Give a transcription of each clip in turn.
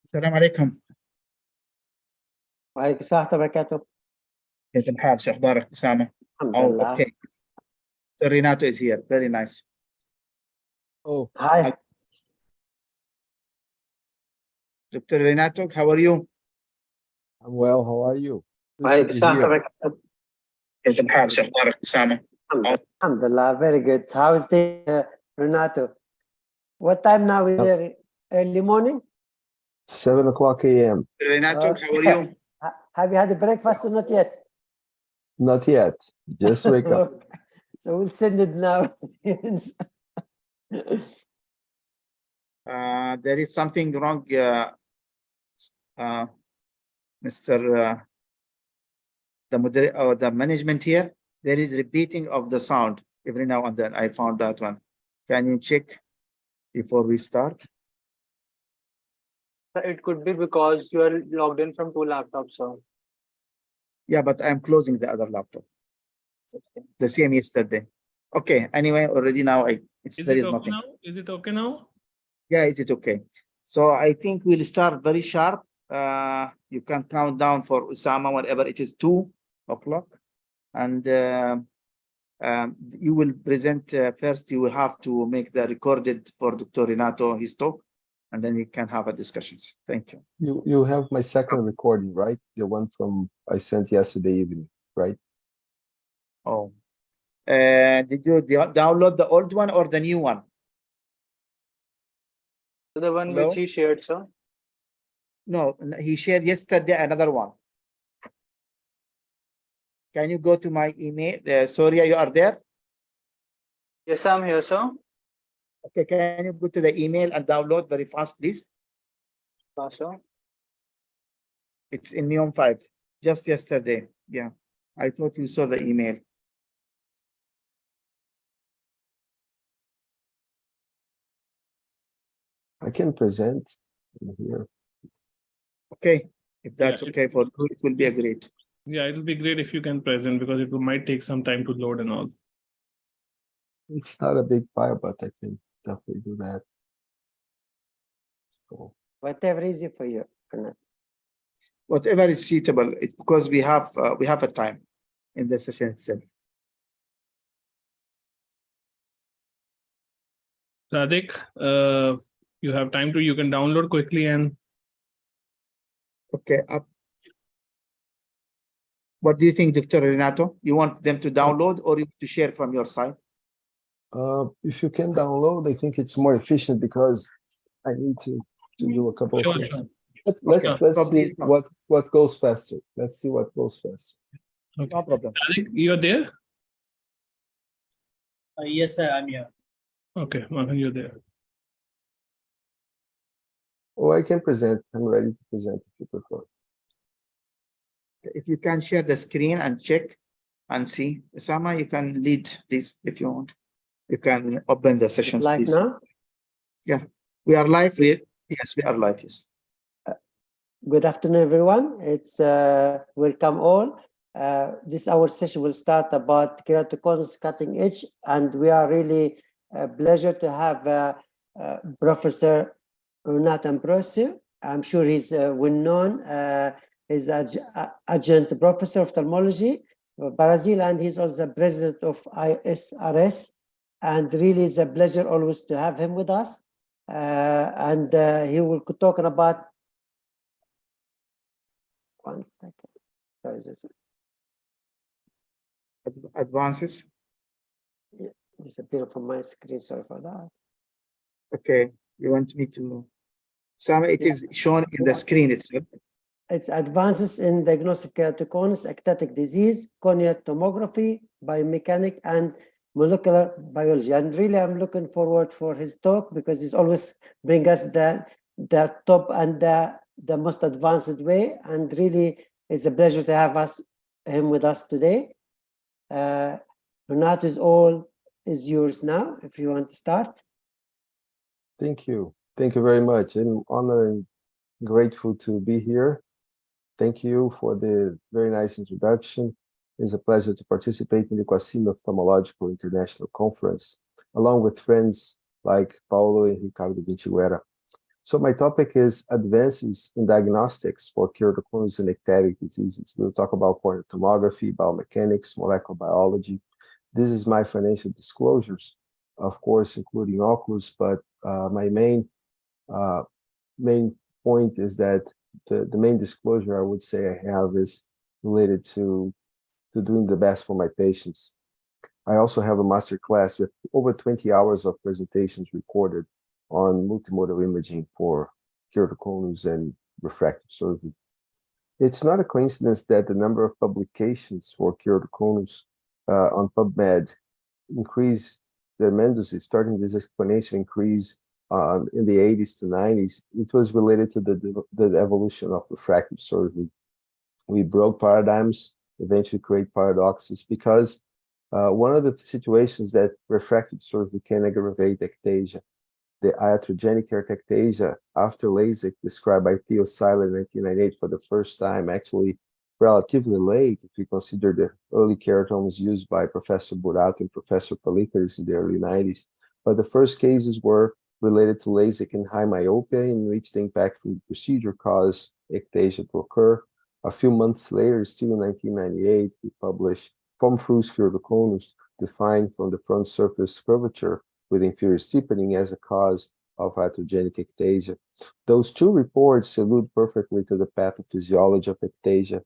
السلام عليكم. وعليكم السلام ورحمة الله وبركاته. كيف الحال؟ شو أخبارك أسامة؟ الحمد Oh, لله. okay. Renato is here. Very nice. Oh, Hi. Dr. Renato, how are you? I'm well. How are you? Good to وعليكم be السلام ورحمة here. الله وبركاته. كيف الحال؟ شو أخبارك أسامة؟ الحمد لله. Very good. How is the Renato? What time now is it? Early morning? 7 o'clock a.m. Renato, how are you? Have you had a breakfast or not yet? Not yet. Just wake up. So we'll send it now. There is something wrong, Mr. The management here. There is repeating of the sound every now and then. I found that one. Can you check before we start? It could be because you are logged in from 2 laptops, sir. Yeah, but I'm closing the other laptop. The same yesterday. Okay. Anyway, already now there is nothing. Now? Is it okay now? Yeah, is it okay? So I think we'll start very sharp. You can count down for Usama whenever it is 2 o'clock. And you will present first. You will have to make the recorded for Dr. Renato his talk, and then you can have a discussions. Thank you. You have my second recording, right? The one from I sent yesterday evening, right? Oh, did you download the old one or the new one? The one Hello? which he shared, sir. No, he shared yesterday another one. Can you go to my email? Soria, you are there? Yes, I'm here, sir. Okay, can you go to the email and download very fast, please? Sir. It's in Neon 5, just yesterday. Yeah, I thought you saw the email. I can present here. Okay, if that's Yeah, okay for you, it will be a great. Yeah, it'll be great if you can present because it might take some time to load and all. It's not a big file, but I can definitely do that. So, Whatever is easy for you, Renato. Whatever is suitable, it's because we have a time in the session itself. Sadiq, you have time you can download quickly and Okay. What do you think, Dr. Renato? You want them to download or you to share from your side? if you can download, I think it's more efficient because I need to do a couple Sure, of things. sure. Let's So see please, what goes faster. Let's see what goes faster. Okay. No problem. Sadiq, you're there? Yes, sir, I'm here. Okay, Mohan, you're there. Oh, I can present. I'm ready to present if you prefer. If you can share the screen and check and see. Osama, you can lead this if you want. You can open the sessions, Live please. now? We are live. Yes, we are live. Yes. Good afternoon, everyone. It's welcome all. This our session will start about keratoconus cutting edge, and we are really pleasure to have Professor Renato Ambrosio. I'm sure he's well known. He's adjunct professor of ophthalmology in Brazil, and he's also president of ISRS. And really, it's a pleasure always to have him with us. And he will be talking about. One second. Sorry, Advances. disappear from my screen. Sorry for that. Okay. You want me to? Osama, it is shown in the screen itself. It's advances in diagnosis of keratoconus, ectatic disease, corneal tomography, biomechanic, and molecular biology. And really, I'm looking forward for his talk because he's always bring us the top and the most advanced way. And really, it's a pleasure to have him with us today. Renato is yours now, if you want to start. Thank you. Thank you very much. I'm honored and grateful to be here. Thank you for the very nice introduction. It's a pleasure to participate in the QOIC Ophthalmological International Conference, along with friends like Paulo and Ricardo Vintiguera. So my topic is advances in diagnostics for keratoconus and ectatic diseases. We'll talk about corneal tomography, biomechanics, molecular biology. This is my financial disclosures, of course, including Oculus, but my main point is that the main disclosure I would say I have is related to doing the best for my patients. I also have a master class with over 20 hours of presentations recorded on multimodal imaging for keratoconus and refractive surgery. It's not a coincidence that the number of publications for keratoconus on PubMed increased tremendously, starting this exponential increase in the 80s to 90s. It was related to the evolution of refractive surgery. We broke paradigms, eventually create paradoxes, because one of the situations that refractive surgery can aggravate ectasia, the iatrogenic ectasia after LASIK, described by Theo Seiler in 1998 for the first time, actually relatively late if we consider the early keratomas used by Professor Burato and Professor Palikaris in the early 90s. But the first cases were related to LASIK and high myopia, in which the impactful procedure caused ectasia to occur. A few months later, still in 1998, we published form-fruit keratoconus defined from the front surface curvature with inferior steepening as a cause of iatrogenic ectasia. Those two reports allude perfectly to the pathophysiology of ectasia,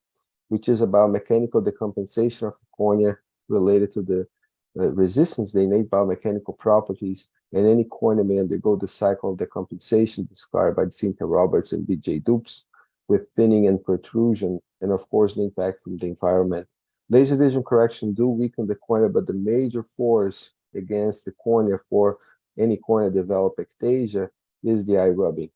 which is about mechanical decompensation of the cornea related to the resistance, the innate biomechanical properties, and any cornea may undergo the cycle of decompensation described by Cynthia Roberts and B.J. Dupes, with thinning and protrusion, and of course the impact from the environment. Laser vision correction do weaken the cornea, but the major force against the cornea for any cornea developed ectasia is the eye rubbing.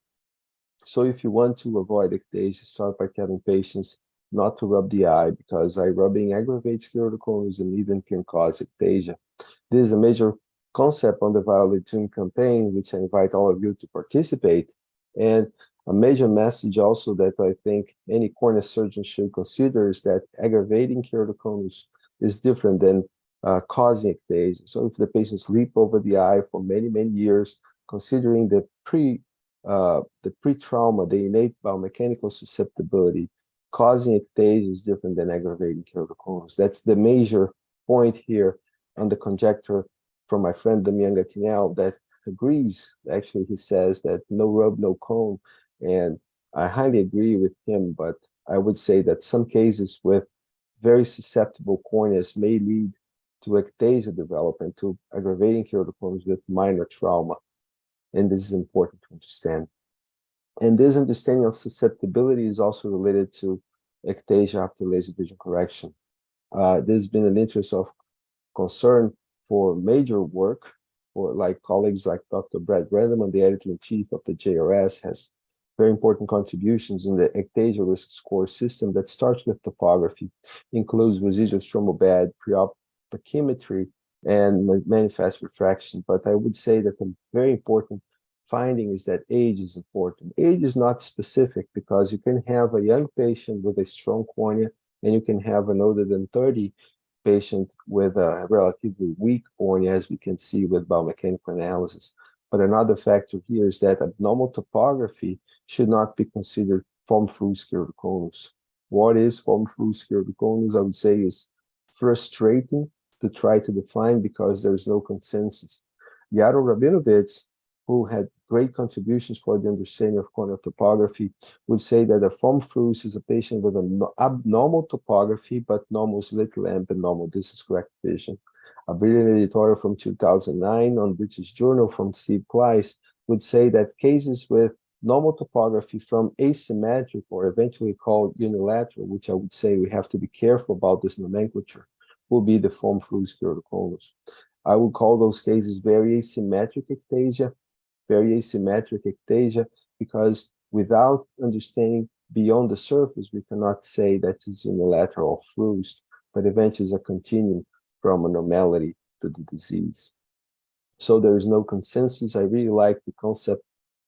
So if you want to avoid ectasia, start by telling patients not to rub the eye, because eye rubbing aggravates keratoconus and even can cause ectasia. This is a major concept on the Violet June campaign, which I invite all of you to participate. And a major message also that I think any cornea surgeon should consider is that aggravating keratoconus is different than causing ectasia. So if the patient sleep over the eye for many, many years, considering the pre-trauma, the innate biomechanical susceptibility, causing ectasia is different than aggravating keratoconus. That's the major point here on the conjecture from my friend Damian Gatinel that agrees. Actually, he says that no rub, no cone. And I highly agree with him, but I would say that some cases with very susceptible corneas may lead to ectasia development, to aggravating keratoconus with minor trauma. And this is important to understand. And this understanding of susceptibility is also related to ectasia after laser vision correction. There's been an interest of concern for major work, for like colleagues like Dr. Brad Brenneman, the editor-in-chief of the JRS, has very important contributions in the ectasia risk score system that starts with topography, includes residual stromal bed, pre-op pachymetry, and manifest refraction. But I would say that a very important finding is that age is important. Age is not specific, because you can have a young patient with a strong cornea, and you can have an older than 30 patient with a relatively weak cornea, as we can see with biomechanical analysis. But another factor here is that abnormal topography should not be considered form-fruit keratoconus. What is form-fruit keratoconus? I would say is frustrating to try to define, because there's no consensus. Yaro Rabinovitz, who had great contributions for the understanding of corneal topography, would say that a form-fruit is a patient with an abnormal topography, but normal slit lamp and normal distance correct vision. A brilliant editorial from 2009 on British Journal from Steve Kleiss would say that cases with normal topography from asymmetric, or eventually called unilateral, which I would say we have to be careful about this nomenclature, will be the form-fruit keratoconus. I would call those cases very asymmetric ectasia, because without understanding beyond the surface, we cannot say that it's unilateral or fruit, but eventually is a continuum from a normality to the disease. So there is no consensus. I really like the concept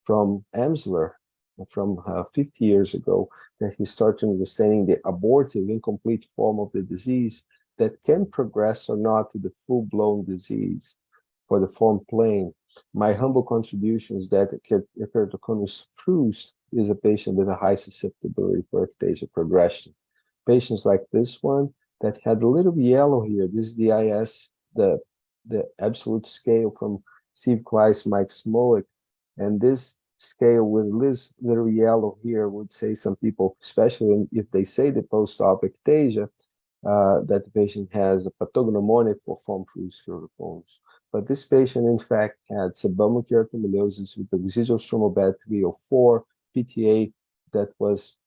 from Amsler from 50 years ago, that he started understanding the abortive, incomplete form of the disease that can progress or not to the full-blown disease for the form plane. My humble contribution is that keratoconus fruste is a patient with a high susceptibility for ectasia progression. Patients like this one that had a little yellow here, this is the IS, the absolute scale from Steve Kleiss, Mike Smolik, and this scale with this little yellow here would say some people, especially if they say the post-op ectasia, that the patient has a pathognomonic for form fruste keratoconus. But this patient, in fact, had subabdominal keratomiliosis with the residual stromal bed 304, PTA that was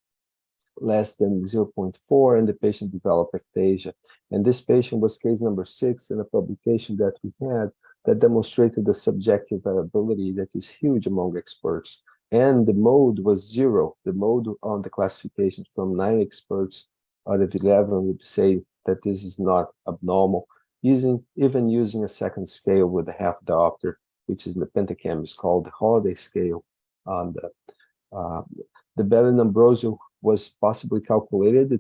less than 0.4, and the patient developed ectasia. And this patient was case number 6 in a publication that we had that demonstrated the subjective variability that is huge among experts. And the mode was 0. The mode on the classification from 9 experts out of 11 would say that this is not abnormal, even using a second scale with a half diopter, which is in the pentacam is called the holiday scale. On the Bellin-Ambrosio was possibly calculated.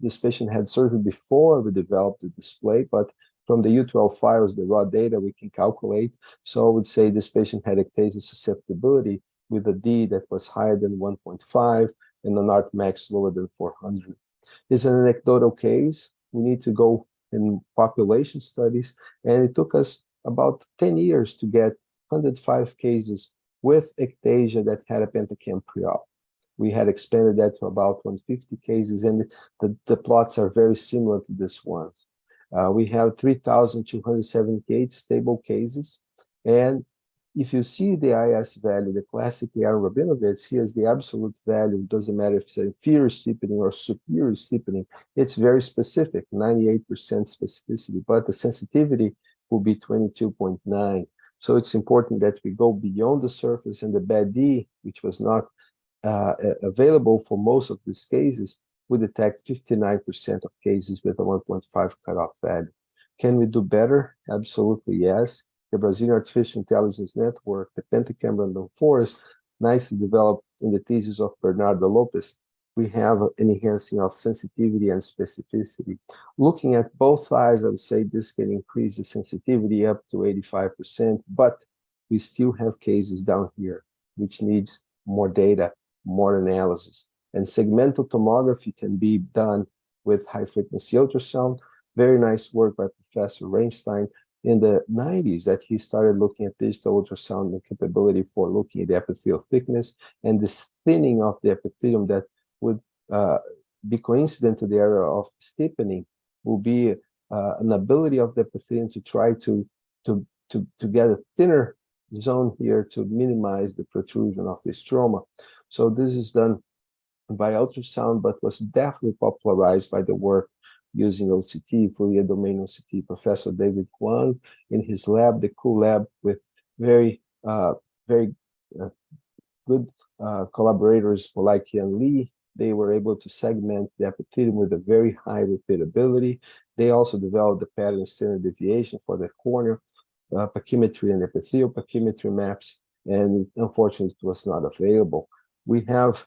This patient had surgery before we developed the display, but from the U12 files, the raw data we can calculate. So I would say this patient had ectasia susceptibility with a D that was higher than 1.5 and an artmax lower than 400. It's an anecdotal case. We need to go in population studies, and it took us about 10 years to get 105 cases with ectasia that had a pentacam pre-op. We had expanded that to about 150 cases, and the plots are very similar to this ones. We have 3,278 stable cases, and if you see the IS value, the classic Aaron Rabinovitz, here's the absolute value. It doesn't matter if it's inferior steepening or superior steepening. It's very specific, 98% specificity, but the sensitivity will be 22.9. So it's important that we go beyond the surface, and the bad D, which was not available for most of these cases, we detect 59% of cases with a 1.5 cutoff value. Can we do better? Absolutely, yes. The Brazilian Artificial Intelligence Network, the Pentacam Random Forest, nicely developed in the thesis of Bernardo Lopes. We have an enhancing of sensitivity and specificity. Looking at both eyes, I would say this can increase the sensitivity up to 85%, but we still have cases down here, which needs more data, more analysis. And segmental tomography can be done with high-frequency ultrasound. Very nice work by Professor Reinstein in the 90s that he started looking at digital ultrasound and capability for looking at the epithelial thickness and this thinning of the epithelium that would be coincident to the area of steepening will be an ability of the epithelium to try to get a thinner zone here to minimize the protrusion of the stroma. So this is done by ultrasound, but was definitely popularized by the work using OCT, Fourier domain OCT. Professor David Huang in his lab, the cool lab, with very good collaborators like Yan Li, they were able to segment the epithelium with a very high repeatability. They also developed the pattern standard deviation for the cornea pachymetry and epithelial pachymetry maps, and unfortunately it was not available. We have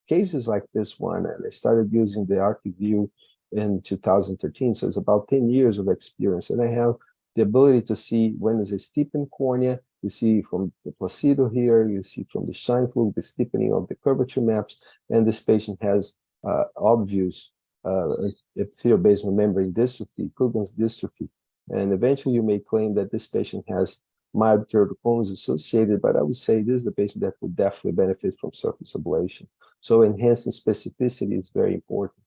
cases like this one, and I started using the ArchiView in 2013, so it's about 10 years of experience, and I have the ability to see when is a steepened cornea. You see from the placido here, you see from the shine fluid, the steepening of the curvature maps, and this patient has obvious epithelial basement membrane dystrophy, Coogan's dystrophy, and eventually you may claim that this patient has mild keratoconus associated, but I would say this is the patient that would definitely benefit from surface ablation. So enhancing specificity is very important.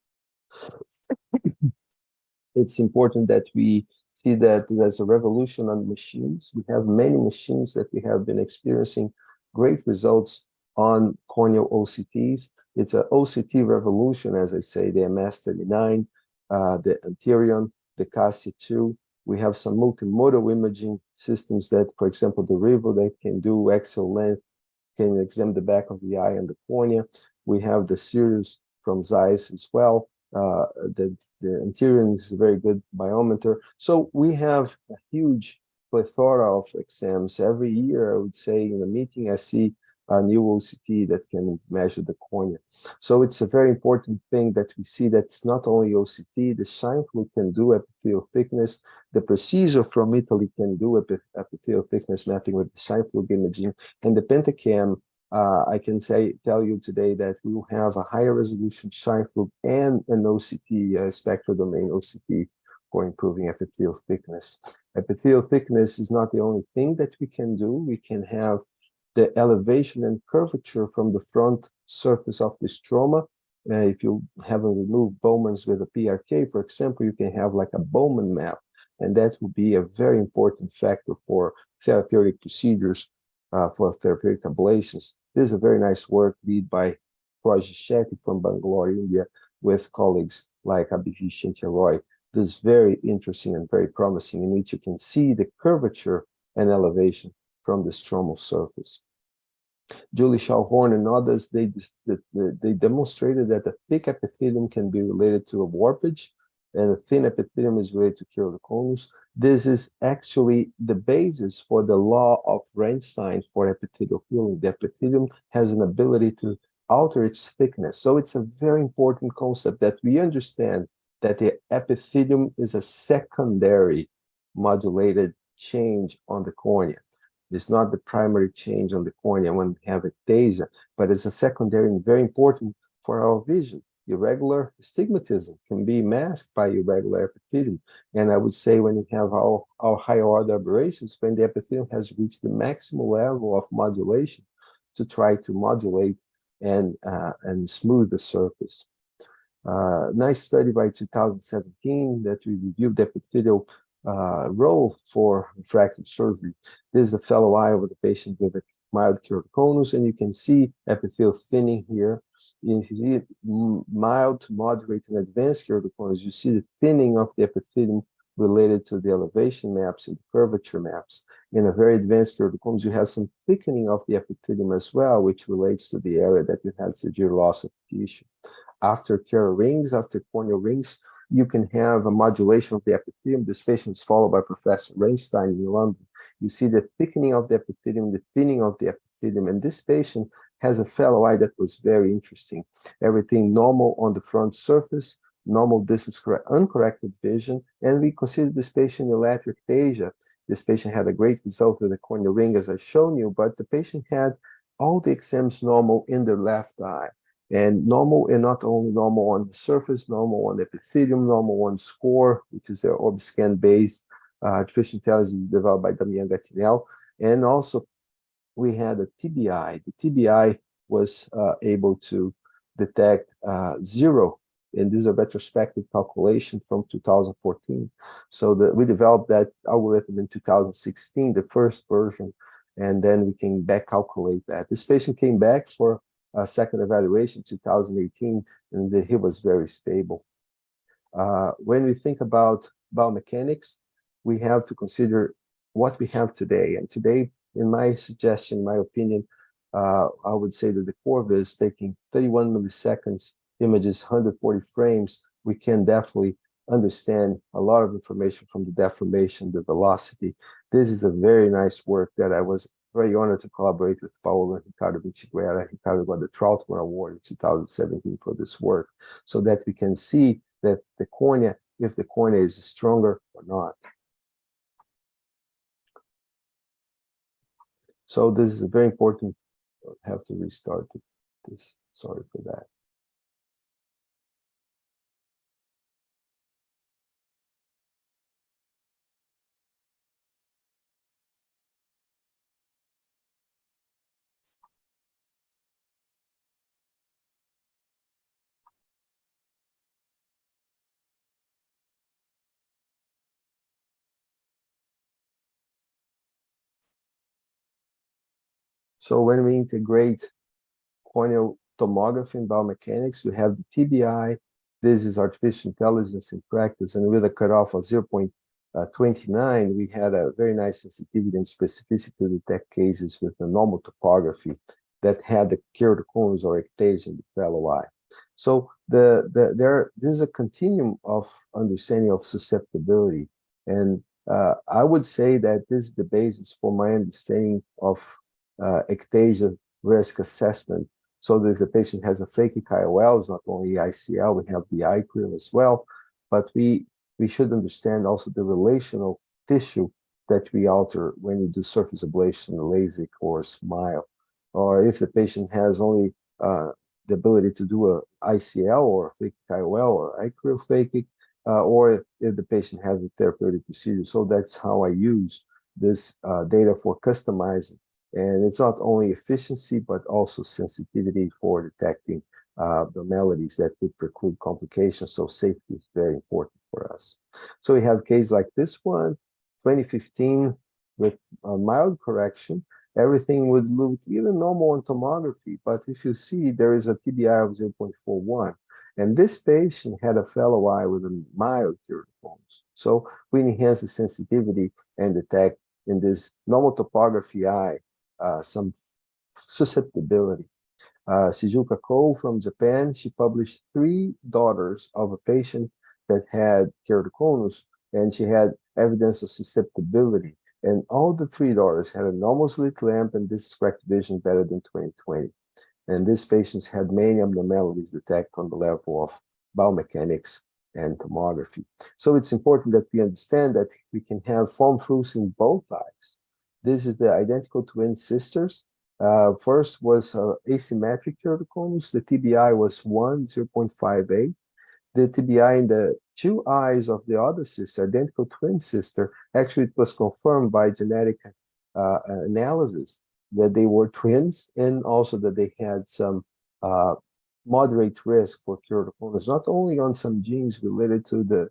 It's important that we see that there's a revolution on machines. We have many machines that we have been experiencing great results on corneal OCTs. It's an OCT revolution, as I say, the MS39, the Anterion, the CASI2. We have some multimodal imaging systems that, for example, the Rivo that can do axial length, can examine the back of the eye and the cornea. We have the Sirius from Zeiss as well. The Anterion is a very good biometer. So we have a huge plethora of exams every year. I would say in a meeting, I see a new OCT that can measure the cornea. So it's a very important thing that we see that it's not only OCT, the shine fluid can do epithelial thickness, the procedure from Italy can do epithelial thickness mapping with the shine fluid imaging, and the Pentacam, I can tell you today that we will have a higher resolution shine fluid and an OCT, spectral domain OCT, for improving epithelial thickness. Epithelial thickness is not the only thing that we can do. We can have the elevation and curvature from the front surface of the stroma. If you haven't removed Bowman's with a PRK, for example, you can have like a Bowman map, and that will be a very important factor for therapeutic procedures, for therapeutic ablations. This is a very nice work led by Raj Shetty from Bangalore, India, with colleagues like Abhijit Shincha-Roy. This is very interesting and very promising, in which you can see the curvature and elevation from the stromal surface. Julie Schallhorn and others, they demonstrated that a thick epithelium can be related to a warpage, and a thin epithelium is related to keratoconus. This is actually the basis for the law of Reinstein for epithelial healing. The epithelium has an ability to alter its thickness. So it's a very important concept that we understand that the epithelium is a secondary modulated change on the cornea. It's not the primary change on the cornea when we have ectasia, but it's a secondary and very important for our vision. Irregular astigmatism can be masked by irregular epithelium. And I would say when you have our higher order aberrations, when the epithelium has reached the maximum level of modulation to try to modulate and smooth the surface. Nice study by 2017 that we reviewed the epithelial role for refractive surgery. This is a fellow eye of the patient with a mild keratoconus, and you can see epithelial thinning here. If you see mild to moderate and advanced keratoconus, you see the thinning of the epithelium related to the elevation maps and the curvature maps. In a very advanced keratoconus, you have some thickening of the epithelium as well, which relates to the area that you had severe loss of tissue. After Kera rings, after corneal rings, you can have a modulation of the epithelium. This patient is followed by Professor Reinstein in London. You see the thickening of the epithelium, the thinning of the epithelium, and this patient has a fellow eye that was very interesting. Everything normal on the front surface, normal distance, uncorrected vision, and we considered this patient electric ectasia. This patient had a great result with the corneal ring, as I've shown you, but the patient had all the exams normal in the left eye. And normal, and not only normal on the surface, normal on the epithelium, normal on SCORE, which is their ORBSCAN-based artificial intelligence developed by Damian Gattinel. And also, we had a TBI. The TBI was able to detect 0, and this is a retrospective calculation from 2014. So we developed that algorithm in 2016, the first version, and then we can back calculate that. This patient came back for a second evaluation, 2018, and he was very stable. When we think about biomechanics, we have to consider what we have today. And today, in my suggestion, my opinion, I would say that the Corvis taking 31 milliseconds images, 140 frames, we can definitely understand a lot of information from the deformation, the velocity. This is a very nice work that I was very honored to collaborate with Paulo and Ricardo Vichiguera. Ricardo got the Troutman Award in 2017 for this work, so that we can see that the cornea, if the cornea is stronger or not. So this is a very important, I have to restart this, sorry for that. So when we integrate corneal tomography and biomechanics, we have the TBI. This is artificial intelligence in practice, and with a cutoff of 0.29, we had a very nice sensitivity and specificity to detect cases with a normal topography that had the keratoconus or ectasia in the fellow eye. So this is a continuum of understanding of susceptibility, and I would say that this is the basis for my understanding of ectasia risk assessment. So that if the patient has a phakic IOL, it's not only ICL, we have the IQL as well, but we should understand also the relational tissue that we alter when you do surface ablation, LASIK, or SMILE. Or if the patient has only the ability to do a ICL or phakic IOL or IQL phakic, or if the patient has a therapeutic procedure. So that's how I use this data for customizing. And it's not only efficiency, but also sensitivity for detecting abnormalities that would preclude complications. So safety is very important for us. So we have cases like this one, 2015, with a mild correction. Everything would look even normal on tomography. But if you see, there is a TBI of 0.41. And this patient had a fellow eye with a mild keratoconus. So we enhance the sensitivity and detect in this normal topography eye some susceptibility. Shizuka Ko from Japan, she published 3 daughters of a patient that had keratoconus, and she had evidence of susceptibility. And all the 3 daughters had a normal slit lamp, and this is correct vision better than 20/20. And these patients had many abnormalities detected on the level of biomechanics and tomography. So it's important that we understand that we can have foam fruits in both eyes. This is the identical twin sisters. First was asymmetric keratoconus. The TBI was 0.58. The TBI in the 2 eyes of the other sister, identical twin sister, actually it was confirmed by genetic analysis that they were twins, and also that they had some moderate risk for keratoconus, not only on some genes related to the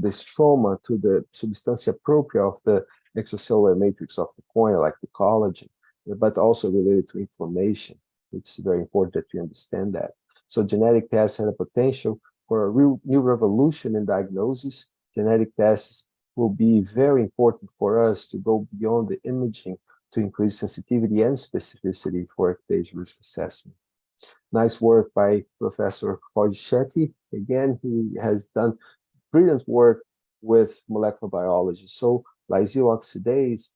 stroma, to the substantia propria of the extracellular matrix of the cornea, like the collagen, but also related to inflammation. It's very important that we understand that. So genetic tests had a potential for a real new revolution in diagnosis. Genetic tests will be very important for us to go beyond the imaging to increase sensitivity and specificity for ectasia risk assessment. Nice work by Professor Shetty. Again, he has done brilliant work with molecular biology. So lysyl oxidase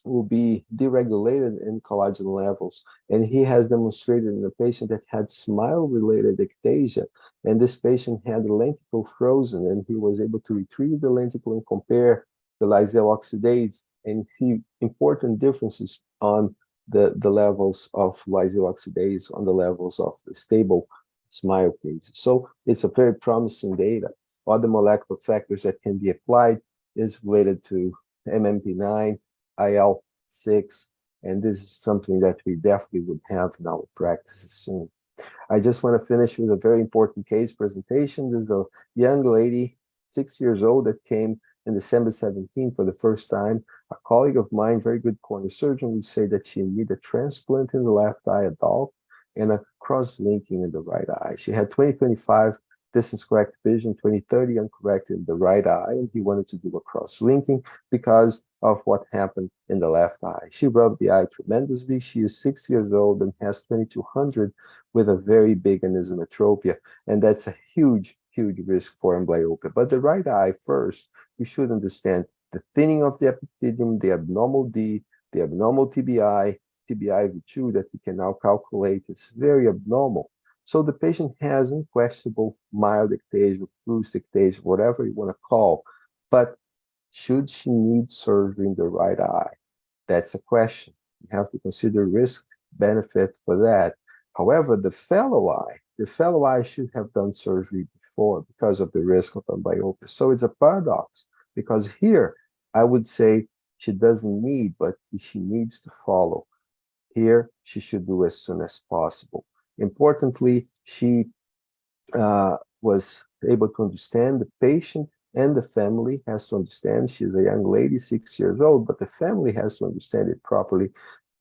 will be deregulated in collagen levels. And he has demonstrated in a patient that had SMILE-related ectasia. And this patient had the lenticle frozen, and he was able to retrieve the lenticle and compare the lysyl oxidase and see important differences on the levels of lysyl oxidase, on the levels of the stable SMILE cases. So it's a very promising data. Other molecular factors that can be applied is related to MMP9, IL-6, and this is something that we definitely would have in our practices soon. I just want to finish with a very important case presentation. There's a young lady, 6 years old, that came in December 17 for the first time. A colleague of mine, very good cornea surgeon, would say that she needed a transplant in the left eye, adult, and a cross-linking in the right eye. She had 20/25 distance correct vision, 20/30 uncorrected in the right eye, and he wanted to do a cross-linking because of what happened in the left eye. She rubbed the eye tremendously. She is 6 years old and has 2200 with a very big anisotropia, and that's a huge, huge risk for amblyopia. But the right eye first, we should understand the thinning of the epithelium, the abnormal D, the abnormal TBI, TBI-V2 that we can now calculate is very abnormal. So the patient has unquestionable mild ectasia, fluid ectasia, whatever you want to call, but should she need surgery in the right eye? That's a question. You have to consider risk benefit for that. However, the fellow eye should have done surgery before because of the risk of amblyopia. So it's a paradox, because here I would say she doesn't need, but she needs to follow. Here she should do as soon as possible. Importantly, she was able to understand the patient, and the family has to understand. She's a young lady, 6 years old, but the family has to understand it properly.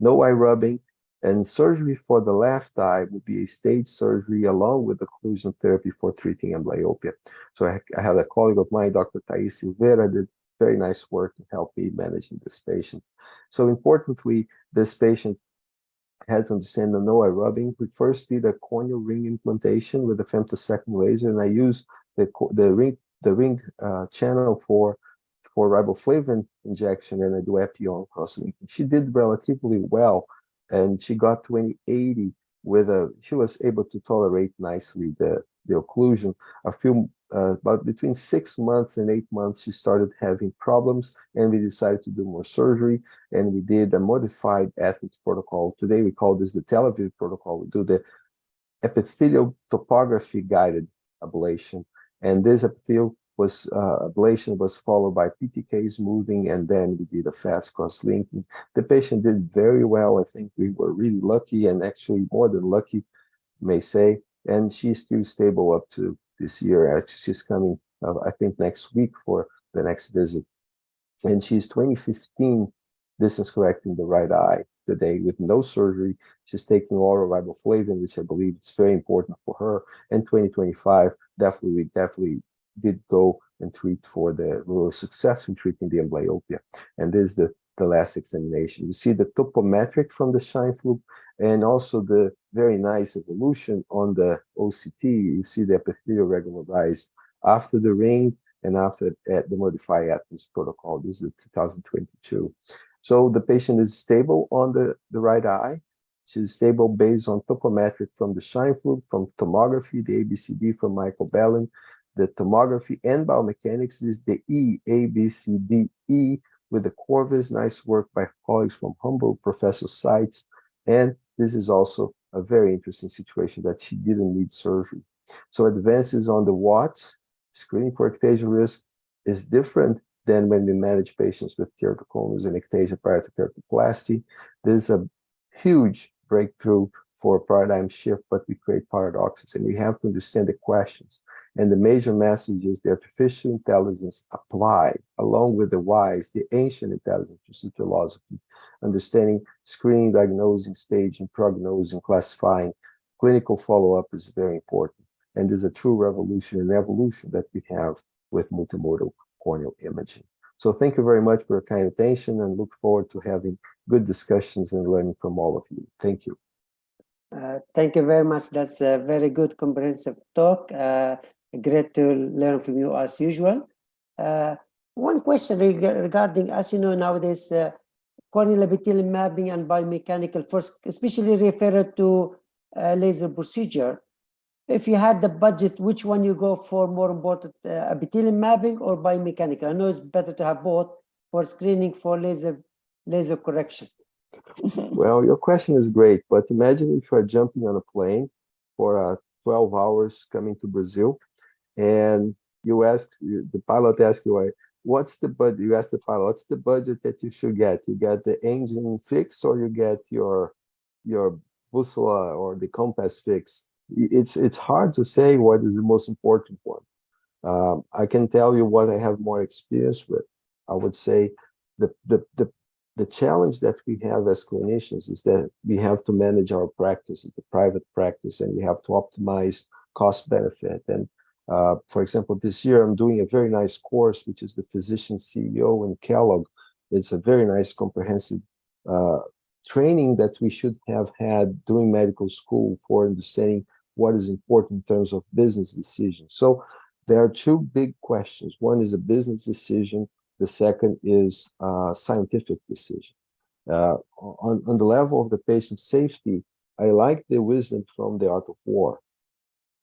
No eye rubbing, and surgery for the left eye would be a stage surgery along with occlusion therapy for treating amblyopia. So I have a colleague of mine, Dr. Thais Silveira, did very nice work to help me managing this patient. So importantly, this patient had to understand the no eye rubbing. We first did a corneal ring implantation with a femtosecond laser, and I used the ring channel for riboflavin injection, and I do epi-on cross-linking. She did relatively well and she got 20/80 she was able to tolerate nicely the occlusion. About between 6 months and 8 months, she started having problems, and we decided to do more surgery, and we did a modified Athens protocol. Today, we call this the Tel Aviv protocol. We do the epithelial topography guided ablation, and this epithelial ablation was followed by PTK smoothing, and then we did a fast cross-linking. The patient did very well. I think we were really lucky, and actually more than lucky, may say, and she's still stable up to this year. Actually, she's coming, I think, next week for the next visit, and she's 2015 distance correcting the right eye today with no surgery. She's taking oral riboflavin, which I believe is very important for her. And 2025, we definitely did go and treat we were successful treating the amblyopia. And this is the last examination. You see the topometric from the shine fluke, and also the very nice evolution on the OCT. You see the epithelial regularized after the ring and after the modified Athens protocol. This is 2022. So the patient is stable on the right eye. She's stable based on topometric from the shine fluke, from tomography, the ABCD from Michael Bellin. The tomography and biomechanics is the E, A, B, C, D, E, with the Corvus. Nice work by colleagues from Humboldt, Professor Seitz. And this is also a very interesting situation that she didn't need surgery. So advances on the Watts, screening for ectasia risk is different than when we manage patients with keratoconus and ectasia prior to keratoplasty. This is a huge breakthrough for a paradigm shift, but we create paradoxes, and we have to understand the questions. And the major message is the artificial intelligence applied, along with the wise, the ancient intelligence, which is philosophy, understanding screening, diagnosing, staging, prognosing, classifying. Clinical follow-up is very important. And there's a true revolution and evolution that we have with multimodal corneal imaging. So thank you very much for your kind attention, and look forward to having good discussions and learning from all of you. Thank you. Thank you very much. That's a very good comprehensive talk. Great to learn from you as usual. One question regarding, as you know, nowadays, corneal epithelial mapping and biomechanical first, especially referred to laser procedure. If you had the budget, which one you go for more important, epithelial mapping or biomechanical? I know it's better to have both for screening for laser correction. Well, your question is great, but imagine if you are jumping on a plane for 12 hours coming to Brazil, and the pilot asks you, what's the budget? You ask the pilot, what's the budget that you should get? You get the engine fix, or you get your bussola or the compass fix? It's hard to say what is the most important one. I can tell you what I have more experience with. I would say the challenge that we have as clinicians is that we have to manage our practice, the private practice, and we have to optimize cost benefit. And for example, this year I'm doing a very nice course, which is the Physician CEO in Kellogg. It's a very nice comprehensive training that we should have had during medical school for understanding what is important in terms of business decisions. So there are two big questions. One is a business decision. The second is a scientific decision. On the level of the patient safety, I like the wisdom from the art of war.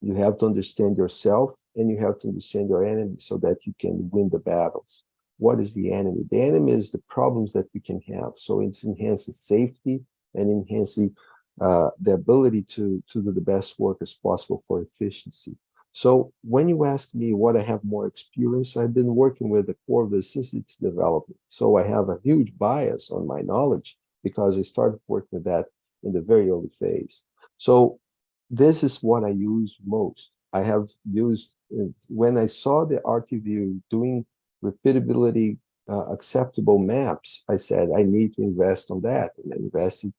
You have to understand yourself, and you have to understand your enemy so that you can win the battles. What is the enemy? The enemy is the problems that we can have. So it's enhancing safety and enhancing the ability to do the best work as possible for efficiency. So when you ask me what I have more experience, I've been working with the Corvus since its development. So I have a huge bias on my knowledge because I started working with that in the very early phase. So this is what I use most. I have used, when I saw the RTView doing repeatability acceptable maps, I said, I need to invest on that. And I invested.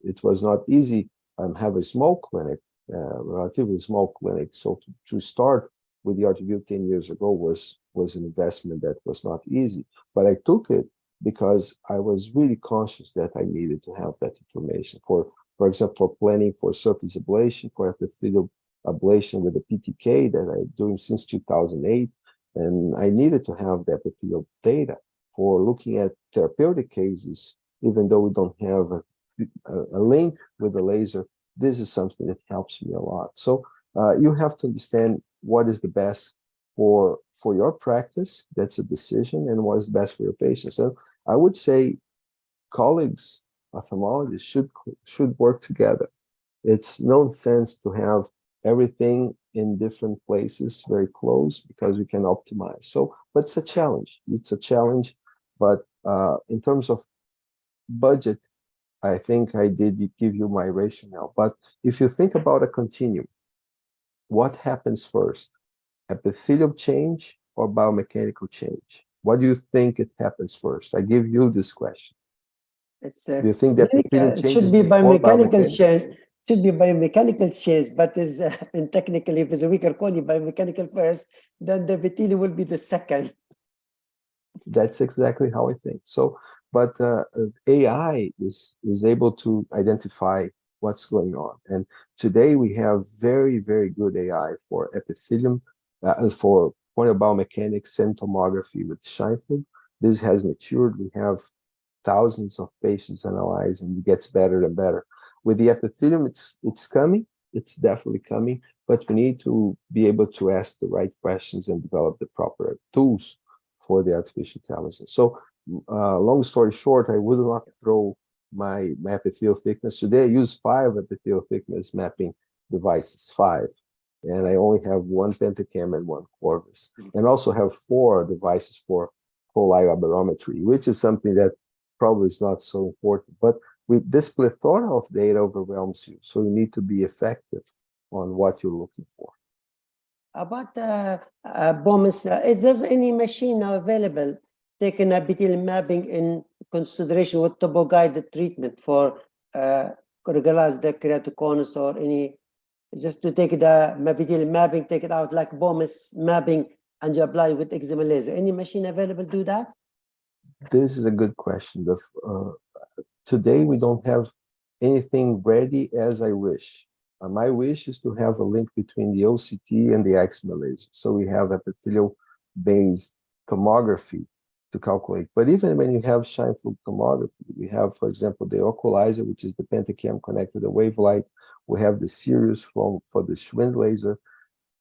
It was not easy. I have a small clinic, relatively small clinic. So to start with the RTView 10 years ago was an investment that was not easy. But I took it because I was really conscious that I needed to have that information. For example, for planning for surface ablation, for epithelial ablation with the PTK that I'm doing since 2008. And I needed to have the epithelial data for looking at therapeutic cases, even though we don't have a link with the laser, this is something that helps me a lot. So you have to understand what is the best for your practice. That's a decision, and what is best for your patients. So I would say colleagues, ophthalmologists should work together. It's no sense to have everything in different places very close, because we can optimize. So, but it's a challenge. It's a challenge. But in terms of budget, I think I did give you my rationale. But if you think about a continuum, what happens first? Epithelial change or biomechanical change? What do you think it happens first? I give you this question. It's Do you think that epithelial it change should is be before biomechanical biomechanical? change. Should be biomechanical change, but is and technically, if it's a weaker cornea, biomechanical first, then the epithelial will be the second. That's exactly how I think. So, but AI is able to identify what's going on. And today we have very, very good AI for epithelium, for point of biomechanics and tomography with Scheinfeld. This has matured. We have thousands of patients analyzed, and it gets better and better. With the epithelium, it's coming. It's definitely coming, but we need to be able to ask the right questions and develop the proper tools for the artificial intelligence. So long story short, I would not throw my epithelial thickness. Today I use 5 epithelial thickness mapping devices, 5. And I only have 1 Pentacam and 1 Corvus. And also have 4 devices for whole eye aberrometry, which is something that probably is not so important. But with this plethora of data overwhelms you. So you need to be effective on what you're looking for. About BOMs, is there any machine now available taking epithelial mapping in consideration with topo-guided treatment for regularized keratoconus, or any, just to take the epithelial mapping, take it out like BOMs mapping, and you apply with eczema laser? Any machine available do that? This is a good question. Today we don't have anything ready as I wish. My wish is to have a link between the OCT and the eczema laser. So we have epithelial-based tomography to calculate. But even when you have Scheinfeld tomography, we have, for example, the Oculizer, which is the Pentacam connected to Wavelight. We have the Sirius for the Schwind laser.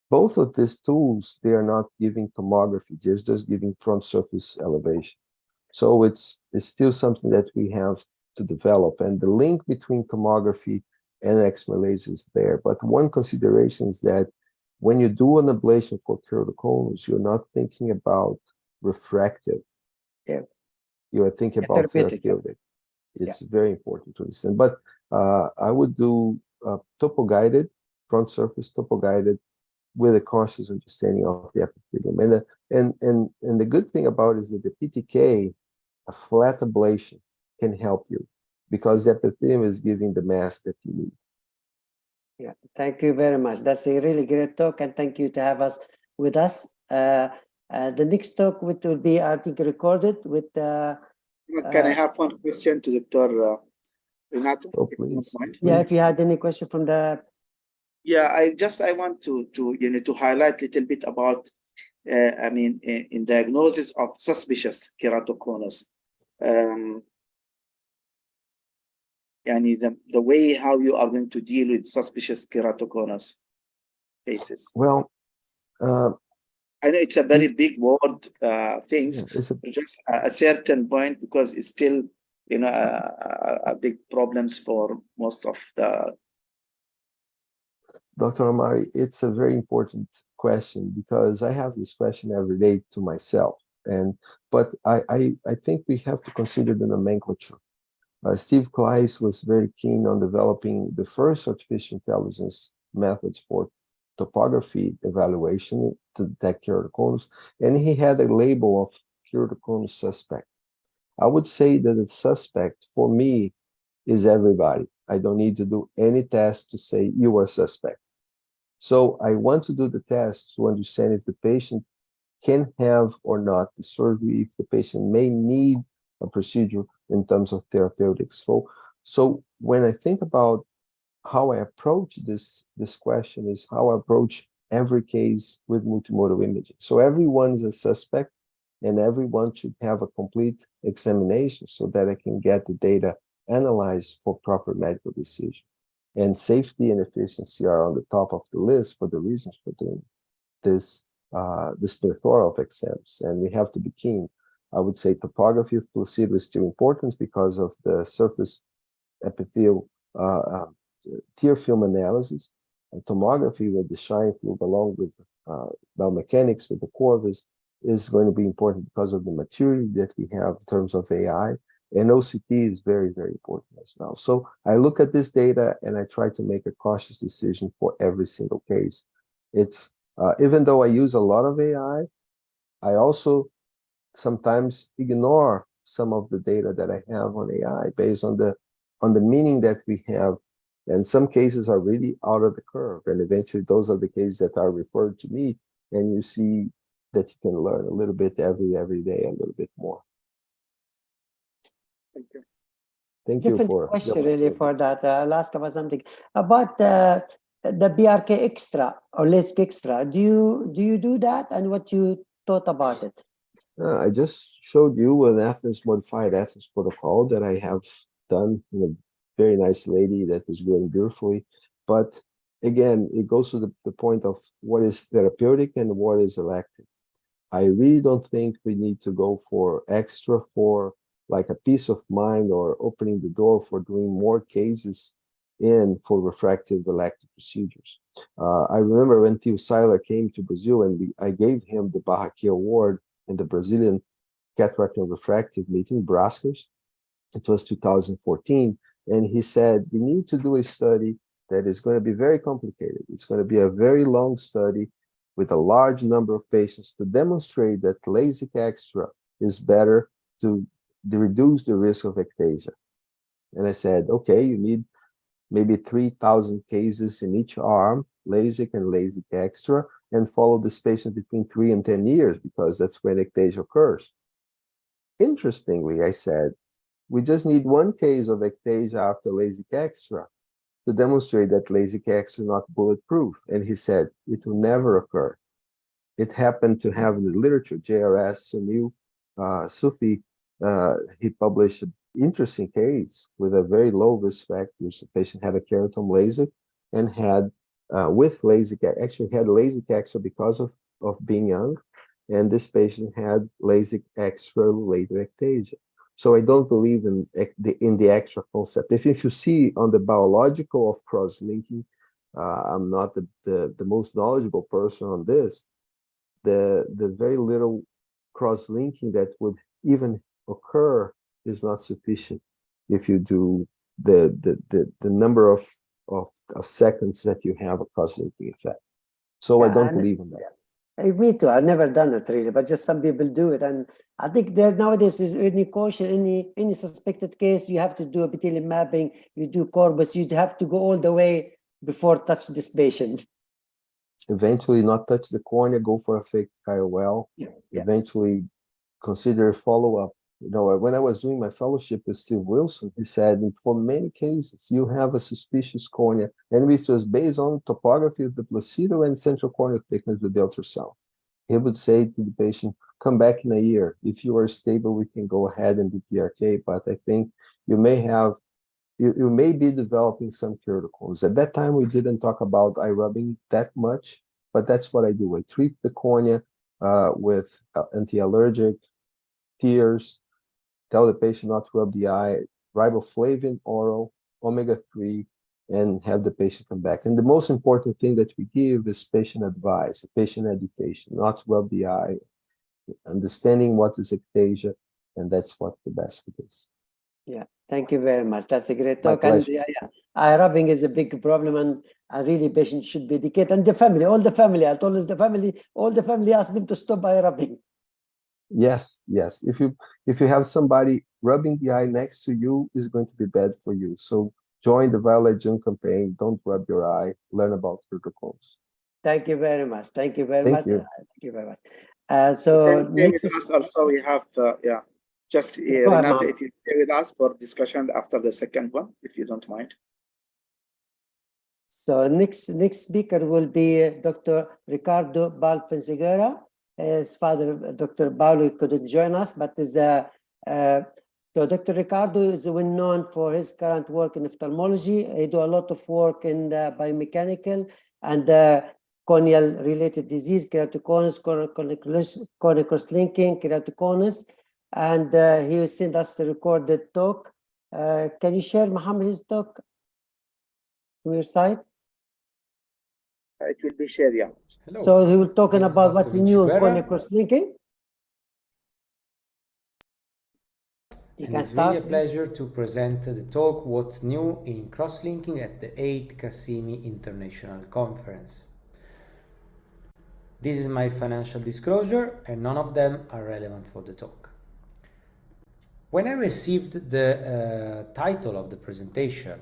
Both of these tools, they are not giving tomography, they're just giving front surface elevation. So it's still something that we have to develop, and the link between tomography and eczema laser is there. But one consideration is that when you do an ablation for keratoconus, you're not thinking about refractive. Yeah. You are thinking about therapeutic. It's very important to understand. But I would do topo-guided, front surface topo-guided, with a conscious understanding of the epithelium. And the good thing about it is that the PTK, a flat ablation, can help you, because the epithelium is giving the mass that you need. Yeah, thank you very much. That's a really great talk, and thank you to have us with us. The next talk, which will be, I think, recorded with. Can I have one question to Dr. Renato? Oh, please. Yeah, if you had any question from the. Yeah, I want to highlight a little bit about I mean, in diagnosis of suspicious keratoconus. The way how you are going to deal with suspicious keratoconus cases. Well, I know it's a very big word, things, yeah, just a certain point, because it's still, a big problems for most of the. Dr. Amari, it's a very important question, because I have this question every day to myself. But I think we have to consider the nomenclature. Steve Kleiss was very keen on developing the first artificial intelligence methods for topography evaluation to detect keratoconus, and he had a label of keratoconus suspect. I would say that the suspect for me is everybody. I don't need to do any test to say you are suspect. So I want to do the test to understand if the patient can have or not the surgery, if the patient may need a procedure in terms of therapeutics. So when I think about how I approach this question, is how I approach every case with multimodal imaging. So everyone is a suspect, and everyone should have a complete examination so that I can get the data analyzed for proper medical decision. And safety and efficiency are on the top of the list for the reasons for doing this plethora of exams, and we have to be keen. I would say topography of placebo is still important because of the surface epithelial tear film analysis. And tomography with the shine fluid along with biomechanics with the corvus is going to be important because of the maturity that we have in terms of AI. And OCT is very, very important as well. So I look at this data and I try to make a cautious decision for every single case. It's even though I use a lot of AI, I also sometimes ignore some of the data that I have on AI based on the meaning that we have. And some cases are really out of the curve. And eventually those are the cases that are referred to me. And you see that you can learn a little bit every day, a little bit more. Thank you. Thank you Different for question really for that. I'll ask about something about the BRK extra or LASIK extra. Do you do that, and what you thought about it? I just showed you an Athens modified Athens protocol that I have done with a very nice lady that is growing beautifully. But again, it goes to the point of what is therapeutic and what is elective. I really don't think we need to go for extra for like a peace of mind or opening the door for doing more cases in for refractive elective procedures. I remember when Theo Seiler came to Brazil and I gave him the Barraqui Award in the Brazilian Cataract and Refractive meeting, Braskers. It was 2014. And he said, we need to do a study that is going to be very complicated. It's going to be a very long study with a large number of patients to demonstrate that LASIK extra is better to reduce the risk of ectasia. And I said, okay, you need maybe 3,000 cases in each arm, LASIK and LASIK extra, and follow this patient between 3 and 10 years because that's when ectasia occurs. Interestingly, I said, we just need one case of ectasia after LASIK extra to demonstrate that LASIK extra is not bulletproof. And he said, it will never occur. It happened to have in the literature, JRS, Sunil Sufi, he published an interesting case with a very low risk factors. The patient had a keratome LASIK and had with LASIK, actually had LASIK extra because of being young. And this patient had LASIK extra later ectasia. So I don't believe in the extra concept. If you see on the biological of cross-linking, I'm not the most knowledgeable person on this. The very little cross-linking that would even occur is not sufficient if you do the number of seconds that you have a cross-linking effect. So I don't believe in that. Me too. I've never done it really, but just some people do it. And I think there nowadays is any caution, any suspected case, you have to do epithelial mapping, you do corpus, you'd have to go all the way before touch this patient. Eventually not touch the cornea, go for a fake IOL. Yeah. Eventually consider follow-up. You know, when I was doing my fellowship with Steve Wilson, he said, for many cases, you have a suspicious cornea, and which was based on topography of the placido and central corneal thickness with the ultrasound. He would say to the patient, come back in a year. If you are stable, we can go ahead and do PRK, but I think you may have, you may be developing some keratoconus. At that time, we didn't talk about eye rubbing that much, but that's what I do. I treat the cornea with anti-allergic, tears, tell the patient not to rub the eye, riboflavin, oral, omega-3, and have the patient come back. And the most important thing that we give is patient advice, patient education, not to rub the eye, understanding what is ectasia, and that's what's the best for this. Yeah, thank you very much. That's a great My talk. And pleasure. eye rubbing is a big problem, and really patient should be educated. And the family, all the family, I told us the family, all the family asked them to stop eye rubbing. Yes, yes. If you have somebody rubbing the eye next to you, is going to be bad for you. So join the Violet June campaign. Don't rub your eye. Learn about protocols. Thank you very much. Thank you very Thank much. you. Thank you very much. So next is, Also we have yeah. Just Go ahead, Renato, Mom. if you stay with us for discussion after the second one, if you don't mind. So next speaker will be Dr. Ricardo Balfensiguera. His father, Dr. Paulo, couldn't join us, but is Dr. So Dr. Ricardo is well known for his current work in ophthalmology. He do a lot of work in the biomechanical and corneal related disease, keratoconus, corneal linking, keratoconus, and he will send us the recorded talk. Can you share, Mohammed, his talk from your side? It will be shared, yeah. Hello. So he will talking This is about Dr. what's new in Vinci corneal Guerra. linking. You And can it's really a start. pleasure to present the talk What's New in Cross-Linking at the 8th Cassini International Conference. This is my financial disclosure and none of them are relevant for the talk. When I received the title of the presentation,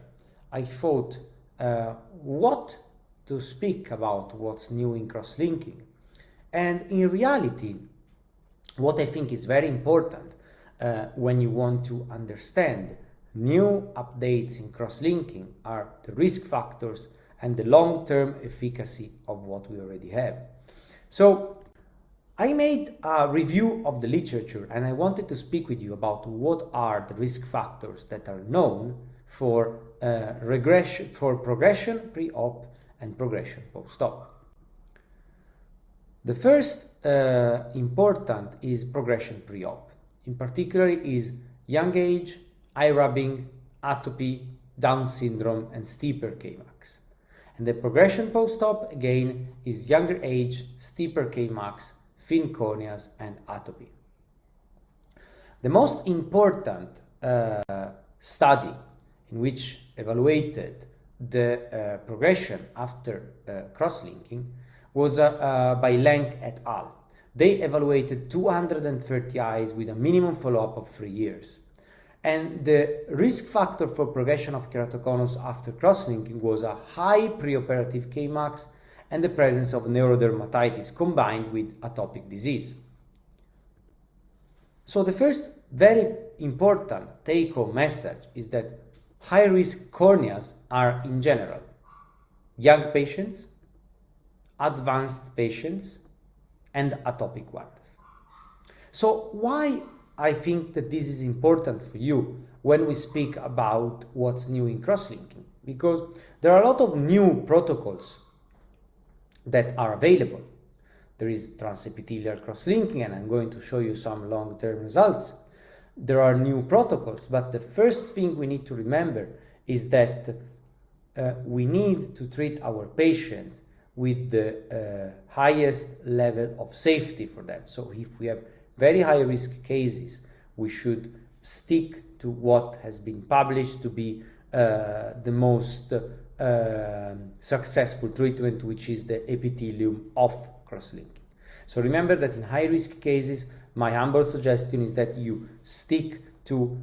I thought what to speak about what's new in cross-linking. And in reality, what I think is very important when you want to understand new updates in cross-linking are the risk factors and the long-term efficacy of what we already have. So I made a review of the literature and I wanted to speak with you about what are the risk factors that are known for regression, for progression pre-op and progression post-op. The first important is progression pre-op. In particular is young age, eye rubbing, atopy, Down syndrome and steeper Kmax. And the progression post-op again is younger age, steeper Kmax, thin corneas and atopy. The most important study in which evaluated the progression after cross-linking was by Lenk et al. They evaluated 230 eyes with a minimum follow-up of 3 years. And the risk factor for progression of keratoconus after cross-linking was a high preoperative Kmax and the presence of neurodermatitis combined with atopic disease. So the first very important take-home message is that high-risk corneas are in general young patients, advanced patients, and atopic ones. So why I think that this is important for you when we speak about what's new in cross-linking? Because there are a lot of new protocols that are available. There is transepithelial cross-linking, and I'm going to show you some long-term results. There are new protocols, but the first thing we need to remember is that we need to treat our patients with the highest level of safety for them. So if we have very high risk cases, we should stick to what has been published to be the most successful treatment, which is the epithelium of cross-linking. So remember that in high risk cases, my humble suggestion is that you stick to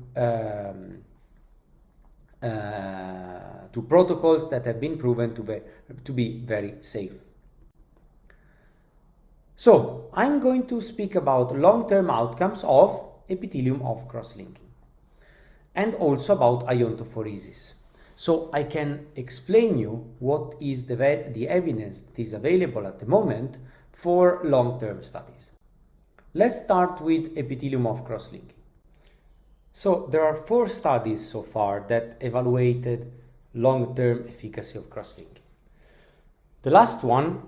protocols that have been proven to be very safe. So I'm going to speak about long-term outcomes of epithelium of cross-linking and also about iontophoresis. So I can explain you what is the evidence that is available at the moment for long-term studies. Let's start with epithelium of cross-linking. So there are 4 studies so far that evaluated long-term efficacy of cross-linking. The last one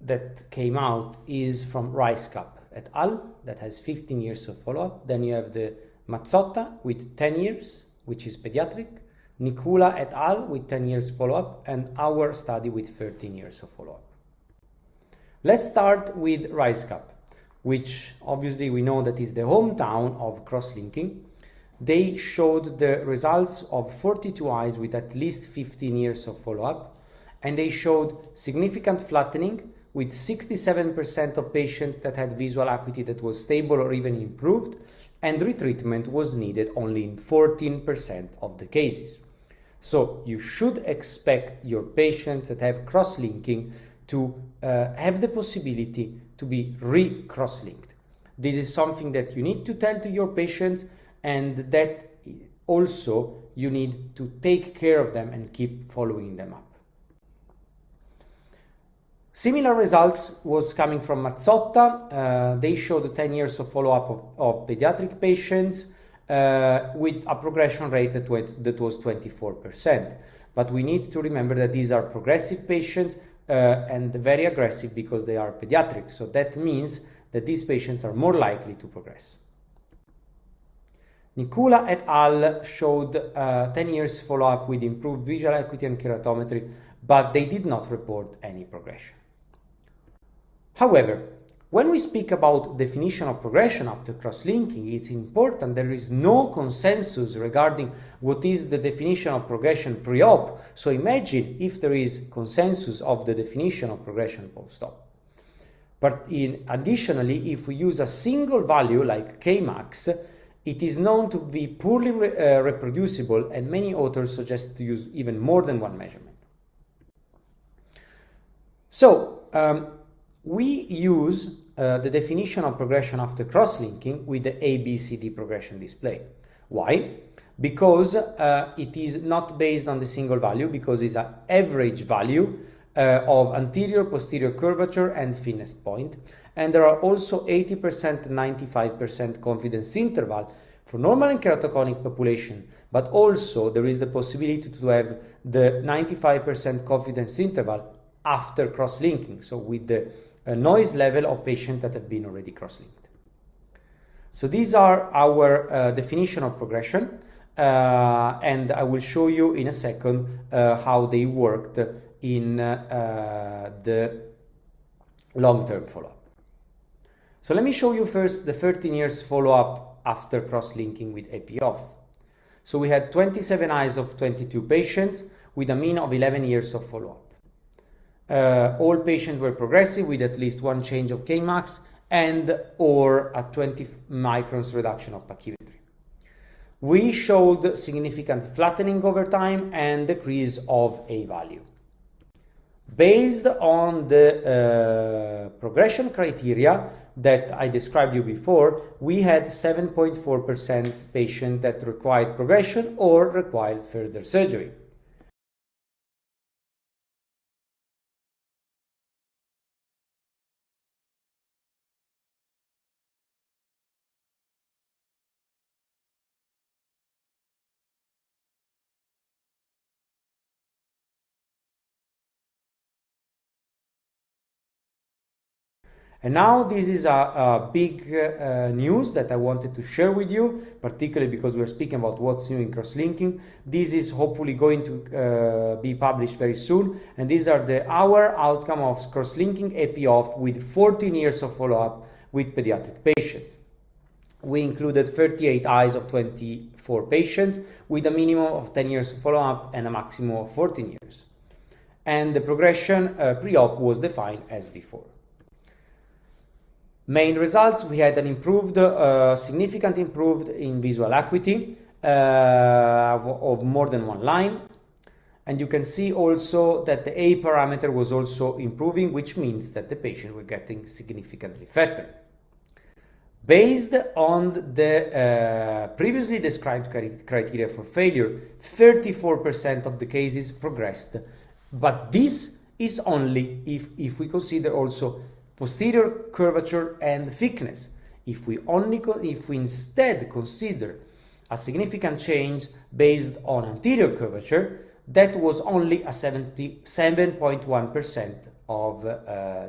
that came out is from Rice-Cup et al. That has 15 years of follow-up. Then you have the Mazzotta with 10 years, which is pediatric, Nikula et al. With 10 years follow-up, and our study with 13 years of follow-up. Let's start with Rice-Cup, which obviously we know that is the hometown of cross-linking. They showed the results of 42 eyes with at least 15 years of follow-up, and they showed significant flattening with 67% of patients that had visual acuity that was stable or even improved, and retreatment was needed only in 14% of the cases. So you should expect your patients that have cross-linking to have the possibility to be re-cross-linked. This is something that you need to tell to your patients, and that also you need to take care of them and keep following them up. Similar results was coming from Mazzotta. They showed 10 years of follow-up of pediatric patients, with a progression rate that was 24%. But we need to remember that these are progressive patients and very aggressive because they are pediatric. So that means that these patients are more likely to progress. Nikula et al. Showed 10 years follow-up with improved visual acuity and keratometry, but they did not report any progression. However, when we speak about definition of progression after cross-linking, it's important there is no consensus regarding what is the definition of progression pre-op. So imagine if there is consensus of the definition of progression post-op. But additionally, if we use a single value like Kmax, it is known to be poorly reproducible, and many authors suggest to use even more than one measurement. So we use the definition of progression after cross-linking with the ABCD progression display. Why? Because it is not based on the single value, because it's an average value of anterior posterior curvature and thinnest point, and there are also 80% 95% confidence interval for normal and keratoconic population, but also there is the possibility to have the 95% confidence interval after cross-linking, so with the noise level of patients that have been already cross-linked. So these are our definition of progression, and I will show you in a second how they worked in the long-term follow-up. So let me show you first the 13 years follow-up after cross-linking with AP-off. So we had 27 eyes of 22 patients with a mean of 11 years of follow-up. All patients were progressive with at least one change of Kmax and or a 20 microns reduction of pachymetry. We showed significant flattening over time and decrease of A value. Based on the progression criteria that I described you before, we had 7.4% patients that required progression or required further surgery. And now this is a big news that I wanted to share with you, particularly because we're speaking about what's new in cross-linking. This is hopefully going to be published very soon. And these are our outcome of cross-linking AP-off with 14 years of follow-up with pediatric patients. We included 38 eyes of 24 patients with a minimum of 10 years of follow-up and a maximum of 14 years. And the progression pre-op was defined as before. Main results, we had an improved, significant improved in visual acuity of more than one line. And you can see also that the A parameter was also improving, which means that the patient were getting significantly fatter. Based on the previously described criteria for failure, 34% of the cases progressed. But this is only if we consider also posterior curvature and thickness. If we instead consider a significant change based on anterior curvature, that was only a 77.1% of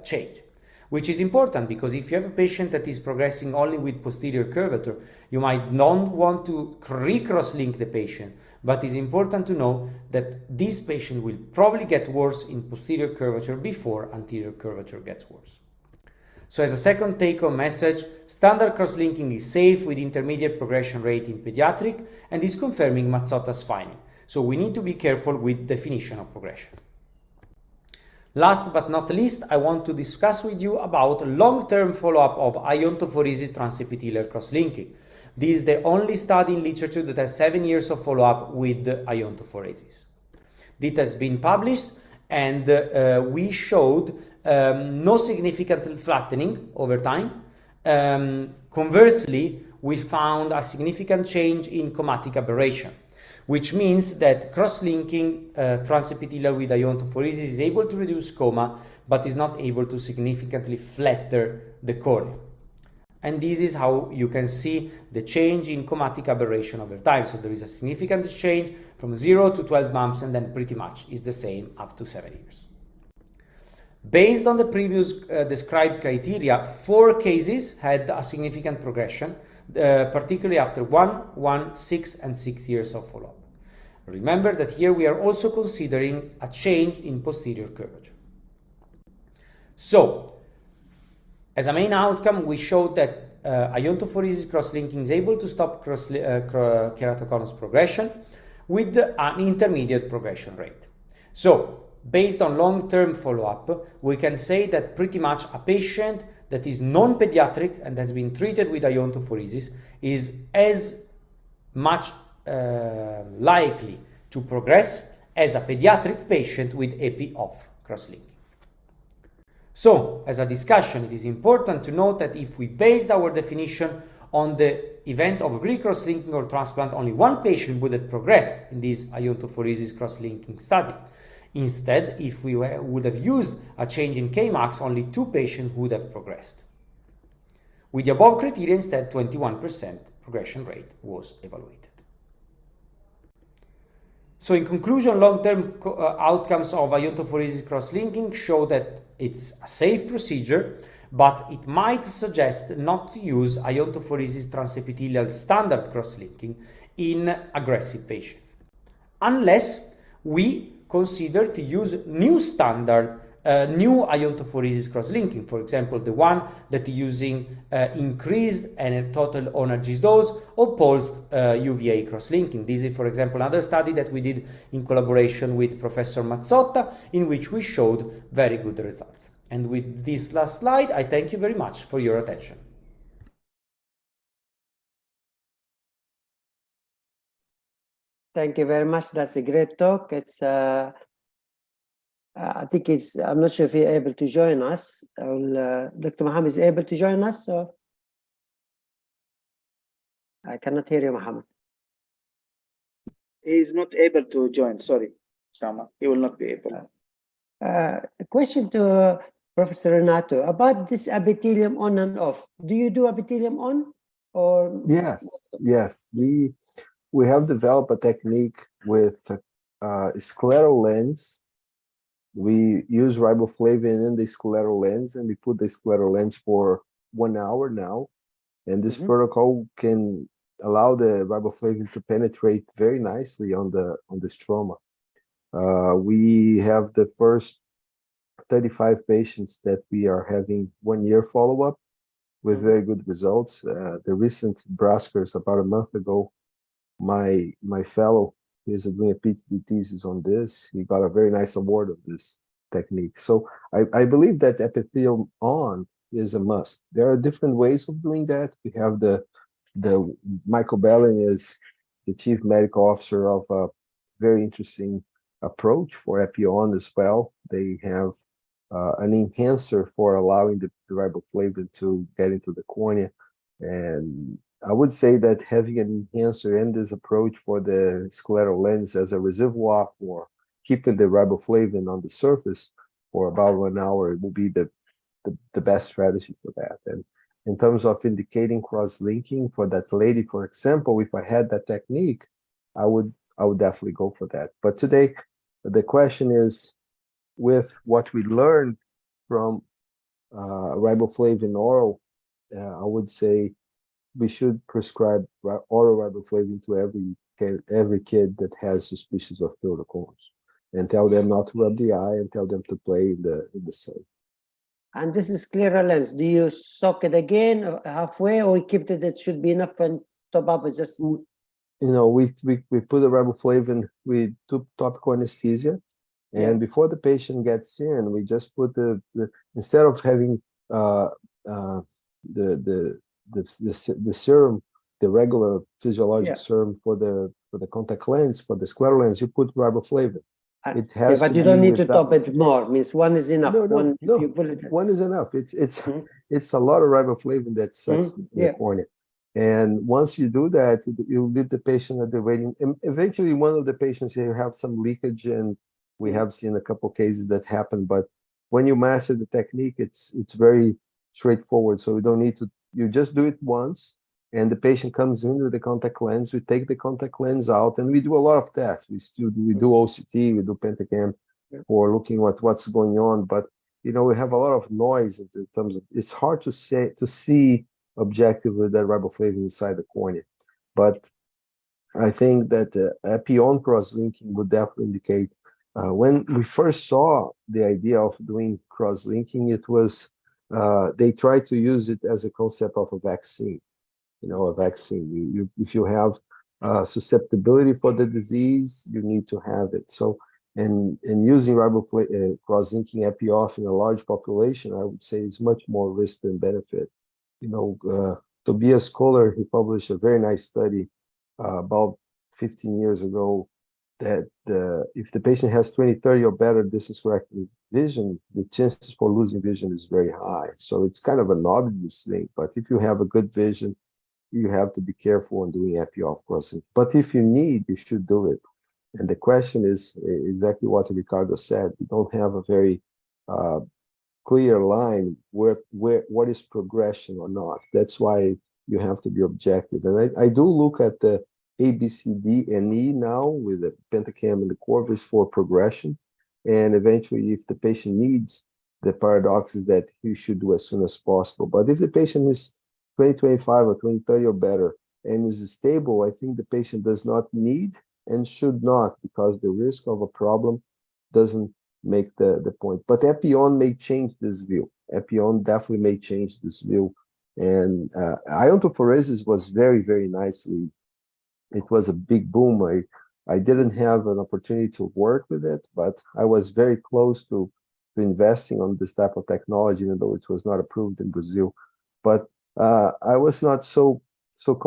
change, which is important because if you have a patient that is progressing only with posterior curvature, you might not want to recross-link the patient, but it's important to know that this patient will probably get worse in posterior curvature before anterior curvature gets worse. So as a second take-home message, standard cross-linking is safe with intermediate progression rate in pediatric and is confirming Mazzotta's finding. So we need to be careful with definition of progression. Last but not least, I want to discuss with you about long-term follow-up of iontophoresis transepithelial cross-linking. This is the only study in literature that has 7 years of follow-up with iontophoresis. This has been published and we showed no significant flattening over time. Conversely, we found a significant change in chromatic aberration, which means that cross-linking transepithelial with iontophoresis is able to reduce coma, but is not able to significantly flatter the cornea. And this is how you can see the change in chromatic aberration over time. So there is a significant change from 0 to 12 months, and then pretty much is the same up to 7 years. Based on the previous described criteria, 4 cases had a significant progression, particularly after 1, 6, and 6 years of follow-up. Remember that here we are also considering a change in posterior curvature. So, as a main outcome, we showed that iontophoresis cross-linking is able to stop keratoconus progression with an intermediate progression rate. So, based on long-term follow-up, we can say that pretty much a patient that is non-pediatric and has been treated with iontophoresis is as much likely to progress as a pediatric patient with epi-off cross-linking. So, as a discussion, it is important to note that if we base our definition on the event of Greek cross-linking or transplant, only 1 patient would have progressed in this iontophoresis cross-linking study. Instead, if we would have used a change in Kmax, only 2 patients would have progressed. With the above criteria, instead, 21% progression rate was evaluated. So in conclusion, long-term outcomes of iontophoresis cross-linking show that it's a safe procedure, but it might suggest not to use iontophoresis transepithelial standard cross-linking in aggressive patients, unless we consider to use new standard, new iontophoresis cross-linking, for example, the one that is using increased and total energy dose or pulsed UVA cross-linking. This is, for example, another study that we did in collaboration with Professor Mazzotta, in which we showed very good results. And with this last slide, I thank you very much for your attention. Thank you very much. That's a great talk. It's I think I'm not sure if you're able to join us. Dr. Mohammed is able to join us, so I cannot hear you, Mohammed. He is not able to join. Sorry, Sama. He will not be able. A question to Professor Renato about this epithelium on and off. Do you do epithelium on or? Yes, yes. We have developed a technique with scleral lens. We use riboflavin in the scleral lens, and we put the scleral lens for 1 hour now. And this protocol can allow the riboflavin to penetrate very nicely on the stroma. We have the first 35 patients that we are having 1 year follow-up with very good results. The recent Braskers about a month ago, my fellow is doing a PhD thesis on this. He got a very nice award of this technique. So I believe that epithelium on is a must. There are different ways of doing that. We have the Michael Bellin is the chief medical officer of a very interesting approach for epi on as well. They have an enhancer for allowing the riboflavin to get into the cornea. And I would say that having an enhancer in this approach for the scleral lens as a reservoir for keeping the riboflavin on the surface for about 1 hour, it will be the best strategy for that. And in terms of indicating cross-linking for that lady, for example, if I had that technique, I would definitely go for that. But today, the question is, with what we learned from riboflavin oral, I would say we should prescribe oral riboflavin to every kid that has suspicions of keratoconus, and tell them not to rub the eye and tell them to play in the sun. And this is scleral lens. Do you soak it again halfway, or keep it should be enough and top up is just? You know, we put the riboflavin, we do topical anesthesia, and before the patient gets in, we just put the instead of having the serum, the regular physiologic serum for the contact lens, for the scleral lens, you put riboflavin. It has but you don't need to top it more. Means one is enough. No, You pull it. one is enough. It's a lot of riboflavin that sucks in the cornea. And once you do that, you leave the patient at the waiting. And eventually, one of the patients here have some leakage, and we have seen a couple cases that happen. But when you master the technique, it's very straightforward. So you don't need you just do it once, and the patient comes in with the contact lens. We take the contact lens out, and we do a lot of tests. We do OCT, we do pentacam for looking at what's going on. But you know, we have a lot of noise in terms of, it's hard to see objectively that riboflavin inside the cornea. But I think that epi-on cross-linking would definitely indicate. When we first saw the idea of doing cross-linking, it was they tried to use it as a concept of a vaccine. You know, a vaccine. If you have susceptibility for the disease, you need to have it. So, and using cross-linking epi-off in a large population, I would say is much more risk than benefit. You know, Tobias Kohler, he published a very nice study about 15 years ago that if the patient has 20/30 or better distance corrected vision, the chances for losing vision is very high. So it's kind of an obvious thing, but if you have a good vision, you have to be careful in doing epi-off crossing. But if you need, you should do it. And the question is exactly what Ricardo said. We don't have a very clear line what is progression or not. That's why you have to be objective. And I do look at the A, B, C, D, and E now with the pentacam and the Corvus for progression. And eventually, if the patient needs, the paradox is that he should do as soon as possible. But if the patient is 20/25 or 20/30 or better and is stable, I think the patient does not need and should not, because the risk of a problem doesn't make the point. But epi-on may change this view. Epi-on definitely may change this view. And iontophoresis was very, very nicely. It was a big boom. I didn't have an opportunity to work with it, but I was very close to investing on this type of technology, even though it was not approved in Brazil. But I was not so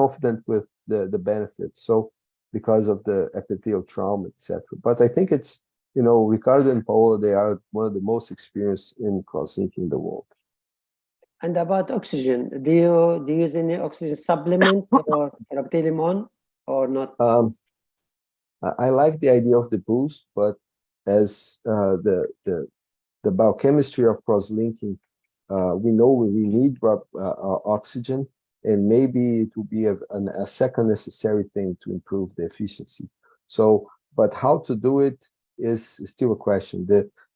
confident with the benefits. So because of the epithelial trauma, etc. But I think it's, you know, Ricardo and Paola, they are one of the most experienced in cross-linking in the world. And about oxygen, do you use any oxygen supplement or Rabtilimon or not? I like the idea of the boost, but as the biochemistry of cross-linking, we know we need oxygen, and maybe it will be a second necessary thing to improve the efficiency. So, but how to do it is still a question.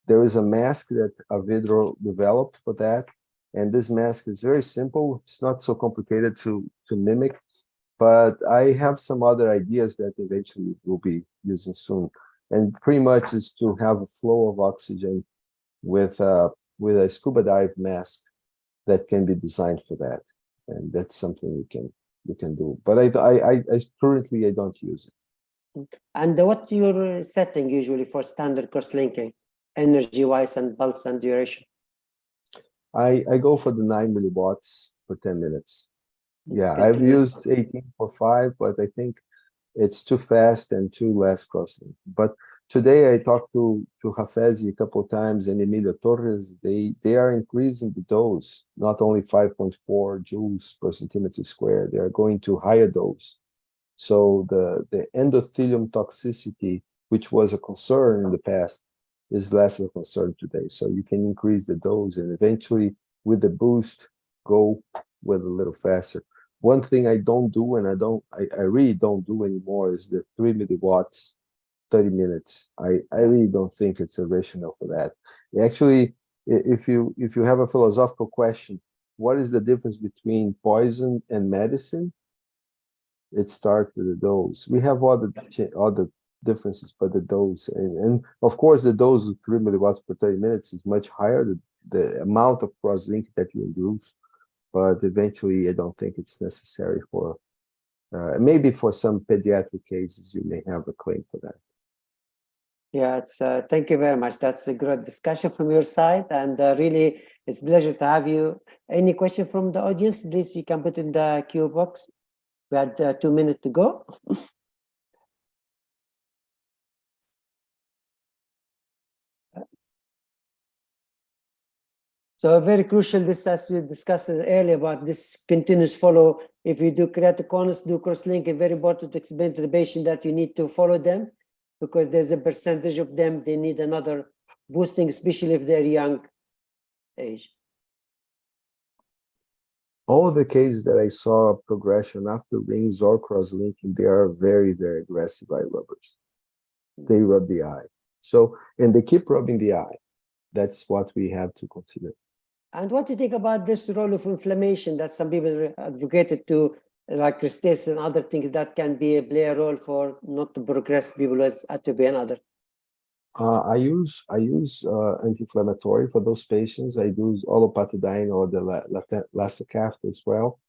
There is a mask that Avedro developed for that, and this mask is very simple. It's not so complicated to mimic, but I have some other ideas that eventually we'll be using soon. And pretty much is to have a flow of oxygen with a scuba dive mask that can be designed for that. And that's something we can do. But I currently don't use it. And what's your setting usually for standard cross-linking, energy-wise and pulse and duration? I go for the 9 milliwatts per 10 minutes. Yeah, I've used 18/5, but I think it's too fast and too less costly. But today I talked to Hafezi a couple of times and Emilio Torres. They are increasing the dose, not only 5.4 joules per centimeter square. They are going to higher dose. So the endothelium toxicity, which was a concern in the past, is less of a concern today. So you can increase the dose and eventually with the boost, go with a little faster. One thing I don't do, and I really don't do anymore, is the 3 milliwatts, 30 minutes. I really don't think it's a rationale for that. Actually, if you have a philosophical question, what is the difference between poison and medicine? It starts with the dose. We have all the differences, but the dose, and of course the dose of 3 milliwatts per 30 minutes is much higher, the amount of cross-link that you induce, but eventually I don't think it's necessary for, maybe for some pediatric cases, you may have a claim for that. Yeah, it's thank you very much. That's a great discussion from your side, and really it's a pleasure to have you. Any question from the audience, please, you can put in the Q box. We had 2 minutes to go. So very crucial, this as you discussed earlier about this continuous follow. If you do keratoconus, do cross-link, it's very important to explain to the patient that you need to follow them because there's a percentage of them, they need another boosting, especially if they're young age. all the cases that I saw progression after rings or cross-linking, they are very, very aggressive eye rubbers. They rub the eye. So, and they keep rubbing the eye. That's what we have to consider. And what do you think about this role of inflammation that some people advocated to, like Christes and other things that can play a role for not to progress people with atopy and other? I use anti-inflammatory for those patients. I use olopatadine or the Lastacaft as well.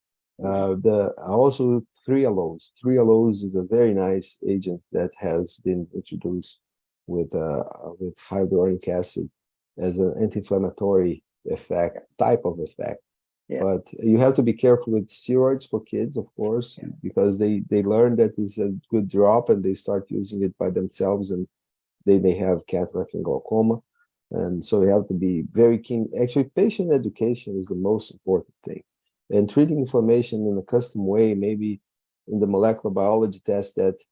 Also Trialose. Trialose is a very nice agent that has been introduced with hyaluronic acid as an anti-inflammatory type of effect. Yeah. But you have to be careful with steroids for kids, of course, because they learn that it's a good drop and they start using it by themselves, and they may have cataract and glaucoma. And so you have to be very keen. Actually, patient education is the most important thing. And treating inflammation in a custom way, maybe in the molecular biology test that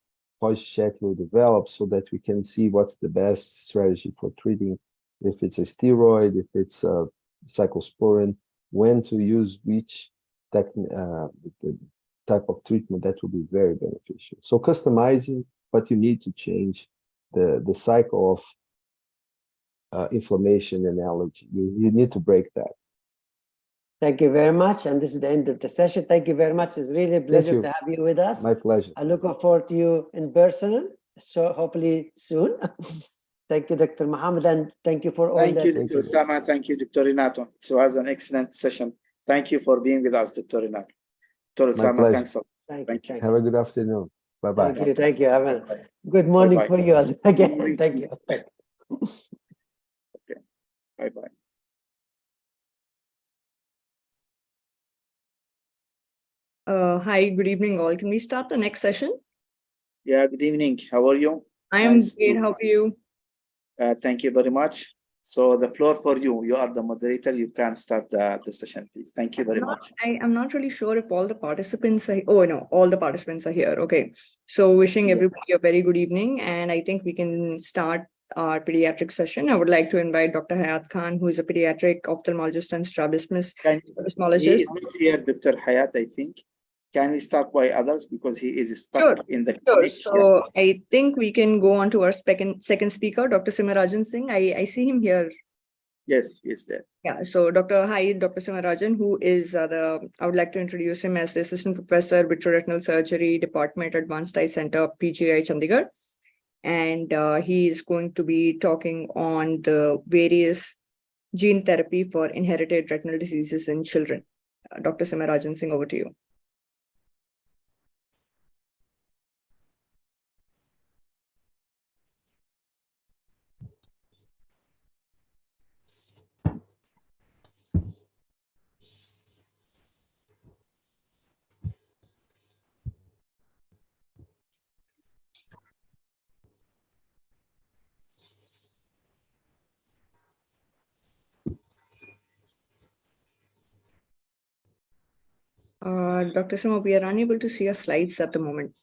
POSCHECK will develop, so that we can see what's the best strategy for treating, if it's a steroid, if it's a cyclosporin, when to use which type of treatment, that will be very beneficial. So customizing, but you need to change the cycle of inflammation and allergy. You need to break that. Thank you very much. And this is the end of the session. Thank you very much. It's really a pleasure to have you with us. My pleasure. I look forward to you in person, so hopefully soon. Thank you, Dr. Mohammed, and thank you for all Thank that. you, Dr. Osama. Thank you, Dr. Renato. It was an excellent session. Thank you for being with us, Dr. Renato. Dr. Osama, thanks a lot. Thank you. Have a good afternoon. Bye-bye. Thank you. Thank you. Have a good morning for you all. Again, thank you. Okay. Bye-bye. Hi, good evening all. Can we start the next session? Yeah, good evening. How are you? I'm great. How are you? Thank you very much. So the floor for you. You are the moderator. You can start the session, please. Thank you very much. I'm not really sure if all the participants are, oh no, all the participants are here. Okay. So wishing everybody a very good evening. And I think we can start our pediatric session. I would like to invite Dr. Hayat Khan, who is a pediatric ophthalmologist and strabismus. He is not here, Dr. Hayat, I think. Can we start by others, because he is stuck in the clinic? So I think we can go on to our second speaker, Dr. Simarajan Singh. I see him here. Yes, he's there. Yeah, so Dr. Simarajan, who is I would like to introduce him as the Assistant Professor, Vitreoretinal Surgery Department, Advanced Eye Center, PGI Chandigarh. And he is going to be talking on the various gene therapy for inherited retinal diseases in children. Dr. Simarajan Singh, over to you. Dr. Sima, we are unable to see your slides at the moment.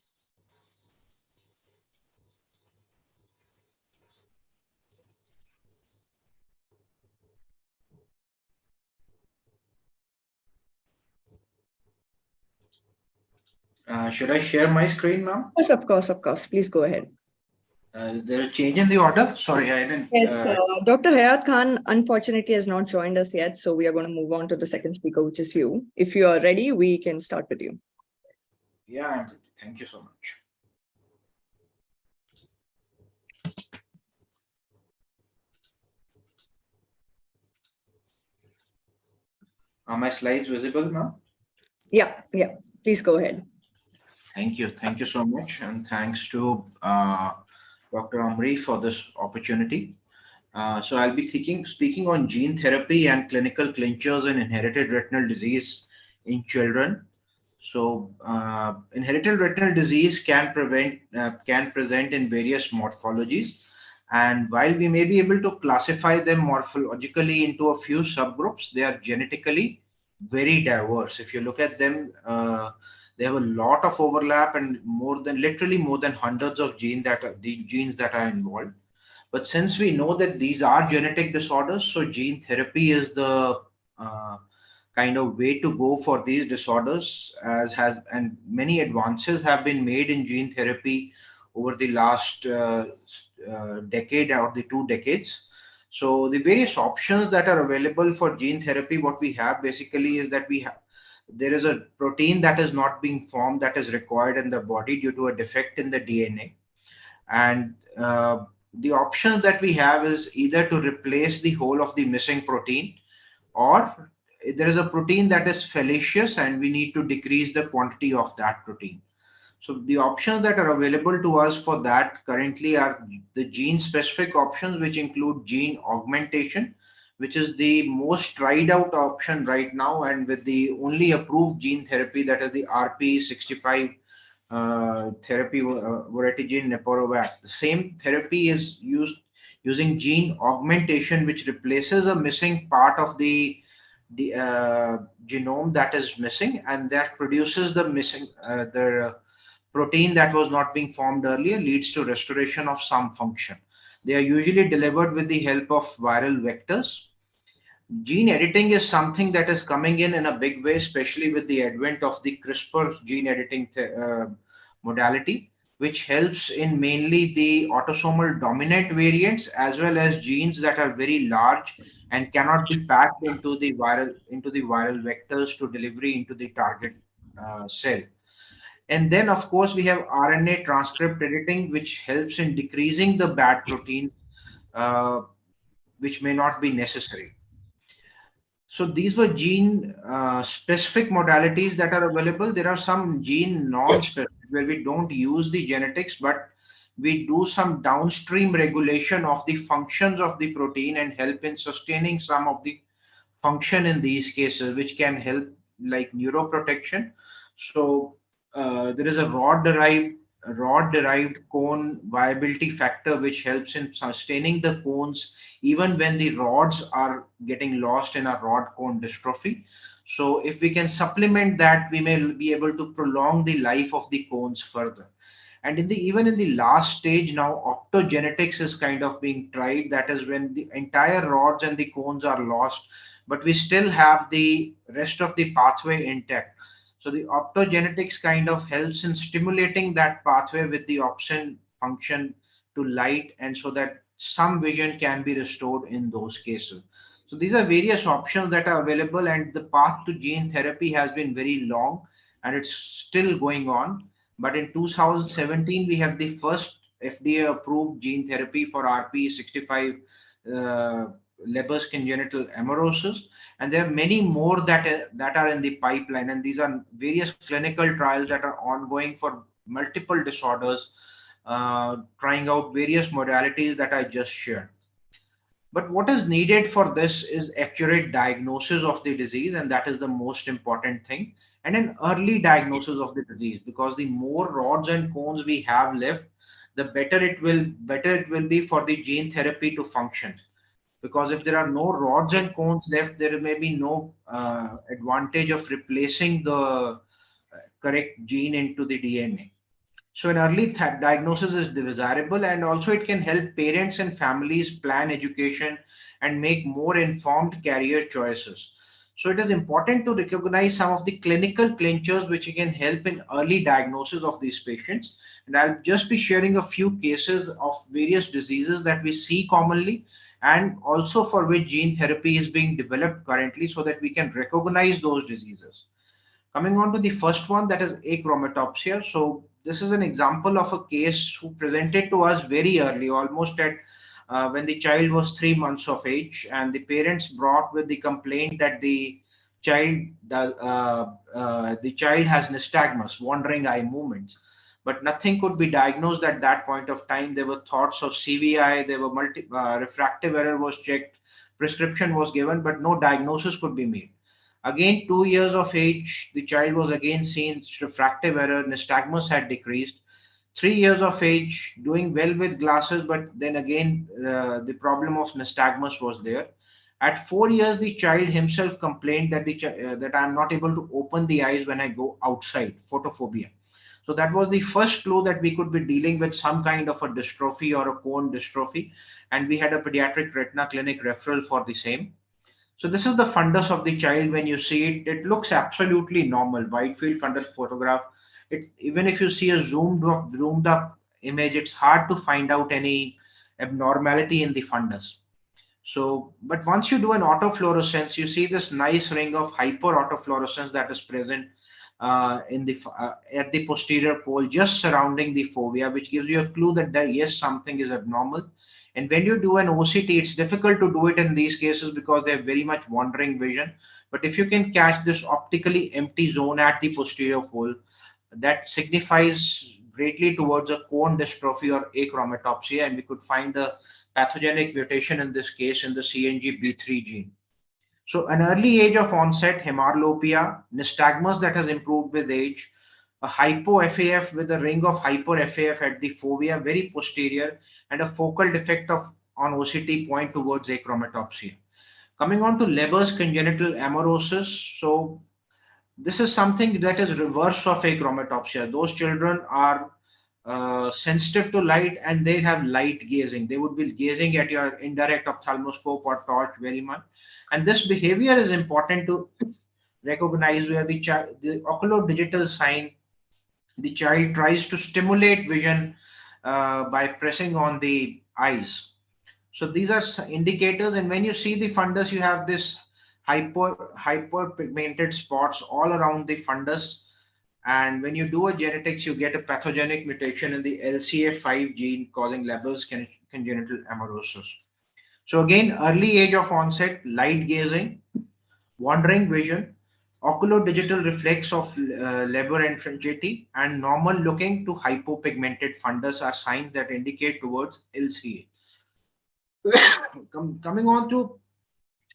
Should I share my screen, ma'am? Yes, of course. Please go ahead. Is there a change in the order? Sorry, I didn't. Yes, Dr. Hayat Khan unfortunately has not joined us yet, so we are going to move on to the second speaker, which is you. If you are ready, we can start with you. Yeah, I'm ready. Thank you so much. Are my slides visible, ma'am? Yeah. Please go ahead. Thank you so much, and thanks to Dr. Amri for this opportunity. So I'll be speaking on gene therapy and clinical clinchers in inherited retinal disease in children. So inherited retinal disease can present in various morphologies, and while we may be able to classify them morphologically into a few subgroups, they are genetically very diverse. If you look at them, they have a lot of overlap and literally more than hundreds of genes that are involved. But since we know that these are genetic disorders, so gene therapy is the kind of way to go for these disorders, and many advances have been made in gene therapy over the last decade or the 2 decades. So the various options that are available for gene therapy, what we have basically is that there is a protein that is not being formed that is required in the body due to a defect in the DNA. And the options that we have is either to replace the whole of the missing protein, or there is a protein that is fallacious and we need to decrease the quantity of that protein. So the options that are available to us for that currently are the gene specific options, which include gene augmentation, which is the most tried out option right now, and with the only approved gene therapy, that is the RP65 therapy, Vortigine Neporovac. The same therapy is used using gene augmentation, which replaces a missing part of the genome that is missing, and that produces the missing the protein that was not being formed earlier, leads to restoration of some function. They are usually delivered with the help of viral vectors. Gene editing is something that is coming in a big way, especially with the advent of the CRISPR gene editing modality, which helps in mainly the autosomal dominant variants, as well as genes that are very large and cannot be packed into the viral vectors to delivery into the target cell. And then, of course, we have RNA transcript editing, which helps in decreasing the bad proteins, which may not be necessary. So these were gene specific modalities that are available. There are some gene non-specific where we don't use the genetics, but we do some downstream regulation of the functions of the protein and help in sustaining some of the function in these cases, which can help like neuroprotection. So there is a rod-derived cone viability factor, which helps in sustaining the cones even when the rods are getting lost in a rod cone dystrophy. So if we can supplement that, we may be able to prolong the life of the cones further. And even in the last stage now, optogenetics is kind of being tried. That is when the entire rods and the cones are lost, but we still have the rest of the pathway intact. So the optogenetics kind of helps in stimulating that pathway with the opsin function to light, and so that some vision can be restored in those cases. So these are various options that are available, and the path to gene therapy has been very long and it's still going on. But in 2017, we have the first FDA approved gene therapy for RP65 Leber's congenital amaurosis, and there are many more that are in the pipeline, and these are various clinical trials that are ongoing for multiple disorders, trying out various modalities that I just shared. But what is needed for this is accurate diagnosis of the disease, and that is the most important thing, and an early diagnosis of the disease, because the more rods and cones we have left, the better it will be for the gene therapy to function. Because if there are no rods and cones left, there may be no advantage of replacing the correct gene into the DNA. So an early diagnosis is desirable, and also it can help parents and families plan education and make more informed career choices. So it is important to recognize some of the clinical clinchers which can help in early diagnosis of these patients. And I'll just be sharing a few cases of various diseases that we see commonly, and also for which gene therapy is being developed currently, so that we can recognize those diseases. Coming on to the first one, that is achromatopsia. So this is an example of a case who presented to us very early, almost at when the child was 3 months of age, and the parents brought with the complaint that the child has nystagmus, wandering eye movements, but nothing could be diagnosed at that point of time. There were thoughts of CVI, there were refractive error was checked, prescription was given, but no diagnosis could be made. Again, 2 years of age, the child was again seen refractive error, nystagmus had decreased. 3 years of age, doing well with glasses, but then again, the problem of nystagmus was there. At 4 years, the child himself complained that that I'm not able to open the eyes when I go outside, photophobia. So that was the first clue that we could be dealing with some kind of a dystrophy or a cone dystrophy, and we had a pediatric retina clinic referral for the same. So this is the fundus of the child. When you see it, it looks absolutely normal. Wide field fundus photograph. Even if you see a zoomed up image, it's hard to find out any abnormality in the fundus. So, but once you do an autofluorescence, you see this nice ring of hyper autofluorescence that is present at the posterior pole, just surrounding the fovea, which gives you a clue that yes, something is abnormal. And when you do an OCT, it's difficult to do it in these cases because they have very much wandering vision. But if you can catch this optically empty zone at the posterior pole, that signifies greatly towards a cone dystrophy or achromatopsia, and we could find the pathogenic mutation in this case in the CNGB3 gene. So an early age of onset, hemarlopia, nystagmus that has improved with age, a hypo-FAF with a ring of hyper-FAF at the fovea, very posterior, and a focal defect on OCT point towards achromatopsia. Coming on to Leber's congenital amaurosis. So this is something that is reverse of achromatopsia. Those children are sensitive to light and they have light gazing. They would be gazing at your indirect ophthalmoscope or torch very much. And this behavior is important to recognize, where the oculodigital sign, the child tries to stimulate vision by pressing on the eyes. So these are indicators. And when you see the fundus, you have this hyperpigmented spots all around the fundus. And when you do a genetics, you get a pathogenic mutation in the LCA5 gene causing Leber's congenital amaurosis. So again, early age of onset, light gazing, wandering vision, oculodigital reflex of Leber infantility, and normal looking to hypopigmented fundus are signs that indicate towards LCA. Coming on to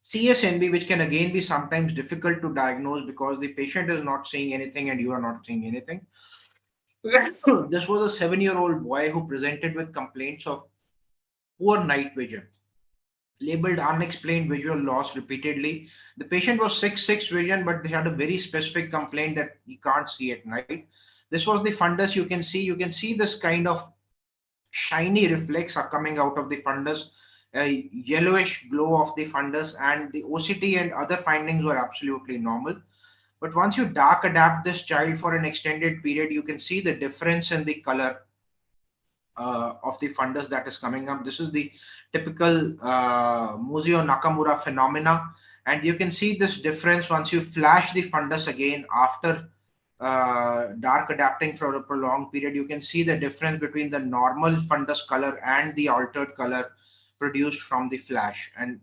CSNB, which can again be sometimes difficult to diagnose because the patient is not seeing anything and you are not seeing anything. This was a 7-year-old boy who presented with complaints of poor night vision, labeled unexplained visual loss repeatedly. The patient was 6/6 vision, but they had a very specific complaint that he can't see at night. This was the fundus. You can see this kind of shiny reflex are coming out of the fundus, a yellowish glow of the fundus, and the OCT and other findings were absolutely normal. But once you dark adapt this child for an extended period, you can see the difference in the color of the fundus that is coming up. This is the typical Muzio Nakamura phenomena. And you can see this difference once you flash the fundus again after dark adapting for a prolonged period. You can see the difference between the normal fundus color and the altered color produced from the flash. And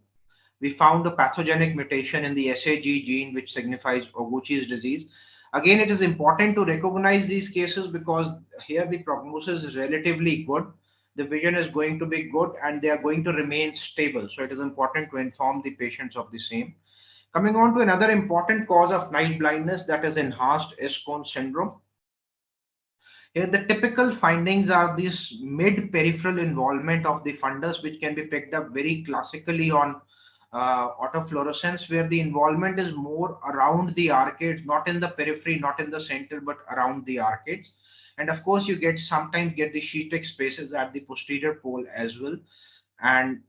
we found a pathogenic mutation in the SAG gene, which signifies Oguchi's disease. Again, it is important to recognize these cases because here the prognosis is relatively good. The vision is going to be good and they are going to remain stable. So it is important to inform the patients of the same. Coming on to another important cause of night blindness, that is enhanced S-cone syndrome. Here the typical findings are this mid-peripheral involvement of the fundus, which can be picked up very classically on autofluorescence, where the involvement is more around the arcades, not in the periphery, not in the center, but around the arcades. And of course, you sometimes get the sheetic spaces at the posterior pole as well. And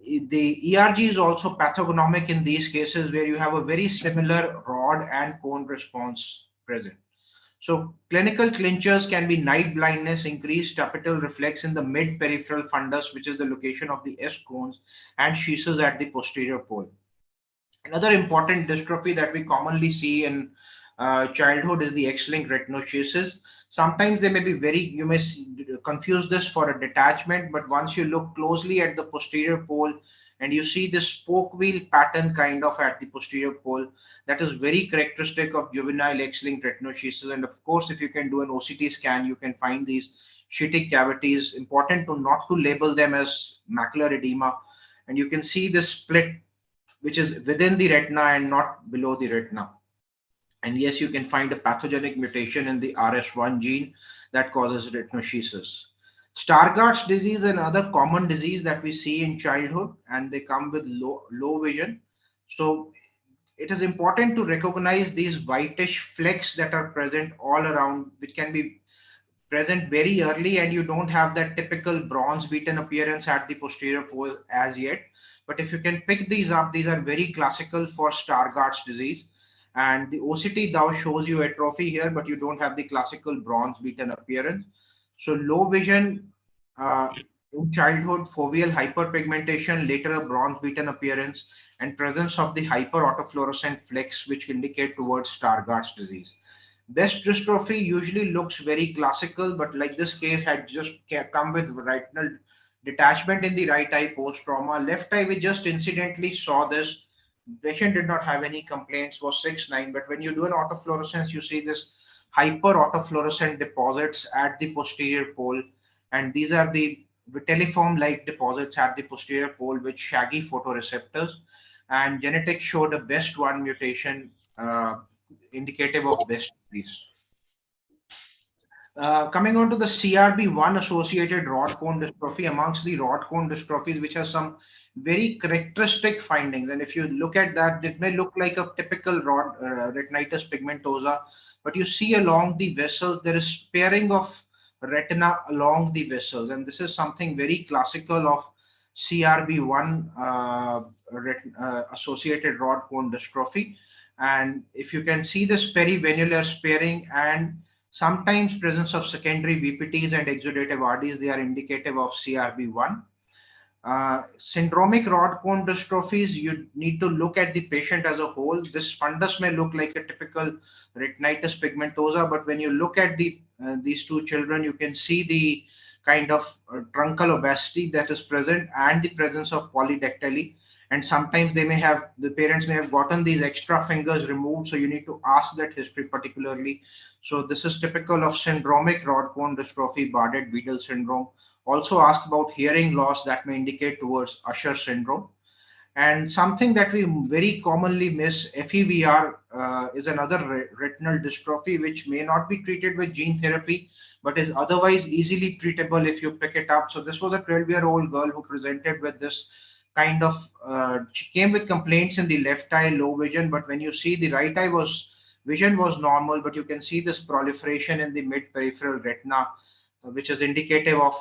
the ERG is also pathognomic in these cases, where you have a very similar rod and cone response present. So clinical clinchers can be night blindness, increased tapetal reflex in the mid-peripheral fundus, which is the location of the S cones, and sheaths at the posterior pole. Another important dystrophy that we commonly see in childhood is the X-linked retinoschisis. Sometimes they may be you may confuse this for a detachment, but once you look closely at the posterior pole and you see this spoke wheel pattern kind of at the posterior pole, that is very characteristic of juvenile X-linked retinoschisis. And of course, if you can do an OCT scan, you can find these sheetic cavities. Important to not to label them as macular edema. And you can see this split, which is within the retina and not below the retina. And yes, you can find a pathogenic mutation in the RS1 gene that causes retinoschisis. Stargardt's disease is another common disease that we see in childhood, and they come with low vision. So it is important to recognize these whitish flecks that are present all around, which can be present very early and you don't have that typical bronze beaten appearance at the posterior pole as yet. But if you can pick these up, these are very classical for Stargardt's disease. And the OCT thou shows you atrophy here, but you don't have the classical bronze beaten appearance. So low vision in childhood, foveal hyperpigmentation, later a bronze beaten appearance, and presence of the hyperautofluorescent flecks, which indicate towards Stargardt's disease. Best dystrophy usually looks very classical, but like this case had just come with retinal detachment in the right eye post-trauma. Left eye, we just incidentally saw this. Patient did not have any complaints, was 6'9", but when you do an autofluorescence, you see this hyperautofluorescent deposits at the posterior pole, and these are the vitelliform-like deposits at the posterior pole with shaggy photoreceptors, and genetics showed a BEST1 mutation indicative of best disease. Coming on to the CRB1 associated rod cone dystrophy, amongst the rod cone dystrophies, which has some very characteristic findings. And if you look at that, it may look like a typical rod retinitis pigmentosa, but you see along the vessels, there is sparing of retina along the vessels. And this is something very classical of CRB1 associated rod cone dystrophy. And if you can see this perivenular sparing and sometimes presence of secondary VPTs and exudative RDs, they are indicative of CRB1. Syndromic rod cone dystrophies, you need to look at the patient as a whole. This fundus may look like a typical retinitis pigmentosa, but when you look at these two children, you can see the kind of truncal obesity that is present and the presence of polydactyly. And sometimes they may have, the parents may have gotten these extra fingers removed. So you need to ask that history particularly. So this is typical of syndromic rod cone dystrophy, Bardet-Biedl syndrome. Also ask about hearing loss that may indicate towards Usher syndrome. And something that we very commonly miss, FEVR is another retinal dystrophy, which may not be treated with gene therapy, but is otherwise easily treatable if you pick it up. So this was a 12-year-old girl who presented with this kind of, she came with complaints in the left eye, low vision, but when you see the right eye vision was normal, but you can see this proliferation in the mid-peripheral retina, which is indicative of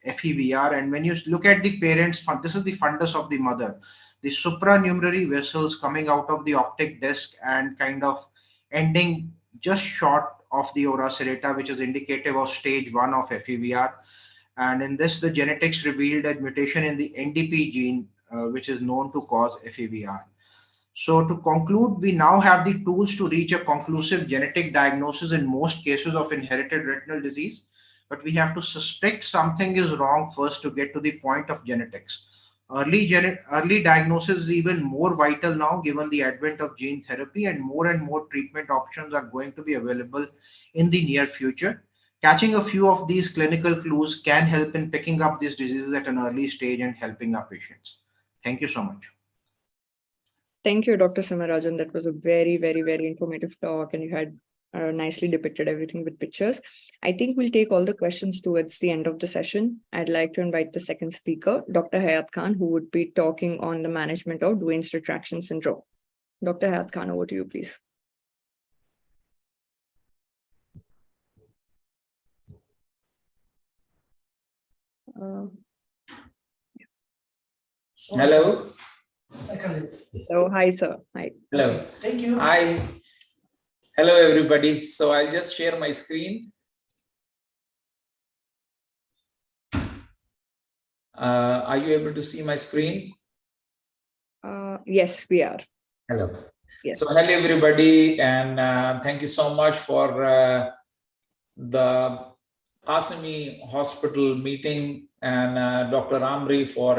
FEVR. And when you look at the parents, this is the fundus of the mother, the supranumerary vessels coming out of the optic disc and kind of ending just short of the ora serrata, which is indicative of stage 1 of FEVR. And in this, the genetics revealed a mutation in the NDP gene, which is known to cause FEVR. So to conclude, we now have the tools to reach a conclusive genetic diagnosis in most cases of inherited retinal disease, but we have to suspect something is wrong first to get to the point of genetics. Early diagnosis is even more vital now, given the advent of gene therapy, and more treatment options are going to be available in the near future. Catching a few of these clinical clues can help in picking up these diseases at an early stage and helping our patients. Thank you so much. Thank you, Dr. Simarajan. That was a very, very, very informative talk, and you had nicely depicted everything with pictures. I think we'll take all the questions towards the end of the session. I'd like to invite the second speaker, Dr. Hayat Khan, who would be talking on the management of Duane's retraction syndrome. Dr. Hayat Khan, over to you, please. Hello. So, hi, sir. Hi. Hello. Thank you. Hello, everybody. So I'll just share my screen. Are you able to see my screen? Yes, we are. Hello. Yes. So hello, everybody, and thank you so much for the Qasimi Hospital meeting and Dr. Amri for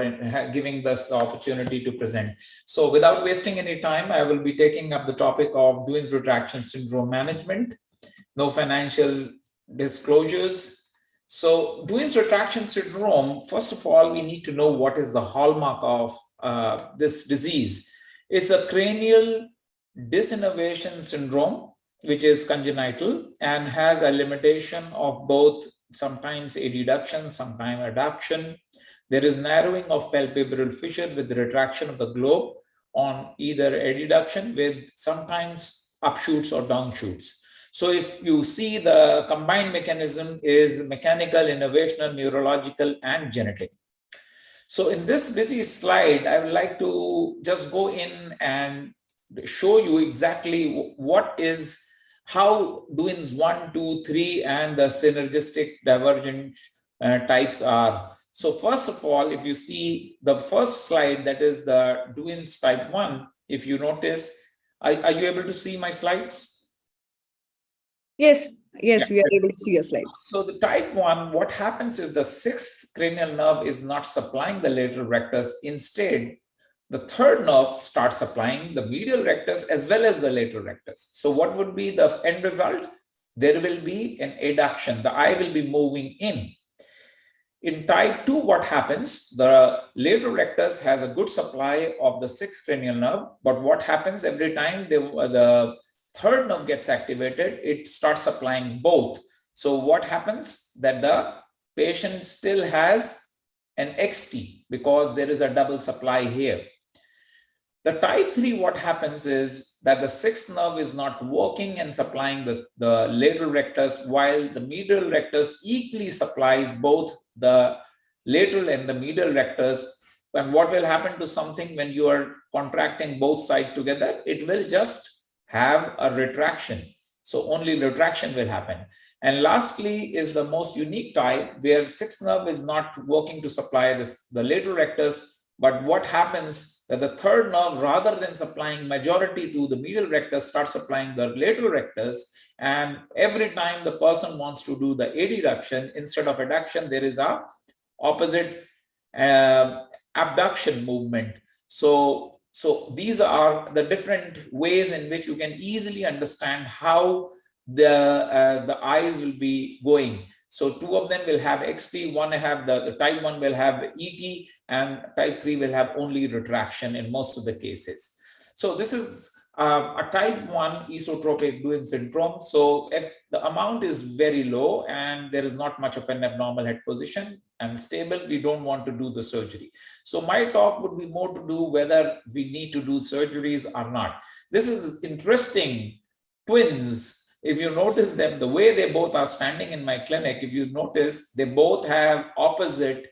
giving us the opportunity to present. So without wasting any time, I will be taking up the topic of Duane's retraction syndrome management, no financial disclosures. So Duane's retraction syndrome, first of all, we need to know what is the hallmark of this disease. It's a cranial disinnervation syndrome, which is congenital and has a limitation of both sometimes adduction, sometimes adduction. There is narrowing of palpebral fissure with the retraction of the globe on either adduction with sometimes upshoots or downshoots. So if you see, the combined mechanism is mechanical, innervational, neurological, and genetic. So in this busy slide, I would like to just go in and show you exactly how Duins 1, 2, 3 and the synergistic divergent types are. So first of all, if you see the first slide, that is the Duins type 1, if you notice, are you able to see my slides? Yes, Yeah. we are able to see your slides. So the type 1, what happens is the sixth cranial nerve is not supplying the lateral rectus. Instead, the third nerve starts supplying the medial rectus as well as the lateral rectus. So what would be the end result? There will be an adduction. The eye will be moving in. In type 2, what happens? The lateral rectus has a good supply of the sixth cranial nerve, but what happens every time the third nerve gets activated, it starts supplying both. So what happens? That the patient still has an XT because there is a double supply here. The type 3, what happens is that the sixth nerve is not working and supplying the lateral rectus, while the medial rectus equally supplies both the lateral and the medial rectus. And what will happen to something when you are contracting both sides together? It will just have a retraction. So only retraction will happen. And lastly is the most unique type where sixth nerve is not working to supply the lateral rectus. But what happens that the third nerve, rather than supplying majority to the medial rectus, starts supplying the lateral rectus. And every time the person wants to do the adduction, instead of adduction, there is a opposite abduction movement. So these are the different ways in which you can easily understand how the eyes will be going. So 2 of them will have XT, one have the type 1 will have ET, and type 3 will have only retraction in most of the cases. So this is a type 1 esotropic Duin syndrome. So if the amount is very low and there is not much of an abnormal head position and stable, we don't want to do the surgery. So my talk would be more to do whether we need to do surgeries or not. This is interesting. Twins, if you notice them, the way they both are standing in my clinic, if you notice, they both have opposite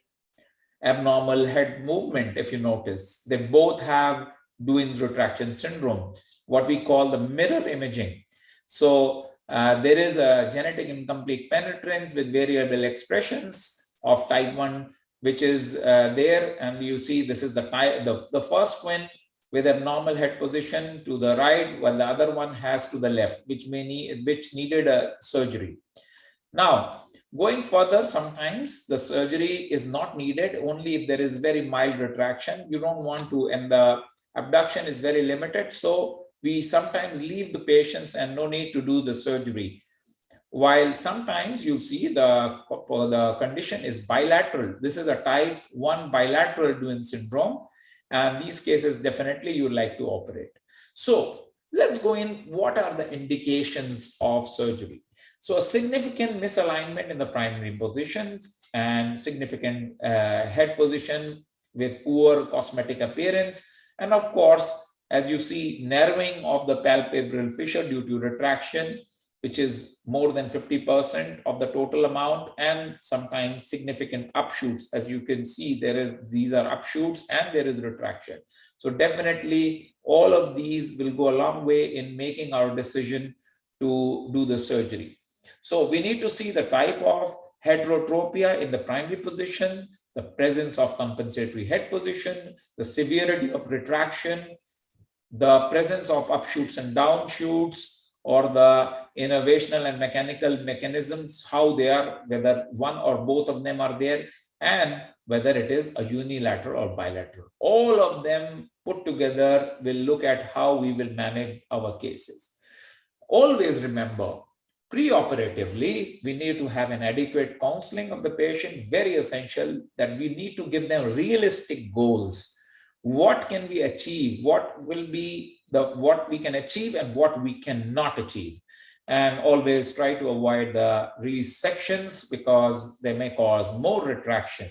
abnormal head movement. If you notice, they both have Duin's retraction syndrome, what we call the mirror imaging. So there is a genetic incomplete penetrance with variable expressions of type 1, which is there. And you see, this is the first twin with abnormal head position to the right, while the other one has to the left, which needed a surgery. Now, going further, sometimes the surgery is not needed only if there is very mild retraction. You don't want to, and the abduction is very limited. So we sometimes leave the patients and no need to do the surgery. While sometimes you'll see the condition is bilateral. This is a type 1 bilateral Duin syndrome. And these cases, definitely you would like to operate. So let's go in. What are the indications of surgery? So a significant misalignment in the primary positions and significant head position with poor cosmetic appearance. And of course, as you see, narrowing of the palpebral fissure due to retraction, which is more than 50% of the total amount, and sometimes significant upshoots. As you can see, these are upshoots and there is retraction. So definitely all of these will go a long way in making our decision to do the surgery. So we need to see the type of heterotropia in the primary position, the presence of compensatory head position, the severity of retraction, the presence of upshoots and downshoots, or the innervational and mechanical mechanisms, how they are, whether one or both of them are there, and whether it is a unilateral or bilateral. All of them put together will look at how we will manage our cases. Always remember, preoperatively, we need to have an adequate counseling of the patient, very essential, that we need to give them realistic goals. What can we achieve? What will be what we can achieve and what we cannot achieve? And always try to avoid the resections because they may cause more retraction.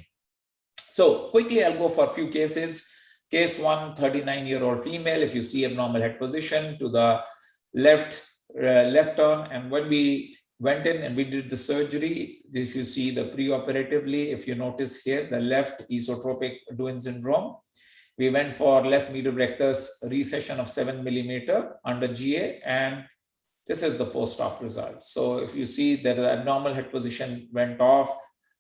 So quickly, I'll go for a few cases. Case 1, 39-year-old female. If you see abnormal head position, to the left, left turn, and when we went in and we did the surgery, if you see the preoperatively, if you notice here, the left esotropic Duane syndrome, we went for left medial rectus recession of 7 millimeter under GA, and this is the post-op result. So if you see that the abnormal head position went off,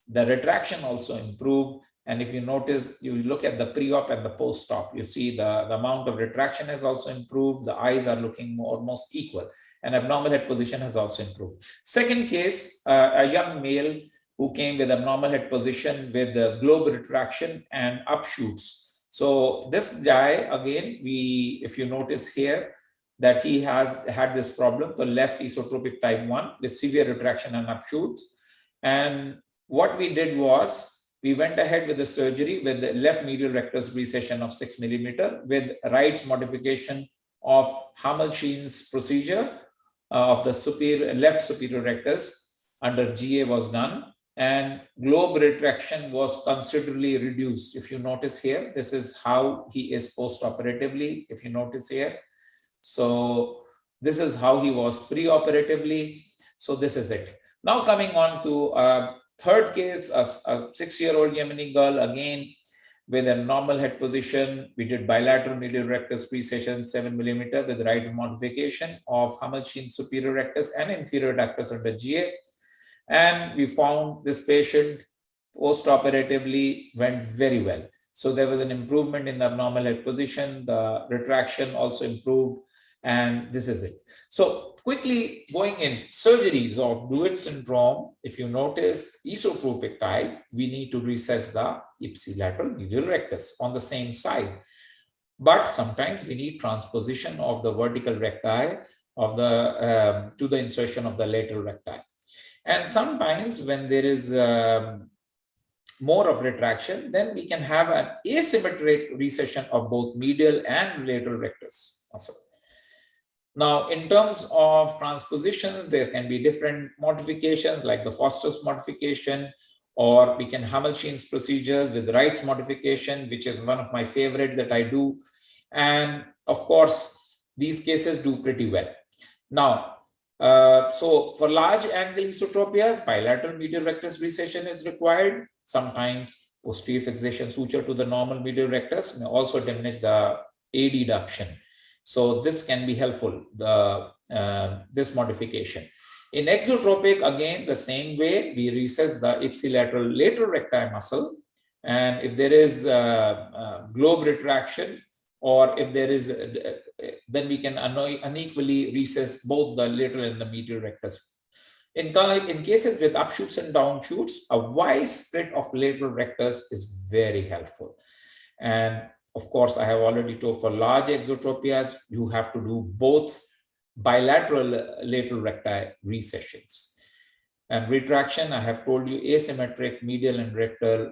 the retraction also improved. And if you notice, you look at the pre-op and the post-op, you see the amount of retraction has also improved. The eyes are looking almost equal, and abnormal head position has also improved. Second case, a young male who came with abnormal head position with the globe retraction and upshoots. So this guy, again, if you notice here, that he has had this problem, the left esotropic type 1 with severe retraction and upshoots. And what we did was, we went ahead with the surgery with the left medial rectus recession of 6 millimeter with Wright's modification of Hamilton's procedure of the left superior rectus under GA was done, and globe retraction was considerably reduced. If you notice here, this is how he is post-operatively, if you notice here. So this is how he was pre-operatively. So this is it. Now coming on to third case, a 6-year-old Yemeni girl, again with a normal head position. We did bilateral medial rectus recession 7 millimeter with Wright modification of Hamilton superior rectus and inferior rectus under GA. And we found this patient post-operatively went very well. So there was an improvement in the abnormal head position. The retraction also improved. And this is it. So quickly going in, surgeries of Duane syndrome, if you notice esotropic type, we need to recess the ipsilateral medial rectus on the same side. But sometimes we need transposition of the vertical recti of the to the insertion of the lateral recti. And sometimes when there is more of retraction, then we can have an asymmetric recession of both medial and lateral rectus muscle. Now, in terms of transpositions, there can be different modifications like the Foster's modification, or we can Hamilton's procedures with Wright's modification, which is one of my favorites that I do. And of course, these cases do pretty well. Now, so for large angle esotropias, bilateral medial rectus recession is required. Sometimes posterior fixation suture to the normal medial rectus may also diminish the adduction. So this can be helpful, this modification. In exotropic, again, the same way, we recess the ipsilateral lateral recti muscle. And if there is globe retraction, or if there is, then we can unequally recess both the lateral and the medial rectus. In cases with upshoots and downshoots, a wide split of lateral rectus is very helpful. And of course, I have already told for large exotropias, you have to do both bilateral lateral recti recessions. And retraction, I have told you asymmetric medial and rectal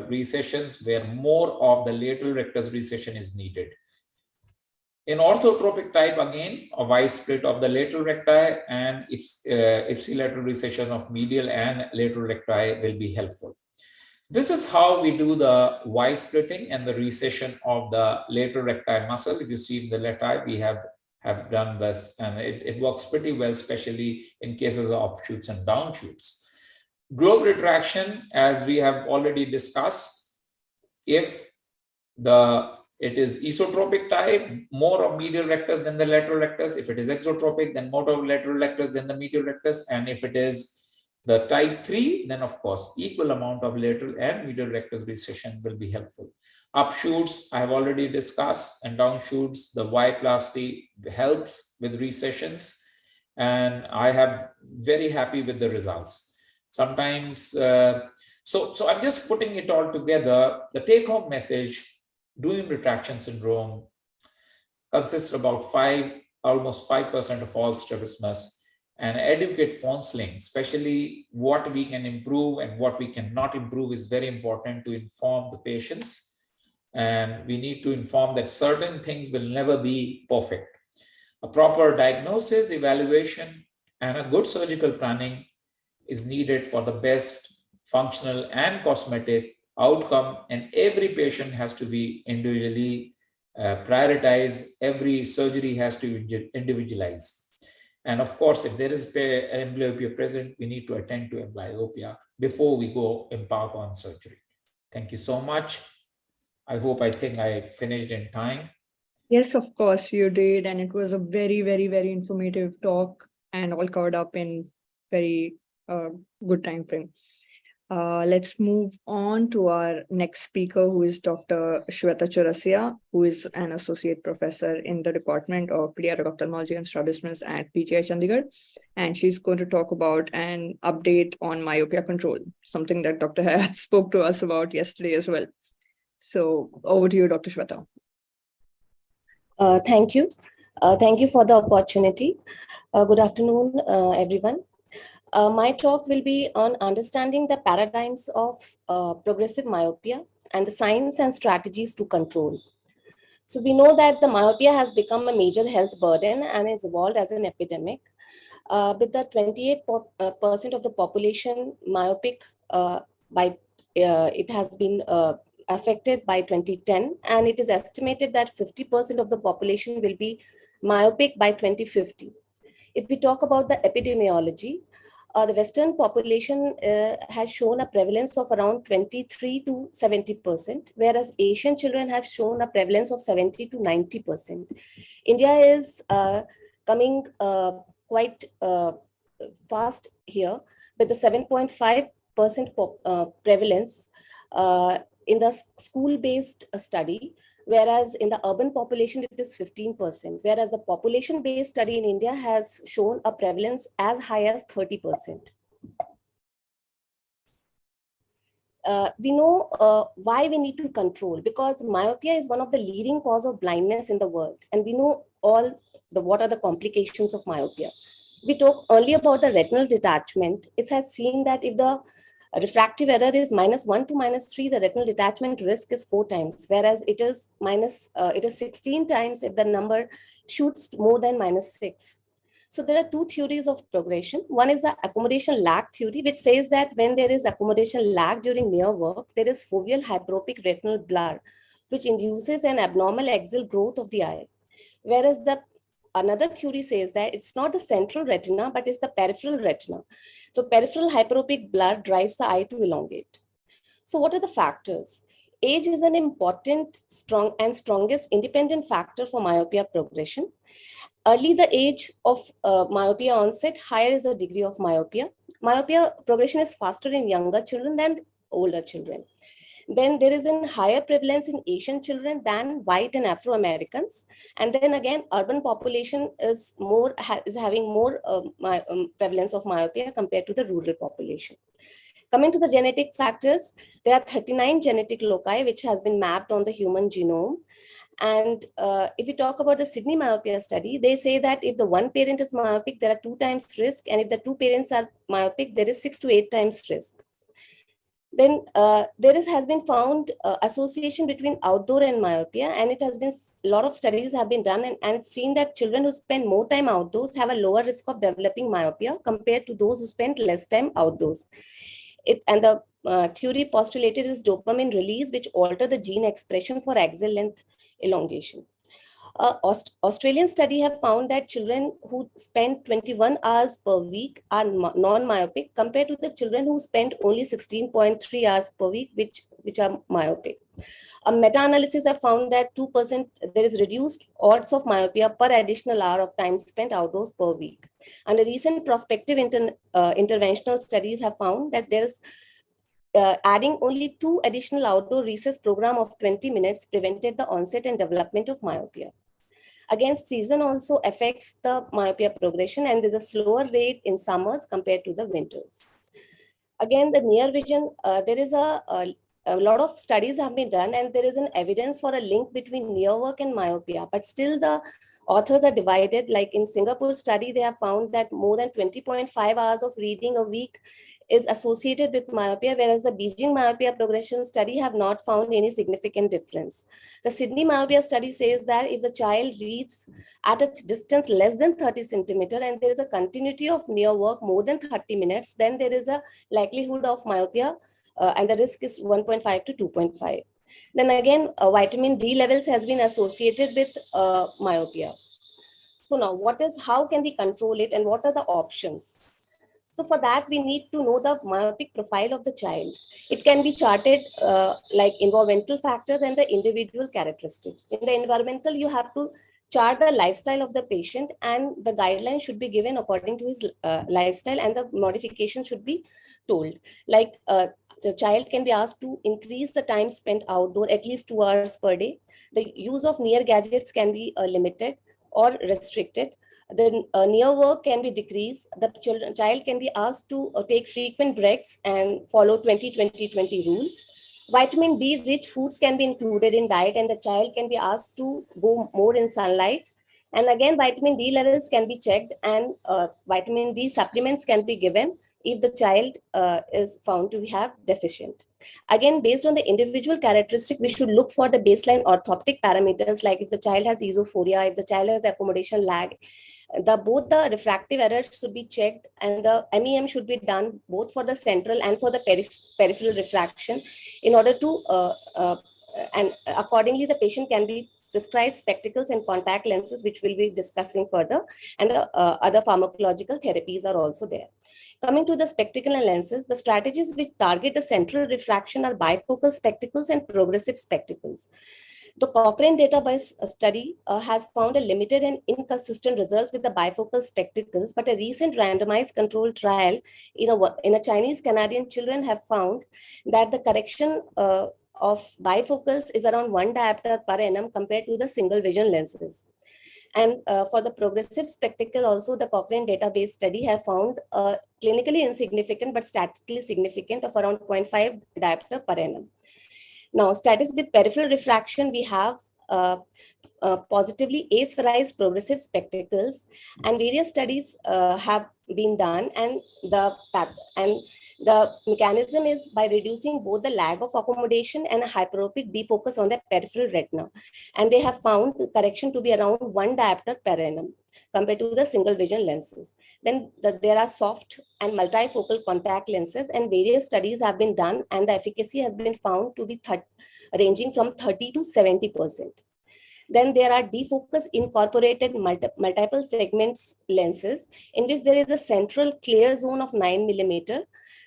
recessions where more of the lateral rectus recession is needed. In orthotropic type, again, a wide split of the lateral recti and ipsilateral recession of medial and lateral recti will be helpful. This is how we do the Y splitting and the recession of the lateral recti muscle. If you see in the lati, we have done this, and it works pretty well, especially in cases of upshoots and downshoots. Globe retraction, as we have already discussed, if it is esotropic type, more of medial rectus than the lateral rectus. If it is exotropic, then more of lateral rectus than the medial rectus. And if it is the type 3, then of course, equal amount of lateral and medial rectus recession will be helpful. Upshoots, I have already discussed, and downshoots, the Y-plasty helps with recessions. And I have very happy with the results. Sometimes, so I'm just putting it all together. The take-home message, Duane retraction syndrome consists about almost 5% of all strabismus. And adequate counseling, especially what we can improve and what we cannot improve, is very important to inform the patients. And we need to inform that certain things will never be perfect. A proper diagnosis, evaluation, and a good surgical planning is needed for the best functional and cosmetic outcome. And every patient has to be individually prioritized. Every surgery has to be individualized. And of course, if there is amblyopia present, we need to attend to amblyopia before we go embark on surgery. Thank you so much. I think I finished in time. Yes, of course you did. And it was a very, very, very informative talk and all covered up in very good time frame. Let's move on to our next speaker, who is Dr. Shweta Chaurasia, who is an associate professor in the Department of Pediatric Ophthalmology and Strabismus at PGI Chandigarh. And she's going to talk about an update on myopia control, something that Dr. Hayat spoke to us about yesterday as well. So over to you, Dr. Shweta. Thank you. Thank you for the opportunity. Good afternoon, everyone. My talk will be on understanding the paradigms of progressive myopia and the science and strategies to control. So we know that the myopia has become a major health burden and has evolved as an epidemic. With the 28% of the population myopic it has been affected by 2010, and it is estimated that 50% of the population will be myopic by 2050. If we talk about the epidemiology, the Western population has shown a prevalence of around 23 to 70%, whereas Asian children have shown a prevalence of 70 to 90%. India is coming quite fast here with the 7.5% prevalence in the school-based study, whereas in the urban population, it is 15%, whereas the population-based study in India has shown a prevalence as high as 30%. We know why we need to control, because myopia is one of the leading cause of blindness in the world, and we know what are the complications of myopia. We talked earlier about the retinal detachment. It has seen that if the refractive error is -1 to -3, the retinal detachment risk is 4 times, whereas it is 16 times if the number shoots more than -6. So there are two theories of progression. One is the accommodation lag theory, which says that when there is accommodation lag during near work, there is foveal hyperopic retinal blur, which induces an abnormal axial growth of the eye. Whereas another theory says that it's not the central retina, but it's the peripheral retina. So peripheral hyperopic blur drives the eye to elongate. So what are the factors? Age is an important, strongest independent factor for myopia progression. Early the age of myopia onset, higher is the degree of myopia. Myopia progression is faster in younger children than older children. Then there is a higher prevalence in Asian children than white and Afro-Americans. And then again, urban population is having more prevalence of myopia compared to the rural population. Coming to the genetic factors, there are 39 genetic loci which has been mapped on the human genome. And if we talk about the Sydney myopia study, they say that if the one parent is myopic, there are 2 times risk. And if the 2 parents are myopic, there is 6 to 8 times risk. Then has been found association between outdoor and myopia, and it has been a lot of studies have been done, and it's seen that children who spend more time outdoors have a lower risk of developing myopia compared to those who spend less time outdoors. And the theory postulated is dopamine release, which alter the gene expression for axial length elongation. Australian study have found that children who spend 21 hours per week are non-myopic compared to the children who spend only 16.3 hours per week, which are myopic. A meta-analysis have found that 2% there is reduced odds of myopia per additional hour of time spent outdoors per week. And a recent prospective interventional studies have found that there is adding only 2 additional outdoor recess program of 20 minutes prevented the onset and development of myopia. Again, season also affects the myopia progression, and there's a slower rate in summers compared to the winters. Again, the near vision, there is a lot of studies have been done, and there is an evidence for a link between near work and myopia, but still the authors are divided. Like in Singapore study, they have found that more than 20.5 hours of reading a week is associated with myopia, whereas the Beijing myopia progression study have not found any significant difference. The Sydney myopia study says that if the child reads at a distance less than 30 centimeter and there is a continuity of near work more than 30 minutes, then there is a likelihood of myopia and the risk is 1.5 to 2.5. Then again, vitamin D levels has been associated with myopia. So now how can we control it and what are the options? So for that, we need to know the myopic profile of the child. It can be charted like environmental factors and the individual characteristics. In the environmental, you have to chart the lifestyle of the patient, and the guidelines should be given according to his lifestyle, and the modifications should be told. Like the child can be asked to increase the time spent outdoor at least 2 hours per day. The use of near gadgets can be limited or restricted. The near work can be decreased. The child can be asked to take frequent breaks and follow 20-20-20 rule. Vitamin D rich foods can be included in diet, and the child can be asked to go more in sunlight. And again, vitamin D levels can be checked, and vitamin D supplements can be given if the child is found to have deficient. Again, based on the individual characteristic, we should look for the baseline orthoptic parameters, like if the child has esophoria, if the child has accommodation lag. Both the refractive errors should be checked, and the MEM should be done both for the central and for the peripheral refraction, in order to and accordingly the patient can be prescribed spectacles and contact lenses, which we'll be discussing further, and other pharmacological therapies are also there. Coming to the spectacle and lenses, the strategies which target the central refraction are bifocal spectacles and progressive spectacles. The Cochrane database study has found a limited and inconsistent results with the bifocal spectacles, but a recent randomized controlled trial in a Chinese Canadian children have found that the correction of bifocals is around 1 diopter per annum compared to the single vision lenses. And for the progressive spectacle also, the Cochrane database study have found clinically insignificant but statistically significant of around 0.5 diopter per annum. Now, status with peripheral refraction, we have positively aspherized progressive spectacles, and various studies have been done, and the mechanism is by reducing both the lag of accommodation and a hyperopic defocus on the peripheral retina. And they have found the correction to be around 1 diopter per annum compared to the single vision lenses. Then there are soft and multifocal contact lenses, and various studies have been done, and the efficacy has been found to be ranging from 30 to 70%. Then there are defocus incorporated multiple segments lenses, in which there is a central clear zone of 9 millimeter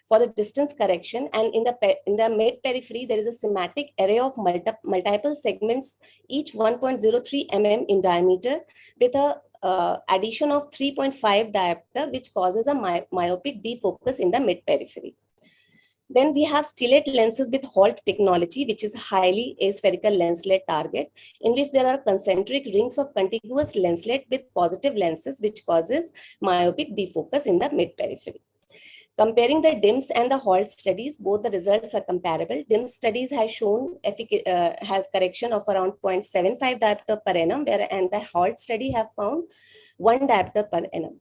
for the distance correction, and in the mid periphery there is a schematic array of multiple segments, each 1.03 mm in diameter, with a addition of 3.5 diopter, which causes a myopic defocus in the mid periphery. Then we have stellate lenses with HALT technology, which is highly aspherical lenslet target, in which there are concentric rings of contiguous lenslet with positive lenses, which causes myopic defocus in the mid periphery. Comparing the DIMS and the HALT studies, both the results are comparable. DIMS studies has shown has correction of around 0.75 diopter per annum, and the HALT study have found 1 diopter per annum.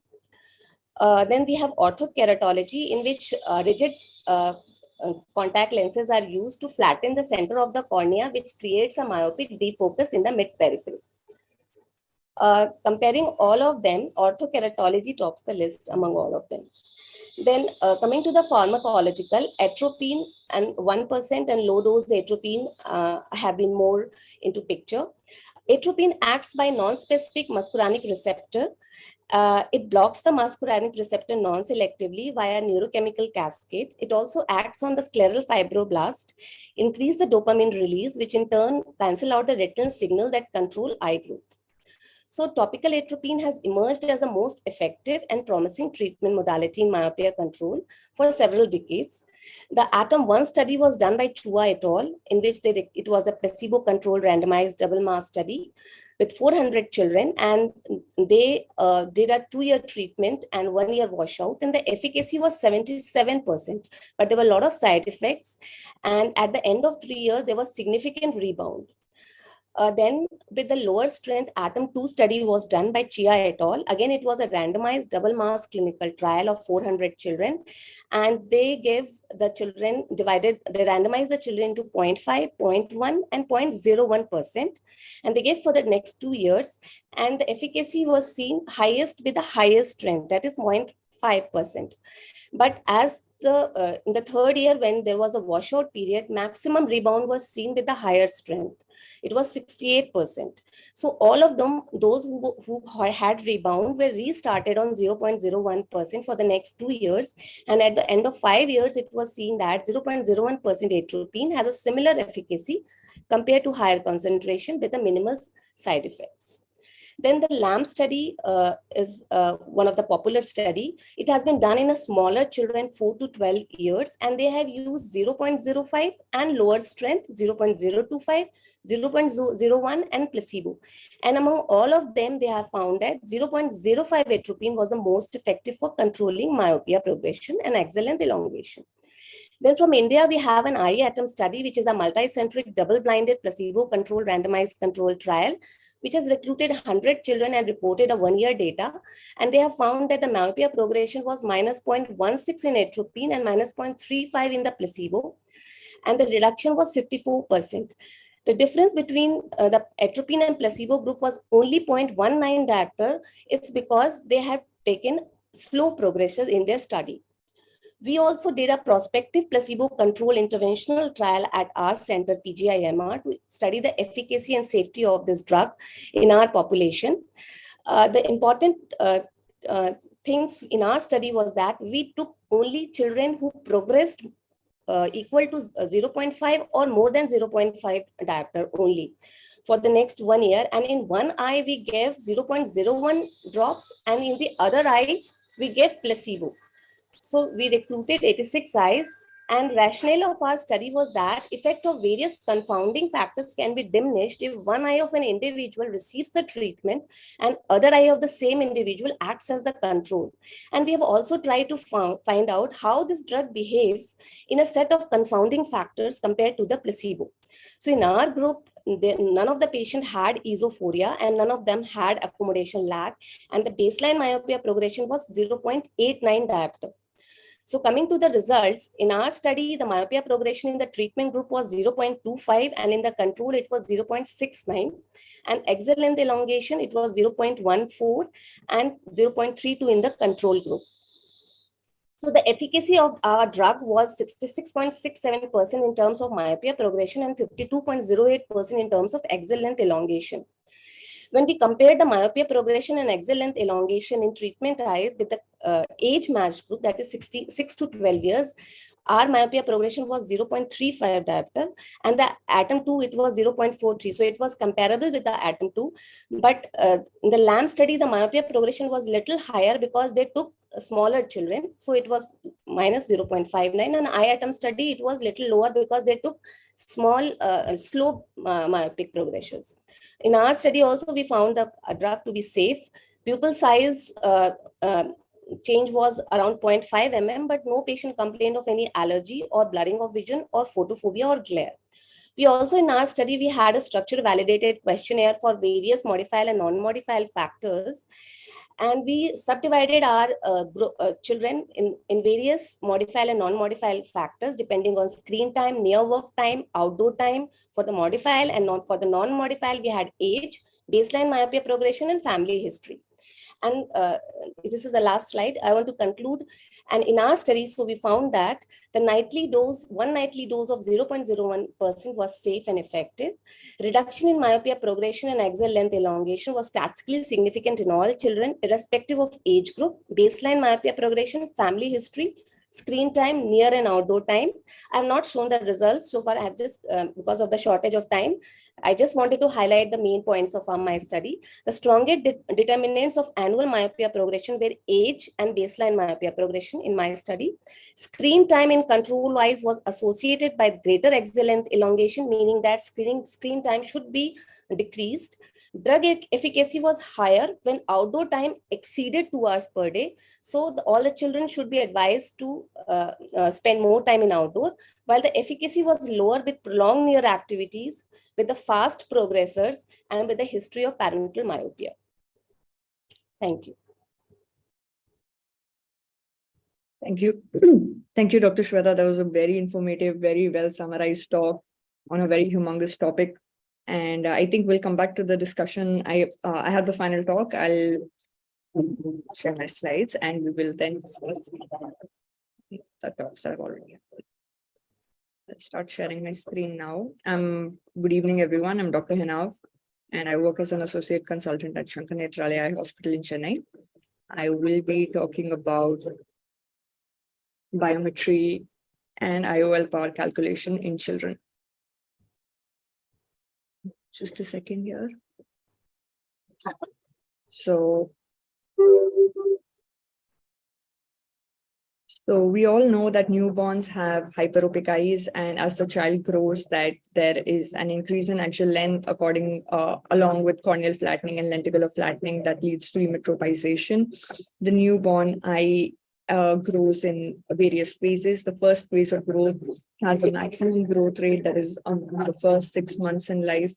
Then we have orthokeratology, in which rigid contact lenses are used to flatten the center of the cornea, which creates a myopic defocus in the mid periphery. Comparing all of them, orthokeratology tops the list among all of them. Then coming to the pharmacological, atropine and 1% and low dose atropine have been more into picture. Atropine acts by non-specific muscarinic receptor. It blocks the muscarinic receptor non-selectively via neurochemical cascade. It also acts on the scleral fibroblast, increase the dopamine release, which in turn cancel out the retinal signal that control eye growth. So topical atropine has emerged as the most effective and promising treatment modality in myopia control for several decades. The ATOM-1 study was done by Chua et al., in which it was a placebo-controlled randomized double-mask study with 400 children, and they did a 2-year treatment and 1-year washout, and the efficacy was 77%, but there were a lot of side effects, and at the end of 3 years, there was significant rebound. Then with the lower strength ATOM-2 study was done by Chia et al. Again, it was a randomized double-mask clinical trial of 400 children, and they gave the children they randomized the children into 0.5, 0.1 and 0.01%, and they gave for the next 2 years, and the efficacy was seen highest with the highest strength, that is 0.5%. But as in the third year, when there was a washout period, maximum rebound was seen with the higher strength. It was 68%. So all of them, those who had rebound, were restarted on 0.01% for the next 2 years. And at the end of 5 years, it was seen that 0.01% atropine has a similar efficacy compared to higher concentration with the minimal side effects. Then the LAMP study is one of the popular study. It has been done in a smaller children 4 to 12 years, and they have used 0.05 and lower strength 0.025, 0.01 and placebo. And among all of them, they have found that 0.05 atropine was the most effective for controlling myopia progression and axial length elongation. Then from India, we have an IATOM study, which is a multi-centric, double-blinded, placebo-controlled, randomized controlled trial, which has recruited 100 children and reported a 1-year data. And they have found that the myopia progression was minus 0.16 in atropine and minus 0.35 in the placebo. And the reduction was 54%. The difference between the atropine and placebo group was only 0.19 diopter. It's because they have taken slow progression in their study. We also did a prospective placebo-controlled interventional trial at our center, PGIMR, to study the efficacy and safety of this drug in our population. The important things in our study was that we took only children who progressed equal to 0.5 or more than 0.5 diopter only for the next 1 year. And in one eye, we gave 0.01 drops, and in the other eye, we gave placebo. So we recruited 86 eyes, and rationale of our study was that effect of various confounding factors can be diminished if one eye of an individual receives the treatment and other eye of the same individual acts as the control. And we have also tried to find out how this drug behaves in a set of confounding factors compared to the placebo. So in our group, none of the patients had esophoria and none of them had accommodation lag, and the baseline myopia progression was 0.89 diopter. So coming to the results, in our study, the myopia progression in the treatment group was 0.25, and in the control, it was 0.69. And axial length elongation, it was 0.14 and 0.32 in the control group. So the efficacy of our drug was 66.67% in terms of myopia progression and 52.08% in terms of axial length elongation. When we compared the myopia progression and axial length elongation in treatment eyes with the age-matched group, that is 6 to 12 years, our myopia progression was 0.35 diopter, and the ATOM 2, it was 0.43. So it was comparable with the ATOM 2. But in the LAMP study, the myopia progression was little higher because they took smaller children. So it was minus 0.59. And IATOM study, it was little lower because they took small, slow myopic progressions. In our study also, we found the drug to be safe. Pupil size change was around 0.5 mm, but no patient complained of any allergy or blurring of vision or photophobia or glare. We also, in our study, we had a structure validated questionnaire for various modifiable and non-modifiable factors. And we subdivided our children in various modifiable and non-modifiable factors depending on screen time, near work time, outdoor time. For the modifiable and not for the non-modifiable, we had age, baseline myopia progression, and family history. And this is the last slide. I want to conclude. And in our study, so we found that the nightly dose, one nightly dose of 0.01% was safe and effective. Reduction in myopia progression and axial length elongation was statistically significant in all children, irrespective of age group, baseline myopia progression, family history, screen time, near and outdoor time. I have not shown the results so far. I have just, because of the shortage of time, I just wanted to highlight the main points of my study. The strongest determinants of annual myopia progression were age and baseline myopia progression in my study. Screen time in control wise was associated by greater axial length elongation, meaning that screen time should be decreased. Drug efficacy was higher when outdoor time exceeded 2 hours per day. So all the children should be advised to spend more time in outdoor, while the efficacy was lower with prolonged near activities, with the fast progressors, and with the history of parental myopia. Thank you. Thank you. Thank you, Dr. Shweta. That was a very informative, very well summarized talk on a very humongous topic. And I think we'll come back to the discussion. I have the final talk. I'll share my slides and we will then discuss the talks that I've already had. Let's start sharing my screen now. Good evening, everyone. I'm Dr. Hinav, and I work as an associate consultant at Shankar Nethralaya Eye Hospital in Chennai. I will be talking about biometry and IOL power calculation in children. Just a second here. So we all know that newborns have hyperopic eyes, and as the child grows, that there is an increase in axial length along with corneal flattening and lenticular flattening that leads to emetropization. The newborn eye grows in various phases. The first phase of growth has a maximum growth rate that is the first 6 months in life.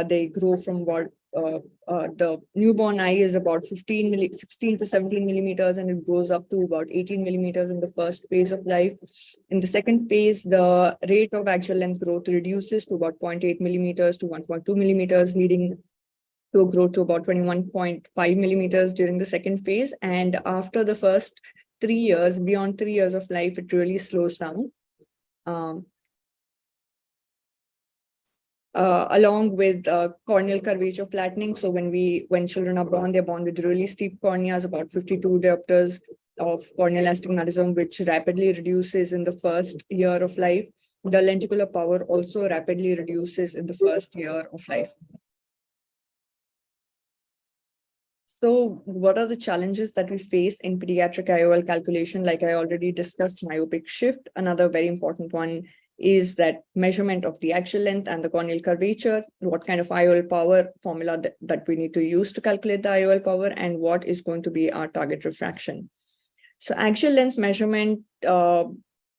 They grow from what the newborn eye is about 16 to 17 millimeters, and it grows up to about 18 millimeters in the first phase of life. In the second phase, the rate of axial length growth reduces to about 0.8 millimeters to 1.2 millimeters, leading to a growth to about 21.5 millimeters during the second phase. And after the first 3 years, beyond 3 years of life, it really slows down. Along with corneal curvature flattening. So when children are born, they're born with really steep corneas, about 52 diopters of corneal astigmatism, which rapidly reduces in the first year of life. The lenticular power also rapidly reduces in the first year of life. So what are the challenges that we face in pediatric IOL calculation? Like I already discussed, myopic shift. Another very important one is that measurement of the axial length and the corneal curvature, what kind of IOL power formula that we need to use to calculate the IOL power, and what is going to be our target refraction. So axial length measurement,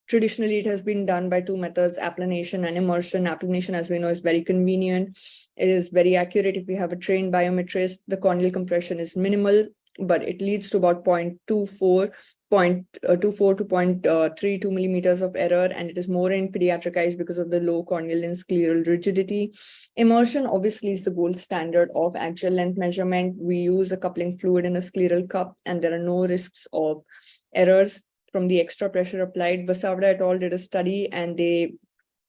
traditionally it has been done by two methods, applanation and immersion. Applanation, as we know, is very convenient. It is very accurate if we have a trained biometrist. The corneal compression is minimal, but it leads to about 0.24 to 0.32 millimeters of error, and it is more in pediatric eyes because of the low corneal and scleral rigidity. Immersion obviously is the gold standard of axial length measurement. We use a coupling fluid in a scleral cup, and there are no risks of errors from the extra pressure applied. Vasavda et al. Did a study, and they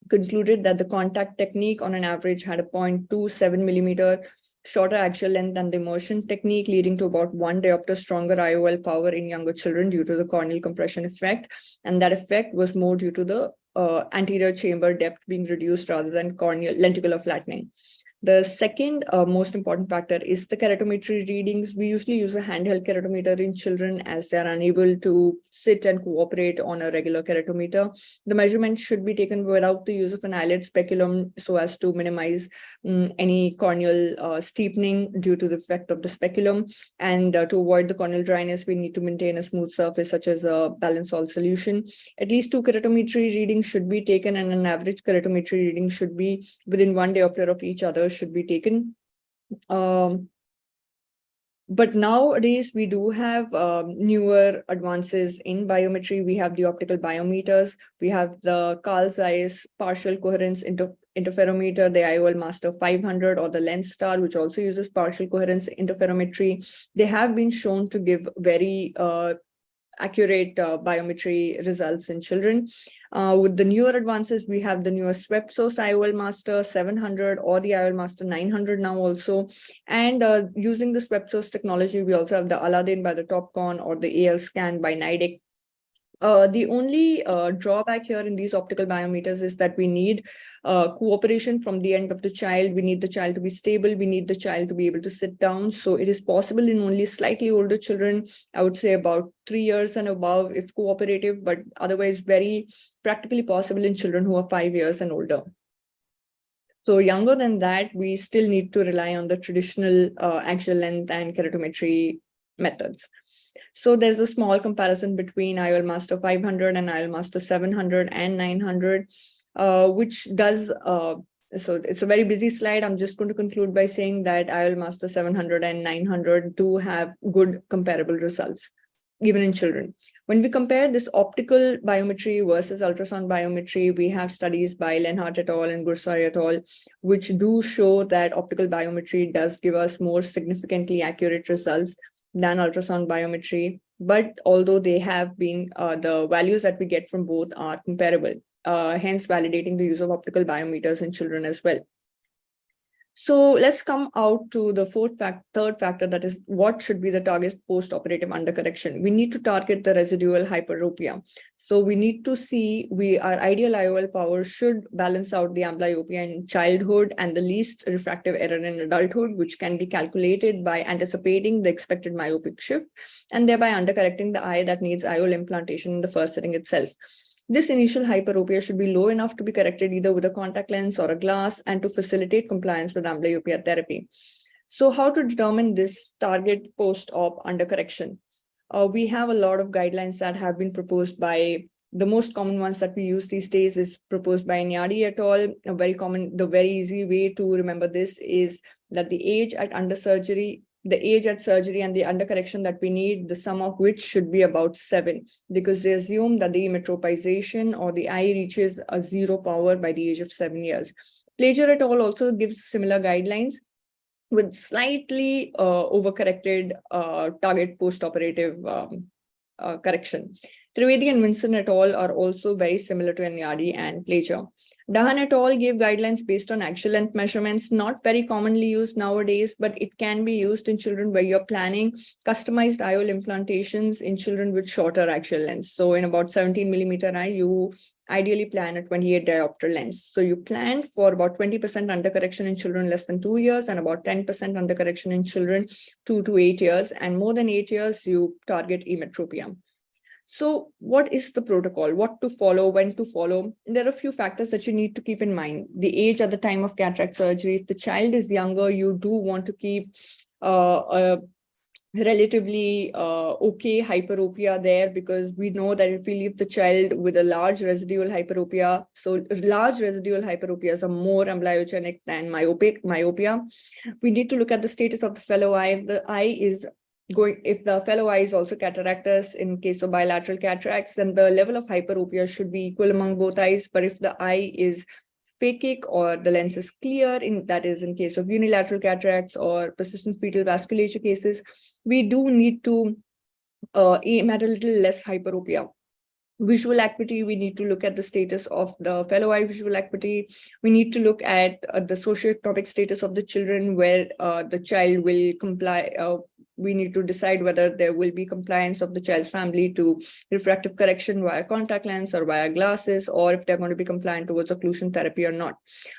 concluded that the contact technique on an average had a 0.27 millimeter shorter axial length than the immersion technique, leading to about 1 diopter stronger IOL power in younger children due to the corneal compression effect. And that effect was more due to the anterior chamber depth being reduced rather than corneal lenticular flattening. The second most important factor is the keratometry readings. We usually use a handheld keratometer in children as they are unable to sit and cooperate on a regular keratometer. The measurement should be taken without the use of an eyelid speculum so as to minimize any corneal steepening due to the effect of the speculum. And to avoid the corneal dryness, we need to maintain a smooth surface such as a balanced salt solution. At least 2 keratometry readings should be taken, and an average keratometry reading should be within 1 diopter of each other should be taken. But nowadays we do have newer advances in biometry. We have the optical biometers. We have the Carl Zeiss partial coherence interferometer, the IOL Master 500, or the LensStar, which also uses partial coherence interferometry. They have been shown to give very accurate biometry results in children. With the newer advances, we have the newer Swepsos IOL Master 700 or the IOL Master 900 now also. And using the Swepsos technology, we also have the Aladdin by the Topcon or the AL Scan by Nidec. The only drawback here in these optical biometers is that we need cooperation from the end of the child. We need the child to be stable. We need the child to be able to sit down. So it is possible in only slightly older children, I would say about 3 years and above if cooperative, but otherwise very practically possible in children who are 5 years and older. So younger than that, we still need to rely on the traditional axial length and keratometry methods. So there's a small comparison between IOL Master 500 and IOL Master 700 and 900, which does, so it's a very busy slide. I'm just going to conclude by saying that IOL Master 700 and 900 do have good comparable results, even in children. When we compare this optical biometry versus ultrasound biometry, we have studies by Lenhart et al. And Gursai et al., which do show that optical biometry does give us more significantly accurate results than ultrasound biometry. But although they have been, the values that we get from both are comparable, hence validating the use of optical biometers in children as well. So let's come out to the third factor, that is what should be the target post-operative undercorrection. We need to target the residual hyperopia. So we need to see our ideal IOL power should balance out the amblyopia in childhood and the least refractive error in adulthood, which can be calculated by anticipating the expected myopic shift and thereby undercorrecting the eye that needs IOL implantation in the first setting itself. This initial hyperopia should be low enough to be corrected either with a contact lens or a glass and to facilitate compliance with amblyopia therapy. So how to determine this target post-op undercorrection? We have a lot of guidelines that have been proposed by, the most common ones that we use these days is proposed by Nyadi et al. The very easy way to remember this is that the age at surgery and the undercorrection that we need, the sum of which should be about 7, because they assume that the metropization or the eye reaches a 0 power by the age of 7 years. Plager et al. Also gives similar guidelines with slightly overcorrected target post-operative correction. Trivedi and Vinson et al. Are also very similar to Nyadi and Plager. Dahan et al. Gave guidelines based on axial length measurements, not very commonly used nowadays, but it can be used in children where you're planning customized IOL implantations in children with shorter axial lengths. So in about 17 millimeter eye, you ideally plan a 28 diopter lens. So you plan for about 20% undercorrection in children less than 2 years and about 10% undercorrection in children 2 to 8 years, and more than 8 years, you target emetropia. So what is the protocol? What to follow, when to follow? There are a few factors that you need to keep in mind. The age at the time of cataract surgery. If the child is younger, you do want to keep a relatively okay hyperopia there, because we know that if we leave the child with a large residual hyperopia, so large residual hyperopias are more amblyogenic than myopia. We need to look at the status of the fellow eye. The eye is if the fellow eye is also cataractous in case of bilateral cataracts, then the level of hyperopia should be equal among both eyes. But if the eye is phakic or the lens is clear, that is in case of unilateral cataracts or persistent fetal vasculature cases, we do need to aim at a little less hyperopia. Visual acuity, we need to look at the status of the fellow eye visual acuity. We need to look at the socioeconomic status of the children, where the child will comply. We need to decide whether there will be compliance of the child's family to refractive correction via contact lens or via glasses, or if they're going to be compliant towards occlusion therapy or not.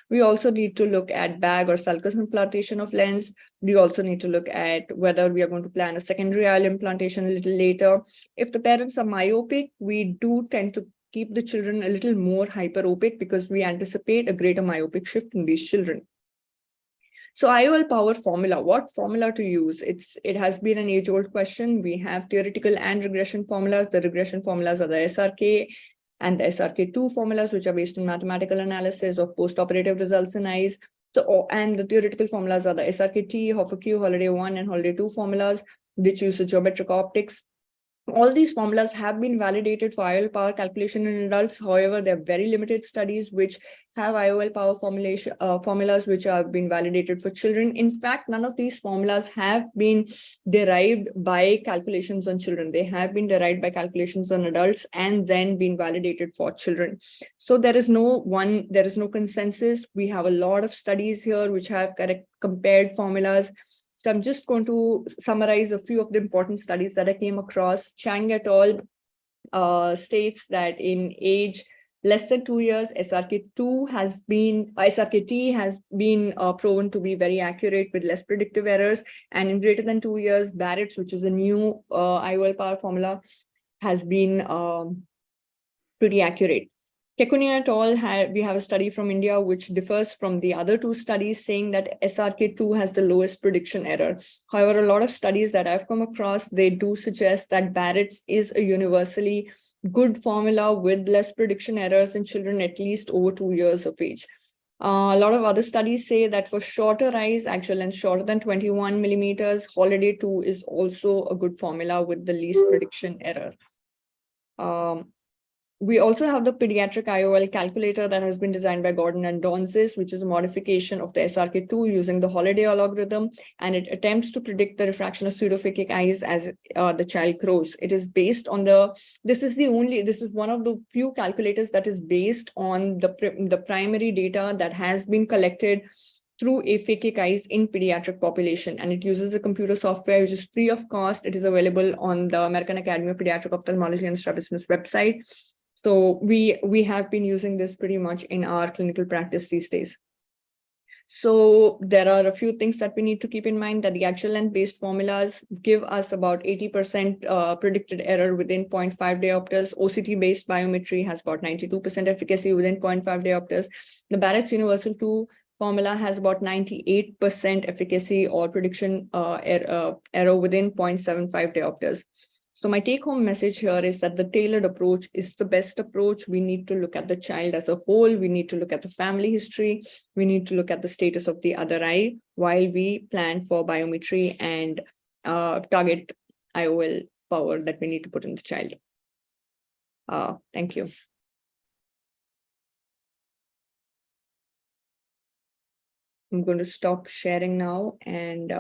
We also need to look at bag or sulcus implantation of lens. We also need to look at whether we are going to plan a secondary IOL implantation a little later. If the parents are myopic, we do tend to keep the children a little more hyperopic because we anticipate a greater myopic shift in these children. So IOL power formula, what formula to use? It has been an age-old question. We have theoretical and regression formulas. The regression formulas are the SRK and the SRK2 formulas, which are based on mathematical analysis of post-operative results in eyes. So, and the theoretical formulas are the SRK-T, Hoffer-Q, Holiday 1 and Holiday 2 formulas, which use the geometric optics. All these formulas have been validated for IOL power calculation in adults. However, there are very limited studies which have IOL power formulas which have been validated for children. In fact, none of these formulas have been derived by calculations on children. They have been derived by calculations on adults and then been validated for children. So there is no consensus. We have a lot of studies here which have compared formulas. So I'm just going to summarize a few of the important studies that I came across. Chang et al. States that in age less than 2 years, SRK2 has been, SRK-T has been proven to be very accurate with less predictive errors. And in greater than 2 years, Barrett's, which is a new IOL power formula, has been pretty accurate. Kekunia et al. We have a study from India which differs from the other two studies, saying that SRK2 has the lowest prediction error. However, a lot of studies that I've come across, they do suggest that Barrett's is a universally good formula with less prediction errors in children at least over 2 years of age. A lot of other studies say that for shorter eyes, actual length shorter than 21 millimeters, Holiday 2 is also a good formula with the least prediction error. We also have the pediatric IOL calculator that has been designed by Gordon and Donzis, which is a modification of the SRK2 using the Holiday algorithm, and it attempts to predict the refraction of pseudophakic eyes as the child grows. It is based on this is one of the few calculators that is based on the primary data that has been collected through aphakic eyes in pediatric population, and it uses a computer software which is free of cost. It is available on the American Academy of Pediatric Ophthalmology and Strabismus website. So we have been using this pretty much in our clinical practice these days. So there are a few things that we need to keep in mind, that the axial length-based formulas give us about 80% predicted error within 0.5 diopters. OCT-based biometry has about 92% efficacy within 0.5 diopters. The Barrett's Universal 2 formula has about 98% efficacy or prediction error within 0.75 diopters. So my take-home message here is that the tailored approach is the best approach. We need to look at the child as a whole. We need to look at the family history. We need to look at the status of the other eye while we plan for biometry and target IOL power that we need to put in the child. Thank you. I'm going to stop sharing now, and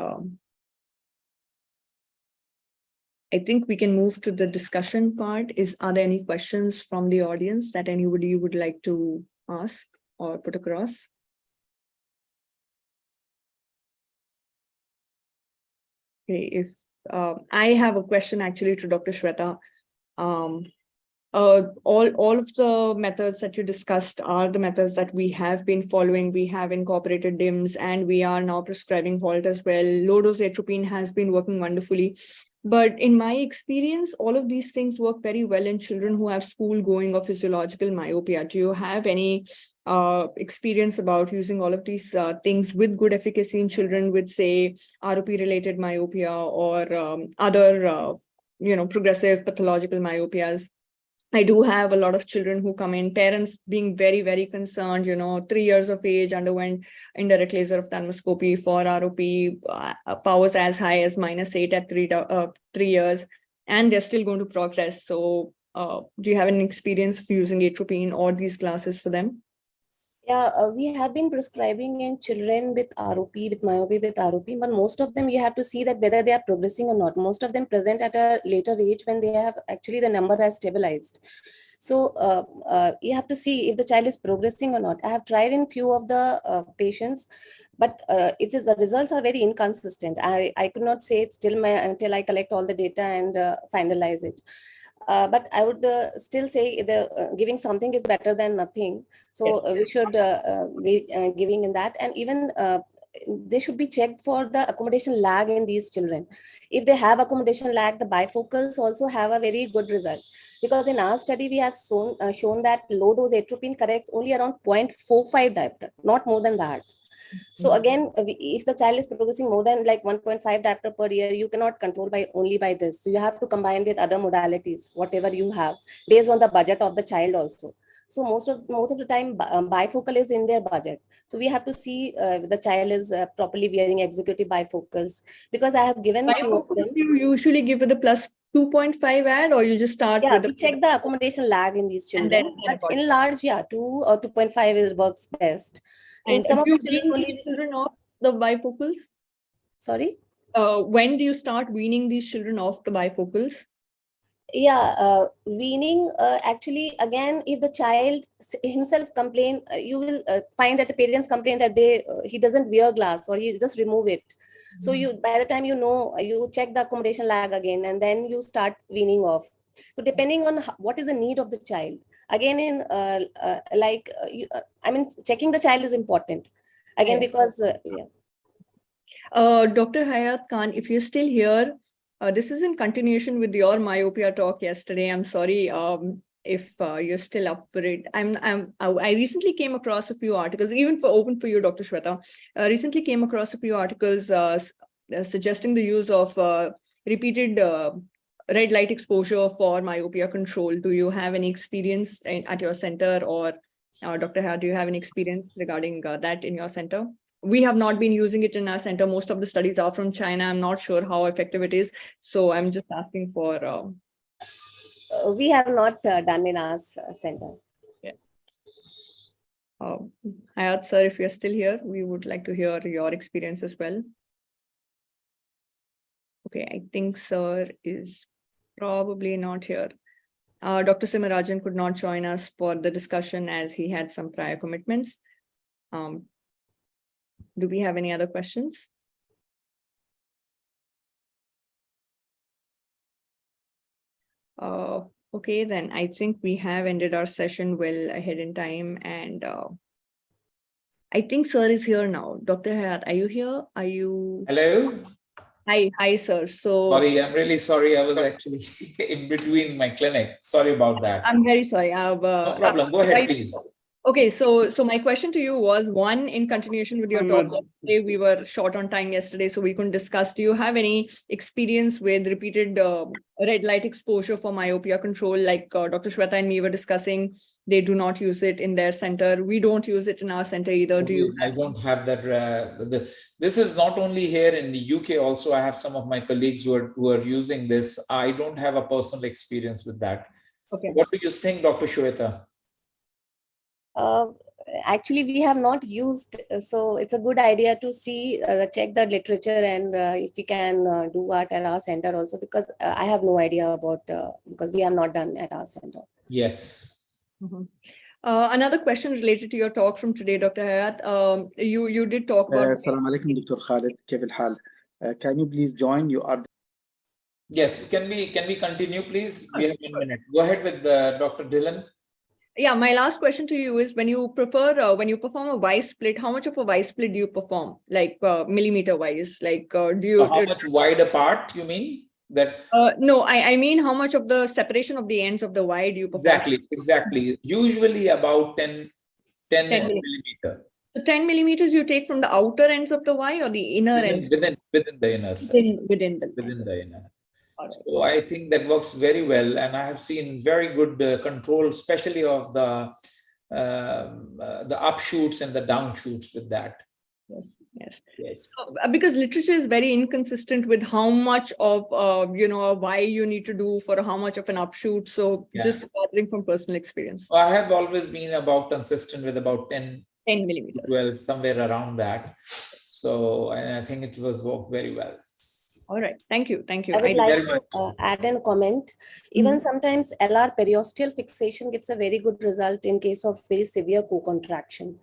I think we can move to the discussion part. Are there any questions from the audience that anybody would like to ask or put across? Okay, if I have a question actually to Dr. Shweta. All of the methods that you discussed are the methods that we have been following. We have incorporated DIMS, and we are now prescribing HALT as well. Low-dose atropine has been working wonderfully. But in my experience, all of these things work very well in children who have school-going or physiological myopia. Do you have any experience about using all of these things with good efficacy in children with, say, ROP-related myopia or other, progressive pathological myopias? I do have a lot of children who come in, parents being very, very concerned, 3 years of age, underwent indirect laser ophthalmoscopy for ROP, powers as high as -8 at 3 years, and they're still going to progress. So do you have any experience using atropine or these glasses for them? Yeah, we have been prescribing in children with ROP, with myopia with ROP, but most of them you have to see that whether they are progressing or not. Most of them present at a later age when they have actually the number has stabilized. So you have to see if the child is progressing or not. I have tried in few of the patients, but the results are very inconsistent. I could not say it until I collect all the data and finalize it. But I would still say giving something is better than nothing. So we should be giving in that. And even they should be checked for the accommodation lag in these children. If they have accommodation lag, the bifocals also have a very good result. Because in our study, we have shown that low dose atropine corrects only around 0.45 diopter, not more than that. So again, if the child is progressing more than like 1.5 diopter per year, you cannot control only by this. So you have to combine with other modalities, whatever you have, based on the budget of the child also. So most of the time, bifocal is in their budget. So we have to see the child is properly wearing executive bifocals, because I have given few of them. You usually give it the plus 2.5 ad, or you just start with we check the accommodation lag in these children. But in large, 2 or 2.5 works best. And some of you the wean these children off the bifocals? Sorry? When do you start weaning these children off the bifocals? Yeah, weaning, actually, again, if the child himself complain, you will find that the parents complain that he doesn't wear glass, or he just remove it. So by the time you check the accommodation lag again, and then you start weaning off. So depending on what is the need of the child. Again, checking the child is important. Again, because Dr. Hayat Khan, if you're still here, this is in continuation with your myopia talk yesterday. I'm sorry if you're still up for it. I recently came across a few articles, even open for you, Dr. Shweta. Recently came across a few articles suggesting the use of repeated red light exposure for myopia control. Do you have any experience at your center, or Dr. Hayat, do you have any experience regarding that in your center? We have not been using it in our center. Most of the studies are from China. I'm not sure how effective it is. So I'm just asking for We have not done in our center. Hayat sir, if you're still here, we would like to hear your experience as well. Okay, I think sir is probably not here. Dr. Simarajan could not join us for the discussion as he had some prior commitments. Do we have any other questions? Okay, then I think we have ended our session well ahead in time, and I think sir is here now. Dr. Hayat, are you here? Are you? Hello. Hi, sir. So Sorry, I'm really sorry. I was actually in between my clinic. Sorry about that. I'm very sorry. No problem. Go ahead, please. Okay, so my question to you was, one, in continuation with your talk yesterday, we were short on time yesterday, so we couldn't discuss. Do you have any experience with repeated red light exposure for myopia control? Like Dr. Shweta and me were discussing, they do not use it in their center. We don't use it in our center either. Do you? I don't have that. This is not only here in the UK. Also, I have some of my colleagues who are using this. I don't have a personal experience with that. Okay. What do you think, Dr. Shweta? Actually, we have not used, so it's a good idea to see, check the literature, and if we can do that at our center also, because I have no idea about, because we have not done at our center. Yes. Mm-hmm. Another question related to your talk from today, Dr. Hayat. You did talk about. Assalamu alaikum, Dr. Khalid. كيف الحال? Can you please join? You are. Yes. Can we continue, please? We have 1 minute. Go ahead with Dr. Dhillon. Yeah, my last question to you is, when you perform a Y split, how much of a Y split do you perform? Like millimeter wise? Like do you? So how much wide apart you mean? That no, I mean how much of the separation of the ends of the Y do you perform? Exactly. Usually about 10 millimeter. So 10 millimeters you take from the outer ends of the Y or the inner ends? Within the inner. Within the inner. So I think that works very well, and I have seen very good control, especially of the upshoots and the downshoots with that. Yes. So, because literature is very inconsistent with how much of a Y you need to do for how much of an upshoot. So just gathering from personal experience. I have always been about consistent with about 10 millimeters. 12, somewhere around that. So I think it was worked very well. All right. Thank you. I would like to add a comment. Even sometimes LR periosteal fixation gives a very good result in case of very severe co-contraction.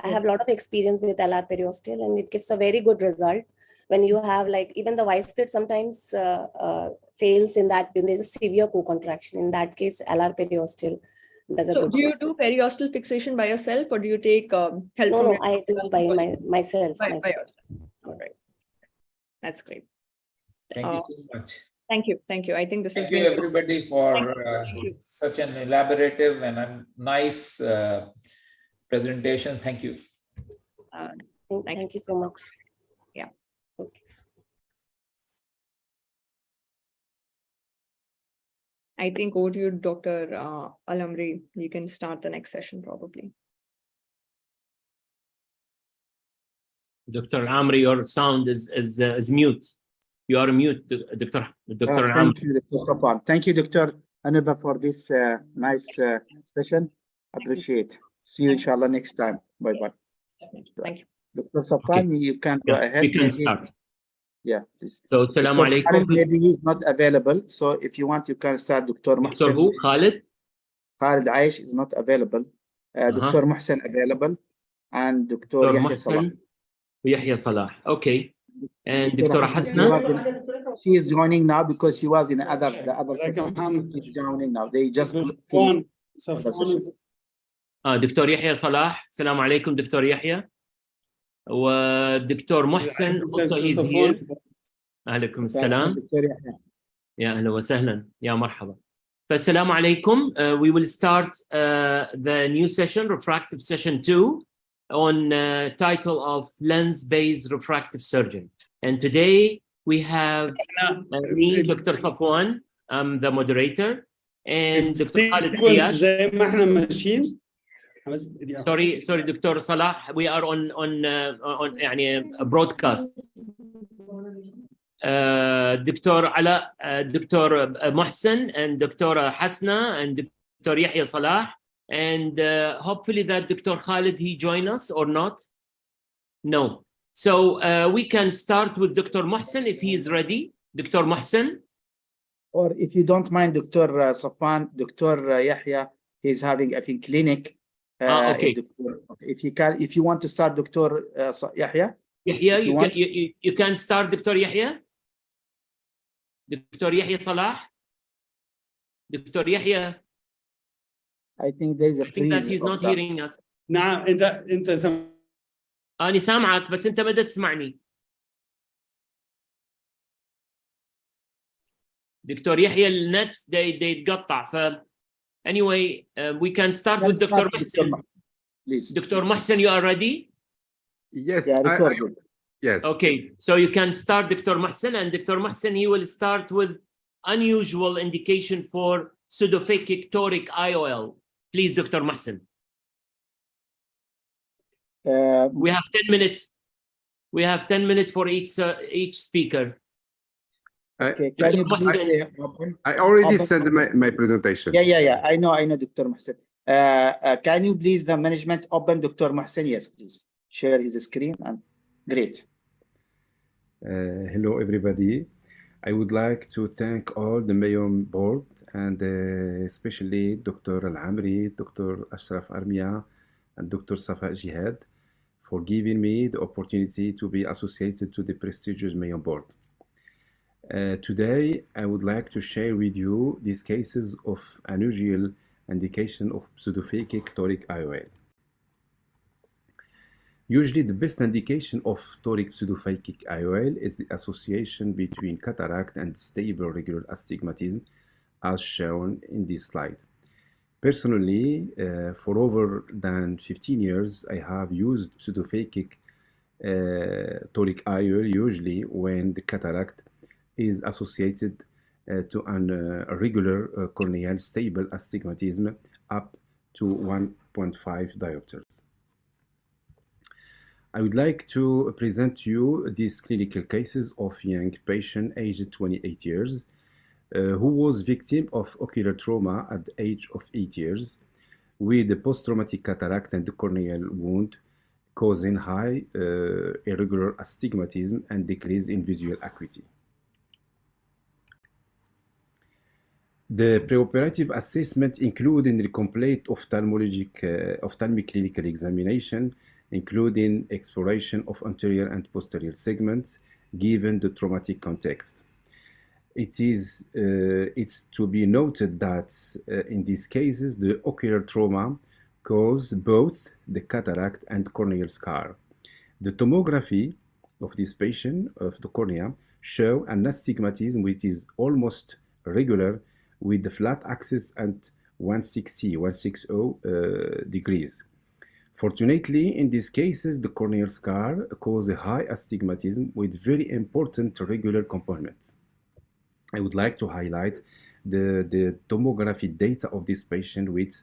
I have a lot of experience with LR periosteal, and it gives a very good result when you have, like, even the Y split sometimes fails in that when there's a severe co-contraction. In that case, LR periosteal does a good job. Do you do periosteal fixation by yourself, or do you take help? No, I do by myself. By yourself. All right. That's great. Thank you so much. Thank you. I think this is. Thank you, everybody, for such an elaborative and a nice presentation. Thank you. Thank you so much. Yeah. Okay. I think over to you, Dr. Alamri. You can start the next session probably. Dr. Amri, your sound is mute. You are mute, Dr. Thank you, Dr. Safwan. Thank you, Dr. Aniba, for this nice session. Appreciate. See you, inshallah, next time. Bye-bye. Thank you. Dr. Safwan, you can go ahead. We can start. Yeah, please. So, Assalamu alaikum. Maybe he's not available. So if you want, you can start. Dr. Dr. who? Khalid? Khalid Aish is not available. Dr. Muhsin available. And Dr. Yahya Salah. Yahya Salah. Okay. And Dr. Hasna? She is joining now because she was in the other session. She's joining now. They just Dr. Yahya Salah. Assalamu alaikum, Dr. Yahya. ودكتور محسن also is here. عليكم السلام. يا أهلا وسهلا. يا مرحبا. فالسلام عليكم. We will start the new session, refractive session 2, on title of lens-based refractive surgery. And today we have me, Dr. Safwan. I'm the moderator, and Dr. Khalid Ayad. Sorry, Dr. Salah. We are on يعني a broadcast. Dr. Ala, Dr. Mohsen, and Dr. Hasna, and Dr. Yahya Salah. And hopefully that Dr. Khalid, he join us or not? No. So we can start with Dr. Mohsen if he is ready. Dr. Mohsen. Or if you don't mind, Dr. Safwan, Dr. Yahya, he's having, I think, clinic. Okay. If you want to start, Dr. Yahya. Yahya, you can start, Dr. Yahya. Dr. Yahya Salah. Dr. Yahya. I think there is a freeze. I think that he's not hearing us. نعم انت أنا سامعك بس أنت ما تسمعني. دكتور يحيى النت ده يتقطع ف anyway we can start with Dr. Mohsen. Please. Dr. Mohsen, you are ready? Yes. Yeah, recorded. Yes. Okay, so you can start Dr. Mohsen, and Dr. Mohsen, he will start with unusual indication for pseudophakic toric IOL. Please, Dr. Mohsen. We have 10 minutes. We have 10 minutes for each speaker. Okay, can you please I already sent my presentation. Yeah. I know, Dr. Mohsen. Can you please, the management, open Dr. Mohsen? Yes, please. Share his screen and great. Hello, everybody. I would like to thank all the Mayo board and especially Dr. Al-Amri, Dr. Ashraf Armia, and Dr. Safa Jihad for giving me the opportunity to be associated to the prestigious Mayo board. Today, I would like to share with you these cases of unusual indication of pseudophakic toric IOL. Usually, the best indication of toric pseudophakic IOL is the association between cataract and stable regular astigmatism, as shown in this slide. Personally, for over than 15 years, I have used pseudophakic toric IOL usually when the cataract is associated to an regular corneal stable astigmatism up to 1.5 diopters. I would like to present to you these clinical cases of young patient aged 28 years who was victim of ocular trauma at the age of 8 years with a post-traumatic cataract and corneal wound causing high irregular astigmatism and decrease in visual acuity. The preoperative assessment including the complete ophthalmic clinical examination, including exploration of anterior and posterior segments, given the traumatic context. It's to be noted that in these cases, the ocular trauma caused both the cataract and corneal scar. The tomography of this patient of the cornea show an astigmatism which is almost regular with the flat axis at 160 degrees. Fortunately, in these cases, the corneal scar causes a high astigmatism with very important regular components. I would like to highlight the tomography data of this patient, which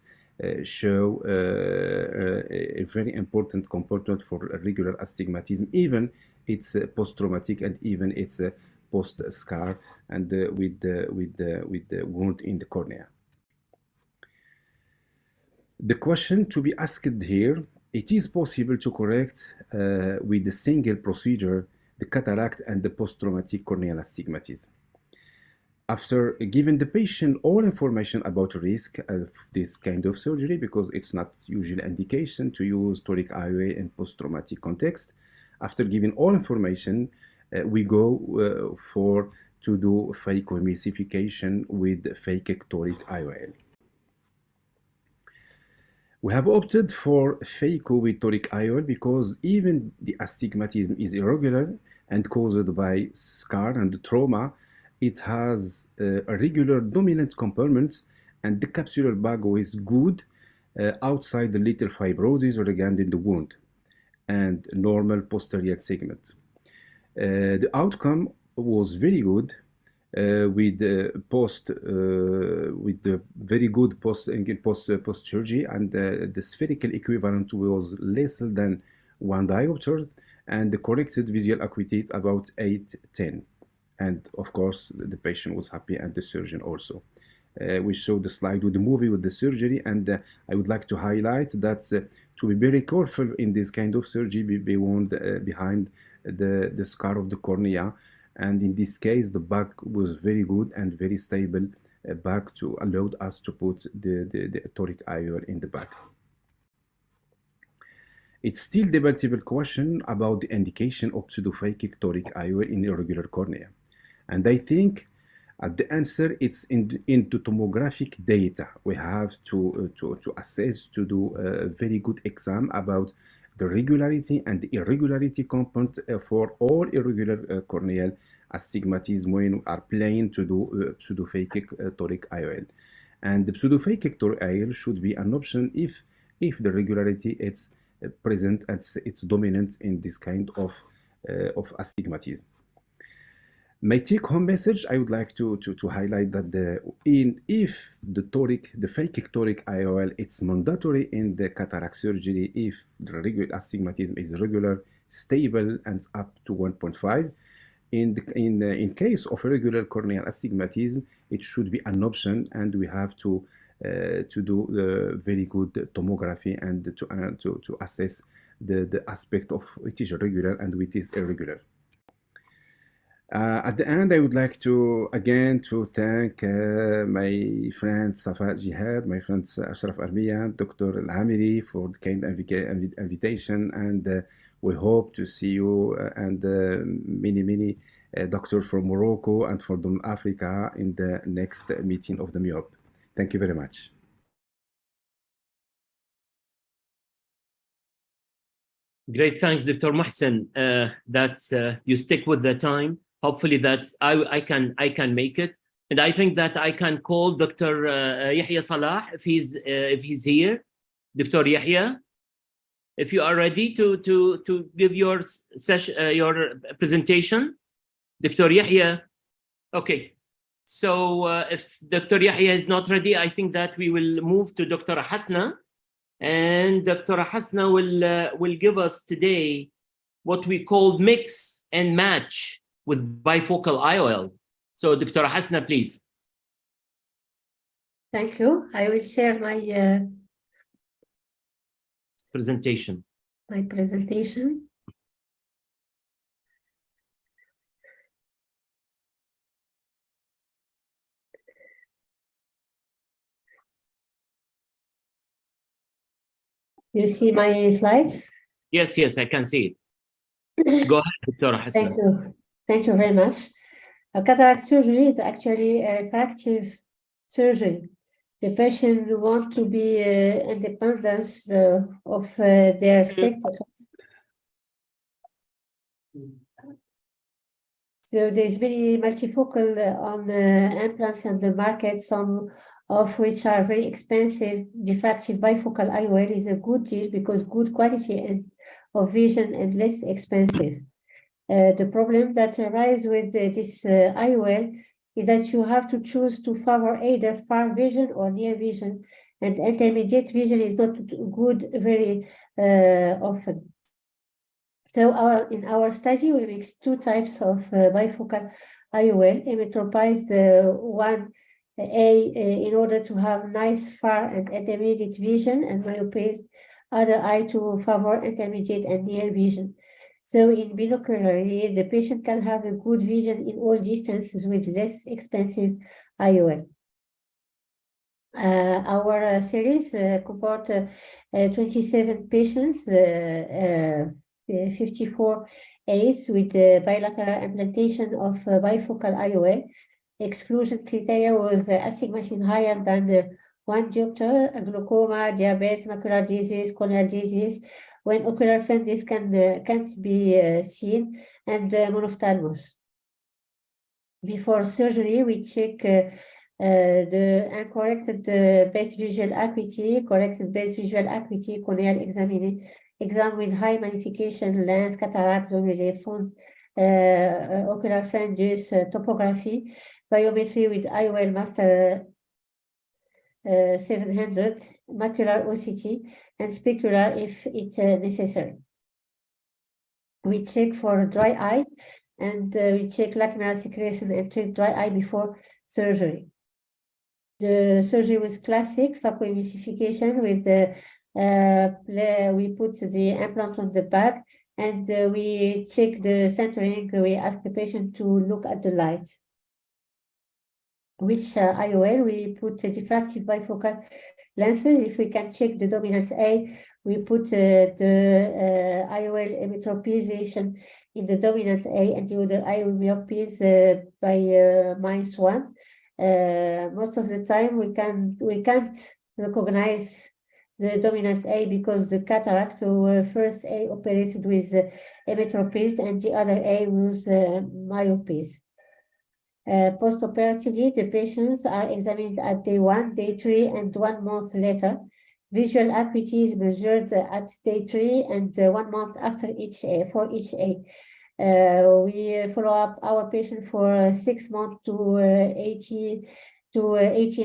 show a very important component for regular astigmatism, even it's post-traumatic and even it's a post-scar and with the wound in the cornea. The question to be asked here, it is possible to correct with a single procedure the cataract and the post-traumatic corneal astigmatism. After giving the patient all information about risk of this kind of surgery, because it's not usual indication to use toric IOL in post-traumatic context, after giving all information, we go to do phacoemulsification with phakic toric IOL. We have opted for phaco with toric IOL because even the astigmatism is irregular and caused by scar and trauma, it has a regular dominant component and the capsular bago is good outside the little fibrosis or again in the wound and normal posterior segment. The outcome was very good with the very good post surgery, and the spherical equivalent was less than 1 diopter, and the corrected visual acuity about 8-10. And of course, the patient was happy and the surgeon also. We showed the slide with the movie with the surgery, and I would like to highlight that to be very careful in this kind of surgery, be warned behind the scar of the cornea. And in this case, the back was very good and very stable back to allowed us to put the toric IOL in the back. It's still debatable question about the indication of pseudophakic toric IOL in irregular cornea. And I think the answer it's into tomographic data. We have to assess, to do a very good exam about the regularity and the irregularity component for all irregular corneal astigmatism when we are planning to do pseudophakic toric IOL. And the pseudophakic toric IOL should be an option if the regularity is present and it's dominant in this kind of astigmatism. My take-home message, I would like to highlight that if the phakic toric IOL, it's mandatory in the cataract surgery if the regular astigmatism is regular, stable, and up to 1.5. In case of irregular corneal astigmatism, it should be an option, and we have to do very good tomography and to assess the aspect of which is regular and which is irregular. At the end, I would like to again to thank my friend Safa Jihad, my friend Ashraf Armiya, Dr. Al-Amiri for the kind invitation, and we hope to see you and many doctors from Morocco and from Africa in the next meeting of the MIOP. Thank you very much. Great, thanks, Dr. Mohsen, that you stick with the time. Hopefully that I can make it, and I think that I can call Dr. Yahya Salah if he's here. Dr. Yahya, if you are ready to give your session, your presentation, Dr. Yahya. Okay, so if Dr. Yahya is not ready, I think that we will move to Dr. Hasna, and Dr. Hasna will give us today what we call mix and match with bifocal IOL. So Dr. Hasna, please. Thank you. I will share my presentation. My presentation. You see my slides? Yes, I can see it. Go ahead, Dr. Hasna. Thank you. Thank you very much. Cataract surgery is actually a refractive surgery. The patient wants to be independent of their spectacles. So there's many multifocal on implants on the market, some of which are very expensive. Diffractive bifocal IOL is a good deal because good quality of vision and less expensive. The problem that arises with this IOL is that you have to choose to favor either far vision or near vision, and intermediate vision is not good very often. So in our study, we mixed two types of bifocal IOL, emmetropized 1A in order to have nice far and intermediate vision, and myopized other eye to favor intermediate and near vision. So in binocularly, the patient can have a good vision in all distances with less expensive IOL. Our series comport 27 patients, 54 A's with bilateral implantation of bifocal IOL. Exclusion criteria was astigmatism higher than 1 diopter, glaucoma, diabetes, macular disease, corneal disease, when ocular findings can't be seen, and monophthalmos. Before surgery, we check the uncorrected base visual acuity, corrected base visual acuity, corneal exam with high magnification lens, cataract, zoom relief, ocular fundus, topography, biometry with IOL master 700, macular OCT, and specular if it's necessary. We check for dry eye and we check lacrimal secretion and treat dry eye before surgery. The surgery was classic phacoemulsification with the we put the implant on the back and we check the centering. We ask the patient to look at the light. Which IOL, we put diffractive bifocal lenses. If we can check the dominant A, we put the IOL emmetropization in the dominant A, and the other eye will be myopes by -1. Most of the time we can't recognize the dominant A because the cataract. So first A operated with emmetropes and the other A was myopes. Post-operatively, the patients are examined at day 1, day 3, and 1 month later. Visual acuity is measured at day 3 and 1 month after each A, for each A. We follow up our patient for 6 months to 18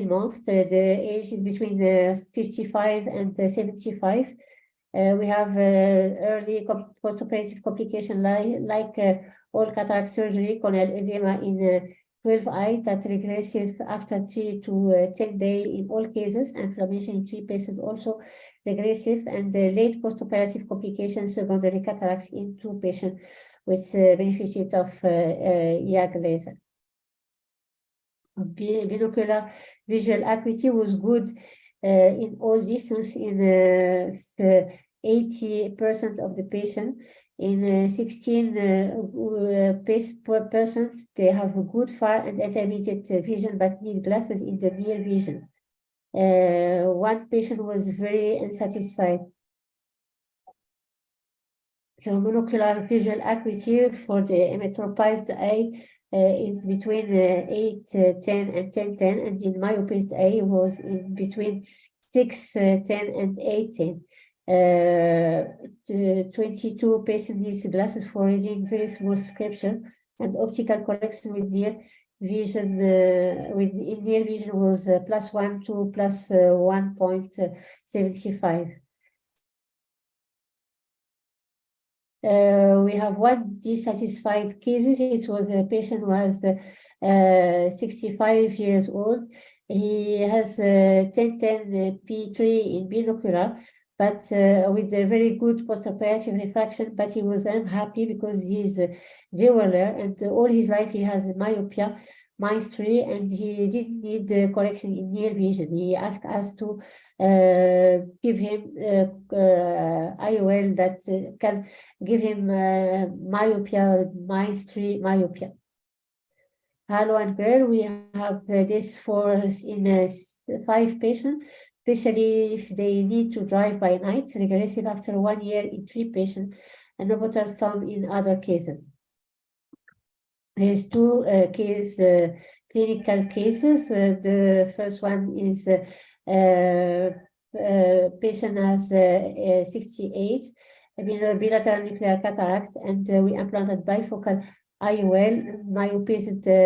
months. The age is between 55 and 75. We have early post-operative complication like all cataract surgery, corneal edema in 12 eye that regressive after 3 to 10 days in all cases, inflammation in 3 patients also regressive, and the late post-operative complications, secondary cataracts in 2 patients with benefited of YAG laser. Binocular visual acuity was good in all distance in 80% of the patient. In 16 percent, they have a good far and intermediate vision but need glasses in the near vision. 1 patient was very unsatisfied. The monocular visual acuity for the emmetropized eye is between 810 and 1010, and in myopized eye was in between 610 and 810. 22 patients need glasses for reading very small scripture, and optical correction with near vision in near vision was +1 to +1.75. We have 1 dissatisfied cases. It was a patient who was 65 years old. He has 1010 P3 in binocular, but with a very good postoperative refraction, but he was unhappy because he's a jeweler and all his life he has myopia, -3, and he didn't need the correction in near vision. He asked us to give him IOL that can give him myopia, -3 myopia. Halo and Grell, we have this for in 5 patients, especially if they need to drive by night, regressive after 1 year in 3 patients, and no some in other cases. There's 2 clinical cases. The first one is patient has 68, bilateral nuclear cataract, and we implanted bifocal IOL, myopes at the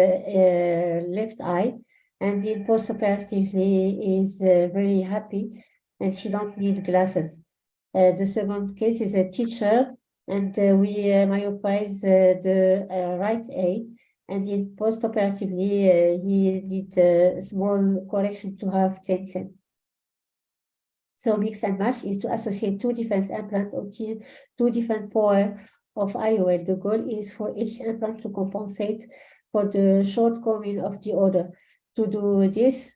left eye, and in post-operatively is very happy, and she don't need glasses. The second case is a teacher, and we myopize the right eye, and in post-operatively he did a small correction to have 1010. So mix and match is to associate 2 different implants, obtain 2 different power of IOL. The goal is for each implant to compensate for the shortcoming of the other. To do this,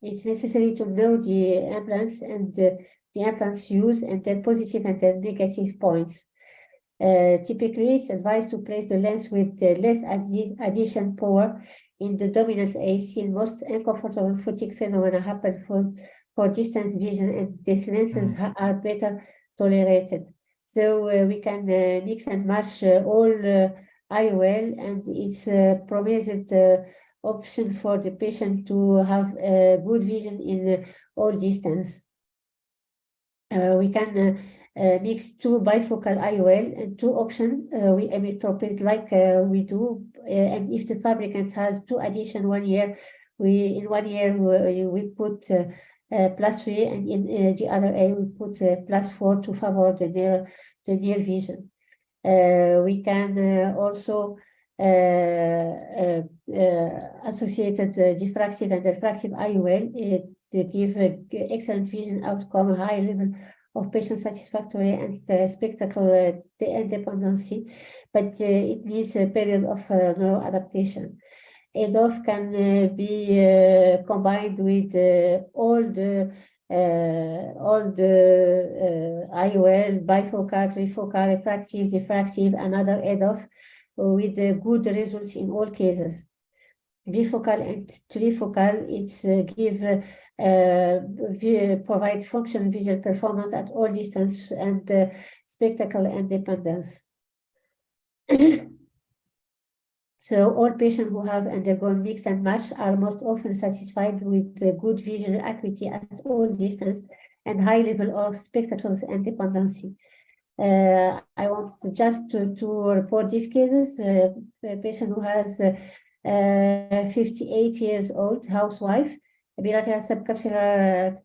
it's necessary to know the implants and the implants used and their positive and their negative points. Typically, it's advised to place the lens with less addition power in the dominant AC. Most uncomfortable photic phenomena happen for distance vision, and these lenses are better tolerated. So we can mix and match all IOL, and it's a promised option for the patient to have good vision in all distance. We can mix 2 bifocal IOL and 2 options. We emmetropes like we do, and if the fabricant has 2 addition 1 year, in 1 year we put +3, and in the other A we put +4 to favor the near vision. We can also associated diffractive and refractive IOL. It gives excellent vision outcome, high level of patient satisfactory and spectacle independency, but it needs a period of neuroadaptation. EDOF can be combined with all the IOL, bifocal, trifocal, refractive, diffractive, and other EDOF with good results in all cases. Bifocal and trifocal, it's provide function visual performance at all distance and spectacle independence. So all patients who have undergone mix and match are most often satisfied with good visual acuity at all distance and high level of spectacles independency. I want just to report these cases. A patient who has 58 years old, housewife, bilateral subcapsular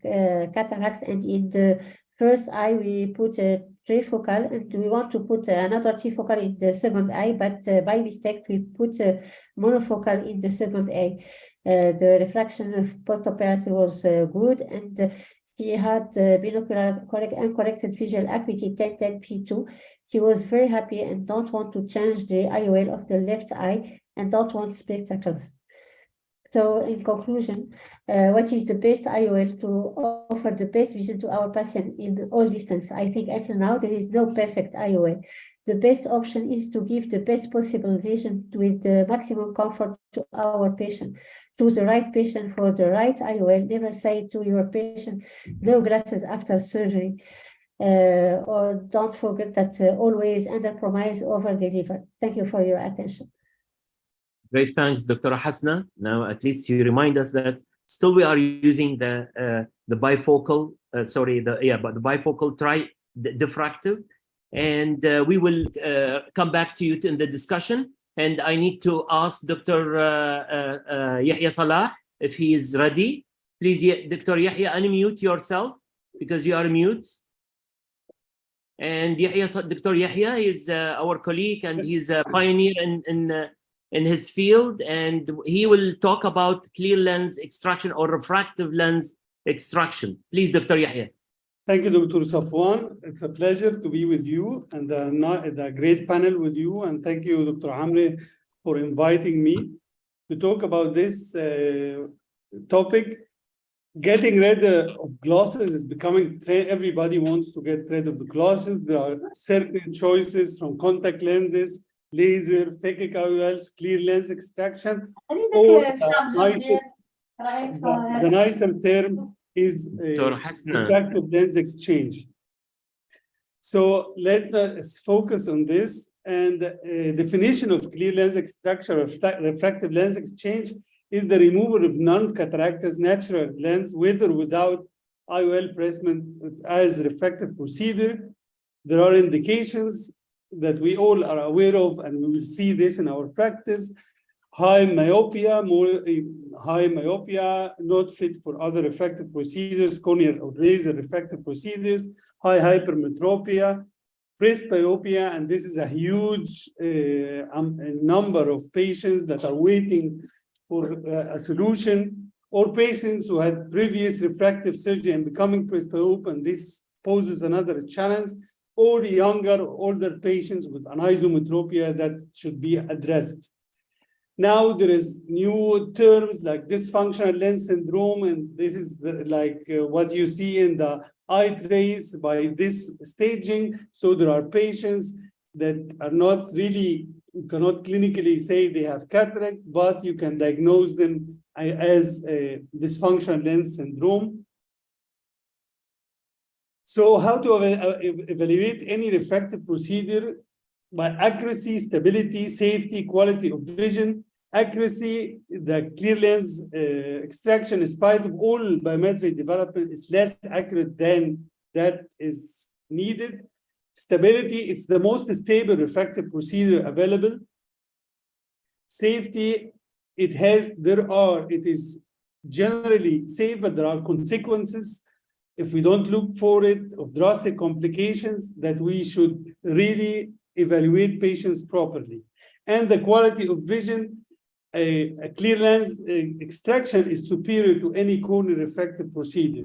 cataracts, and in the first eye we put a trifocal, and we want to put another trifocal in the second eye, but by mistake we put a monofocal in the second eye. The refraction of post-operative was good, and she had binocular uncorrected visual acuity 1010p2. She was very happy and don't want to change the IOL of the left eye and don't want spectacles. So in conclusion, what is the best IOL to offer the best vision to our patient in all distance? I think until now there is no perfect IOL. The best option is to give the best possible vision with the maximum comfort to our patient. Choose the right patient for the right IOL. Never say to your patient, no glasses after surgery. Or don't forget that always under-promise, over-deliver. Thank you for your attention. Great, thanks, Dr. Hasna. Now, at least you remind us that still we are using the bifocal, the bifocal diffractive, and we will come back to you in the discussion. And I need to ask Dr. Yahya Salah if he is ready. Please, Dr. Yahya, unmute yourself because you are mute. And Dr. Yahya is our colleague, and he's a pioneer in his field, and he will talk about clear lens extraction or refractive lens extraction. Please, Dr. Yahya. Thank you, Dr. Safwan. It's a pleasure to be with you and a great panel with you. And thank you, Dr. Amri, for inviting me to talk about this topic. Getting rid of glasses is becoming trend. Everybody wants to get rid of the glasses. There are certain choices from contact lenses, laser, phakic IOLs, clear lens extraction, or the nicer term is refractive lens exchange. So let us focus on this. And definition of clear lens extraction or refractive lens exchange is the removal of non-cataractous natural lens with or without IOL placement as refractive procedure. There are indications that we all are aware of, and we will see this in our practice. High myopia, not fit for other refractive procedures, corneal or laser refractive procedures, high hypermetropia, presbyopia, and this is a huge number of patients that are waiting for a solution, or patients who had previous refractive surgery and becoming presbyope, and this poses another challenge, or younger or older patients with anisometropia that should be addressed. Now there is new terms like dysfunctional lens syndrome, and this is what you see in the eye trace by this staging. So there are patients that are not really, you cannot clinically say they have cataract, but you can diagnose them as a dysfunctional lens syndrome. So how to evaluate any refractive procedure? By accuracy, stability, safety, quality of vision. Accuracy, the clear lens extraction, in spite of all biometric development, is less accurate than that is needed. Stability, it's the most stable refractive procedure available. Safety, it is generally safe, but there are consequences if we don't look for it of drastic complications that we should really evaluate patients properly. and the quality of vision. A clear lens extraction is superior to any corneal refractive procedure.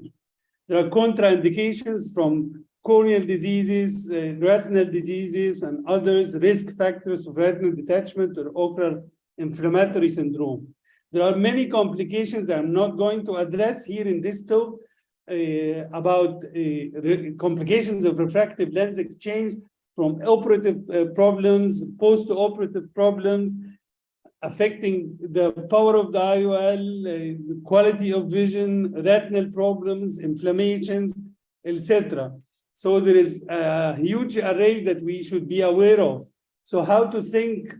There are contraindications from corneal diseases, retinal diseases, and others, risk factors of retinal detachment or ocular inflammatory syndrome. There are many complications that I'm not going to address here in this talk about complications of refractive lens exchange, from operative problems, post-operative problems, affecting the power of the IOL, quality of vision, retinal problems, inflammations, etc. So there is a huge array that we should be aware of. So how to think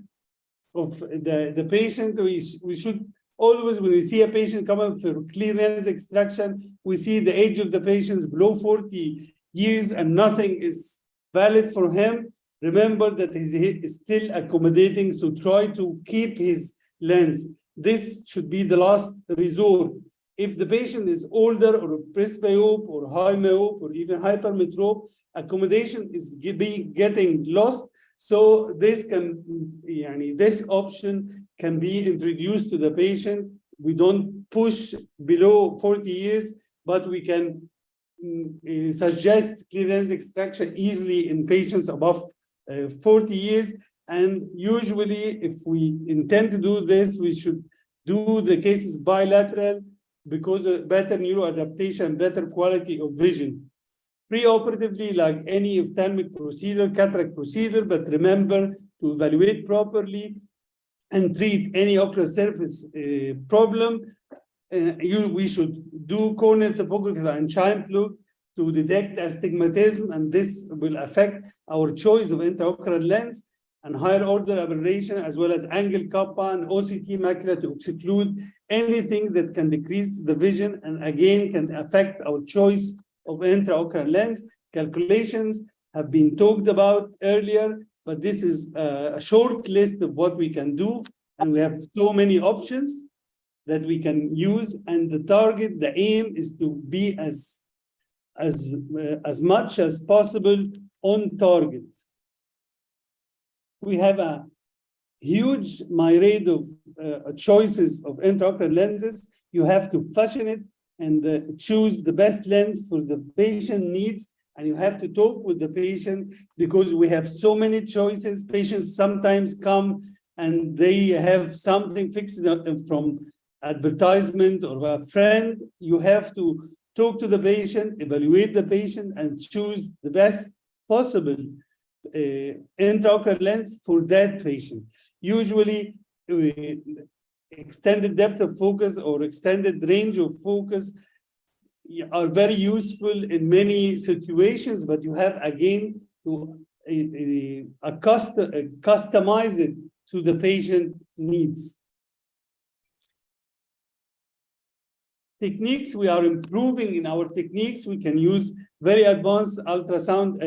of the patient? We should always, when we see a patient coming for clear lens extraction, we see the age of the patient below 40 years and nothing is valid for him. Remember that he is still accommodating, so try to keep his lens. This should be the last resort. If the patient is older or presbyope or high myope or even hypermetrope, accommodation is getting lost. So this option can be introduced to the patient. We don't push below 40 years, but we can suggest clear lens extraction easily in patients above 40 years. And usually, if we intend to do this, we should do the cases bilateral because of better neuroadaptation, better quality of vision. Preoperatively, like any ophthalmic procedure, cataract procedure, but remember to evaluate properly and treat any ocular surface problem. We should do corneal topography and shine plug to detect astigmatism, and this will affect our choice of intraocular lens and higher order aberration, as well as angle kappa and OCT macula to exclude anything that can decrease the vision and again can affect our choice of intraocular lens. Calculations have been talked about earlier, but this is a short list of what we can do, and we have so many options that we can use, and the target, the aim is to be as much as possible on target. We have a huge myriad of choices of intraocular lenses. You have to fashion it and choose the best lens for the patient needs, and you have to talk with the patient because we have so many choices. Patients sometimes come and they have something fixed from advertisement or a friend. You have to talk to the patient, evaluate the patient, and choose the best possible intraocular lens for that patient. Usually, extended depth of focus or extended range of focus are very useful in many situations, but you have again to customize it to the patient needs. Techniques, we are improving in our techniques. We can use very advanced ultrasound.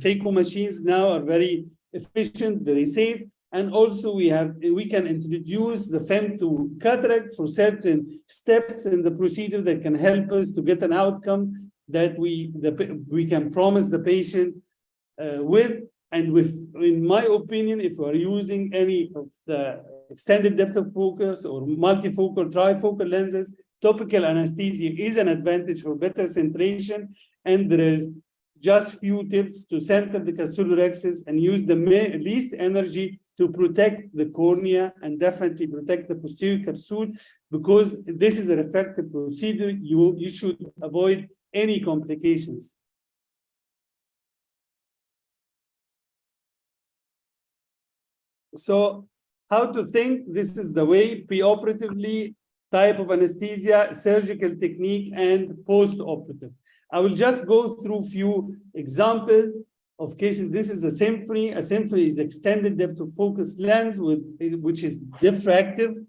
Phaco machines now are very efficient, very safe. And also we can introduce the femto cataract for certain steps in the procedure that can help us to get an outcome that we can promise the patient with. And in my opinion, if we're using any of the extended depth of focus or multifocal, trifocal lenses, topical anesthesia is an advantage for better centration, and there is just few tips to center the capsular axis and use the least energy to protect the cornea and definitely protect the posterior capsule, because this is a refractive procedure. You should avoid any complications. So how to think? This is the way preoperatively, type of anesthesia, surgical technique, and post-operative. I will just go through few examples of cases. This is a symphony. A symphony is extended depth of focus lens which is diffractive.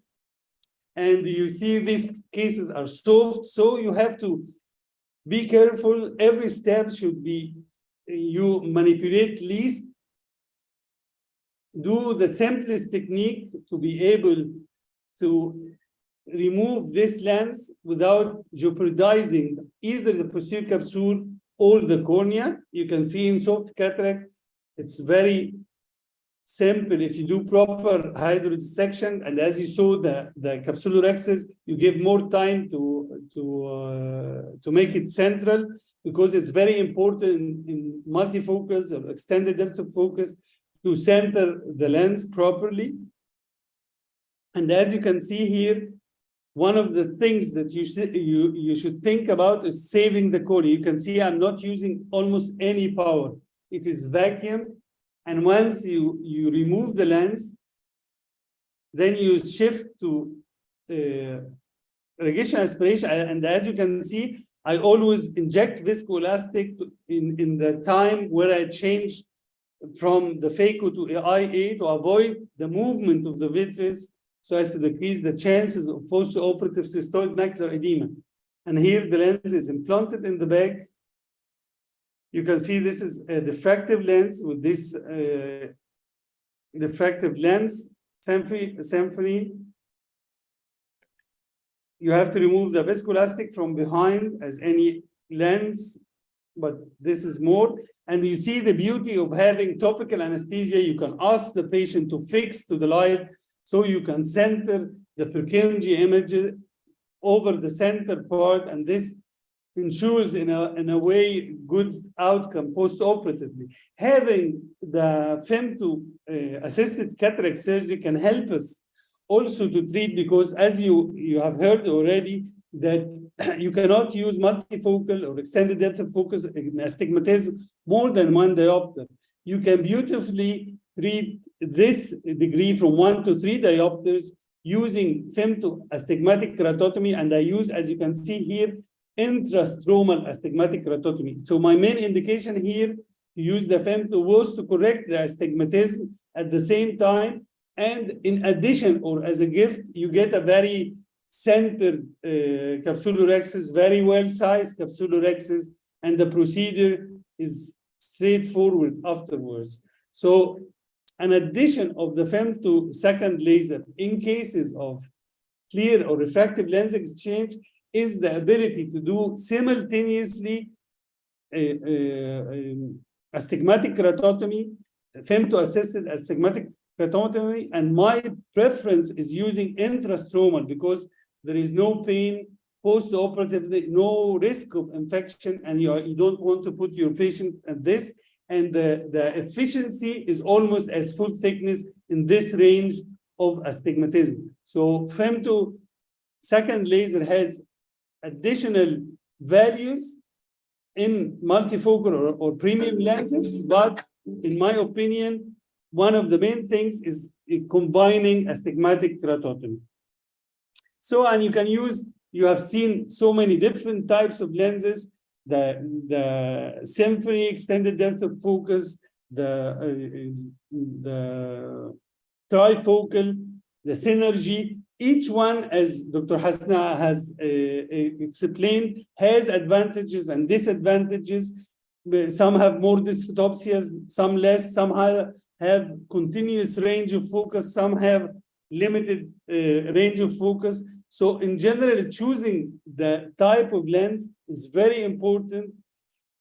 And you see these cases are soft, so you have to be careful. Every step should be, you manipulate least, do the simplest technique to be able to remove this lens without jeopardizing either the posterior capsule or the cornea. You can see in soft cataract, it's very simple if you do proper hydrodissection, and as you saw the capsulorhexis, you give more time to make it central, because it's very important in multifocals or extended depth of focus to center the lens properly. And as you can see here, one of the things that you should think about is saving the cornea. You can see I'm not using almost any power. It is vacuum. And once you remove the lens, then you shift to irrigation aspiration. And as you can see, I always inject viscoelastic in the time where I change from the phaco to IA to avoid the movement of the vitreous, so as to decrease the chances of post-operative cystoid macular edema. And here the lens is implanted in the back. You can see this is a diffractive lens with this diffractive lens, Symphony. You have to remove the viscoelastic from behind as any lens, but this is more. And you see the beauty of having topical anesthesia. You can ask the patient to fix to the light, so you can center the Purkinje image over the center part, and this ensures in a way good outcome post-operatively. Having the femto assisted cataract surgery can help us also to treat, because as you have heard already, that you cannot use multifocal or extended depth of focus in astigmatism more than one diopter. You can beautifully treat this degree from 1 to 3 diopters using femto astigmatic keratotomy, and I use, as you can see here, intrastromal astigmatic keratotomy. So my main indication here to use the femto was to correct the astigmatism at the same time, and in addition, or as a gift, you get a very centered capsulorhexis, very well-sized capsulorhexis, and the procedure is straightforward afterwards. So an addition of the femto second laser in cases of clear or refractive lens exchange is the ability to do simultaneously astigmatic keratotomy, femto-assisted astigmatic keratotomy, and my preference is using intrastromal because there is no pain post-operatively, no risk of infection, and you don't want to put your patient at this, and the efficiency is almost as full thickness in this range of astigmatism. So femto second laser has additional values in multifocal or premium lenses, but in my opinion, one of the main things is combining astigmatic keratotomy. So, and you can use, you have seen so many different types of lenses, the Symphony extended depth of focus, the trifocal, the synergy. Each one, as Dr. Hasna has explained, has advantages and disadvantages. Some have more dysphotopsias, some less, some have continuous range of focus, some have limited range of focus. So in general, choosing the type of lens is very important,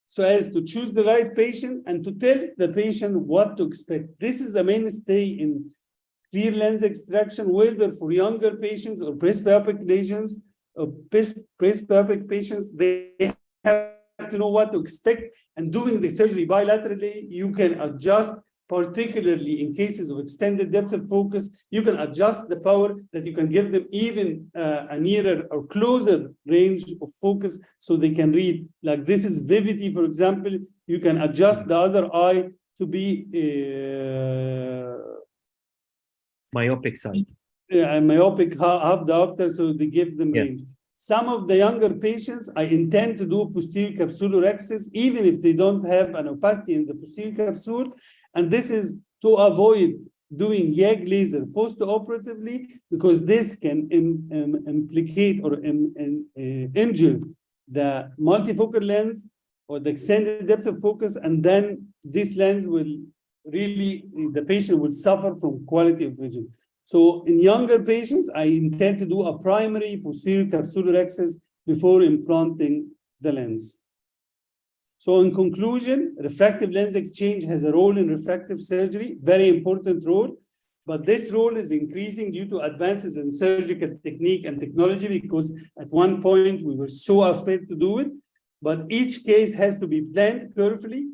so as to choose the right patient and to tell the patient what to expect. This is a mainstay in clear lens extraction, whether for younger patients or presbyopic lesions, presbyopic patients, they have to know what to expect. And doing the surgery bilaterally, you can adjust, particularly in cases of extended depth of focus, you can adjust the power that you can give them even a nearer or closer range of focus so they can read. Like this is Vivity, for example, you can adjust the other eye to be myopic side. Myopic half diopter, so they give them range. Some of the younger patients, I intend to do posterior capsulorhexis, even if they don't have an opacity in the posterior capsule. And this is to avoid doing YAG laser post-operatively, because this can implicate or injure the multifocal lens or the extended depth of focus. And then this lens will really, the patient will suffer from quality of vision. So in younger patients, I intend to do a primary posterior capsulorhexis before implanting the lens. So in conclusion, refractive lens exchange has a role in refractive surgery, very important role, but this role is increasing due to advances in surgical technique and technology, because at one point we were so afraid to do it, but each case has to be planned carefully.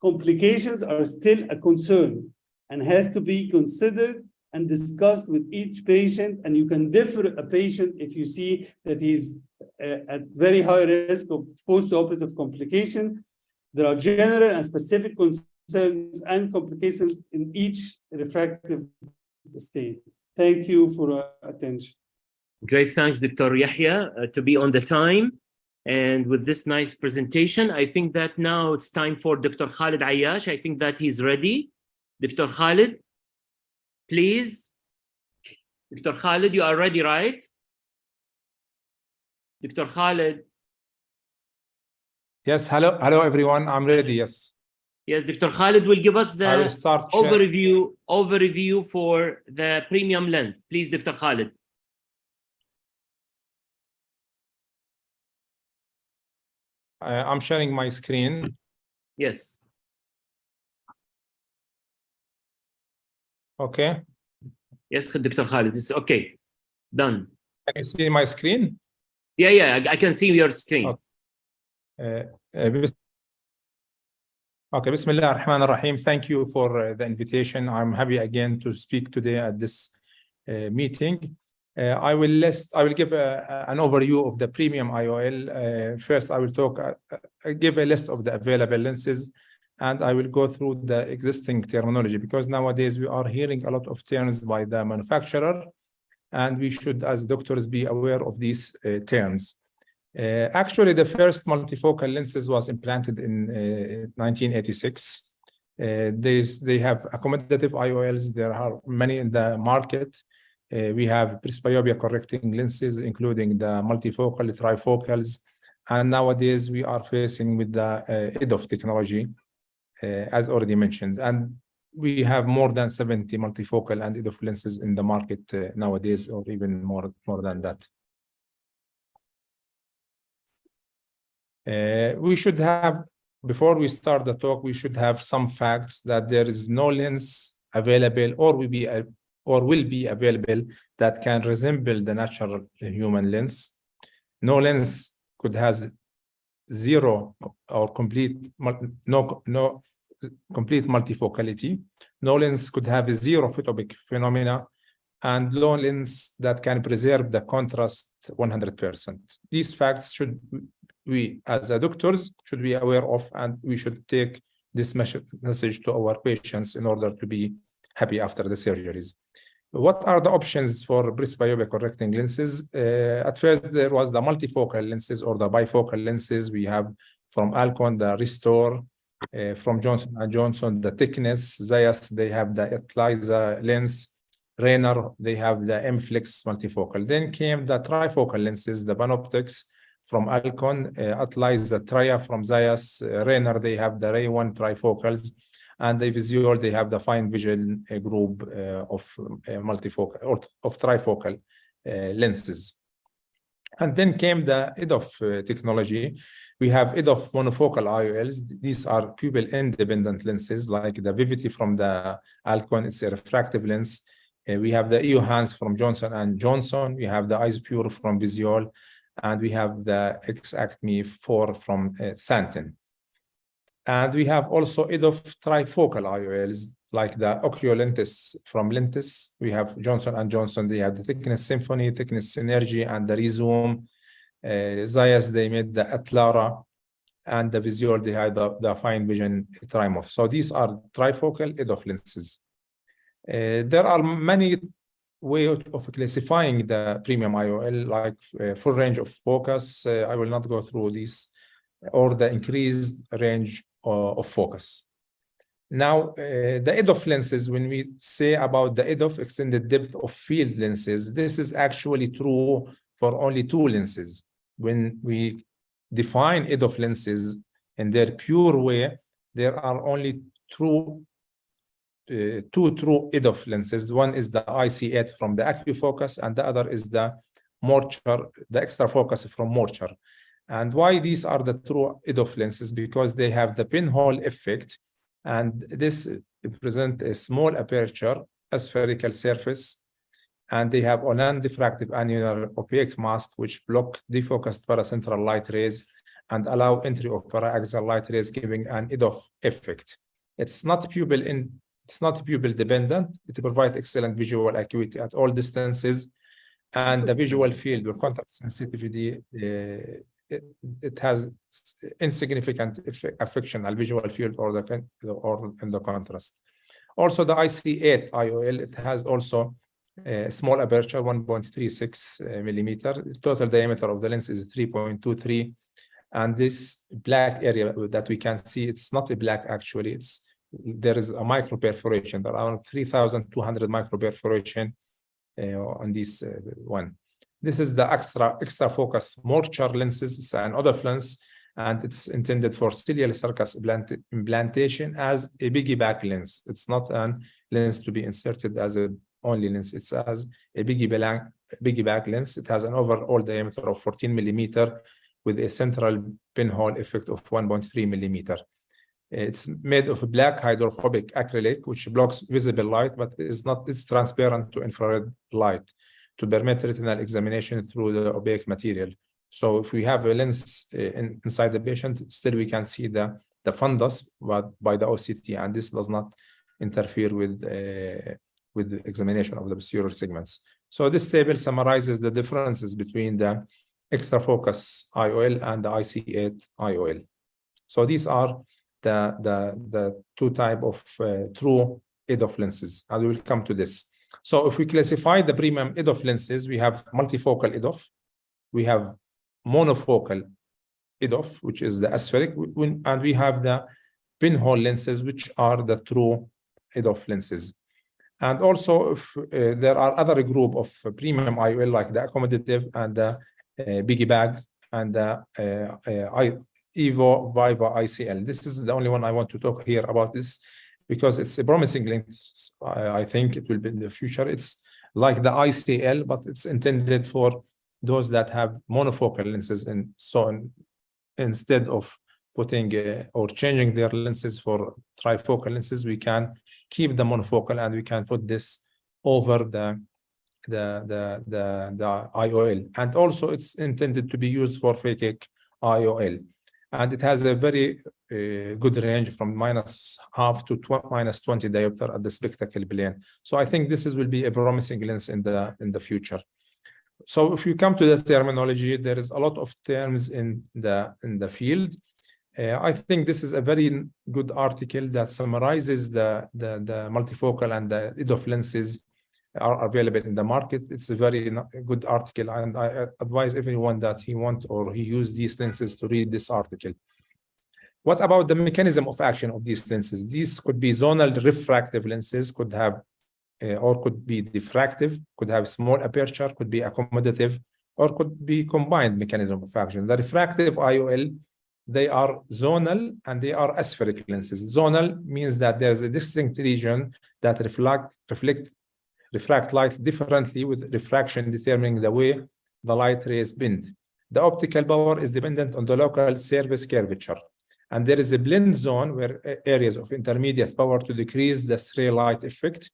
Complications are still a concern and has to be considered and discussed with each patient, and you can differ a patient if you see that he's at very high risk of post-operative complication. There are general and specific concerns and complications in each refractive state. Thank you for your attention. Great, thanks, Dr. Yahya, to be on the time. And with this nice presentation, I think that now it's time for Dr. Khalid Ayash. I think that he's ready. Dr. Khalid, please. Dr. Khalid, you are ready, right? Dr. Khalid. Yes, hello everyone. I'm ready. Yes. Yes, Dr. Khalid will give us the I will start overview for the premium lens. Please, Dr. Khalid. I'm sharing my screen. Yes. Okay. Yes, Dr. Khalid, it's okay. Done. Can you see my screen? Yeah, I can see your screen. Okay, Bismillah ar-Rahman ar-Rahim. Thank you for the invitation. I'm happy again to speak today at this meeting. I will give an overview of the premium IOL. First, I will give a list of the available lenses, and I will go through the existing terminology, because nowadays we are hearing a lot of terms by the manufacturer, and we should, as doctors, be aware of these terms. Actually, the first multifocal lenses was implanted in 1986. They have accommodative IOLs. There are many in the market. We have presbyopia correcting lenses, including the multifocal, trifocals, and nowadays we are facing with the EDOF technology, as already mentioned. And we have more than 70 multifocal and EDOF lenses in the market nowadays, or even more than that. We should have, before we start the talk, we should have some facts that there is no lens available or will be available that can resemble the natural human lens. No lens could have zero or complete multifocality. No lens could have a zero photopic phenomena, and no lens that can preserve the contrast 100%. These facts we as doctors should be aware of, and we should take this message to our patients in order to be happy after the surgeries. What are the options for presbyopia correcting lenses? At first, there was the multifocal lenses or the bifocal lenses. We have from Alcon the Restore, from Johnson & Johnson the Thickness, Zeiss they have the Atliza lens, Rayner they have the M-Flex multifocal. Then came the trifocal lenses, the Panoptix from Alcon, Atliza Tria from Zeiss, Rayner they have the Ray 1 trifocals, and the Visual they have the Fine Vision group of multifocal or of trifocal lenses. And then came the EDOF technology. We have EDOF monofocal IOLs. These are pupil independent lenses, like the Vivity from the Alcon, it's a refractive lens. We have the EOHANS from Johnson & Johnson. We have the EyePure from Visual, and we have the X-Acme 4 from Santen. And we have also EDOF trifocal IOLs, like the Oculentis from Lentis. We have Johnson & Johnson, they have the Thickness Symphony, Thickness Synergy, and the Rezoom. Zeiss, they made the Atlara, and the Visual, they had the Fine Vision Trimorph. So these are trifocal EDOF lenses. There are many ways of classifying the premium IOL, like full range of focus. I will not go through these, or the increased range of focus. Now, the EDOF lenses, when we say about the EDOF, extended depth of field lenses, this is actually true for only two lenses. When we define EDOF lenses in their pure way, there are only two true EDOF lenses. One is the IC8 from the AcuFocus, and the other is the Morcher, the extra focus from Morcher. And why these are the true EDOF lenses? Because they have the pinhole effect, and this present a small aperture, aspherical surface, and they have a non-diffractive annular opaque mask which block defocused paracentral light rays and allow entry of paraxial light rays, giving an EDOF effect. It's not pupil dependent. It provides excellent visual acuity at all distances, and the visual field or contact sensitivity, it has insignificant affection al visual field or in the contrast. Also, the IC8 IOL, it has also a small aperture, 1.36 millimeter. Total diameter of the lens is 3.23, and this black area that we can see, it's not a black actually. There is a micro perforation, around 3,200 micro perforation on this one. This is the extra focus Morchar lenses. It's an EDOF lens, and it's intended for ciliary sulcus implantation as a piggyback lens. It's not a lens to be inserted as a only lens. It's as a piggyback lens. It has an overall diameter of 14 millimeter with a central pinhole effect of 1.3 millimeter. It's made of a black hydrophobic acrylic, which blocks visible light, but it's transparent to infrared light to permit retinal examination through the opaque material. So if we have a lens inside the patient, still we can see the fundus by the OCT, and this does not interfere with the examination of the posterior segments. So this table summarizes the differences between the extra focus IOL and the IC8 IOL. So these are the two type of true EDOF lenses, and we will come to this. So if we classify the premium EDOF lenses, we have multifocal EDOF, we have monofocal EDOF, which is the aspheric, and we have the pinhole lenses, which are the true EDOF lenses. And also, if there are other group of premium IOL like the accommodative and the piggyback and the Evo Viva ICL. This is the only one I want to talk here about this because it's a promising lens. I think it will be in the future. It's like the ICL, but it's intended for those that have monofocal lenses, and so instead of putting or changing their lenses for trifocal lenses, we can keep the monofocal and we can put this over the IOL. And also it's intended to be used for phakic IOL, and it has a very good range from -0.5 to -20 diopter at the spectacle plane. So I think this will be a promising lens in the future. So if you come to the terminology, there is a lot of terms in the field. I think this is a very good article that summarizes the multifocal and the EDOF lenses are available in the market. It's a very good article, and I advise everyone that he wants or he use these lenses to read this article. What about the mechanism of action of these lenses? These could be zonal refractive lenses, could have or could be diffractive, could have small aperture, could be accommodative, or could be combined mechanism of action. The refractive IOL, they are zonal and they are aspheric lenses. Zonal means that there's a distinct region that refract light differently, with refraction determining the way the light rays bend. The optical power is dependent on the local surface curvature. And there is a blend zone where areas of intermediate power to decrease the stray light effect,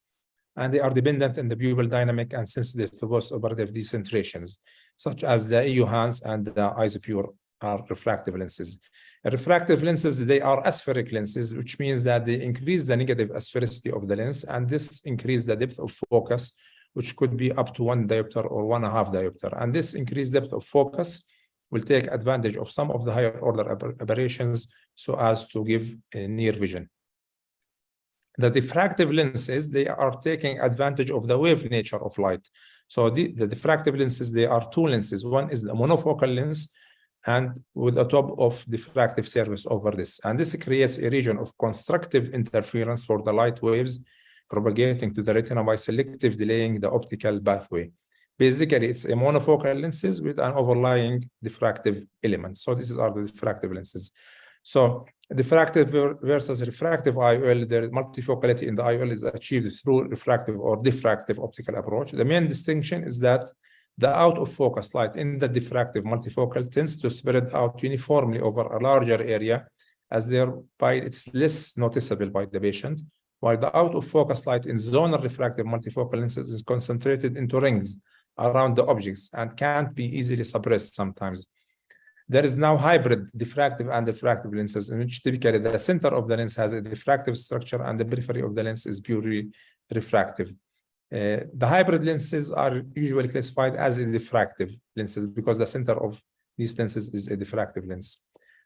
and they are dependent on the pupil dynamic and sensitive to post-operative decentrations, such as the EU Hans and the Isopure are refractive lenses. Refractive lenses, they are aspheric lenses, which means that they increase the negative asphericity of the lens, and this increase the depth of focus, which could be up to 1 diopter or 1.5 diopter. And this increased depth of focus will take advantage of some of the higher order aberrations so as to give a near vision. The diffractive lenses, they are taking advantage of the wave nature of light. So the diffractive lenses, they are two lenses. One is the monofocal lens, and with a top of diffractive surface over this. And this creates a region of constructive interference for the light waves propagating to the retina by selective delaying the optical pathway. Basically, it's a monofocal lenses with an overlying diffractive element. So these are the diffractive lenses. So diffractive versus refractive IOL, the multifocality in the IOL is achieved through refractive or diffractive optical approach. The main distinction is that The out of focus light in the diffractive multifocal tends to spread out uniformly over a larger area, as thereby it's less noticeable by the patient, while the out of focus light in zonal refractive multifocal lenses is concentrated into rings around the objects and can't be easily suppressed sometimes. There is now hybrid diffractive and diffractive lenses, in which typically the center of the lens has a diffractive structure and the periphery of the lens is purely refractive. The hybrid lenses are usually classified as a diffractive lenses because the center of these lenses is a diffractive lens.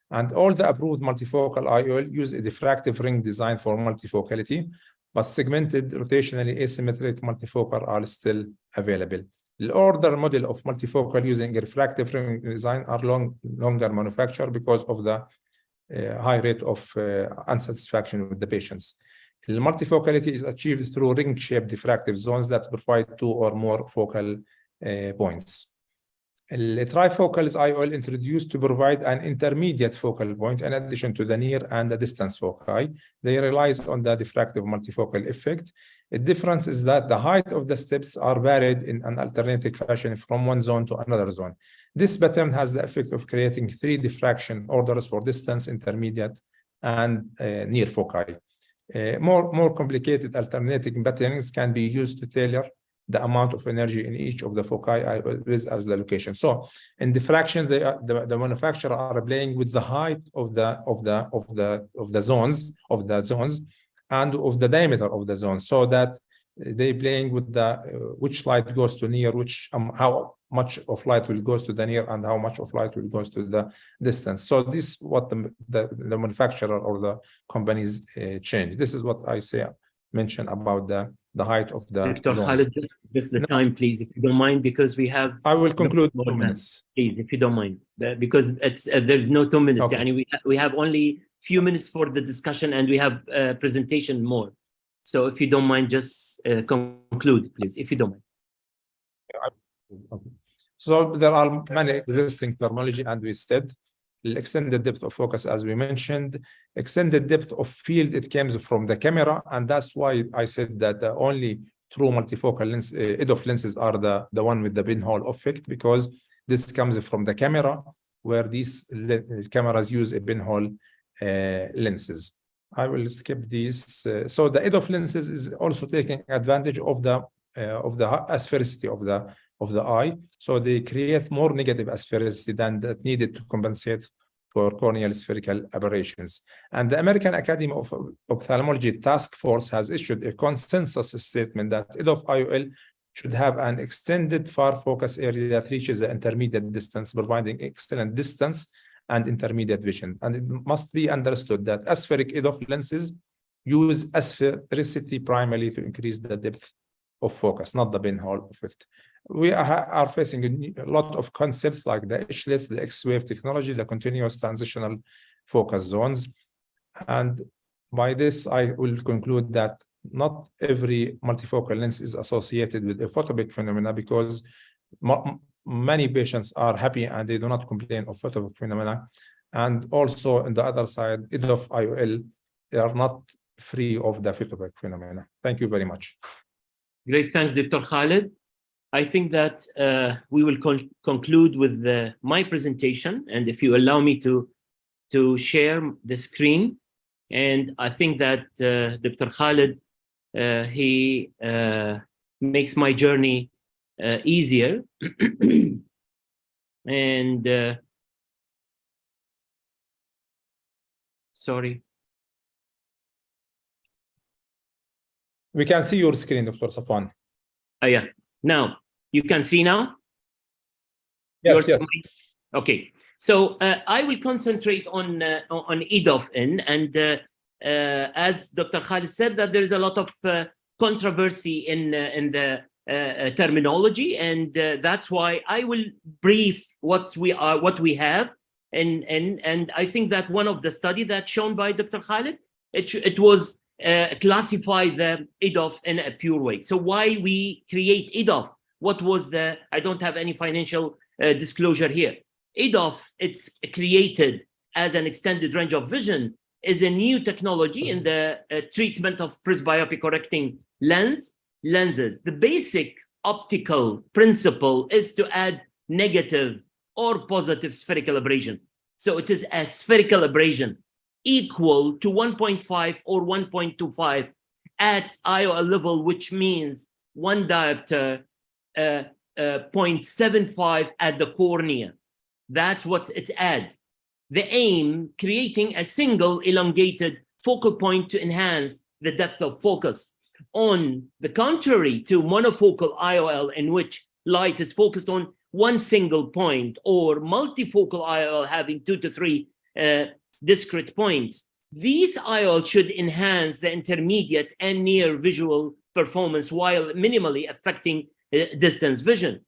And all the approved multifocal IOL use a diffractive ring design for multifocality, but segmented rotationally asymmetric multifocal are still available. The older model of multifocal using a refractive ring design are longer manufactured because of the high rate of unsatisfaction with the patients. The multifocality is achieved through ring-shaped diffractive zones that provide 2 or more focal points. The trifocal is IOL introduced to provide an intermediate focal point in addition to the near and the distance foci. They relies on the diffractive multifocal effect. The difference is that the height of the steps are varied in an alternating fashion from one zone to another zone. This pattern has the effect of creating 3 diffraction orders for distance, intermediate, and near foci. More complicated alternating patterns can be used to tailor the amount of energy in each of the foci with as the location. So in diffraction, the manufacturer are playing with the height of the zones and of the diameter of the zone, so that they playing with the which light goes to near, which how much of light will goes to the near and how much of light will goes to the distance. So this is what the manufacturer or the companies change. This is what I mention about the height of the Dr. zones. Khalid, just the time, please, if you don't mind, because we have. I will conclude 2 minutes. Please, if you don't mind, because it's there's no 2 minutes. Okay. And we have only few minutes for the discussion, and we have presentation more. So if you don't mind, just conclude, please, if you don't mind. Okay. So there are many existing terminology, and we said extended depth of focus, as we mentioned, extended depth of field, it comes from the camera, and that's why I said that the only true multifocal lens, EDOF lenses are the one with the pinhole effect, because this comes from the camera, where these cameras use a pinhole lenses. I will skip these. So the EDOF lenses is also taking advantage of the asphericity of the eye, so they create more negative asphericity than that needed to compensate for corneal spherical aberrations. And the American Academy of Ophthalmology Task Force has issued a consensus statement that EDOF IOL should have an extended far focus area that reaches the intermediate distance, providing excellent distance and intermediate vision. And it must be understood that aspheric EDOF lenses use asphericity primarily to increase the depth of focus, not the pinhole effect. We are facing a lot of concepts like the edgeless, the X-wave technology, the continuous transitional focus zones. And by this, I will conclude that not every multifocal lens is associated with a photopic phenomena, because many patients are happy and they do not complain of photopic phenomena. And also on the other side, EDOF IOL, they are not free of the photopic phenomena. Thank you very much. Great, thanks, Dr. Khalid. I think that we will conclude with my presentation, and if you allow me to share the screen. And I think that Dr. Khalid, he makes my journey easier. And sorry. We can see your screen, Dr. Safwan. Yeah. Now, you can see now? Yes, yes. Okay. So I will concentrate on EDOF-N, and as Dr. Khalid said, that there is a lot of controversy in the terminology, and that's why I will brief what we have, and I think that one of the study that's shown by Dr. Khalid, it was classify the EDOF in a pure way. So why we create EDOF? What was I don't have any financial disclosure here. EDOF, it's created as an extended range of vision, is a new technology in the treatment of presbyopic correcting lenses. The basic optical principle is to add negative or positive spherical abrasion. So it is a spherical abrasion equal to 1.5 or 1.25 at IOL level, which means 1 diopter, 0.75 at the cornea. That's what it adds. The aim, creating a single elongated focal point to enhance the depth of focus. On the contrary to monofocal IOL, in which light is focused on one single point, or multifocal IOL having 2 to 3 discrete points, these IOL should enhance the intermediate and near visual performance while minimally affecting distance vision.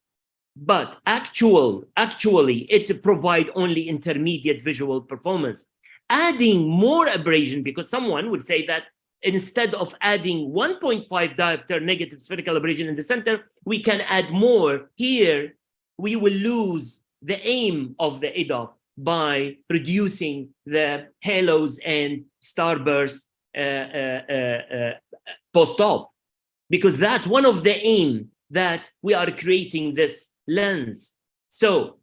But actually, it provides only intermediate visual performance. Adding more abrasion, because someone would say that instead of adding 1.5 diopter negative spherical abrasion in the center, we can add more. Here, we will lose the aim of the EDOF by reducing the halos and starburst post-op, because that's one of the aim that we are creating this lens. So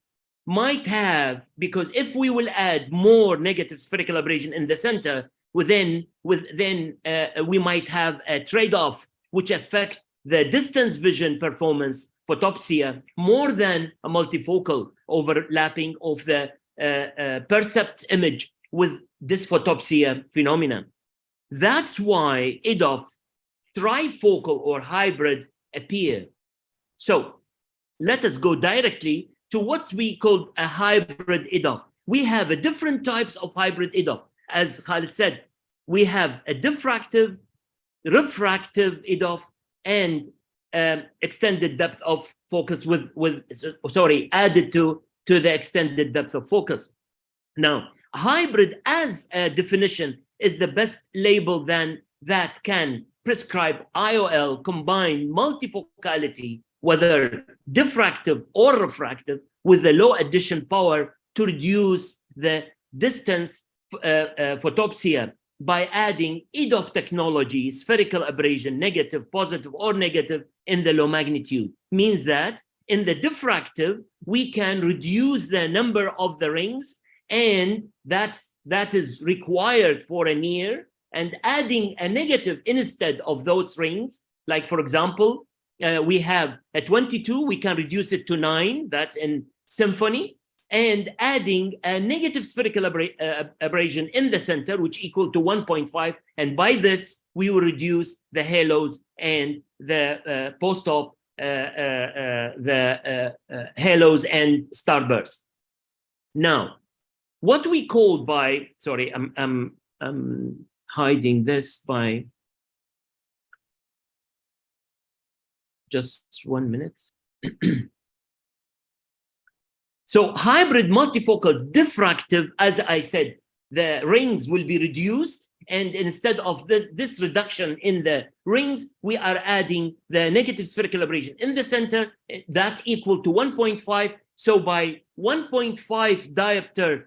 might have, because if we will add more negative spherical abrasion in the center, then we might have a trade-off which affect the distance vision performance photopsia more than a multifocal overlapping of the percept image with dysphotopsia phenomenon. That's why EDOF trifocal or hybrid appear. So let us go directly to what we call a hybrid EDOF. We have different types of hybrid EDOF. As Khalid said, we have a diffractive, refractive EDOF, and extended depth of focus added to the extended depth of focus. Now, hybrid as a definition is the best label than that can prescribe IOL combined multifocality, whether diffractive or refractive, with the low addition power to reduce the distance photopsia by adding EDOF technology, spherical abrasion, negative, positive, or negative in the low magnitude. Means that in the diffractive, we can reduce the number of the rings, and that is required for a near, and adding a negative instead of those rings. Like, for example, we have a 22, we can reduce it to 9, that's in symphony, and adding a negative spherical abrasion in the center, which equal to 1.5. And by this, we will reduce the halos and the post-op, halos and starburst. Now, what we call by, sorry, I'm hiding this by just 1 minute. So hybrid multifocal diffractive, as I said, the rings will be reduced, and instead of this reduction in the rings, we are adding the negative spherical abrasion in the center, that equal to 1.5. So by 1.5 diopter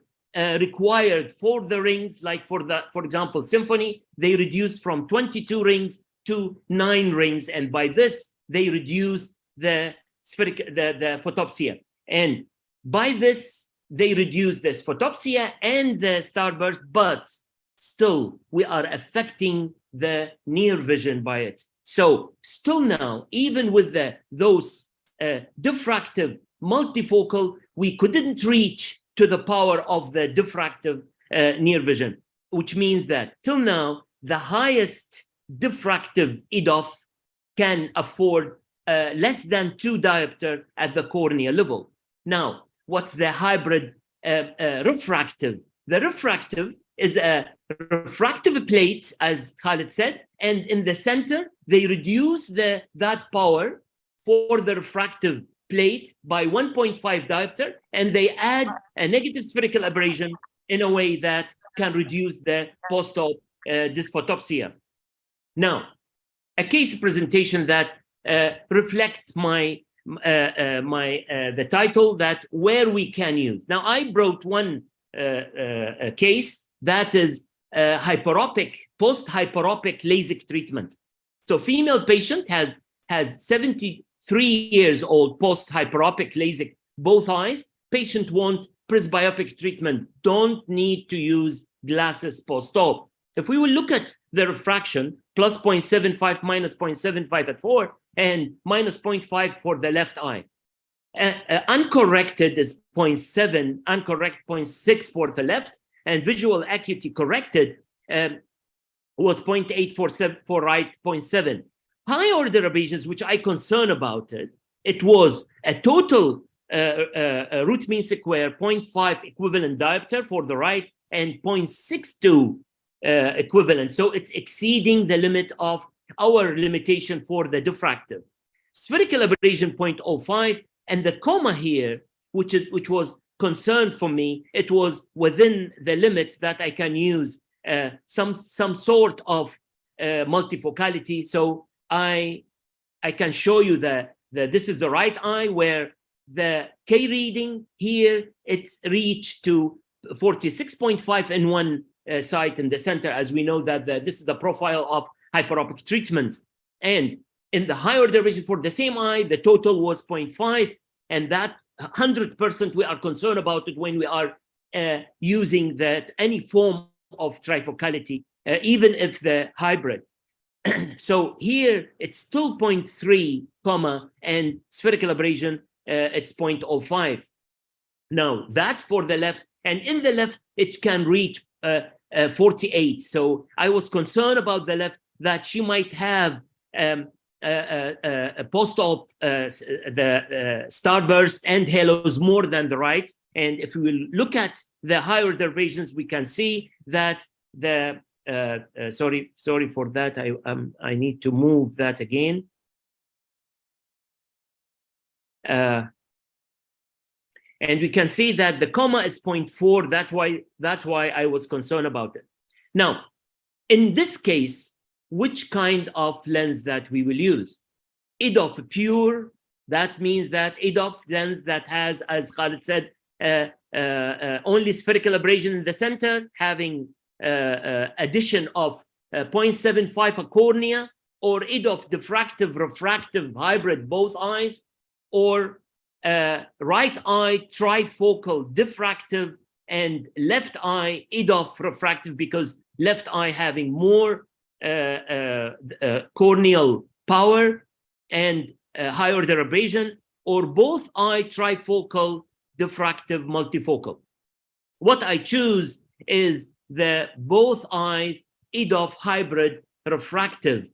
required for the rings, like for example, symphony, they reduced from 22 rings to 9 rings, and by this they reduced the spherical, the photopsia, and by this they reduce this photopsia and the starburst, but still we are affecting the near vision by it. So still now, even with those diffractive multifocal, we couldn't reach to the power of the diffractive near vision, which means that till now, the highest diffractive EDOF can afford less than 2 diopter at the cornea level. Now, what's the hybrid refractive? The refractive is a refractive plate, as Khalid said, and in the center, they reduce that power for the refractive plate by 1.5 diopter, and they add a negative spherical abrasion in a way that can reduce the post-op dysphotopsia. Now, a case presentation that reflects the title, that where we can use. Now, I brought one case that is hyperopic, post-hyperopic LASIK treatment. So female patient has 3 years old post-hyperopic LASIK, both eyes, patient want presbyopic treatment, don't need to use glasses post-op. If we will look at the refraction, plus 0.75, minus 0.75 at 4, and minus 0.5 for the left eye. Uncorrected is 0.7, uncorrected 0.6 for the left, and visual acuity corrected was 0.8 for right, 0.7. High order aberrations, which I concern about it was a total root mean square 0.5 equivalent diopter for the right and 0.62 equivalent. So it's exceeding the limit of our limitation for the diffractive. Spherical aberration 0.05, and the comma here, which was concerned for me, it was within the limit that I can use some sort of multifocality. So I can show you that this is the right eye where the K reading here, it's reached to 46.5 in one site in the center, as we know that this is the profile of hyperopic treatment. And in the high order aberration for the same eye, the total was 0.5, and that 100% we are concerned about it when we are using that any form of trifocality, even if the hybrid. So here it's still 0.3, comma, and spherical aberration, it's 0.05. Now that's for the left, and in the left it can reach 48. So I was concerned about the left, that she might have a post-op the starburst and halos more than the right. And if we will look at the higher order aberrations, we can see that the sorry for that, I need to move that again. And we can see that the comma is 0.4. That's why I was concerned about it. Now, in this case, which kind of lens that we will use? EDOF pure, that means that EDOF lens that has, as Khalid said, only spherical aberration in the center, having addition of 0.75 a cornea, or EDOF diffractive, refractive, hybrid, both eyes, or right eye trifocal diffractive and left eye EDOF refractive, because left eye having more corneal power and high order aberration, or both eye trifocal diffractive multifocal. What I choose is the both eyes EDOF hybrid refractive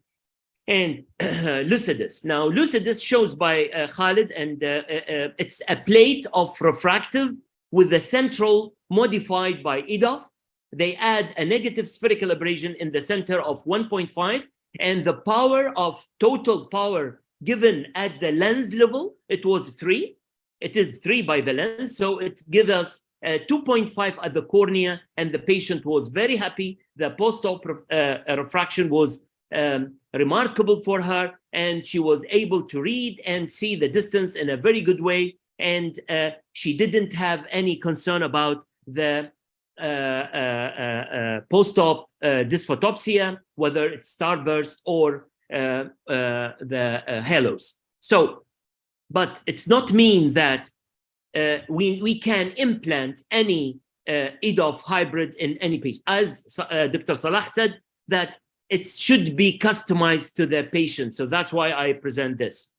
and lucidus. Now lucidus shows by Khalid, and it's a plate of refractive with the central modified by EDOF. They add a negative spherical aberration in the center of 1.5, and the power of total power given at the lens level, it was 3. It is 3 by the lens, so it gives us 2.5 at the cornea, and the patient was very happy. The post-op refraction was remarkable for her, and she was able to read and see the distance in a very good way, and she didn't have any concern about the post-op dysphotopsia, whether it's starburst or the halos. So, but it's not mean that we can implant any EDOF hybrid in any patient. As Dr. Salah said, that it should be customized to the patient. So that's why I present this.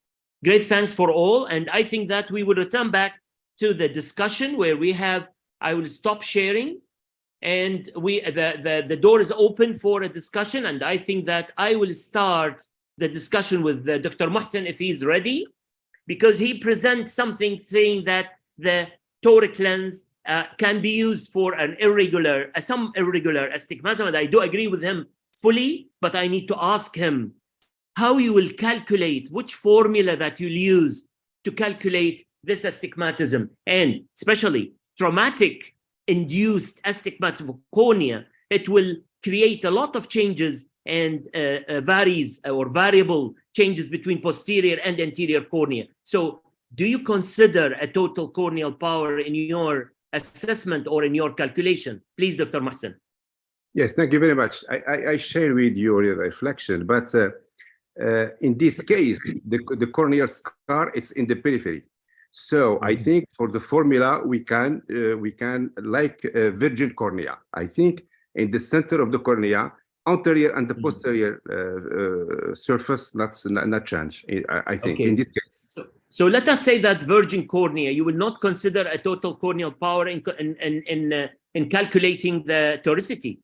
Great thanks for all. And I think that we will return back to the discussion where we have, I will stop sharing, and the door is open for a discussion. And I think that I will start the discussion with Dr. Mohsen if he's ready, because he presents something saying that the toric lens can be used for an irregular, some irregular astigmatism. And I do agree with him fully, but I need to ask him how you will calculate, which formula that you'll use to calculate this astigmatism, and especially traumatic induced astigmatism of cornea. It will create a lot of changes and varies or variable changes between posterior and anterior cornea. So do you consider a total corneal power in your assessment or in your calculation? Please, Dr. Mohsen. Yes, thank you very much. I share with you your reflection, but In this case, the corneal scar is in the periphery. So I think for the formula we can like virgin cornea. I think in the center of the cornea, anterior and the posterior surface not change. I think in this case. So let us say that virgin cornea, you will not consider a total corneal power in calculating the toricity.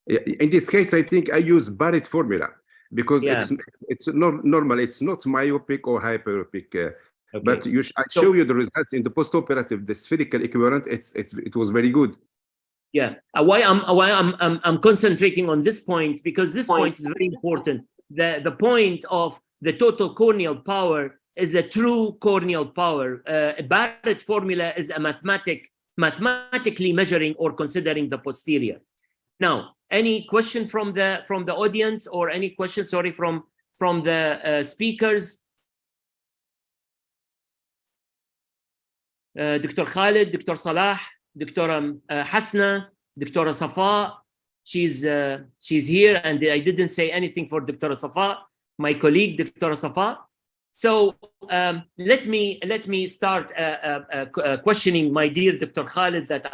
In this case, I think I use Barrett formula because it's normal. It's not myopic or hyperopic. But I show you the results in the postoperative, the spherical equivalent. It was very good. Yeah. Why I'm concentrating on this point, because this point is very important. The point of the total corneal power is a true corneal power. A Barrett formula is a mathematically measuring or considering the posterior. Now, any question from the audience, or any question, sorry, from the speakers? Dr. Khalid, Dr. Salah, Dr. Hasna, Dr. Safa, she's here, and I didn't say anything for Dr. Safa, my colleague, Dr. Safa. So let me start questioning my dear Dr. Khalid, that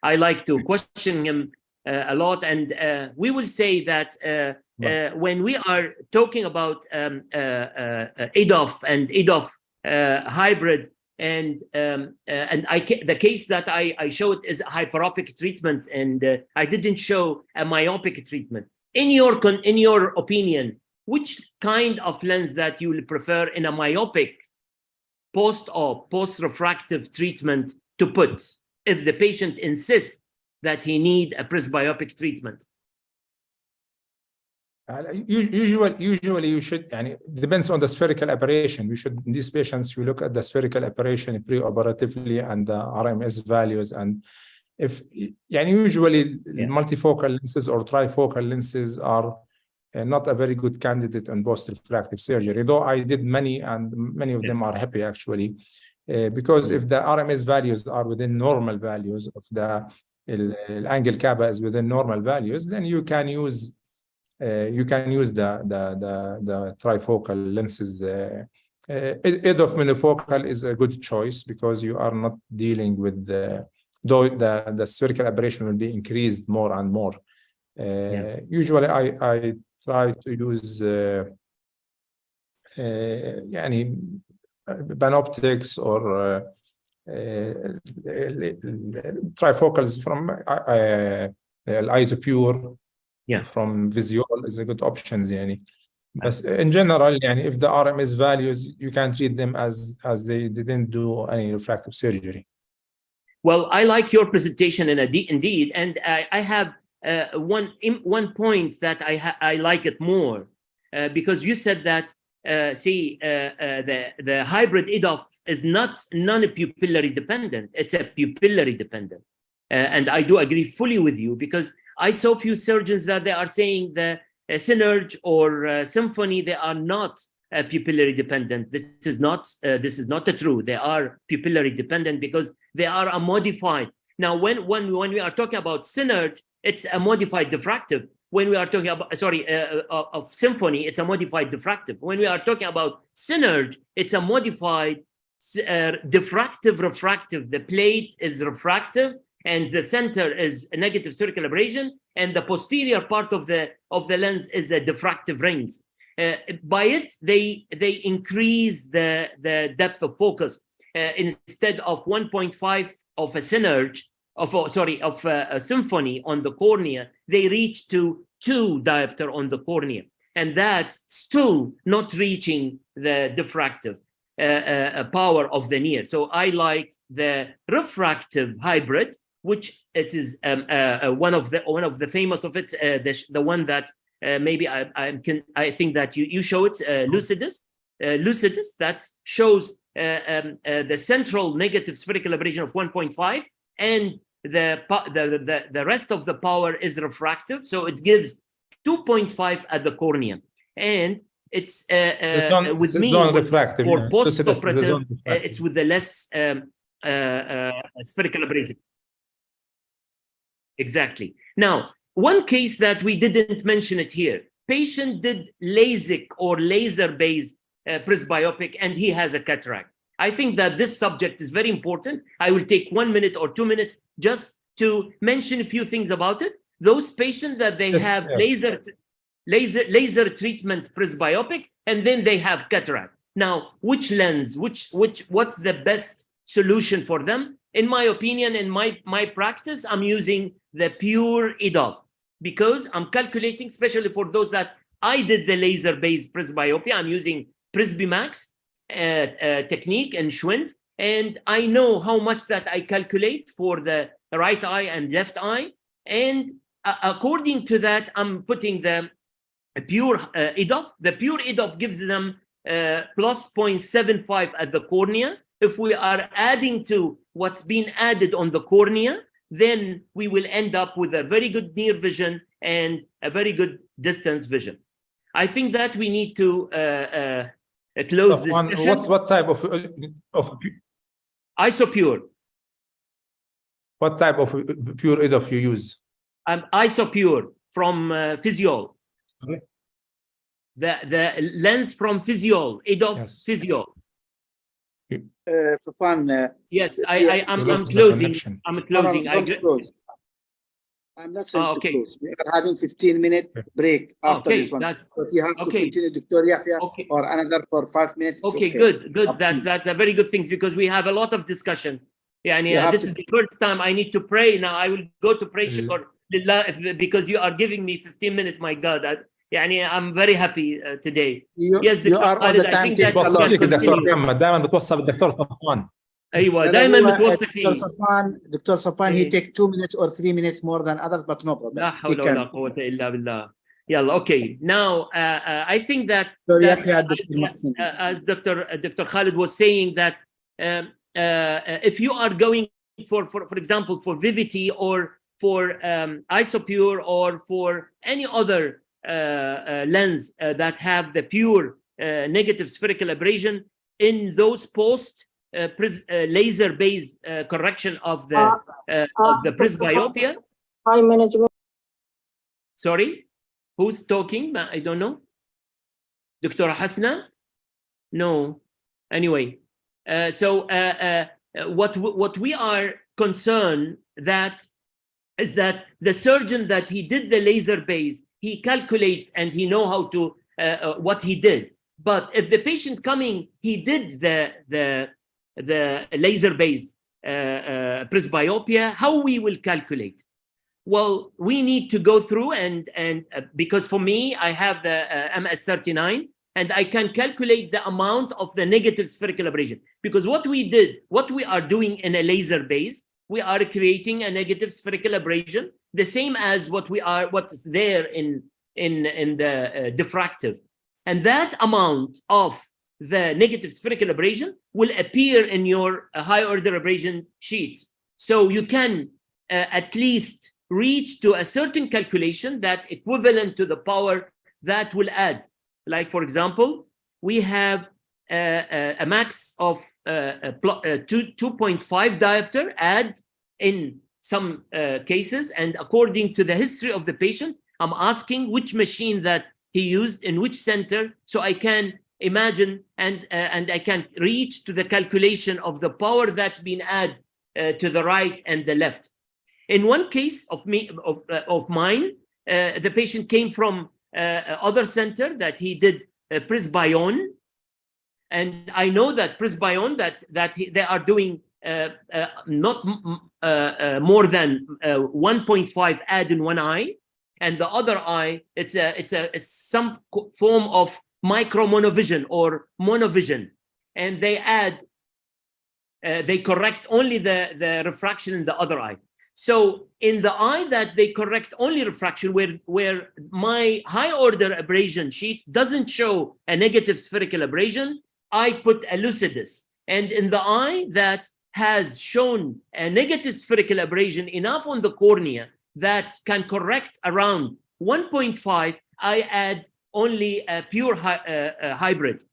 I like to question him a lot, and we will say that when we are talking about EDOF and EDOF hybrid, and the case that I showed is a hyperopic treatment, and I didn't show a myopic treatment. In your opinion, which kind of lens that you will prefer in a myopic post-refractive treatment to put if the patient insists that he need a presbyopic treatment? Usually you should, depends on the spherical aberration. We should, in these patients, we look at the spherical aberration pre-operatively and the RMS values. And if, usually multifocal lenses or trifocal lenses are not a very good candidate in post-refractive surgery, though I did many, and many of them are happy actually, because if the RMS values are within normal values, of the angle kappa is within normal values, then you can use the trifocal lenses. EDOF monofocal is a good choice because you are not dealing with though the spherical aberration will be increased more and more. Usually I try to use panoptics or trifocals from Isopure, from Visual is a good options. But in general, if the RMS values, you can treat them as they didn't do any refractive surgery. Well, I like your presentation indeed, and I have one point that I like it more, because you said that the hybrid EDOF is not non-pupillary dependent; it's a pupillary dependent, and I do agree fully with you, because I saw few surgeons that they are saying the Synerge or Symphony, they are not pupillary dependent. This is not true. They are pupillary dependent because they are a modified. Now, when we are talking about Synerge, it's a modified diffractive. When we are talking about of Symphony, it's a modified diffractive. When we are talking about Synerge, it's a modified diffractive refractive. The plate is refractive, and the center is a negative spherical aberration, and the posterior part of the lens is a diffractive rings. By it, they increase the depth of focus. Instead of 1.5 of a Synerge, of a Symphony on the cornea, they reach to 2 diopter on the cornea, and that's still not reaching the diffractive power of the near. So I like the refractive hybrid, which it is one of the famous of it, the one that maybe I think that you show it, Lucidus that shows the central negative spherical aberration of 1.5, and the rest of the power is refractive, so it gives 2.5 at the cornea, and it's with me for post-operative, it's with the less spherical aberration. Exactly. Now, one case that we didn't mention it here, patient did LASIK or laser-based presbyopic and he has a cataract. I think that this subject is very important. I will take 1 minute or 2 minutes just to mention a few things about it. Those patients that they have laser treatment presbyopic, and then they have cataract. Now, which lens, what's the best solution for them? In my opinion, in my practice, I'm using the pure EDOF because I'm calculating, especially for those that I did the laser-based presbyopia, I'm using Presbymax technique and Schwind, and I know how much that I calculate for the right eye and left eye, and according to that, I'm putting the pure EDOF. The pure EDOF gives them plus 0.75 at the cornea. If we are adding to what's been added on the cornea, then we will end up with a very good near vision and a very good distance vision. I think that we need to close this session. What type of IsoPure. What type of pure EDOF you use? IsoPure from Physiol. Okay. The lens from Physiol, EDOF Yes. Physiol. Safwan, Yes, I'm closing. I'm closing. Don't close. I'm not saying okay. to close. We are having 15-minute break after Okay, this one. that's- So if you have to okay. continue, Dr. Yahya, Okay. or another for 5 minutes, it's Okay, good. Up to you. That's a very good thing because we have a lot of discussion. Yeah, You have this to- is the first time I need to pray. Now I will go to pray shukr lillah because you are giving me 15 minutes. My God, I'm very happy today. Yes, you are on the Khalid, I think timetable. that we توصل can لك الدكتور continue. محمد دائما بتوصل بالدكتور صفوان. ايوه لا، دائما هو متوصي Dr. فيه. Safwan, he إيه. take 2 minutes or 3 minutes more than others, but no problem. لا He حول can. ولا قوة إلا بالله. يلا, okay. Now, I think that, Dr. that Yahya, Dr. Maxim. as Dr. Khalid was saying that if you are going for example, for Vivity or for IsoPure or for any other lens that have the pure negative spherical abrasion in those post laser-based correction of the presbyopia. Eye management. Sorry, who's talking? I don't know. Dr. Hasna? No. Anyway, what we are concerned that is that the surgeon that he did the laser base, he calculate and he know how to what he did. But if the patient coming, he did the laser base presbyopia, how we will calculate? Well, we need to go through and because for me, I have the MS39 and I can calculate the amount of the negative spherical abrasion. Because what we are doing in a laser base, we are creating a negative spherical abrasion, the same as what's there in the diffractive. And that amount of the negative spherical abrasion will appear in your high order abrasion sheets. So you can at least reach to a certain calculation that equivalent to the power that will add. Like, for example, we have a max of 2.5 diopter add in some cases. And according to the history of the patient, I'm asking which machine that he used in which center, so I can imagine and I can reach to the calculation of the power that's been added to the right and the left. In one case of mine, the patient came from other center that he did Presbyon, and I know that Presbyon that they are doing not more than 1.5 add in one eye, and the other eye it's some form of micro monovision or monovision, and they add they correct only the refraction in the other eye. So in the eye that they correct only refraction, where my high order abrasion sheet doesn't show a negative spherical abrasion, I put a lucidus. And in the eye that has shown a negative spherical abrasion enough on the cornea that can correct around 1.5, I add only a pure hybrid,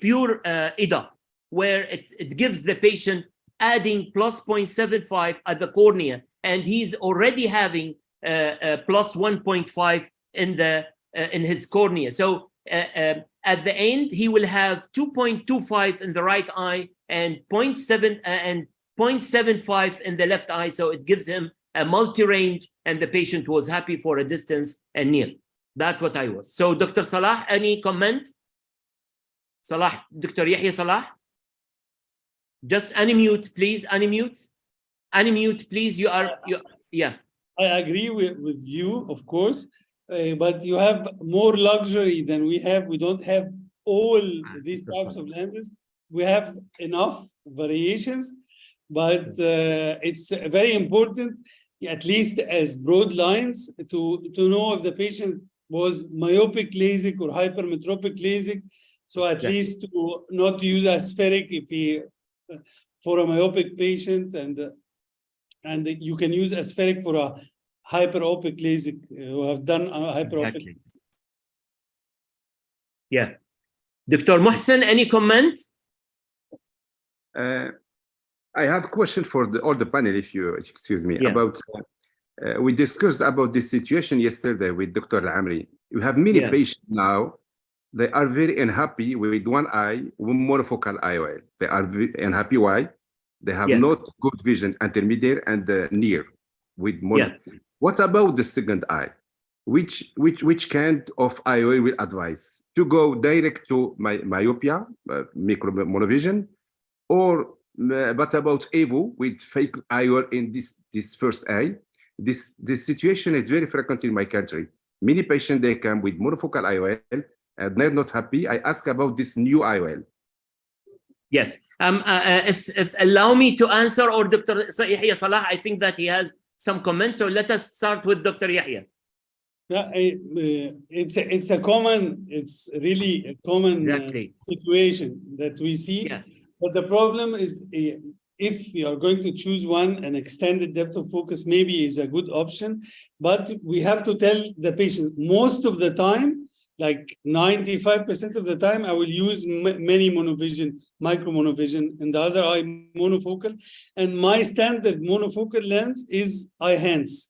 pure EDOF, where it gives the patient adding plus 0.75 at the cornea, and he's already having plus 1.5 in the in his cornea. So at the end, he will have 2.25 in the right eye and 0.75 in the left eye. So it gives him a multi-range, and the patient was happy for a distance and near. That's what I was. So Dr. Salah, any comment? Salah, Dr. Yahya Salah? Just unmute, please, unmute. Unmute, please, yeah. I agree with you, of course, but you have more luxury than we have. We don't have all these types of lenses. We have enough variations, but it's very important, at least as broad lines, to know if the patient was myopic LASIK or hypermetropic LASIK. So at least to not use aspheric if he for a myopic patient, and you can use aspheric for a hyperopic LASIK who have done a hyperopic. Exactly. Yeah. Dr. Mohsen, any comment? I have a question for all the panel, if you excuse me, about we discussed about this situation yesterday with Dr. Amri. You have many patients now. They are very unhappy with one eye, one monofocal IOL. They are very unhappy. Why? They have not good vision, intermediate and near with mono. What about the second eye? Which kind of IOL will advise? To go direct to myopia, micro monovision, or what about EVO with fake IOL in this first eye? This situation is very frequent in my country. Many patients, they come with monofocal IOL and they're not happy. I ask about this new IOL. Yes. If allow me to answer, or Dr. Yahya Salah, I think that he has some comments. So let us start with Dr. Yahya. Yeah, it's really a common situation that we see. But the problem is, if you are going to choose one, an extended depth of focus maybe is a good option, but we have to tell the patient most of the time, like 95% of the time, I will use many monovision, micro monovision, and the other eye monofocal. And my standard monofocal lens is eye hands.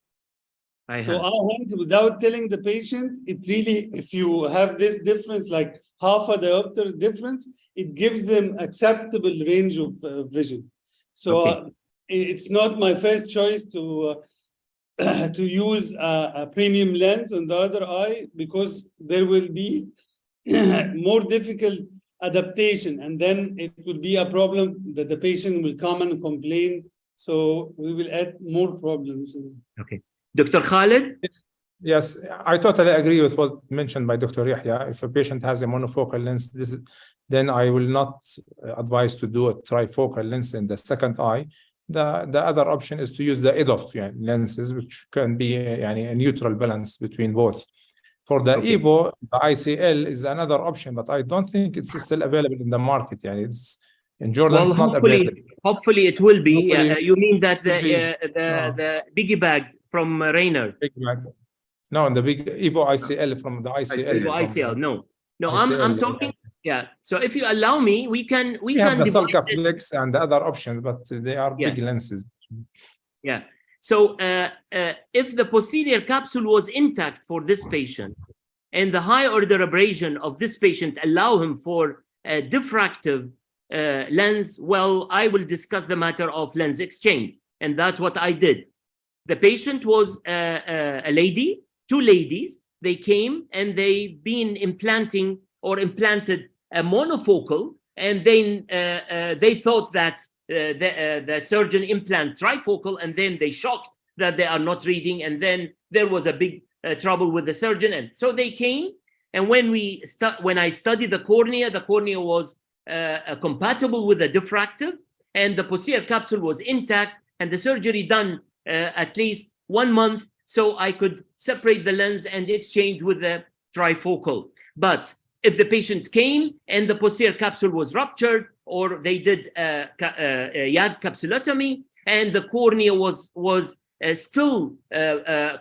Eye hands, without telling the patient, it really, if you have this difference, like half a diopter difference, it gives them acceptable range of vision. So it's not my first choice to use a premium lens on the other eye, because there will be more difficult adaptation, and then it will be a problem that the patient will come and complain. So we will add more problems. Okay. Dr. Khalid? Yes, I totally agree with what mentioned by Dr. Yahya. If a patient has a monofocal lens, then I will not advise to do a trifocal lens in the second eye. The other option is to use the EDOF lenses, which can be a neutral balance between both. For the EVO, the ICL is another option, but I don't think it's still available in the market. It's in Jordan, it's not available. Hopefully it will be. You mean that the biggie bag from Rainer? No, the big EVO ICL from the ICL. EVO ICL, no, I'm talking. Yeah. So if you allow me, we can have the Sulca Flex and the other options, but they are big lenses. Yeah. So if the posterior capsule was intact for this patient, and the high order abrasion of this patient allow him for a diffractive lens, well, I will discuss the matter of lens exchange, and that's what I did. The patient was a lady, two ladies. They came and they've been implanted a monofocal, and then they thought that the surgeon implant trifocal, and then they shocked that they are not reading, and then there was a big trouble with the surgeon. And so they came, and when I studied the cornea was compatible with the diffractive, and the posterior capsule was intact, and the surgery done at least 1 month, so I could separate the lens and exchange with the trifocal. But if the patient came and the posterior capsule was ruptured, or they did YAG capsulotomy, and the cornea was still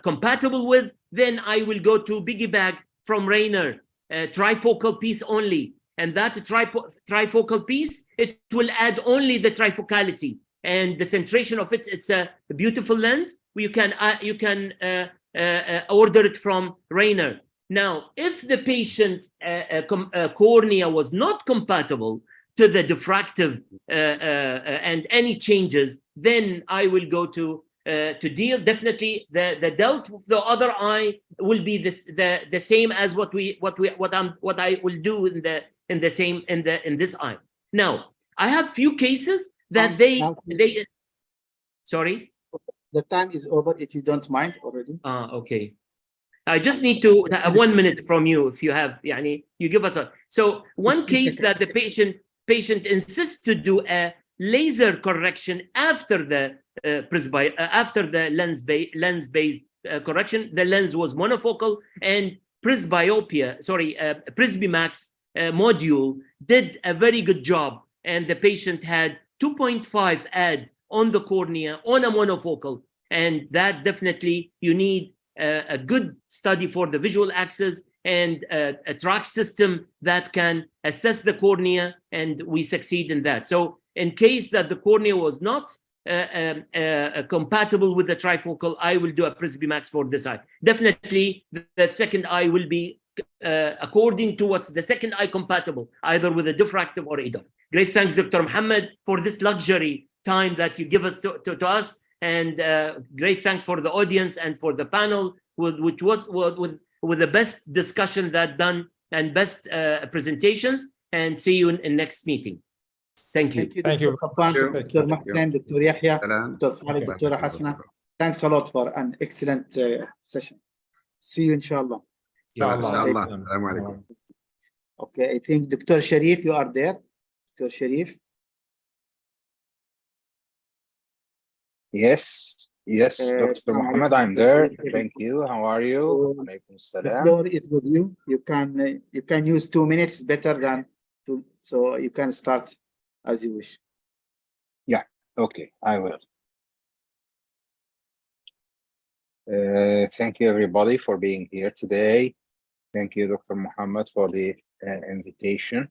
compatible with, then I will go to biggie bag from Rainer, trifocal piece only. And that trifocal piece, it will add only the trifocality and the centration of it. It's a beautiful lens. You can order it from Rainer. Now, if the patient cornea was not compatible to the diffractive and any changes, then I will go to deal. Definitely, the dealt with the other eye will be the same as what I will do in this eye. Now, I have few cases that they sorry. The time is over if you don't mind already. Okay. I just need to 1 minute from you if you have, you give us a. So one case that the patient insists to do a laser correction after the after the lens-based correction. The lens was monofocal and Presbymax module did a very good job, and the patient had 2.5 add on the cornea on a monofocal, and that definitely you need a good study for the visual axis and a track system that can assess the cornea, and we succeed in that. So in case that the cornea was not compatible with the trifocal, I will do a Presbymax for this eye. Definitely the second eye will be according to what's the second eye compatible, either with a diffractive or EDOF. Great thanks, Dr. Muhammad, for this luxury time that you give us to us. And great thanks for the audience and for the panel with the best discussion that done and best presentations. And see you in next meeting. Thank you. Thank you, Dr. Safwan, Dr. Mohsen, Dr. Yahya, Dr. Khalid, Dr. Hasna. Thanks a lot for an excellent session. See you, inshallah. Okay, I think Dr. Sharif, you are there. Dr. Sharif. Yes, Dr. Muhammad, I'm there. Thank you. How are you? The floor is with you. You can use 2 minutes better than two, so you can start as you wish. Yeah, okay, I will. Thank you everybody for being here today. Thank you, Dr. Muhammad, for the invitation.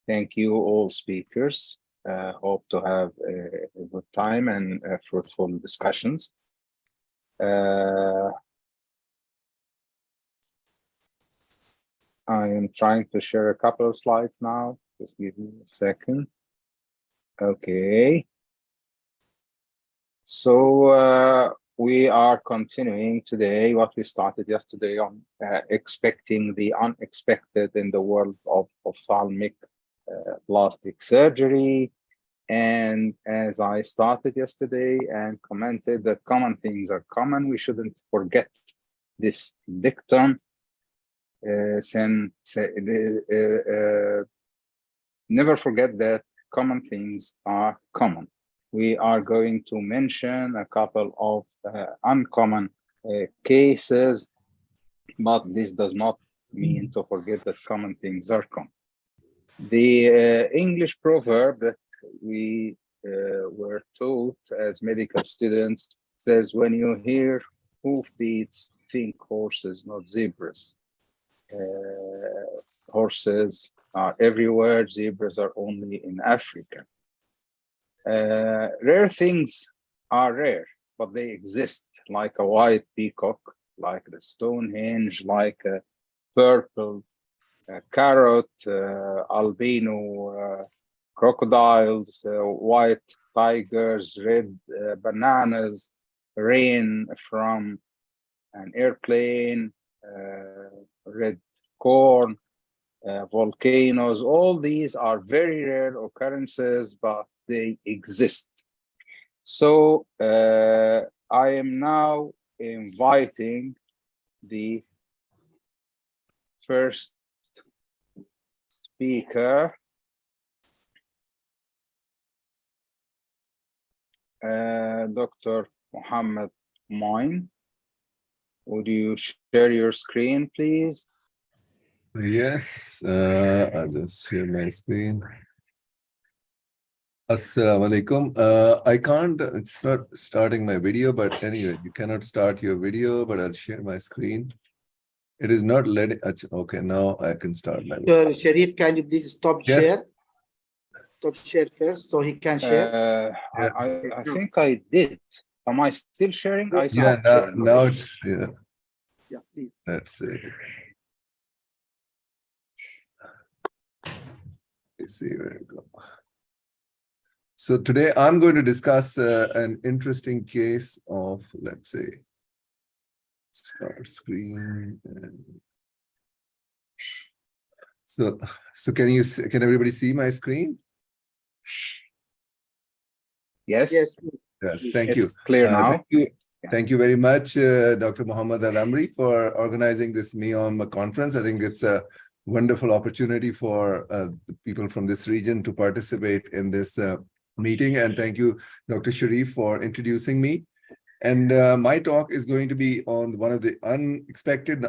Thank you all speakers. Hope to have a good time and fruitful discussions. I am trying to share a couple of slides now. Just give me a second. Okay. So we are continuing today what we started yesterday on expecting the unexpected in the world of ophthalmic plastic surgery. And as I started yesterday and commented that common things are common, we shouldn't forget this dictum. Never forget that common things are common. We are going to mention a couple of uncommon cases, but this does not mean to forget that common things are common. The English proverb that we were taught as medical students says, when you hear hoofbeats, think horses, not zebras. Horses are everywhere, zebras are only in Africa. Rare things are rare, but they exist, like a white peacock, like the Stonehenge, like a purple carrot, albino crocodiles, white tigers, red bananas, rain from an airplane, red corn, volcanoes. All these are very rare occurrences, but they exist. So I am now inviting the first speaker, Dr. Muhammad Moin. Would you share your screen, please? Yes, I'll just share my screen. Assalamu alaikum. I can't, it's not starting my video, but anyway, you cannot start your video, but I'll share my screen. It is not letting, okay, now I can start my video. Sharif, can you please stop share? Stop share first so he can share. I think I did. Am I still sharing? I yeah, now it's, yeah. Yeah, please. Let's see. Let's see where it go. So today I'm going to discuss an interesting case of, let's say, start screen. So can everybody see my screen? Yes. Yes. Yes, thank It's you. clear now. Thank you. Thank you very much, Dr. Muhammad Al-Amri, for organizing this MEOM conference. I think it's a wonderful opportunity for the people from this region to participate in this meeting. And thank you, Dr. Sharif, for introducing me. And my talk is going to be on one of the unexpected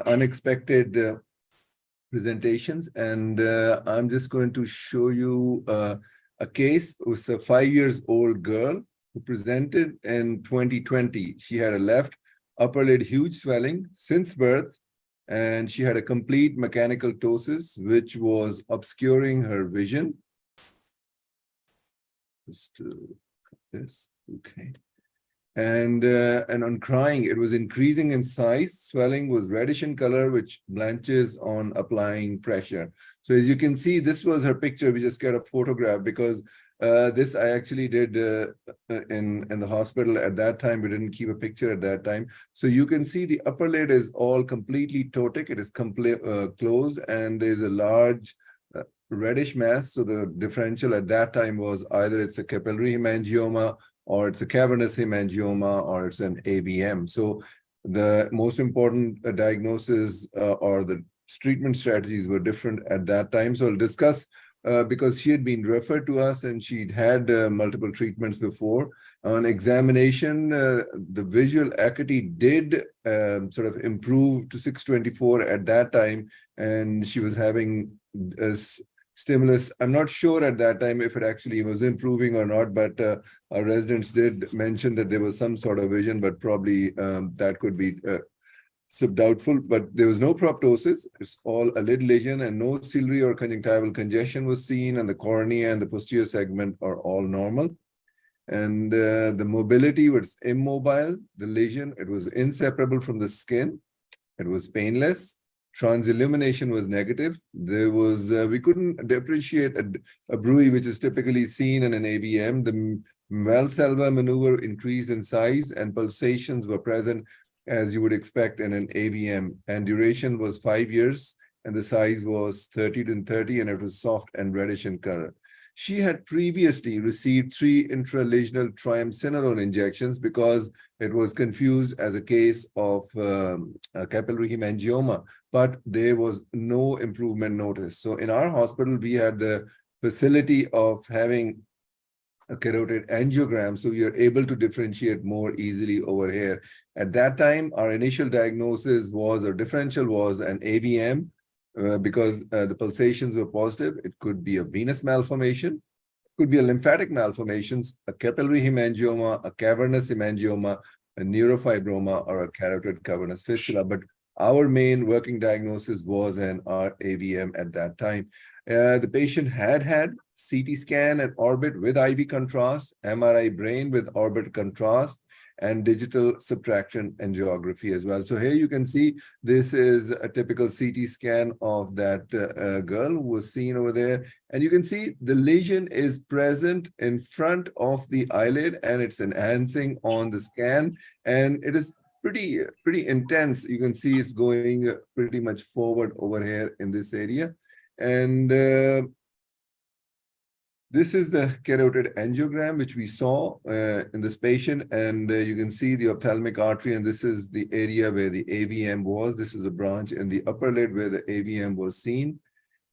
presentations. And I'm just going to show you a case with a 5-year-old girl who presented in 2020. She had a left upper lid huge swelling since birth, and she had a complete mechanical ptosis, which was obscuring her vision. Just this, okay. And on crying, it was increasing in size. Swelling was reddish in color, which blanches on applying pressure. So as you can see, this was her picture. We just got a photograph because this I actually did in the hospital at that time. We didn't keep a picture at that time. So you can see the upper lid is all completely ptotic. It is closed, and there's a large reddish mass. So the differential at that time was either it's a capillary hemangioma, or it's a cavernous hemangioma, or it's an AVM. So the most important diagnosis or the treatment strategies were different at that time. So I'll discuss because she had been referred to us and she'd had multiple treatments before. On examination, the visual acuity did sort of improve to 624 at that time, and she was having a stimulus. I'm not sure at that time if it actually was improving or not, but our residents did mention that there was some sort of vision, but probably that could be doubtful. But there was no proptosis. It's all a lid lesion, and no ciliary or conjunctival congestion was seen, and the cornea and the posterior segment are all normal. And the mobility was immobile. The lesion, it was inseparable from the skin. It was painless. Transillumination was negative. There was, we couldn't differentiate a bruit, which is typically seen in an AVM. The Valsalva maneuver increased in size, and pulsations were present as you would expect in an AVM. And duration was 5 years, and the size was 30 and it was soft and reddish in color. She had previously received 3 intralesional triamcinolone injections because it was confused as a case of a capillary hemangioma, but there was no improvement noticed. So in our hospital, we had the facility of having a carotid angiogram, so we are able to differentiate more easily over here. At that time, our initial diagnosis was, or differential was, an AVM, because the pulsations were positive. It could be a venous malformation, could be a lymphatic malformations, a capillary hemangioma, a cavernous hemangioma, a neurofibroma, or a carotid cavernous fistula. But our main working diagnosis was an AVM at that time. The patient had CT scan and orbit with IV contrast, MRI brain with orbit contrast, and digital subtraction angiography as well. So here you can see this is a typical CT scan of that girl who was seen over there. And you can see the lesion is present in front of the eyelid, and it's enhancing on the scan. And it is pretty intense. You can see it's going pretty much forward over here in this area. And this is the carotid angiogram, which we saw in this patient. And you can see the ophthalmic artery, and this is the area where the AVM was. This is a branch in the upper lid where the AVM was seen.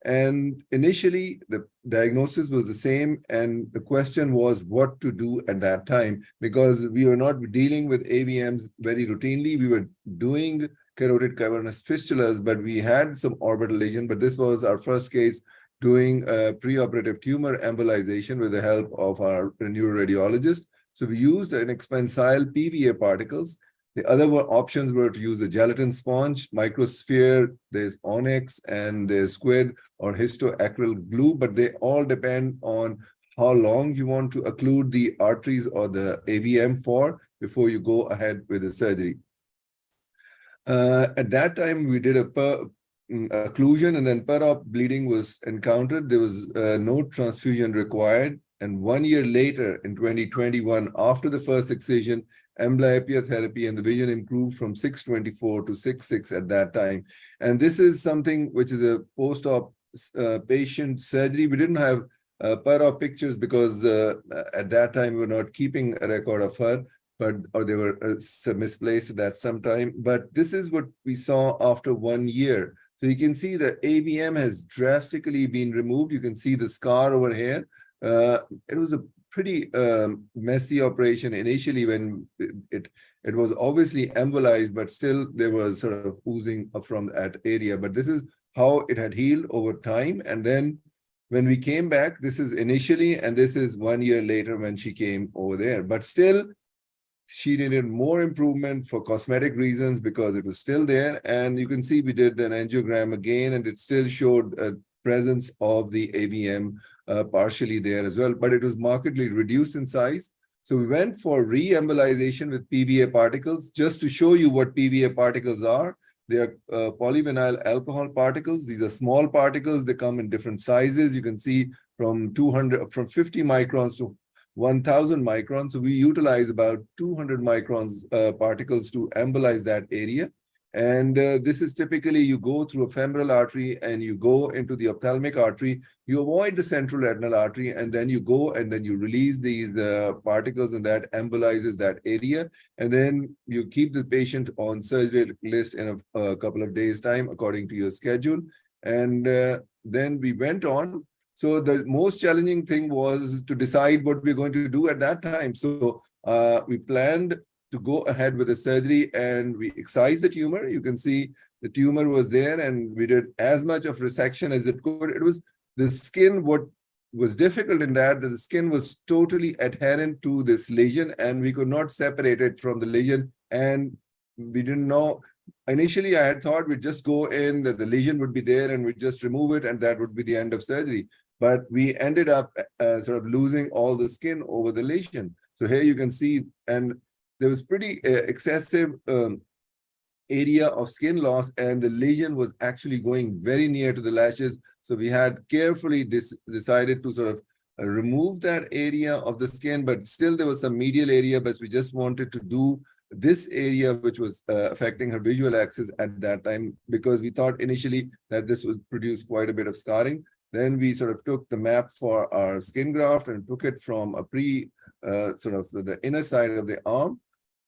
And initially, the diagnosis was the same. And the question was what to do at that time, because we were not dealing with AVMs very routinely. We were doing carotid cavernous fistulas, but we had some orbital lesion. But this was our first case doing a preoperative tumor embolization with the help of our neuroradiologist. So we used an expansile PVA particles. The other options were to use a gelatin sponge, microsphere, there's onyx, and there's squid or histoacryl glue, but they all depend on how long you want to occlude the arteries or the AVM for before you go ahead with the surgery. At that time, we did a occlusion, and then per-op bleeding was encountered. There was no transfusion required. And 1 year later, in 2021, after the first excision, amblyopia therapy, and the vision improved from 624 to 66 at that time. And this is something which is a post-op patient surgery. We didn't have per-op pictures because at that time we were not keeping a record of her, or they were misplaced at that sometime. But this is what we saw after 1 year. So you can see the AVM has drastically been removed. You can see the scar over here. It was a pretty messy operation initially when it was obviously embolized, but still there was sort of oozing up from that area. But this is how it had healed over time. And then when we came back, this is initially, and this is 1 year later when she came over there. But still, she needed more improvement for cosmetic reasons because it was still there. And you can see we did an angiogram again, and it still showed a presence of the AVM partially there as well, but it was markedly reduced in size. So we went for re-embolization with PVA particles. Just to show you what PVA particles are, they are polyvinyl alcohol particles. These are small particles. They come in different sizes. You can see from 50 microns to 1,000 microns. So we utilize about 200 microns particles to embolize that area. And this is typically, you go through a femoral artery and you go into the ophthalmic artery, you avoid the central retinal artery, and then you go and then you release these particles, and that embolizes that area. And then you keep the patient on surgery list in a couple of days' time, according to your schedule. And then we went on. So the most challenging thing was to decide what we're going to do at that time. So we planned to go ahead with the surgery, and we excised the tumor. You can see the tumor was there, and we did as much of resection as it could. It was the skin. What was difficult in that the skin was totally adherent to this lesion, and we could not separate it from the lesion. And we didn't know. Initially, I had thought we'd just go in, that the lesion would be there, and we'd just remove it, and that would be the end of surgery. But we ended up sort of losing all the skin over the lesion. So here you can see, and there was pretty excessive area of skin loss, and the lesion was actually going very near to the lashes. So we had carefully decided to sort of remove that area of the skin, but still there was some medial area, but we just wanted to do this area, which was affecting her visual axis at that time, because we thought initially that this would produce quite a bit of scarring. Then we sort of took the map for our skin graft and took it from a sort of the inner side of the arm.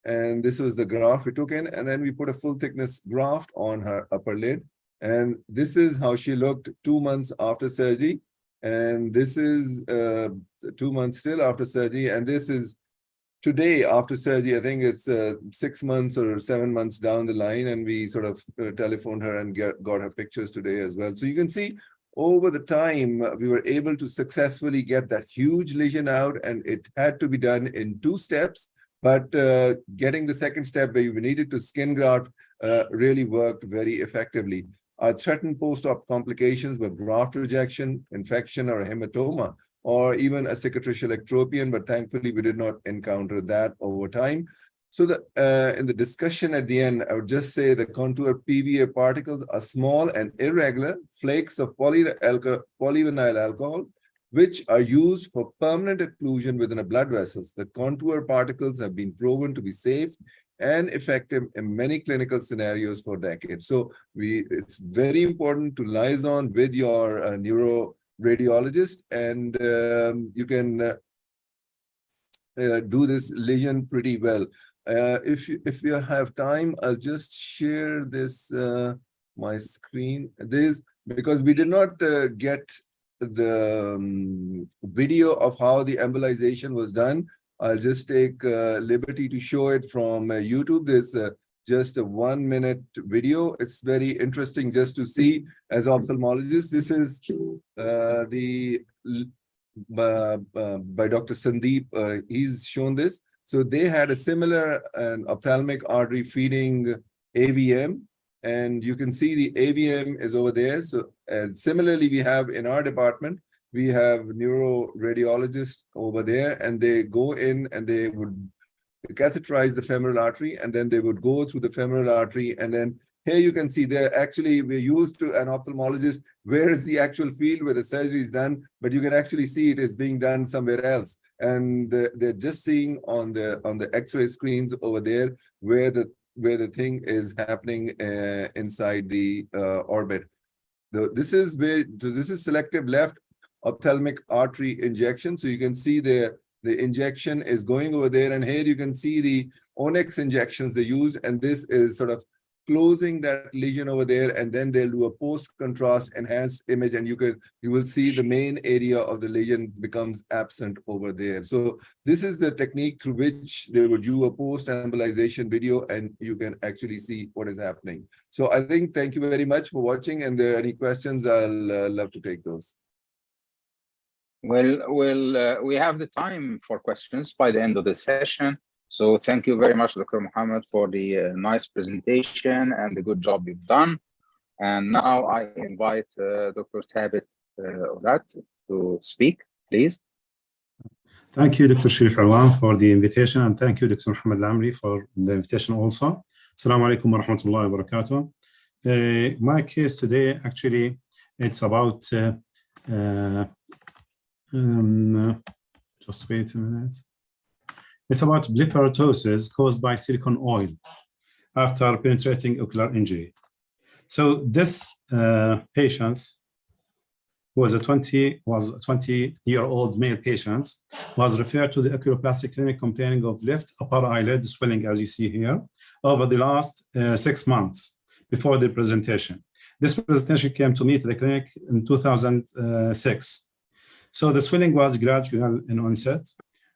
And this was the graft we took in, and then we put a full thickness graft on her upper lid. And this is how she looked 2 months after surgery. And this is 2 months still after surgery. And this is today after surgery. I think it's 6 months or 7 months down the line. And we sort of telephoned her and got her pictures today as well. So you can see over the time, we were able to successfully get that huge lesion out, and it had to be done in 2 steps. But getting the second step where we needed to skin graft really worked very effectively. Our threatened post-op complications were graft rejection, infection, or a hematoma, or even a cicatricial ectropion, but thankfully we did not encounter that over time. So in the discussion at the end, I would just say the contour PVA particles are small and irregular flakes of polyvinyl alcohol, which are used for permanent occlusion within a blood vessels. The contour particles have been proven to be safe and effective in many clinical scenarios for decades. So it's very important to liaison with your neuroradiologist, and you can do this lesion pretty well. If you have time, I'll just share this my screen. Because we did not get the video of how the embolization was done. I'll just take liberty to show it from YouTube. There's just a 1 minute video. It's very interesting just to see as ophthalmologists. This is by Dr. Sandeep. He's shown this. So they had a similar ophthalmic artery feeding AVM. And you can see the AVM is over there. So similarly, we have in our department, we have neuroradiologists over there, and they go in and they would catheterize the femoral artery, and then they would go through the femoral artery. And then here you can see there actually we're used to an ophthalmologist, where is the actual field where the surgery is done, but you can actually see it is being done somewhere else. And they're just seeing on the X-ray screens over there where the thing is happening inside the orbit. This is selective left ophthalmic artery injection. So you can see the injection is going over there, and here you can see the onyx injections they use, and this is sort of closing that lesion over there, and then they'll do a post-contrast enhanced image, and you will see the main area of the lesion becomes absent over there. So this is the technique through which they would do a post-embolization video, and you can actually see what is happening. So I think, thank you very much for watching, and there are any questions, I'll love to take those. Well, we have the time for questions by the end of the session. So thank you very much, Dr. Mohammed, for the nice presentation and the good job you've done. And now I invite Dr. Thabit Orat to speak, please. Thank you, Dr. Sharif Alwan, for the invitation, and thank you, Dr. Mohammed Lamri, for the invitation also. Assalamu alaikum wa rahmatullahi wa barakatuh. My case today, actually, it's about, just wait a minute. It's about blepharotosis caused by silicone oil after penetrating ocular injury. So this patient was a 20-year-old male patient, was referred to the oculoplastic clinic complaining of left upper eyelid swelling, as you see here, over the last 6 months before the presentation. This presentation came to me to the clinic in 2006. So the swelling was gradual in onset.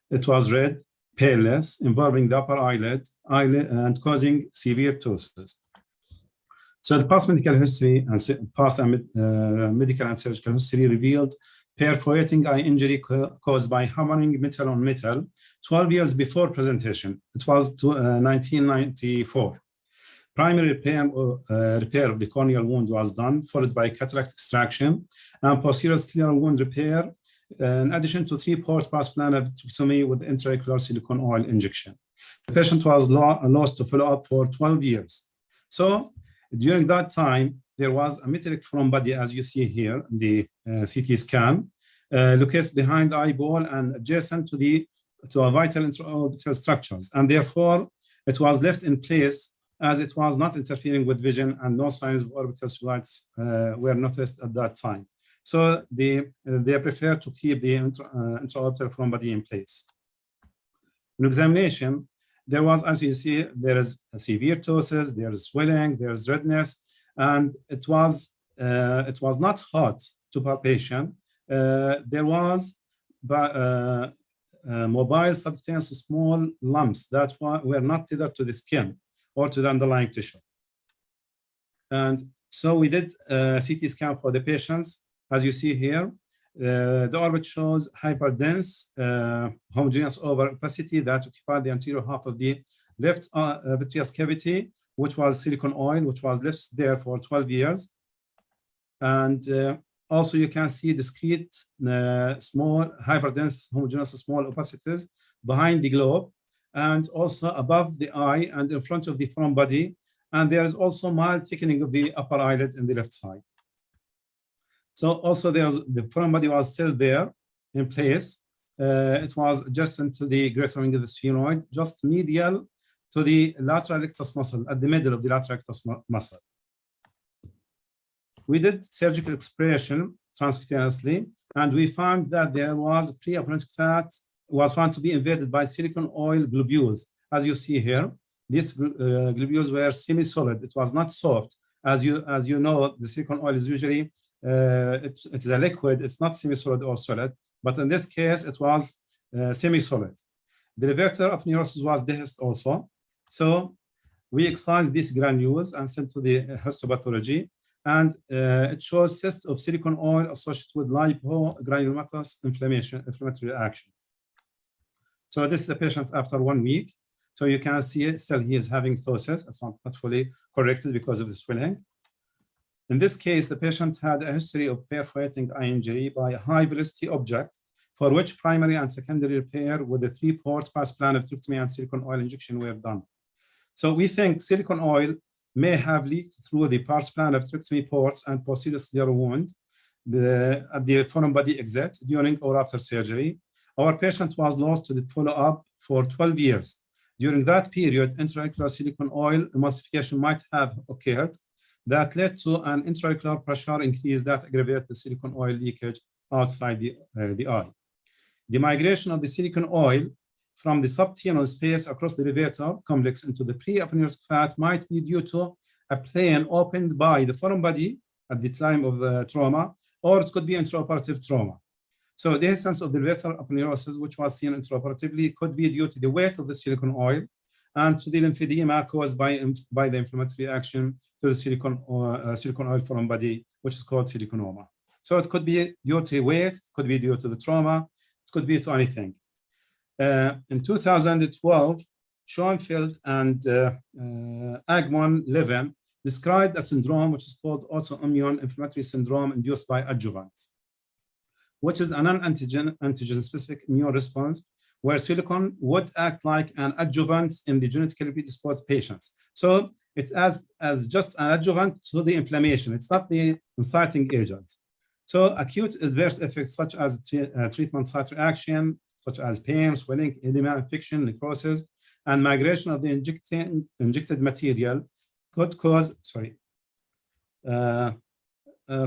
It was red, paleness, involving the upper eyelid and causing severe ptosis. So the past medical history and past medical and surgical history revealed perforating eye injury caused by hammering metal on metal 12 years before presentation. It was 1994. Primary repair of the corneal wound was done, followed by cataract extraction and posterior scleral wound repair, in addition to 3-port pars-planar vitrectomy with intraocular silicone oil injection. The patient was lost to follow-up for 12 years. So during that time, there was a metallic foreign body, as you see here, the CT scan, located behind the eyeball and adjacent to a vital intraorbital structures. And therefore, it was left in place as it was not interfering with vision, and no signs of orbital cellulitis were noticed at that time. So they prefer to keep the intraorbital foreign body in place. In examination, there was, as you see, there is a severe ptosis, there is swelling, there is redness, and it was not hot to palpation. There was mobile subcutaneous small lumps that were not tethered to the skin or to the underlying tissue. And so we did a CT scan for the patients. As you see here, the orbit shows hyperdense homogeneous over opacity that occupied the anterior half of the left vitreous cavity, which was silicone oil, which was left there for 12 years. And also you can see discrete small hyperdense homogeneous small opacities behind the globe, and also above the eye and in front of the foreign body. And there is also mild thickening of the upper eyelid in the left side. So also the foreign body was still there in place. It was adjacent to the greater wing of the sphenoid, just medial to the lateral rectus muscle, at the middle of the lateral rectus muscle. We did surgical expression transcutaneously, and we found that there was pre-apoptotic fat was found to be invaded by silicone oil globules. As you see here, these globules were semi-solid. It was not soft. As you know, the silicone oil is usually it's a liquid. It's not semi-solid or solid, but in this case, it was semi-solid. The levator of neurosis was dehisced also. So we excised these granules and sent to the histopathology, and it shows cysts of silicone oil associated with lipogranulomatous inflammatory action. So this is the patient after 1 week. So you can see still he is having ptosis. It's not fully corrected because of the swelling. In this case, the patient had a history of perforating eye injury by a high velocity object for which primary and secondary repair with the 3-port pars plana vitrectomy and silicone oil injection were done. So we think silicone oil may have leaked through the pars plana vitrectomy ports and posterior scleral wound at the foreign body exit during or after surgery. Our patient was lost to the follow-up for 12 years. During that period, intraocular silicone oil emulsification might have occurred that led to an intraocular pressure increase that aggravated the silicone oil leakage outside the eye. The migration of the silicone oil from the subtenon space across the levator complex into the pre-aponeurotic fat might be due to a plane opened by the foreign body at the time of trauma, or it could be intraoperative trauma. So the essence of the levator aponeurosis, which was seen intraoperatively, could be due to the weight of the silicone oil and to the lymphedema caused by the inflammatory action to the silicone oil foreign body, which is called siliconoma. So it could be due to weight, it could be due to the trauma, it could be to anything. In 2012, Schoenfeld and Agmon-Levin described a syndrome which is called autoimmune inflammatory syndrome induced by adjuvant, which is an antigen-specific immune response where silicone would act like an adjuvant in the genetically predisposed patients. So it as just an adjuvant to the inflammation. It's not the inciting agent. So acute adverse effects such as treatment site reaction, such as pain, swelling, edema, infection, necrosis, and migration of the injected material could cause,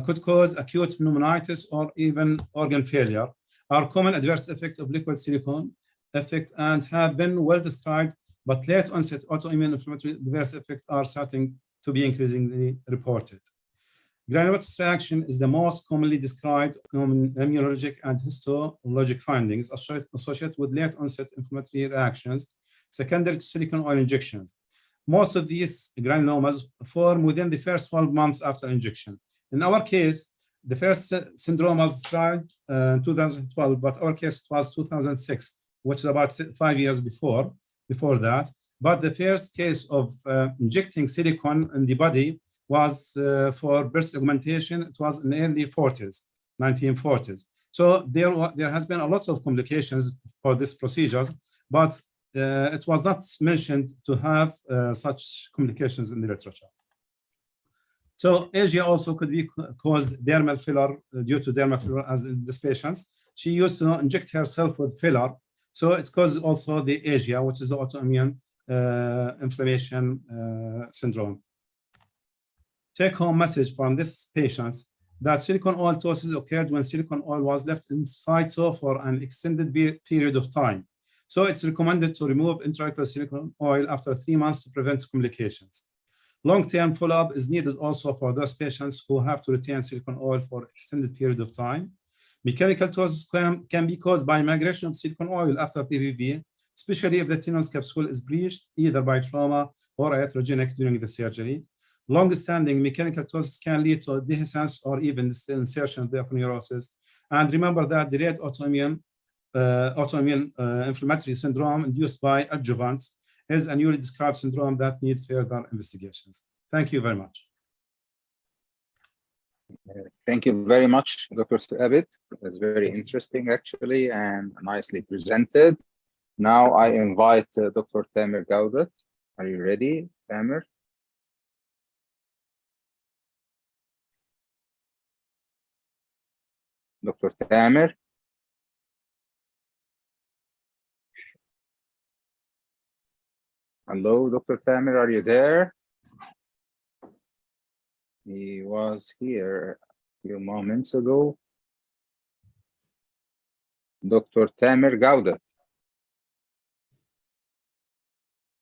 could cause acute pneumonitis or even organ failure, are common adverse effects of liquid silicone effect and have been well described, but late onset autoimmune inflammatory adverse effects are starting to be increasingly reported. Granulomatous reaction is the most commonly described immunologic and histologic findings associated with late onset inflammatory reactions secondary to silicone oil injections. Most of these granulomas form within the first 12 months after injection. In our case, the first syndrome was described in 2012, but our case was 2006, which is about 5 years before that. But the first case of injecting silicone in the body was for breast augmentation. It was in the early 40s, 1940s. So there has been a lot of complications for this procedures, but it was not mentioned to have such complications in the literature. So AGA also could be caused dermal filler due to dermal filler as in this patient. She used to inject herself with filler. So it causes also the AGA, which is the autoimmune inflammation syndrome. Take-home message from this patient that silicone oil ptosis occurred when silicone oil was left in situ for an extended period of time. So it's recommended to remove intraocular silicone oil after 3 months to prevent complications. Long-term follow-up is needed also for those patients who have to retain silicone oil for extended period of time. Mechanical ptosis can be caused by migration of silicone oil after PVV, especially if the tenon capsule is breached either by trauma or iatrogenic during the surgery. Long-standing mechanical ptosis can lead to dehiscence or even the insertion of the aponeurosis. And remember that delayed autoimmune inflammatory syndrome induced by adjuvants is a newly described syndrome that needs further investigations. Thank you very much. Thank you very much, Dr. Abid. That's very interesting, actually, and nicely presented. Now I invite Dr. Tamer Gaudat. Are you ready, Tamer? Dr. Tamer? Hello, Dr. Tamer, are you there? He was here a few moments ago. Dr. Tamer Gaudat.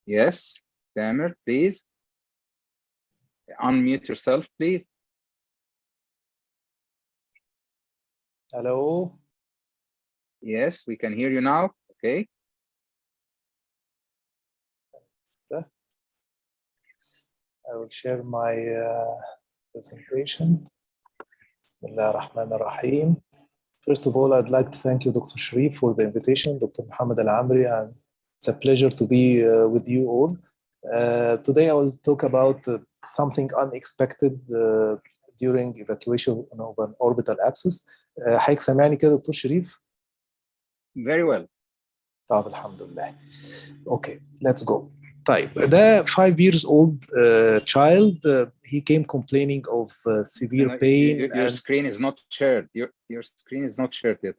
Yes, Tamer, please. Unmute yourself, please. Hello. Yes, we can hear you now. Okay. I will share my presentation. Bismillah ar-Rahman ar-Rahim. First of all, I'd like to thank you, Dr. Sharif, for the invitation, Dr. Muhammad Al-Amri, and it's a pleasure to be with you all. Today, I will talk about something unexpected during evacuation of an orbital abscess. حضرتك سامعني كده دكتور شريف؟ Very well. طب الحمد لله. Okay, let's go. طيب ده 5 years old child. He came complaining of severe pain. Your screen is not shared. Your screen is not shared yet.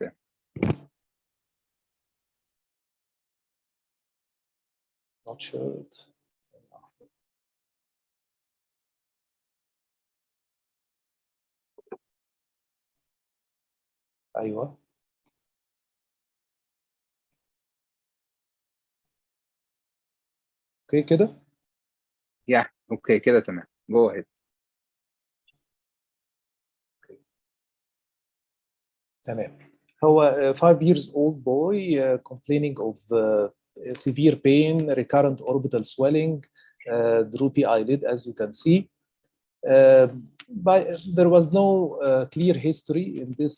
Not shared. ايوه. اوكي كده. Yeah, اوكي كده تمام. Go ahead. تمام. هو 5 years old boy complaining of severe pain, recurrent orbital swelling, droopy eyelid, as you can see. There was no clear history in this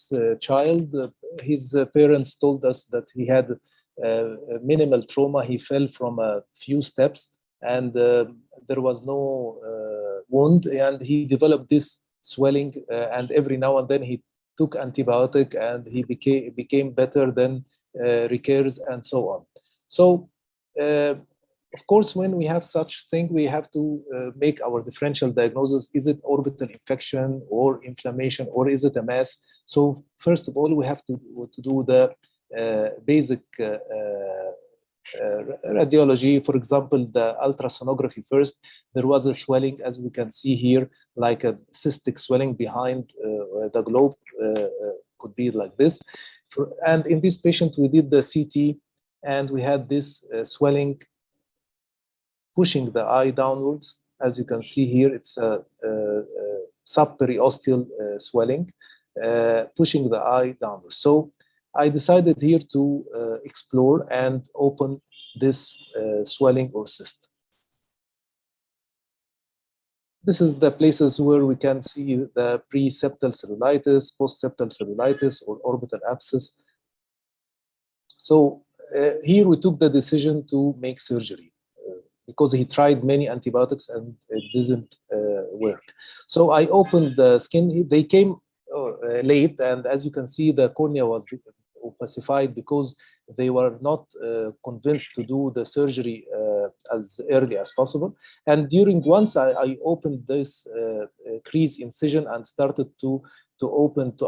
child. His parents told us that he had minimal trauma. He fell from a few steps and there was no wound, and he developed this swelling, and every now and then he took antibiotic and he became better, then recurs and so on. So of course, when we have such thing, we have to make our differential diagnosis. Is it orbital infection or inflammation, or is it a mass? So first of all, we have to do the basic radiology. For example, the ultrasonography first. There was a swelling, as we can see here, like a cystic swelling behind the globe, could be like this. And in this patient, we did the CT, and we had this swelling pushing the eye downwards. As you can see here, it's a subperiosteal swelling, pushing the eye downwards. So I decided here to explore and open this swelling or cyst. This is the places where we can see the pre-septal cellulitis, post-septal cellulitis, or orbital abscess. So here we took the decision to make surgery, because he tried many antibiotics and it didn't work. So I opened the skin. They came late, and as you can see, the cornea was opacified because they were not convinced to do the surgery as early as possible. And once I opened this crease incision and started to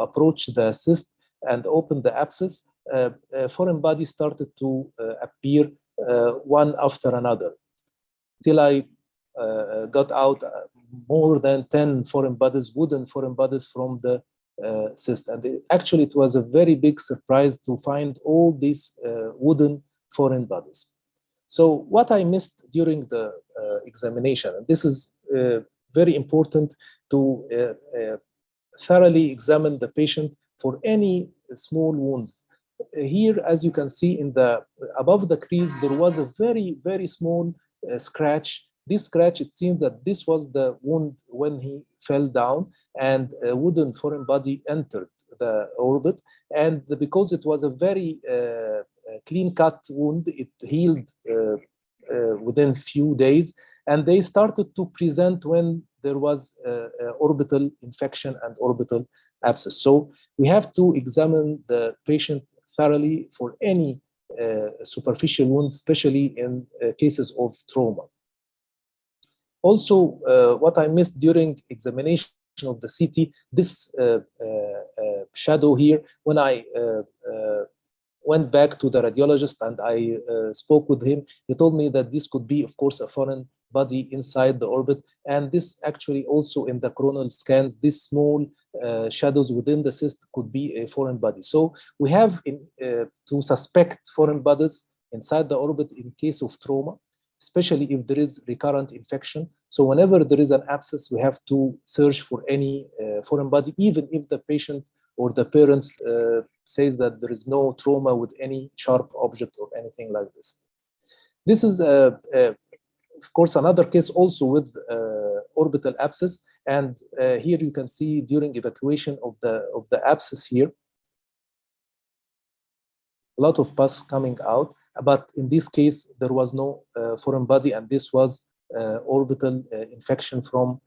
approach the cyst and open the abscess, foreign bodies started to appear one after another, till I got out more than 10 foreign bodies, wooden foreign bodies from the cyst. And actually, it was a very big surprise to find all these wooden foreign bodies. So what I missed during the examination, and this is very important to thoroughly examine the patient for any small wounds. Here, as you can see, above the crease, there was a very, very small scratch. This scratch, it seems that this was the wound when he fell down, and a wooden foreign body entered the orbit. And because it was a very clean-cut wound, it healed within few days, and they started to present when there was orbital infection and orbital abscess. So we have to examine the patient thoroughly for any superficial wounds, especially in cases of trauma. Also, what I missed during examination of the CT, this shadow here, when I went back to the radiologist and I spoke with him, he told me that this could be, of course, a foreign body inside the orbit. And this actually also in the coronal scans, these small shadows within the cyst could be a foreign body. So we have to suspect foreign bodies inside the orbit in case of trauma, especially if there is recurrent infection. So whenever there is an abscess, we have to search for any foreign body, even if the patient or the parents says that there is no trauma with any sharp object or anything like this. This is, of course, another case also with orbital abscess. And here you can see during evacuation of the abscess here, a lot of pus coming out. But in this case, there was no foreign body, and this was orbital infection from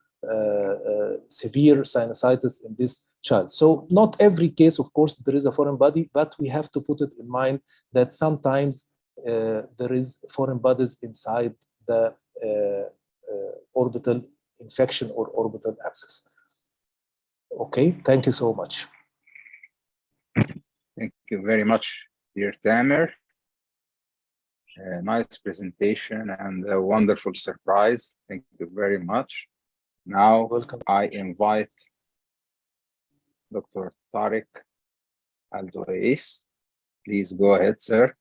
severe sinusitis in this child. So not every case, of course, there is a foreign body, but we have to put it in mind that sometimes there is foreign bodies inside the orbital infection or orbital abscess. Okay, thank you so much. Thank you very much, dear Tamer. Nice presentation and a wonderful surprise. Thank you very much. Now, welcome. I invite Dr. Tariq Al-Duais. Please go ahead, sir.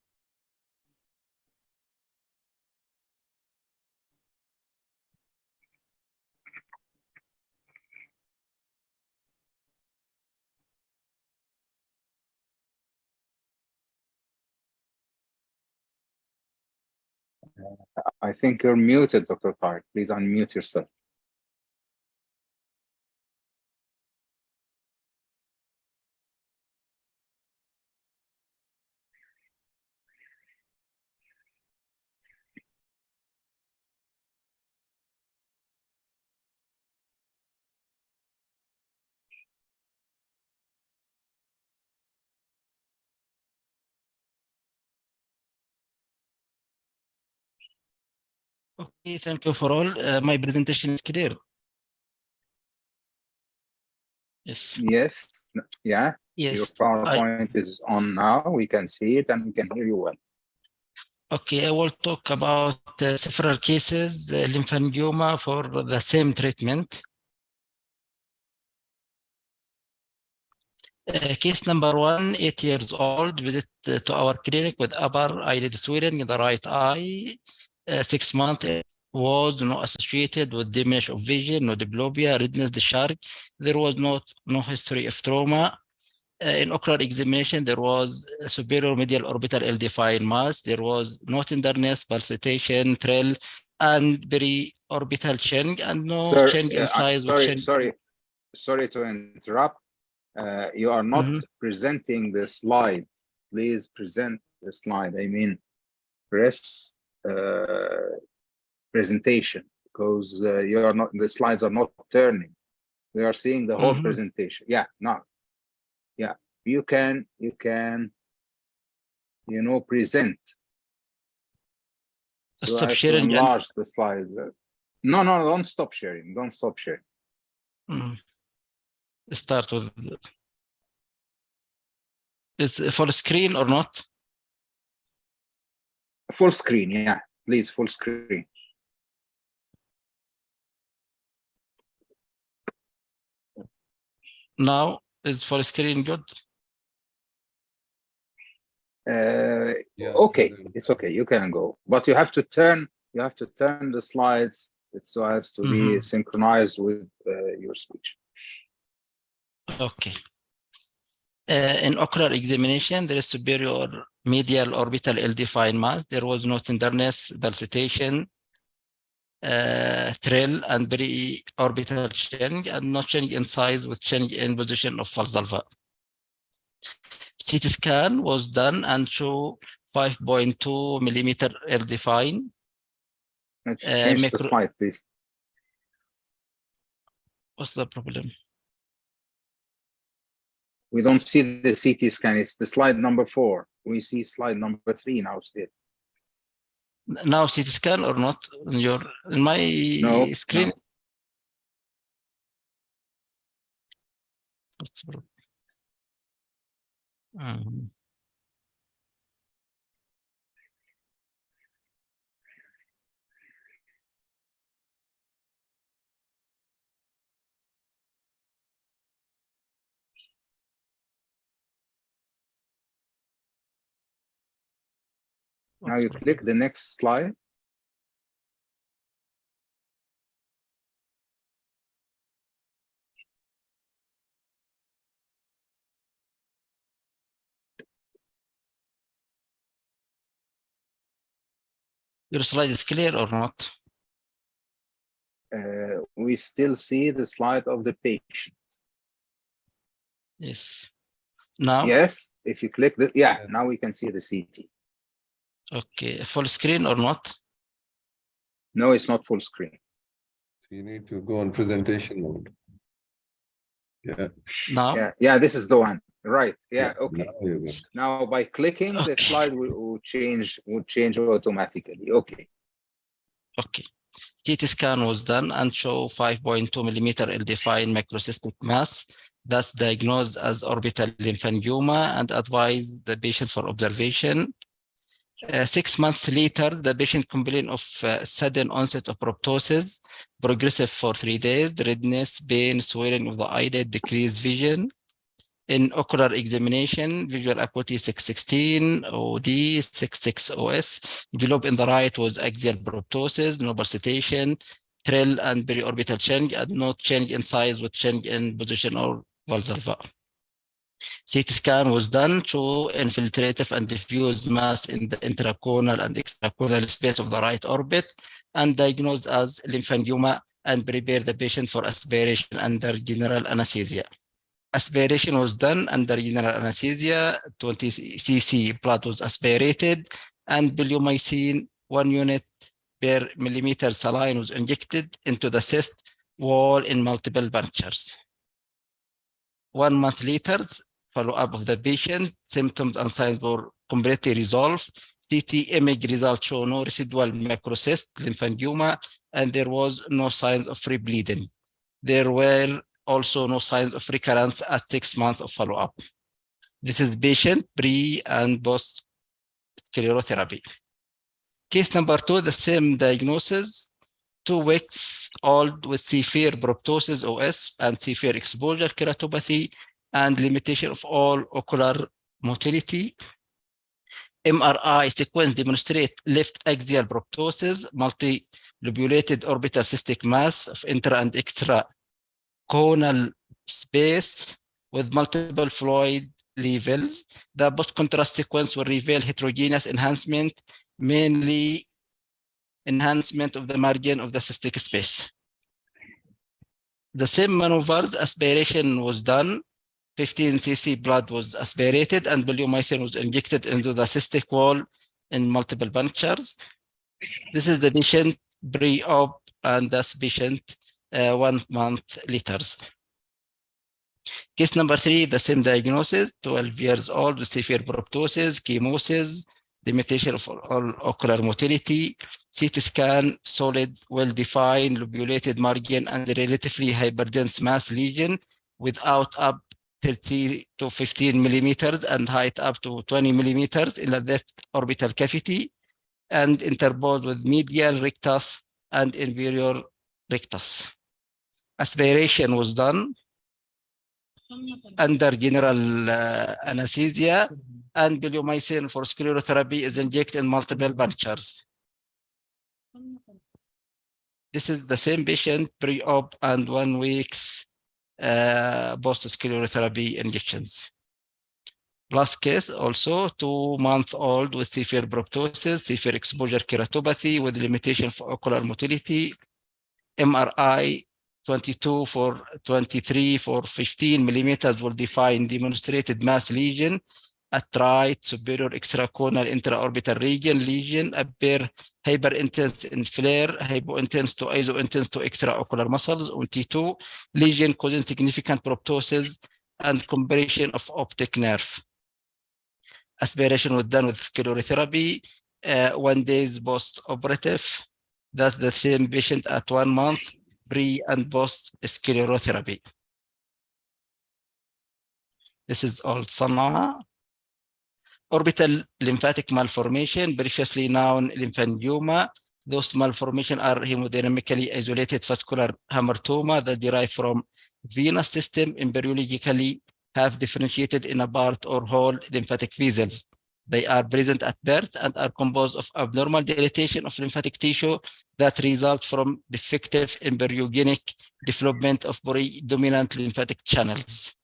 I think you're muted, Dr. Tariq. Please unmute yourself. Okay, thank you for all. My presentation is clear. Yes. Yes. Yeah. Yes. Your PowerPoint is on now. We can see it and we can hear you well. Okay, I will talk about several cases, lymphangioma for the same treatment. Case number 1, 8 years old, visit to our clinic with upper eyelid swelling in the right eye. 6 months, was not associated with diminish of vision, no diplopia, redness, discharge. There was no history of trauma. In ocular examination, there was a superior medial orbital ill-defined mass. There was no tenderness, pulsation, thrill, and peri-orbital change, and no Sir, change in size. sorry to interrupt. You are not presenting the slide. Please present the slide. I mean, press presentation, because you are not. The slides are not turning. We are seeing the whole presentation. Yeah, no. Yeah, you can, you know, present. So Stop I have to sharing. enlarge the slides. No, don't stop sharing. Don't stop sharing. Start with. Is it full screen or not? Full screen, yeah. Please, full screen. Now is full screen good? Okay, it's okay. You can go, but you have to turn. You have to turn the slides. It so has to be synchronized with your speech. Okay. In ocular examination, there is superior medial orbital ill-defined mass. There was no tenderness, pulsation, thrill, and peri-orbital change, and no change in size with change in position of false alpha. CT scan was done and show 5.2 millimeter ill-defined. Change the slide, please. What's the problem? We don't see the CT scan. It's the slide number 4. We see slide number 3 now still. Now CT scan or not? In my screen? No. What's the problem? Now you click the next slide. Your slide is clear or not? We still see the slide of the patient. Yes. Now? Yes, if you click the, yes. Now we can see the CT. Okay, full screen or not? No, it's not full screen. So you need to go on presentation mode. Yeah. Now? Yeah, this is the one. Right. Yeah, Okay. now you go. Now by clicking, the slide will change automatically. Okay. Okay. CT scan was done and show 5.2 millimeter ill-defined macrocystic mass that's diagnosed as orbital lymphangioma and advised the patient for observation. 6 months later, the patient complained of sudden onset of proptosis, progressive for 3 days, redness, pain, swelling of the eyelid, decreased vision. In ocular examination, visual acuity 616, OD 66 OS. Envelope in the right was axial proptosis, no palpitation, trill and periorbital change, and no change in size with change in position or valsalva. CT scan was done to infiltrative and diffuse mass in the intracornal and extracornal space of the right orbit and diagnosed as lymphangioma and prepare the patient for aspiration under general anesthesia. Aspiration was done under general anesthesia, 20 cc blood was aspirated, and bleomycin 1 unit per millimeter saline was injected into the cyst wall in multiple punctures. 1 month later, follow-up of the patient, symptoms and signs were completely resolved. CT image results show no residual macrocyst, lymphangioma, and there was no signs of free bleeding. There were also no signs of recurrence at 6 months of follow-up. This is patient pre and post sclerotherapy. Case number 2, the same diagnosis, 2 weeks old with severe proptosis OS and severe exposure keratopathy and limitation of all ocular motility. MRI sequence demonstrate left axial proptosis, multilobulated orbital cystic mass of intra and extra conal space with multiple fluid levels. The post-contrast sequence will reveal heterogeneous enhancement, mainly enhancement of the margin of the cystic space. The same maneuvers, aspiration was done, 15 cc blood was aspirated and bleomycin was injected into the cystic wall in multiple punctures. This is the patient pre-op and this patient 1 month later. Case number 3, the same diagnosis, 12 years old with severe proptosis, chemosis, limitation of all ocular motility, CT scan, solid, well-defined, lobulated margin, and relatively hyperdense mass lesion without up 30 to 15 millimeters and height up to 20 millimeters in the left orbital cavity and interposed with medial rectus and inferior rectus. Aspiration was done under general anesthesia and bleomycin for sclerotherapy is injected in multiple punctures. This is the same patient pre-op and 1 week's post-sclerotherapy injections. Last case also 2-month-old with severe proptosis, severe exposure keratopathy with limitation for ocular motility, MRI 22 for 23 for 15 millimeters will define demonstrated mass lesion at right superior extracornal intraorbital region. Lesion appear hyperintense in flare, hypointense to isointense to extraocular muscles on T2. Lesion causing significant proptosis and compression of optic nerve. Aspiration was done with sclerotherapy, 1 day post-operative. That's the same patient at 1 month pre and post sclerotherapy. This is all Sana'a. Orbital lymphatic malformation, previously known lymphangioma. Those malformations are hemodynamically isolated vascular hamartoma that derive from venous system, embryologically have differentiated in a part or whole lymphatic vessels. They are present at birth and are composed of abnormal dilatation of lymphatic tissue that result from defective embryogenic development of predominant lymphatic channels.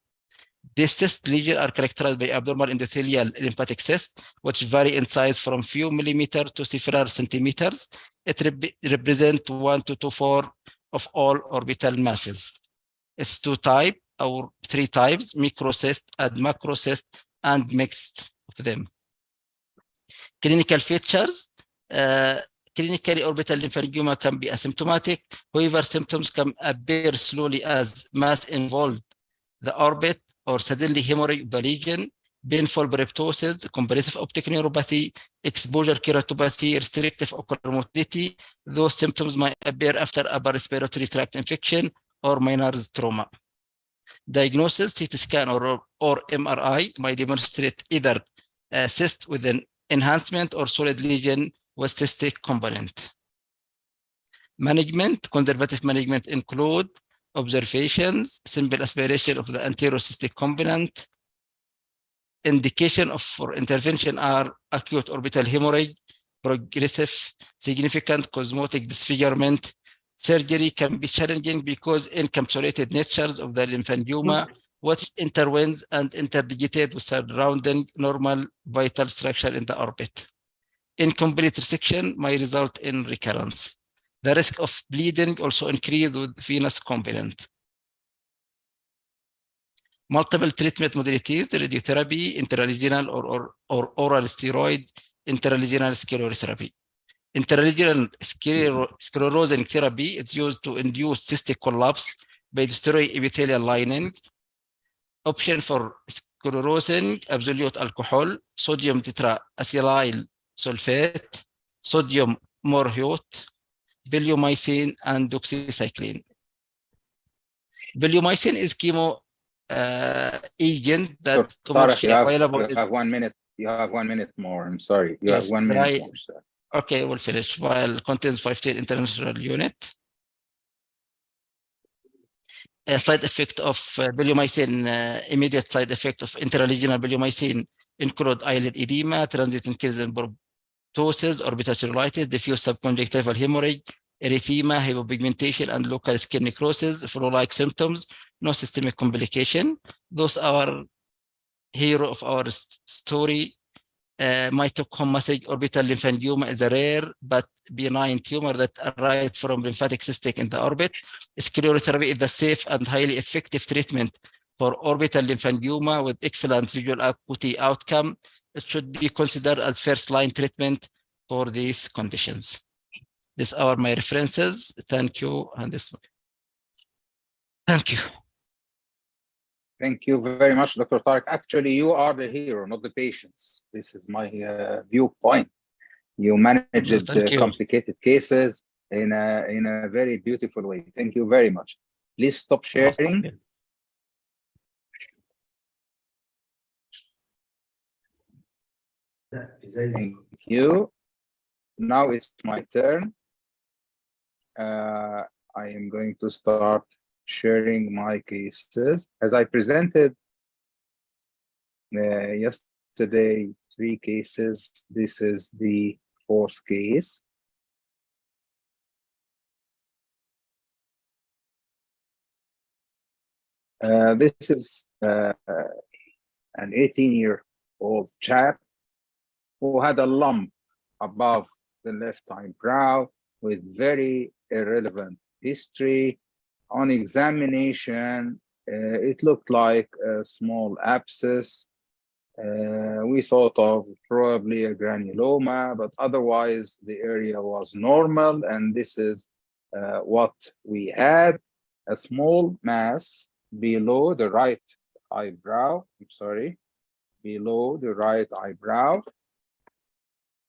These cyst lesions are characterized by abnormal endothelial lymphatic cysts, which vary in size from few millimeters to several centimeters. It represents 1 to 2/4 of all orbital masses. It's 2 types or 3 types, microcyst and macrocyst, and mixed of them. Clinical features, clinically orbital lymphangioma can be asymptomatic. However, symptoms can appear slowly as mass involved the orbit, or suddenly hemorrhage of the lesion, painful proptosis, compressive optic neuropathy, exposure keratopathy, restrictive ocular motility. Those symptoms might appear after upper respiratory tract infection or minor trauma. Diagnosis, CT scan or MRI might demonstrate either a cyst with an enhancement or solid lesion with cystic component. Management, conservative management include observations, simple aspiration of the anterocystic component. Indication for intervention are acute orbital hemorrhage, progressive significant cosmetic disfigurement. Surgery can be challenging because encapsulated natures of the lymphangioma, which intervenes and interdigitate with surrounding normal vital structure in the orbit. Incomplete resection may result in recurrence. The risk of bleeding also increases with venous component. Multiple treatment modalities, radiotherapy, intralesional or oral steroid, intralesional sclerotherapy. Intralesional sclerosing therapy is used to induce cystic collapse by destroying epithelial lining. Option for sclerosing, absolute alcohol, sodium tetraacetyl sulfate, sodium morphoate, bleomycin, and doxycycline. Bleomycin is chemo agent that commercially available. You have 1 minute. You have 1 minute more. I'm sorry. You have 1 minute more, sir. Okay, we'll finish. While contains 15 international unit. A side effect of bleomycin, immediate side effect of intralesional bleomycin include eyelid edema, transient increase in proptosis, orbital cellulitis, diffuse subconjunctival hemorrhage, erythema, hypopigmentation, and local skin necrosis, flu-like symptoms, no systemic complication. Those are hero of our story. Mitochondrial orbital lymphangioma is a rare but benign tumor that arises from lymphatic cystic in the orbit. Sclerotherapy is the safe and highly effective treatment for orbital lymphangioma with excellent visual acuity outcome. It should be considered as first-line treatment for these conditions. These are my references. Thank you. And this. Thank you. Thank you very much, Dr. Tariq. Actually, you are the hero, not the patients. This is my viewpoint. You managed complicated cases in a very beautiful way. Thank you very much. Please stop sharing. Thank you. Now it's my turn. I am going to start sharing my cases. As I presented yesterday, 3 cases. This is the 4th case. This is an 18-year-old chap who had a lump above the left eyebrow with very irrelevant history. On examination, it looked like a small abscess. We thought of probably a granuloma, but otherwise the area was normal, and this is what we had: a small mass below the right eyebrow. Below the right eyebrow,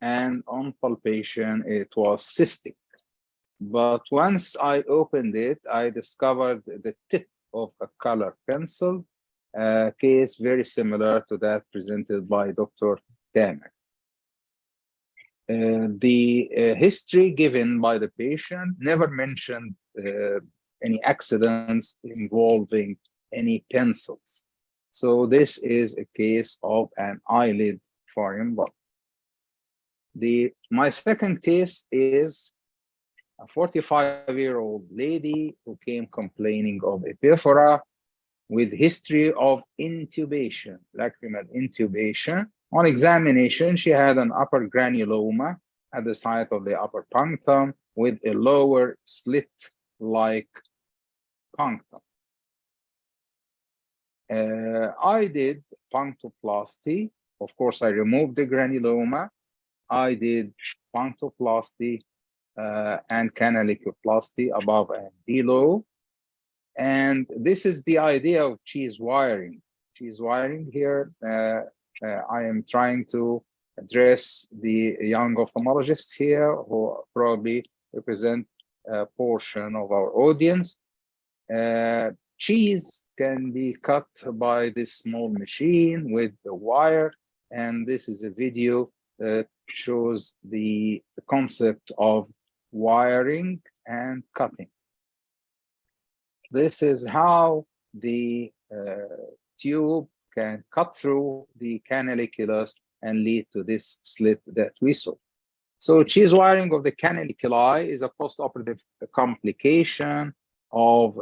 and on palpation it was cystic. But once I opened it, I discovered the tip of a color pencil, a case very similar to that presented by Dr. Tamer. The history given by the patient never mentioned any accidents involving any pencils. So this is a case of an eyelid foreign body. My second case is a 45-year-old lady who came complaining of epiphora with history of intubation, lacrimal intubation. On examination, she had an upper granuloma at the site of the upper punctum with a lower slit-like punctum. I did punctoplasty. Of course, I removed the granuloma. I did punctoplasty and canalicoplasty above and below. And this is the idea of cheese wiring. Cheese wiring here, I am trying to address the young ophthalmologists here who probably represent a portion of our audience. Cheese can be cut by this small machine with the wire, and this is a video that shows the concept of wiring and cutting. This is how the tube can cut through the canaliculus and lead to this slit that we saw. So cheese wiring of the canaliculi is a postoperative complication of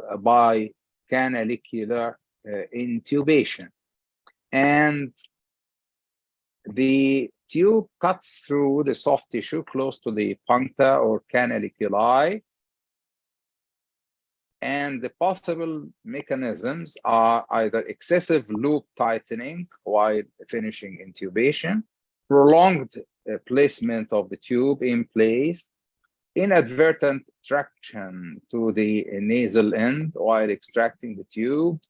bicanalicular intubation. And the tube cuts through the soft tissue close to the puncta or canaliculi. And the possible mechanisms are either excessive loop tightening while finishing intubation, prolonged placement of the tube in place, inadvertent traction to the nasal end while extracting the tube,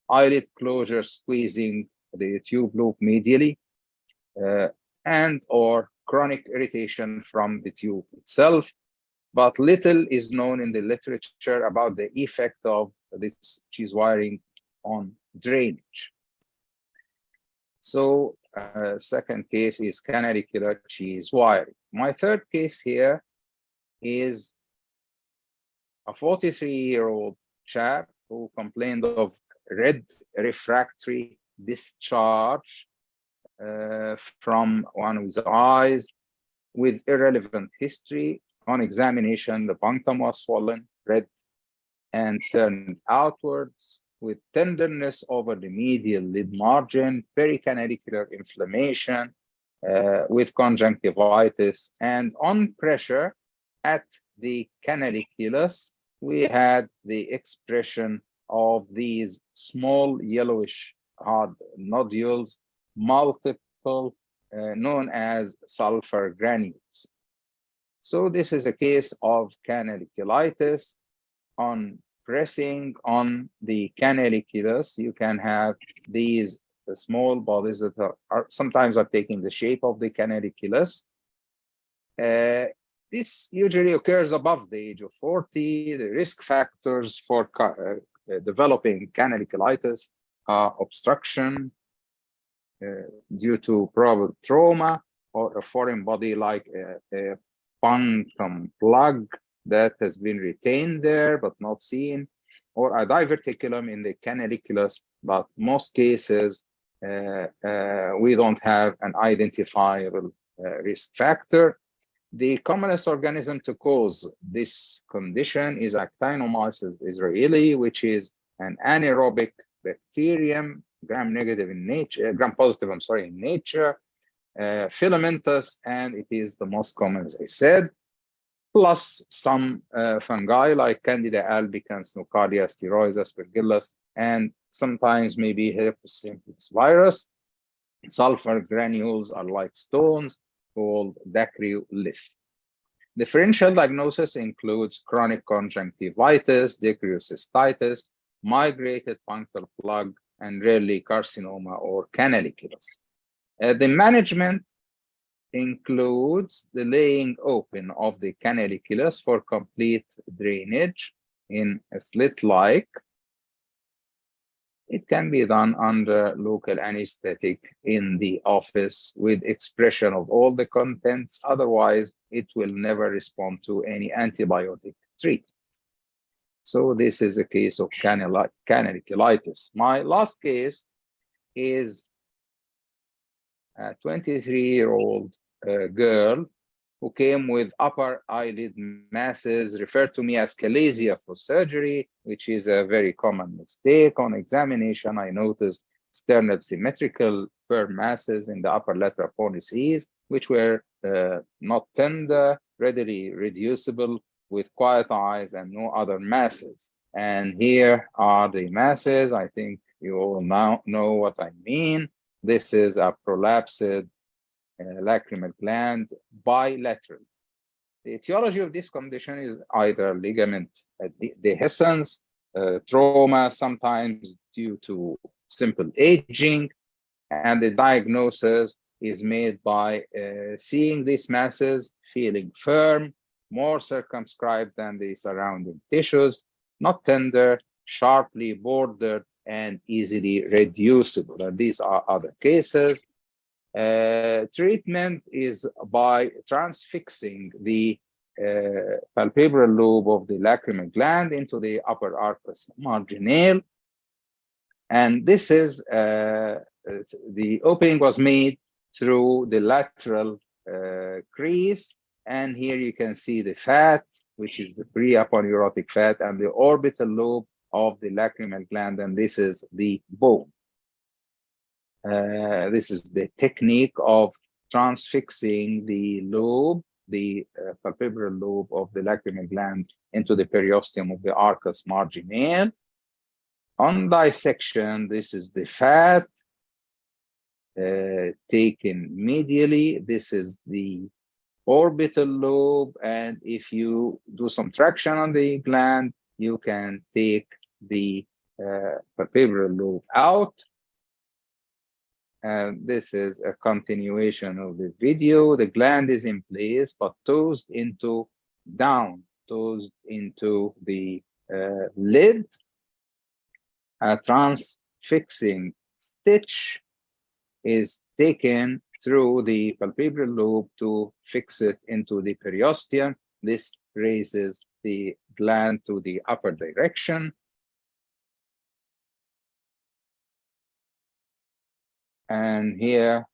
eyelid closure squeezing the tube loop medially, and or chronic irritation from the tube itself. But little is known in the literature about the effect of this cheese wiring on drainage. So second case is canalicular cheese wiring. My third case here is a 43-year-old chap who complained of red refractory discharge from one of his eyes with irrelevant history. On examination, the punctum was swollen, red, and turned outwards with tenderness over the medial lid margin, pericanalicular inflammation with conjunctivitis, and on pressure at the canaliculus, we had the expression of these small yellowish hard nodules, multiple, known as sulfur granules. So this is a case of canaliculitis. On pressing on the canaliculus, you can have these small bodies that are sometimes taking the shape of the canaliculus. This usually occurs above the age of 40. The risk factors for developing canaliculitis are obstruction due to probable trauma or a foreign body like a punctum plug that has been retained there but not seen, or a diverticulum in the canaliculus, but most cases we don't have an identifiable risk factor. The commonest organism to cause this condition is Actinomyces israeli, which is an anaerobic bacterium, gram-negative in nature, gram-positive, I'm sorry, in nature, filamentous, and it is the most common, as I said, plus some fungi like Candida albicans, Nocardia, Steroides, Aspergillus, and sometimes maybe herpes simplex virus. Sulfur granules are like stones called dacrylith. Differential diagnosis includes chronic conjunctivitis, dacryocystitis, migrated punctal plug, and rarely carcinoma or canaliculus. The management includes the laying open of the canaliculus for complete drainage in a slit-like. It can be done under local anesthetic in the office with expression of all the contents. Otherwise, it will never respond to any antibiotic treatment. So this is a case of canaliculitis. My last case is a 23-year-old girl who came with upper eyelid masses, referred to me as chalasia for surgery, which is a very common mistake. On examination, I noticed sternal symmetrical firm masses in the upper lateral fornices, which were not tender, readily reducible, with quiet eyes and no other masses. And here are the masses. I think you all now know what I mean. This is a prolapsed lacrimal gland bilateral. The etiology of this condition is either ligament dehiscence, trauma, sometimes due to simple aging, and the diagnosis is made by seeing these masses feeling firm, more circumscribed than the surrounding tissues, not tender, sharply bordered, and easily reducible. And these are other cases. Treatment is by transfixing the palpebral lobe of the lacrimal gland into the upper arcus marginale. And this is, the opening was made through the lateral crease. And here you can see the fat, which is the pre-aponeurotic fat, and the orbital lobe of the lacrimal gland, and this is the bone. This is the technique of transfixing the lobe, the palpebral lobe of the lacrimal gland into the periosteum of the arcus marginale. On dissection, this is the fat taken medially. This is the orbital lobe, and if you do some traction on the gland, you can take the palpebral lobe out. And this is a continuation of the video. The gland is in place, but tossed into the lid. A transfixing stitch is taken through the palpebral lobe to fix it into the periosteum. This raises the gland to the upper direction. And here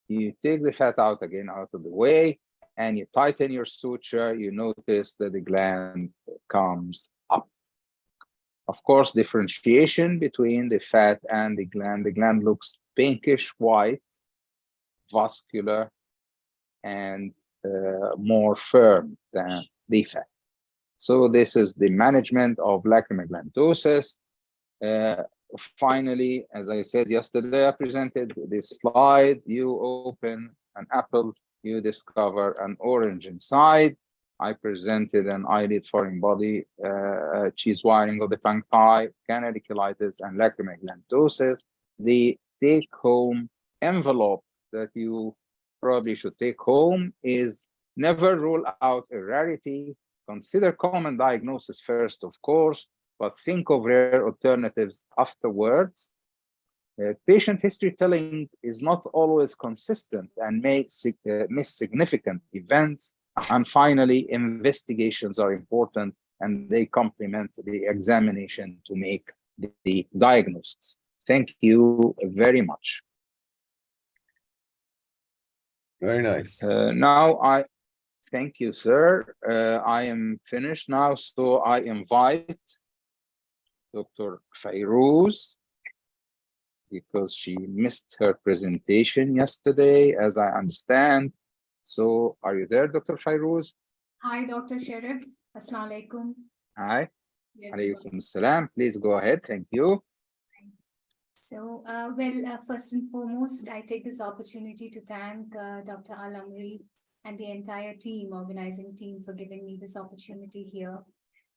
you take the fat out again out of the way, and you tighten your suture. You notice that the gland comes up. Of course, differentiation between the fat and the gland. The gland looks pinkish white, vascular, and more firm than the fat. So this is the management of lacrimal glandosis. Finally, as I said yesterday, I presented this slide. You open an apple, you discover an orange inside. I presented an eyelid foreign body, cheese wiring of the puncti, canaliculitis, and lacrimal glandosis. The take-home envelope that you probably should take home is never rule out a rarity. Consider common diagnosis first, of course, but think of rare alternatives afterwards. Patient history telling is not always consistent and may miss significant events. And finally, investigations are important, and they complement the examination to make the diagnosis. Thank you very much. Very nice. Now thank you, sir. I am finished now, so I invite Dr. Fairouz, because she missed her presentation yesterday, as I understand. So are you there, Dr. Fairouz? Hi, Dr. Sharif. Assalamu alaikum. Hi. Alaikum salam. Please go ahead. Thank you. So, first and foremost, I take this opportunity to thank Dr. Al-Amri and the entire team, organizing team, for giving me this opportunity here.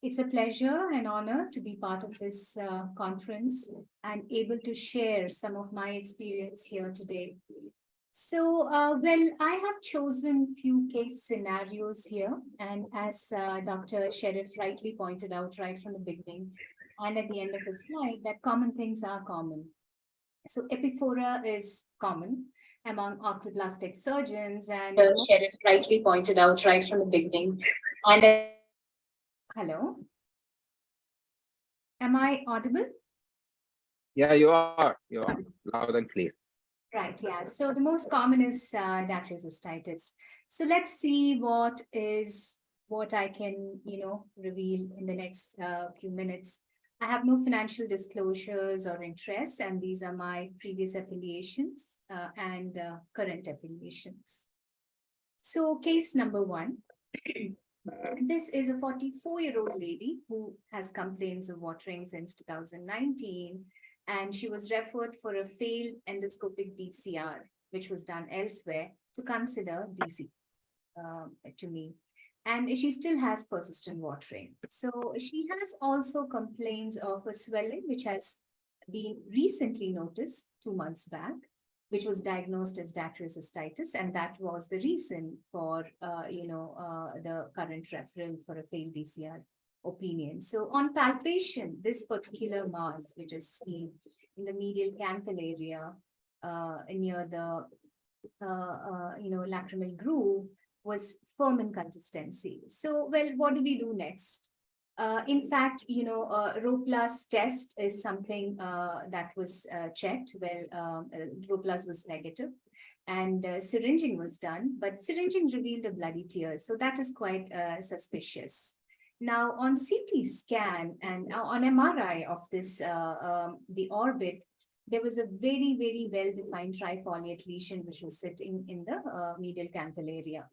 It's a pleasure and honor to be part of this conference and able to share some of my experience here today. So, I have chosen few case scenarios here, and as Dr. Sharif rightly pointed out right from the beginning and at the end of his slide, that common things are common. So, epiphoria is common among oculoplastic surgeons, and Sharif rightly pointed out right from the beginning. And hello, am I audible? Yeah, you are loud and clear. Right, yeah. So the most common is dacryocystitis. So let's see what I can, reveal in the next few minutes. I have no financial disclosures or interests, and these are my previous affiliations and current affiliations. So case number one. This is a 44-year-old lady who has complaints of watering since 2019. And she was referred for a failed endoscopic DCR, which was done elsewhere, to consider DC to me. and she still has persistent watering. So she has also complaints of a swelling, which has been recently noticed 2 months back, which was diagnosed as dacryocystitis, and that was the reason for the current referral for a failed DCR opinion. So on palpation, this particular mass, which is seen in the medial canthal area near the lacrimal groove, was firm in consistency. So, well, what do we do next? In fact, Roplus test is something that was checked. Well, Roplus was negative, and syringing was done, but syringing revealed a bloody tear. So that is quite suspicious. Now, on CT scan and on MRI of this, the orbit, there was a very, very well-defined trifoliate lesion which was sitting in the medial canthal area.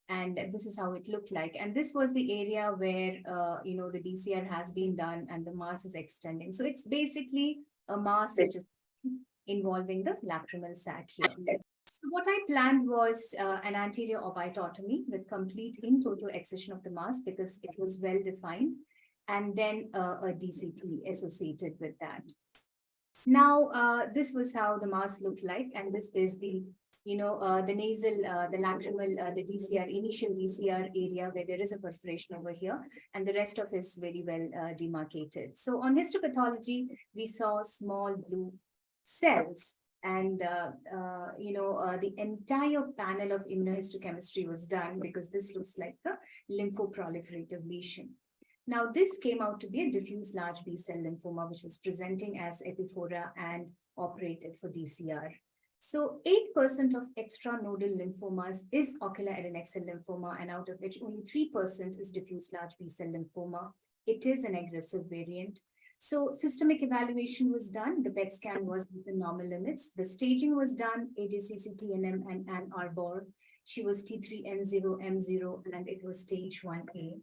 And this is how it looked like. And this was the area where, the DCR has been done and the mass is extending. So it's basically a mass which is involving the lacrimal sac here. So what I planned was an anterior orbitotomy with complete in toto excision of the mass because it was well-defined, and then a DCT associated with that. Now, this was how the mass looked like, and this is the, the nasal, the lacrimal, the DCR, initial DCR area where there is a perforation over here, and the rest of it is very well demarcated. So on histopathology, we saw small blue cells, and the entire panel of immunohistochemistry was done because this looks like a lymphoproliferative lesion. Now, this came out to be a diffuse large B-cell lymphoma, which was presenting as epiphora and operated for DCR. So 8% of extranodal lymphomas is ocular adnexal lymphoma, and out of which only 3% is diffuse large B-cell lymphoma. It is an aggressive variant. So systemic evaluation was done. The PET scan was within normal limits. The staging was done, AJCC, TNM, and Ann Arbor. She was T3N0M0, and it was stage 1A.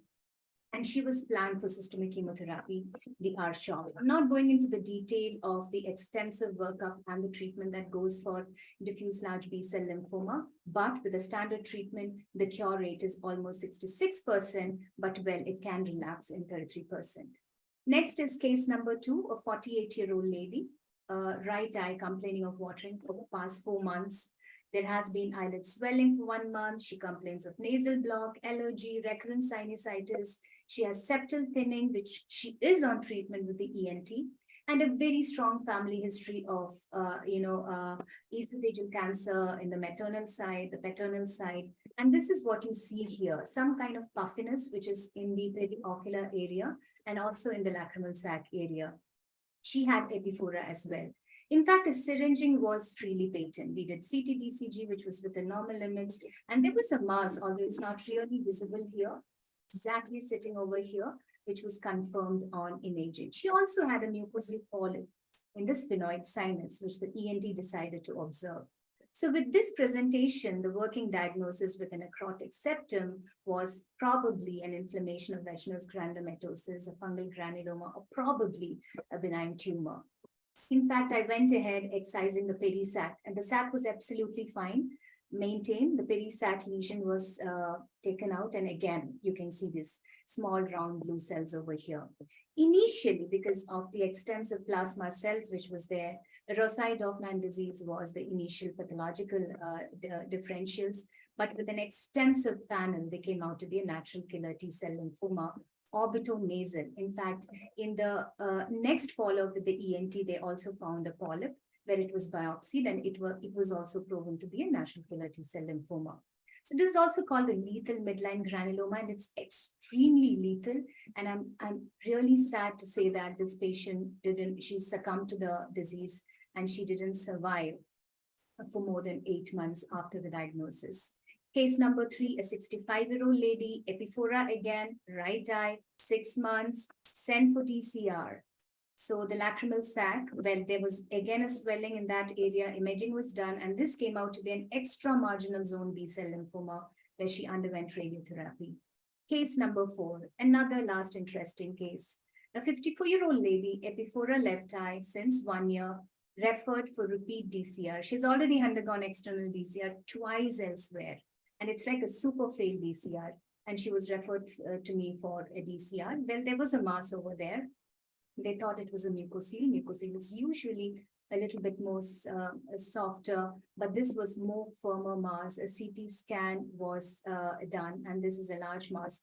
And she was planned for systemic chemotherapy, the R-CHOP. I'm not going into the detail of the extensive workup and the treatment that goes for diffuse large B-cell lymphoma, but with a standard treatment, the cure rate is almost 66%, but well, it can relapse in 33%. Next is case number 2, a 48-year-old lady, right eye complaining of watering for the past 4 months. There has been eyelid swelling for 1 month. She complains of nasal block, allergy, recurrent sinusitis. She has septal thinning, which she is on treatment with the ENT, and a very strong family history of, esophageal cancer in the maternal side, the paternal side. And this is what you see here, some kind of puffiness, which is in the periocular area and also in the lacrimal sac area. She had epiphora as well. In fact, his syringing was freely patent. We did CT-DCG, which was within normal limits, and there was a mass, although it's not really visible here, exactly sitting over here, which was confirmed on imaging. She also had a mucosal polyp in the sphenoid sinus, which the ENT decided to observe. So with this presentation, the working diagnosis with a necrotic septum was probably an inflammation of vaginous granulomatosis, a fungal granuloma, or probably a benign tumor. In fact, I went ahead excising the peri-sac, and the sac was absolutely fine, maintained. The peri-sac lesion was taken out, and again, you can see this small round blue cells over here. Initially, because of the extensive plasma cells which was there, Rosai-Dorfman disease was the initial pathological differentials, but with an extensive panel, they came out to be a natural killer T-cell lymphoma, orbitonasal. In fact, in the next follow-up with the ENT, they also found a polyp where it was biopsied, and it was also proven to be a natural killer T-cell lymphoma. So this is also called a lethal midline granuloma, and it's extremely lethal. And I'm really sad to say that this patient she succumbed to the disease, and she didn't survive for more than 8 months after the diagnosis. Case number 3, a 65-year-old lady, epiphora again, right eye, 6 months, sent for DCR. So the lacrimal sac, well, there was again a swelling in that area, imaging was done, and this came out to be an extramarginal zone B-cell lymphoma where she underwent radiotherapy. Case number 4, another last interesting case. A 54-year-old lady, epiphora left eye since 1 year, referred for repeat DCR. She's already undergone external DCR twice elsewhere, and it's like a super failed DCR. and she was referred to me for a DCR. Well, there was a mass over there. They thought it was a mucocele. Mucocele is usually a little bit more softer, but this was more firmer mass. A CT scan was done, and this is a large mass,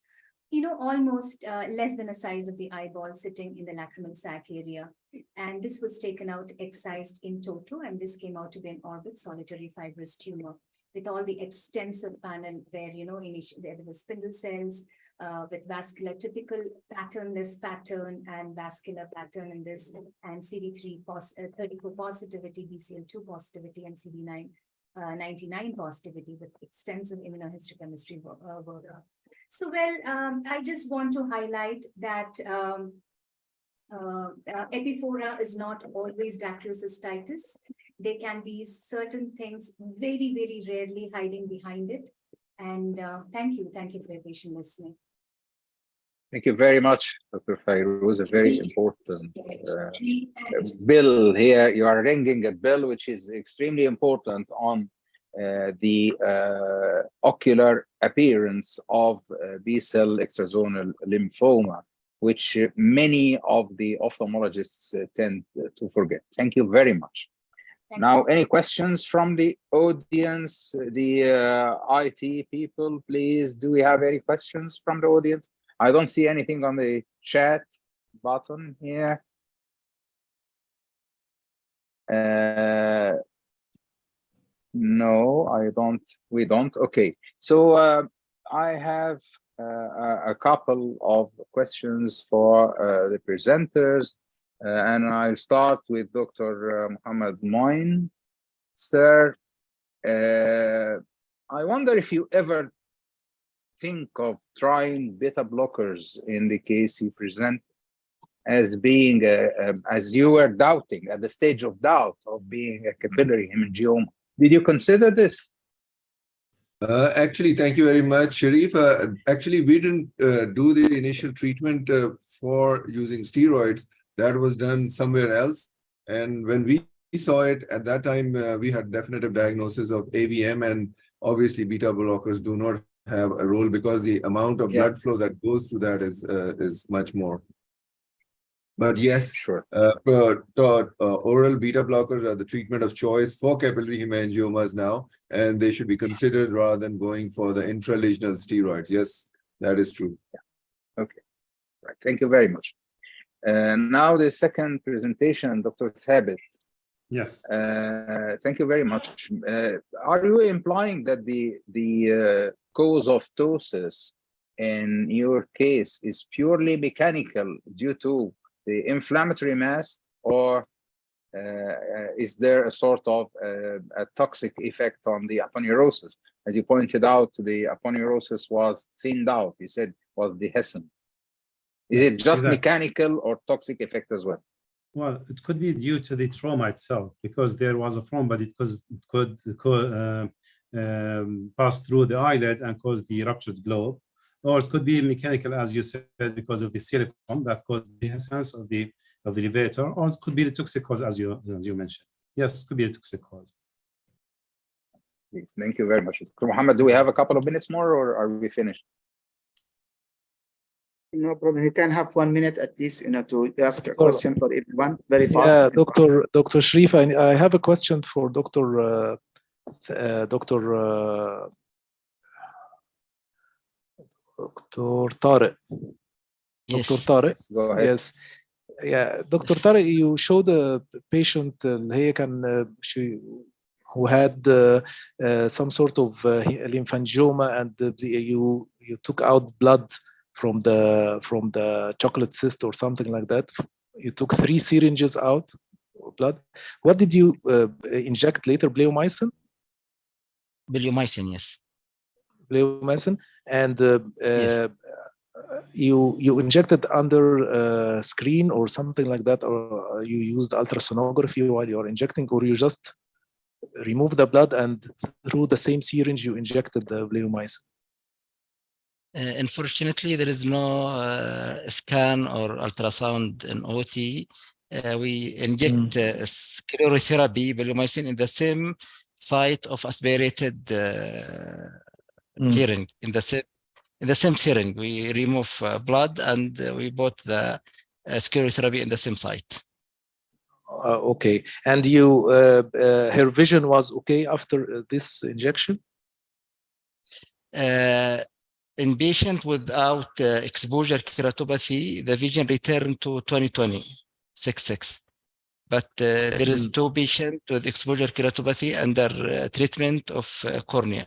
almost less than the size of the eyeball sitting in the lacrimal sac area. And this was taken out, excised in toto, and this came out to be an orbit solitary fibrous tumor with all the extensive panel where, initially there was spindle cells, with vascular typical patternless pattern and vascular pattern in this, and CD34 positivity, BCL2 positivity, and CD9 99 positivity with extensive immunohistochemistry work. So, well, I just want to highlight that epiphora is not always dacryocystitis. There can be certain things very, very rarely hiding behind it. And thank you for your patient listening. Thank you very much, Dr. Fairouz. A very important bill here. You are ringing a bell which is extremely important on the ocular appearance of B-cell extrazonal lymphoma, which many of the ophthalmologists tend to forget. Thank you very much. Now, any questions from the audience, the IT people, please? Do we have any questions from the audience? I don't see anything on the chat button here. No, we don't. Okay, so I have a couple of questions for the presenters, and I'll start with Dr. Mohammed Moin. Sir, I wonder if you ever think of trying beta blockers in the case you present as being, as you were doubting, at the stage of doubt of being a capillary hemangioma. Did you consider this? Actually, thank you very much, Sharif. Actually, we didn't do the initial treatment for using steroids. That was done somewhere else. And when we saw it, at that time, we had definitive diagnosis of AVM, and obviously beta blockers do not have a role because the amount of blood flow that goes through that is much more. But yes, sure. Oral beta blockers are the treatment of choice for capillary hemangiomas now, and they should be considered rather than going for the intralesional steroids. Yes, that is true. Yeah. Okay. Right. Thank you very much. Now the second presentation, Dr. Thabit. Yes. Thank you very much. Are you implying that the cause of ptosis in your case is purely mechanical due to the inflammatory mass, or is there a sort of a toxic effect on the aponeurosis? As you pointed out, the aponeurosis was thinned out. You said was dehiscent. Is it just mechanical or toxic effect as well? Well, it could be due to the trauma itself, because there was a trauma, but it could pass through the eyelid and cause the ruptured globe. Or it could be mechanical, as you said, because of the silicone that caused the dehiscence of the levator, or it could be the toxic cause, as you mentioned. Yes, it could be a toxic cause. Please, thank you very much. Dr. Mohammed, do we have a couple of minutes more, or are we finished? No problem. You can have 1 minute at least, to ask a question for everyone very fast. Yeah, Dr. Sharif, I have a question for Dr. Tariq. Yes. Dr. Tariq. Go ahead. Yes. Yeah, Dr. Tariq, you showed a patient who had some sort of lymphangioma, and you took out blood from the chocolate cyst or something like that. You took 3 syringes out of blood. What did you inject later? Bleomycin? Bleomycin, yes. Bleomycin, and yes. You injected under screen or something like that, or you used ultrasonography while you're injecting, or you just remove the blood and through the same syringe you injected the bleomycin? Unfortunately, there is no scan or ultrasound in OT. We inject sclerotherapy, bleomycin, in the same site of aspirated syringe, in the same the same syringe. We remove blood and we put the sclerotherapy in the same site. Okay, and you, her vision was okay after this injection? In patient without exposure keratopathy, the vision returned to 20/20, 6/6. But there is 2 patients with exposure keratopathy under treatment of cornea.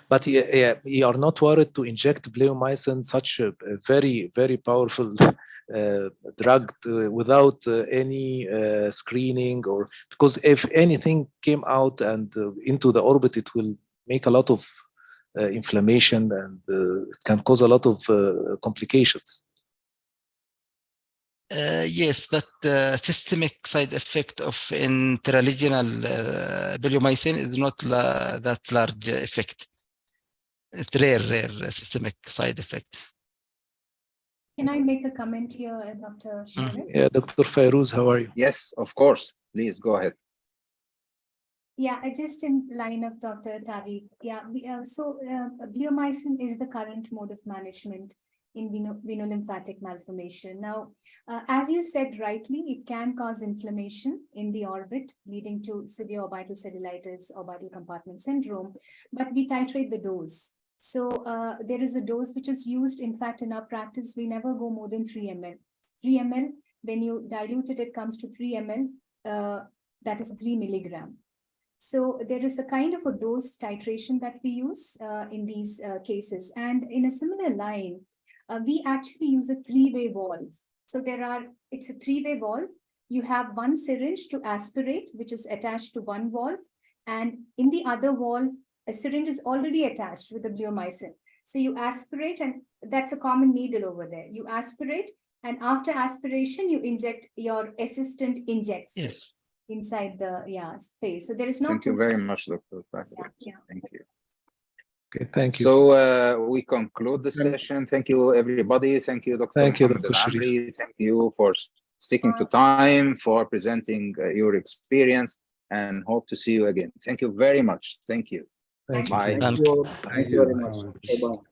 But you are not worried to inject bleomycin, such a very, very powerful drug without any screening, or because if anything came out and into the orbit, it will make a lot of inflammation and it can cause a lot of complications. Yes, but systemic side effect of intralesional bleomycin is not that large effect. It's rare systemic side effect. Can I make a comment here, Dr. Sharif? Yeah, Dr. Fairouz, how are you? Yes, of course. Please go ahead. Yeah, just in line of Dr. Tariq. Yeah, bleomycin is the current mode of management in venolymphatic malformation. Now, as you said rightly, it can cause inflammation in the orbit, leading to severe orbital cellulitis, orbital compartment syndrome, but we titrate the dose. So there is a dose which is used. In fact, in our practice, we never go more than 3 ml. 3 ml, when you dilute it, it comes to 3 ml, that is 3 milligram. So there is a kind of a dose titration that we use in these cases. And in a similar line, we actually use a 3-way valve. So it's a 3-way valve. You have one syringe to aspirate, which is attached to one valve. And in the other valve, a syringe is already attached with the bleomycin. So you aspirate, and that's a common needle over there. You aspirate, and after aspiration, you inject, your assistant injects. Yes. Inside the space. So there is no. Thank you very much, Dr. Yeah. Thank you. Okay, thank you. So we conclude the session. Thank you, everybody. Thank you, Dr. Thank you, Mohammed Dr. Al-Amri. Sharif. Thank you for sticking to time, for presenting your experience, and hope to see you again. Thank you very much. Thank you. Thank you. Bye. Thank you. Thank you very much. Bye-bye.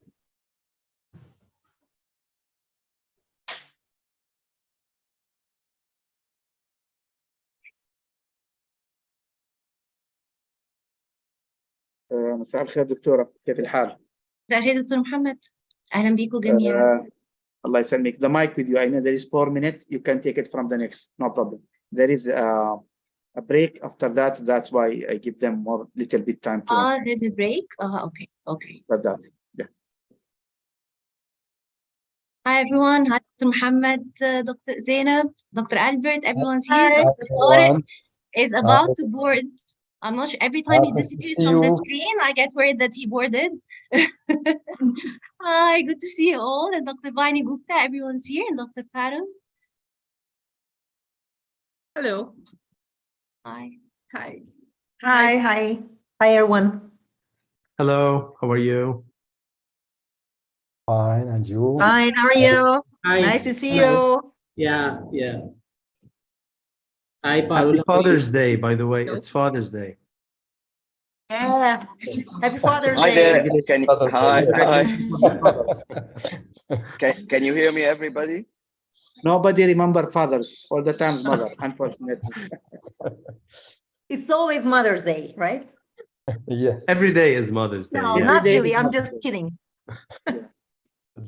مساء الخير دكتورة، كيف الحال؟ مساء الخير دكتور محمد، أهلا بيكم جميعا. الله يسلمك. The mic with you. I know there is 4 minutes. You can take it from the next. No problem. There is a break after that. That's why I give them little bit time to. There's a break. Okay. But that, yeah. Hi everyone. Hi Dr. Muhammad, Dr. Zainab, Dr. Albert. Everyone's here. Dr. Tariq is about to board. I'm not sure. Every time he disappears from the screen, I get worried that he boarded. Hi, good to see you all. And Dr. Vaini Gupta, everyone's here. And Dr. Farooq. Hello. Hi. Hi, everyone. Hello, how are you? Fine, and you? Fine, how are you? Hi. Nice to see you. Yeah. Hi, Happy Father's Day, by the way. It's Father's Day. Yeah. Happy Father's Hi Day. there. Hi. Can you hear me, everybody? Nobody remember fathers. All the time mother, unfortunately. It's always Mother's Day, right? Yes. Every day is Mother's Day. No, yeah. not really. I'm just kidding.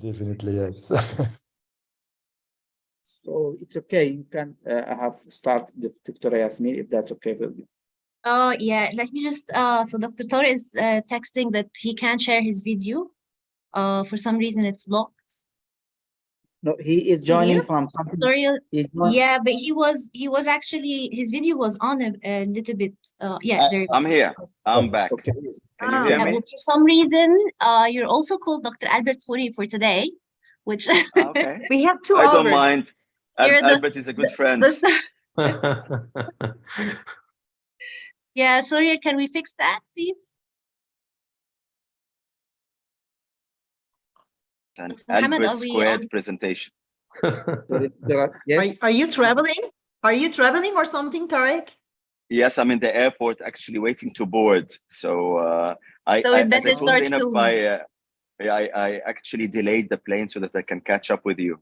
Definitely, yes. So it's okay. You can start the Dr. Yasmin if that's okay with you. Oh, yeah. Let me just, so Dr. Tor is texting that he can't share his video. For some reason, it's blocked. No, he is joining from tutorial. Yeah, but he was actually, his video was on a little bit. Yeah, there. I'm here. I'm back. Okay. Can you hear me? Well, for some reason, you're also called Dr. Albert Khoury for today, which Okay. We have 2 I don't Alberts. mind. Albert is a good friend. Yeah, sorry, can we fix that, please? An Muhammad, Albert squared presentation. Yes. Are you traveling? Are you traveling or something, Tariq? Yes, I'm in the airport actually waiting to board. So So we better start soon. I actually delayed the plane so that I can catch up with you.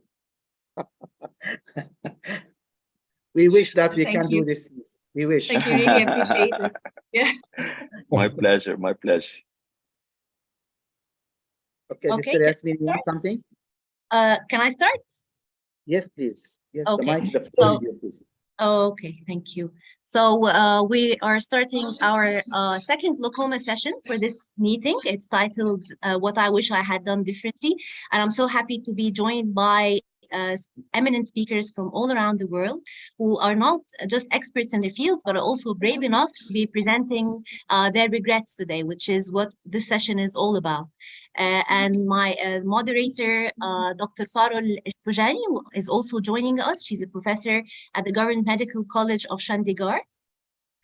We wish that we Thank can you. do this. We wish. Thank you. Really appreciate it. Yeah. My pleasure. My pleasure. Okay, Okay, Dr. can Yasmin, you want something? Can I start? Yes, please. Yes, Okay. the mic, the floor So, is yours, please. okay, thank you. So we are starting our second glaucoma session for this meeting. It's titled What I Wish I Had Done Differently. And I'm so happy to be joined by eminent speakers from all around the world who are not just experts in their fields, but are also brave enough to be presenting their regrets today, which is what this session is all about. And my moderator, Dr. Tara Al-Shujani, is also joining us. She's a professor at the Government Medical College of Chandigarh,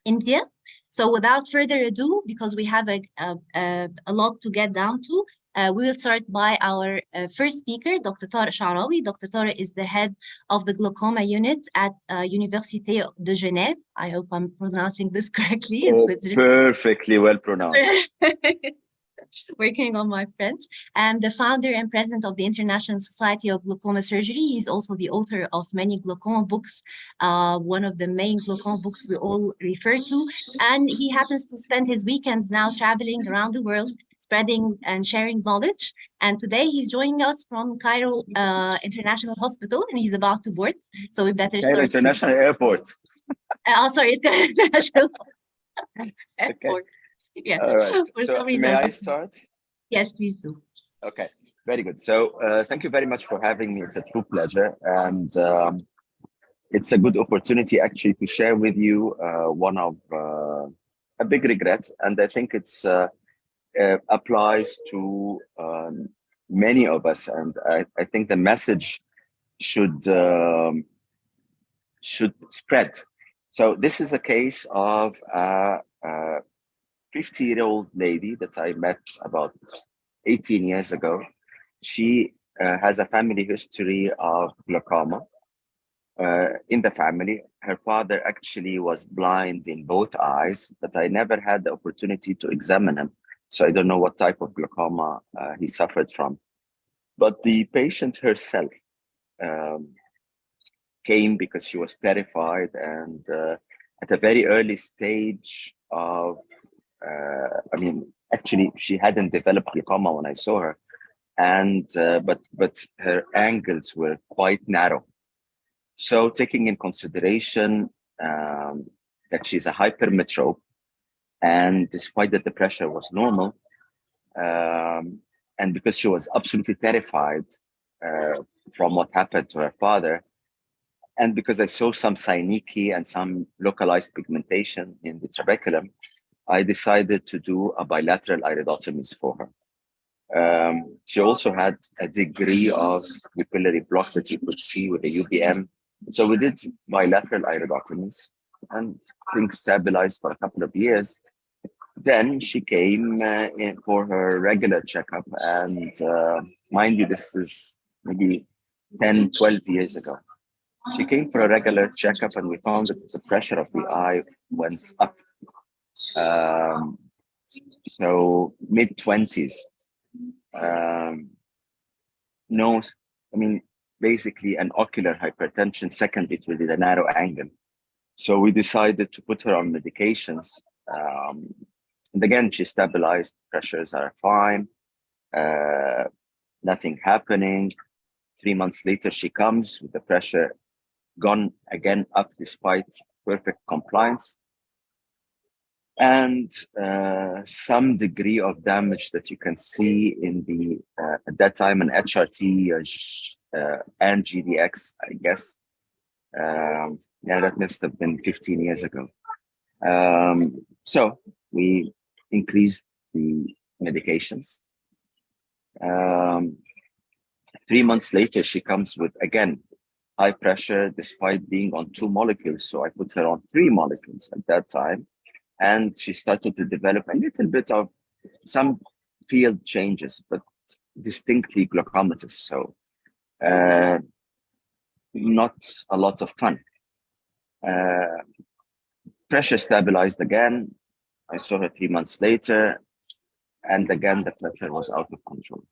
India. So without further ado, because we have a lot to get down to, we will start by our first speaker, Dr. Tara Sharawi. Dr. Tara is the head of the glaucoma unit at Université de Genève. I hope I'm pronouncing this correctly. Oh, perfectly well pronounced. Working on my French. And the founder and president of the International Society of Glaucoma Surgery. He's also the author of many glaucoma books, one of the main glaucoma books we all refer to. And he happens to spend his weekends now traveling around the world, spreading and sharing knowledge. And today he's joining us from Cairo International Hospital, and he's about to board. So we better Cairo start. International Airport. Oh, sorry, it's Cairo International Airport. Yeah. All right. For So some reason, may I start? Yes, please do. Okay, very good. So thank you very much for having me. It's a true pleasure. And it's a good opportunity actually to share with you one of a big regret. And I think it's applies to many of us. And I think the message should spread. So this is a case of a 50-year-old lady that I met about 18 years ago. She has a family history of glaucoma in the family. Her father actually was blind in both eyes, but I never had the opportunity to examine him. So I don't know what type of glaucoma he suffered from. But the patient herself came because she was terrified, and at a very early stage of I mean, actually, she hadn't developed glaucoma when I saw her, and but her angles were quite narrow. So, taking in consideration that she's a hypermetrope, and despite that the pressure was normal, and because she was absolutely terrified from what happened to her father, and because I saw some synecdoche and some localized pigmentation in the trabeculum, I decided to do a bilateral iridotomy for her. She also had a degree of pupillary block that you could see with the UBM. So we did bilateral iridotomies, and things stabilized for a couple of years. Then she came in for her regular checkup, and mind you, this is maybe 10, 12 years ago. She came for a regular checkup, and we found that the pressure of the eye went up. So mid-20s. No, I mean, basically an ocular hypertension secondary to the narrow angle. So we decided to put her on medications. And again, she stabilized, pressures are fine, nothing happening. 3 months later, she comes with the pressure gone again up despite perfect compliance. And some degree of damage that you can see in the, at that time, an HRT and GDX, I guess. Yeah, that must have been 15 years ago. So we increased the medications. 3 months later, she comes with, again, high pressure despite being on 2 molecules. So I put her on 3 molecules at that time. And she started to develop a little bit of some field changes, but distinctly glaucomatous. So not a lot of fun. Pressure stabilized again. I saw her 3 months later. and again, the pressure was out of control.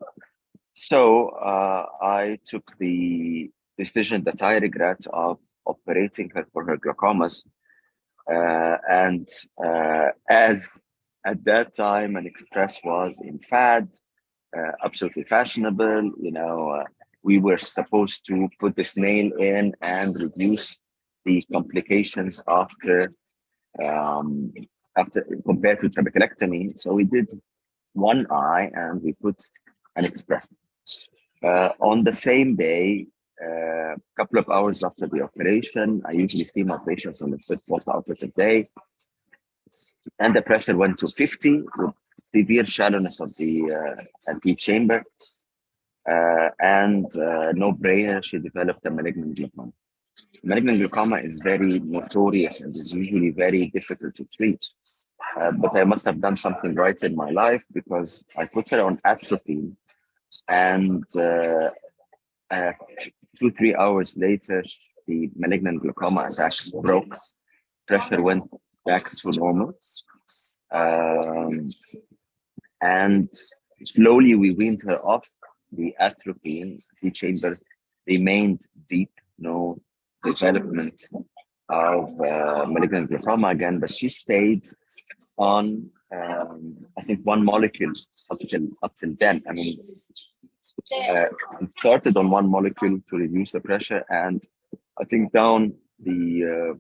So I took the decision that I regret of operating her for her glaucomas. And as at that time, an express was in fad, absolutely fashionable, we were supposed to put the snail in and reduce the complications after compared to trabeculectomy. So we did one eye and we put an express. On the same day, a couple of hours after the operation, I usually see my patients on the first post-operative day, and the pressure went to 50 with severe shallowness of the anterior chamber, and no brainer, she developed a malignant glaucoma. Malignant glaucoma is very notorious and is usually very difficult to treat. But I must have done something right in my life, because I put her on atropine, and 2-3 hours later, the malignant glaucoma attack broke. Pressure went back to normal. And slowly we weaned her off the atropine. The chamber remained deep, no development of malignant glaucoma again, but she stayed on, I think, one molecule up till then. I mean, started on one molecule to reduce the pressure, and I think down the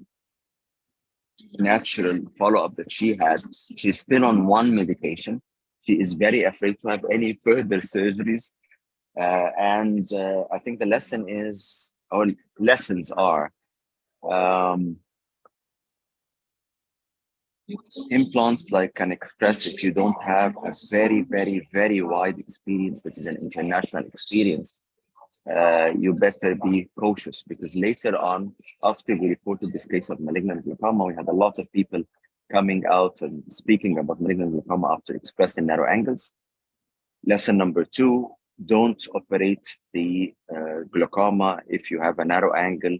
natural follow-up that she had, she's still on one medication. She is very afraid to have any further surgeries. And I think the lesson is, or lessons are, implants like an express, if you don't have a very, very, very wide experience, that is an international experience, you better be cautious, because later on, after we reported this case of malignant glaucoma, we had a lot of people coming out and speaking about malignant glaucoma after express in narrow angles. Lesson number 2, don't operate the glaucoma if you have a narrow angle.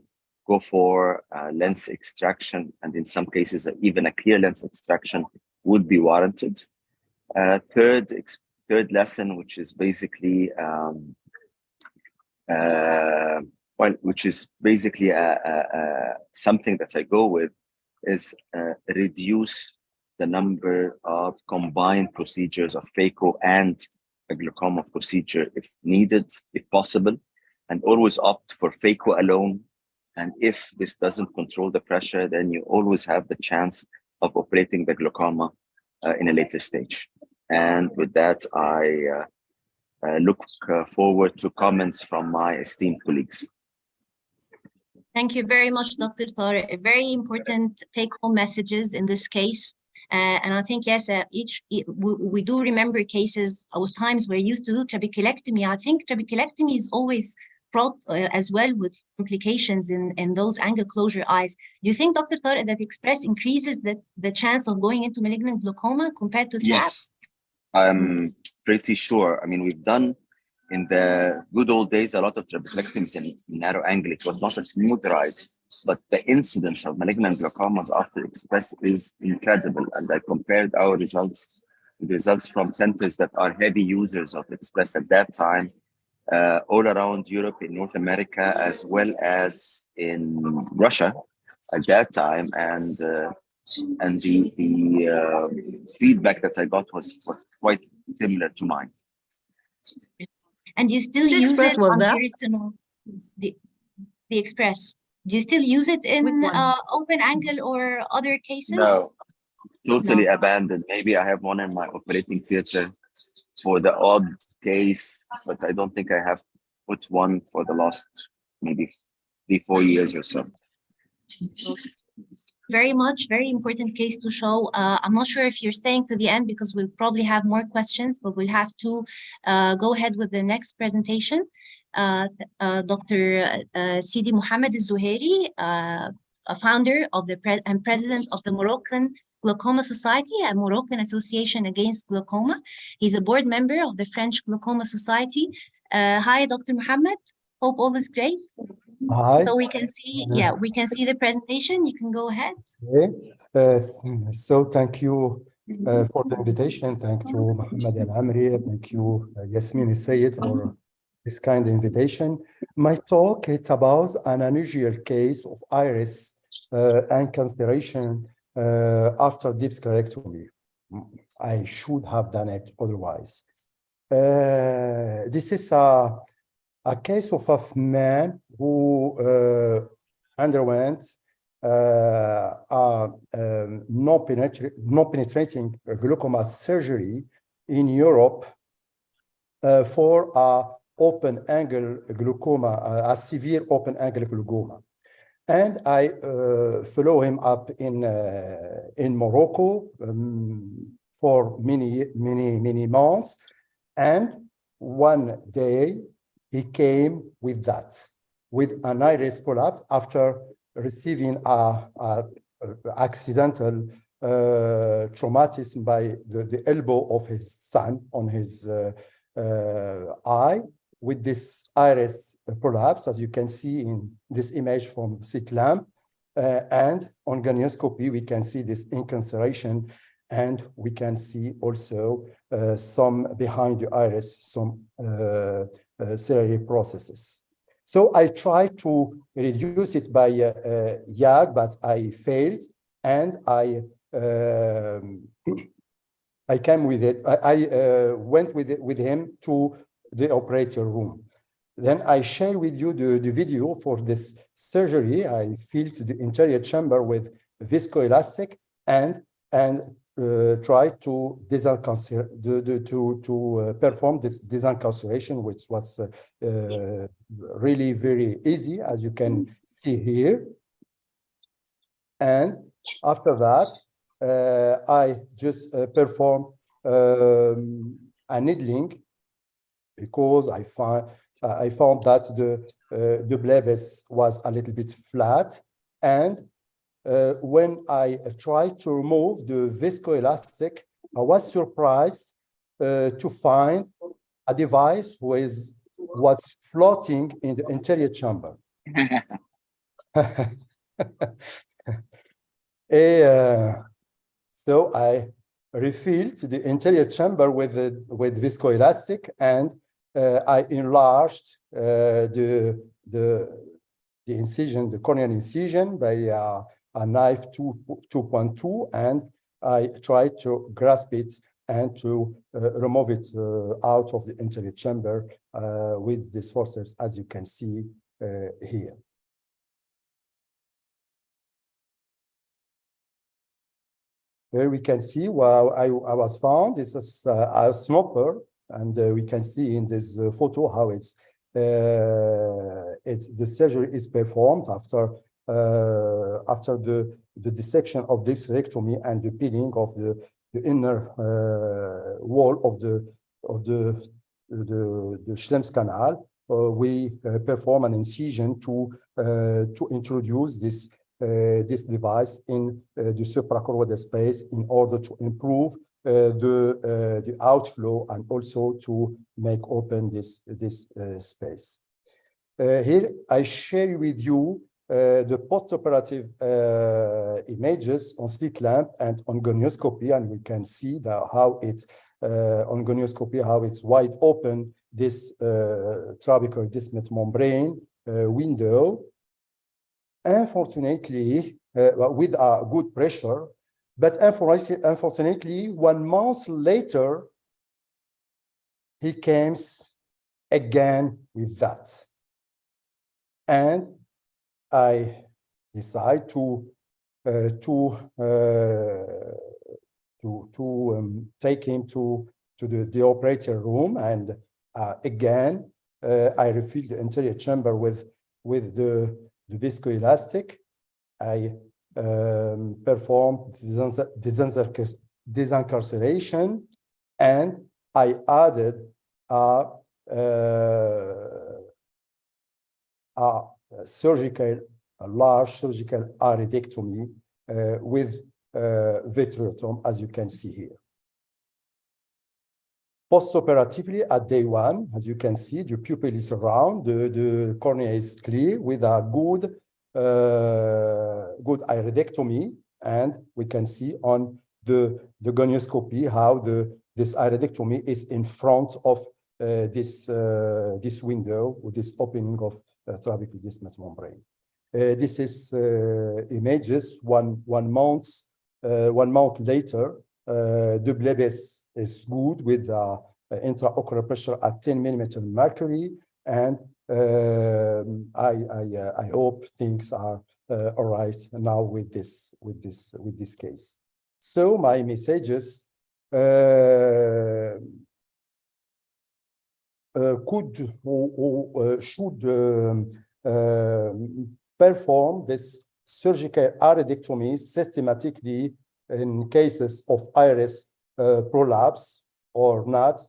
Go for lens extraction, and in some cases, even a clear lens extraction would be warranted. Third lesson, which is basically something that I go with, is reduce the number of combined procedures of phaco and a glaucoma procedure if needed, if possible, and always opt for phaco alone. And if this doesn't control the pressure, then you always have the chance of operating the glaucoma in a later stage. And with that, I look forward to comments from my esteemed colleagues. Thank you very much, Dr. Tariq. Very important take-home messages in this case. And I think, yes, we do remember cases or times where used to do trabeculectomy. I think trabeculectomy is always fraught as well with complications in those angle closure eyes. Do you think, Dr. Tariq, that express increases the chance of going into malignant glaucoma compared to TAP? Yes, I'm pretty sure. I mean, we've done in the good old days a lot of trabeculectomies in narrow angle. It was not a smooth ride, but the incidence of malignant glaucomas after express is incredible. And I compared our results with results from centers that are heavy users of express at that time, all around Europe, in North America, as well as in Russia at that time. And the feedback that I got was quite similar to mine. And you still use it? I'm curious to know the express. Do you still use it in open angle or other cases? No, totally abandoned. Maybe I have one in my operating theater for the odd case, but I don't think I have put one for the last maybe 3-4 years or so. Very important case to show. I'm not sure if you're staying to the end, because we'll probably have more questions, but we'll have to go ahead with the next presentation. Dr. Sidi Mohammed Al-Zuhairi, a founder of and president of the Moroccan Glaucoma Society, a Moroccan Association Against Glaucoma. He's a board member of the French Glaucoma Society. Hi, Dr. Mohammed. Hope all is great. Hi. So we can see, we can see the presentation. You can go ahead. Okay. So thank you for the invitation. Thank you, Mohammed Al Amri. Thank you, Yasmin Sayed, for this kind of invitation. My talk is about an unusual case of iris and consideration after deep sclerectomy. I should have done it otherwise. This is a case of a man who underwent non-penetrating glaucoma surgery in Europe for a open angle glaucoma, a severe open angle glaucoma. And I follow him up in Morocco for many months. And one day he came with an iris prolapse after receiving a accidental traumatism by the elbow of his son on his eye, with this iris prolapse, as you can see in this image from CT lamp. And on gonioscopy, we can see this incarceration, and we can see also some behind the iris, some ciliary processes. So I tried to reduce it by YAG, but I failed, and I came with it. I went with him to the operator room. Then I share with you the video for this surgery. I filled the interior chamber with viscoelastic and try to perform this desencarceration, which was really very easy, as you can see here. And after that, I just performed a needling, because I found that the bleibus was a little bit flat, and when I tried to remove the viscoelastic, I was surprised to find a device was floating in the interior chamber. So I refilled the interior chamber with viscoelastic, and I enlarged the incision, the corneal incision, by a knife 2.2, and I tried to grasp it and to remove it out of the interior chamber with these forceps, as you can see here. Here we can see where I was found. This is a snopper, and we can see in this photo how the surgery is performed after the dissection of the hysterectomy and the peeling of the inner wall of the Schlems canal. We perform an incision to introduce this device in the suprachoroidal space in order to improve the outflow and also to make open this space. Here I share with you the postoperative images on slit lamp and on gonioscopy, and we can see how it's on gonioscopy, how it's wide open, this trabecular distal membrane window. Unfortunately, with a good pressure, but unfortunately, 1 month later, he came again with that. And I decided to take him to the operator room, and again, I refilled the interior chamber with the viscoelastic. I performed desencarceration, and I added a large surgical iridectomy with vitrectomy, as you can see here. Postoperatively, at day 1, as you can see, the pupil is round, the cornea is clear with a good iridectomy, and we can see on the gonioscopy, how this iridectomy is in front of this window with this opening of trabecular distal membrane. This is images 1 month later. The blood is good with intraocular pressure at 10 millimeter mercury, and I hope things are all right now with this case. So my messages could or should perform this surgical iridectomy systematically in cases of iris prolapse or not.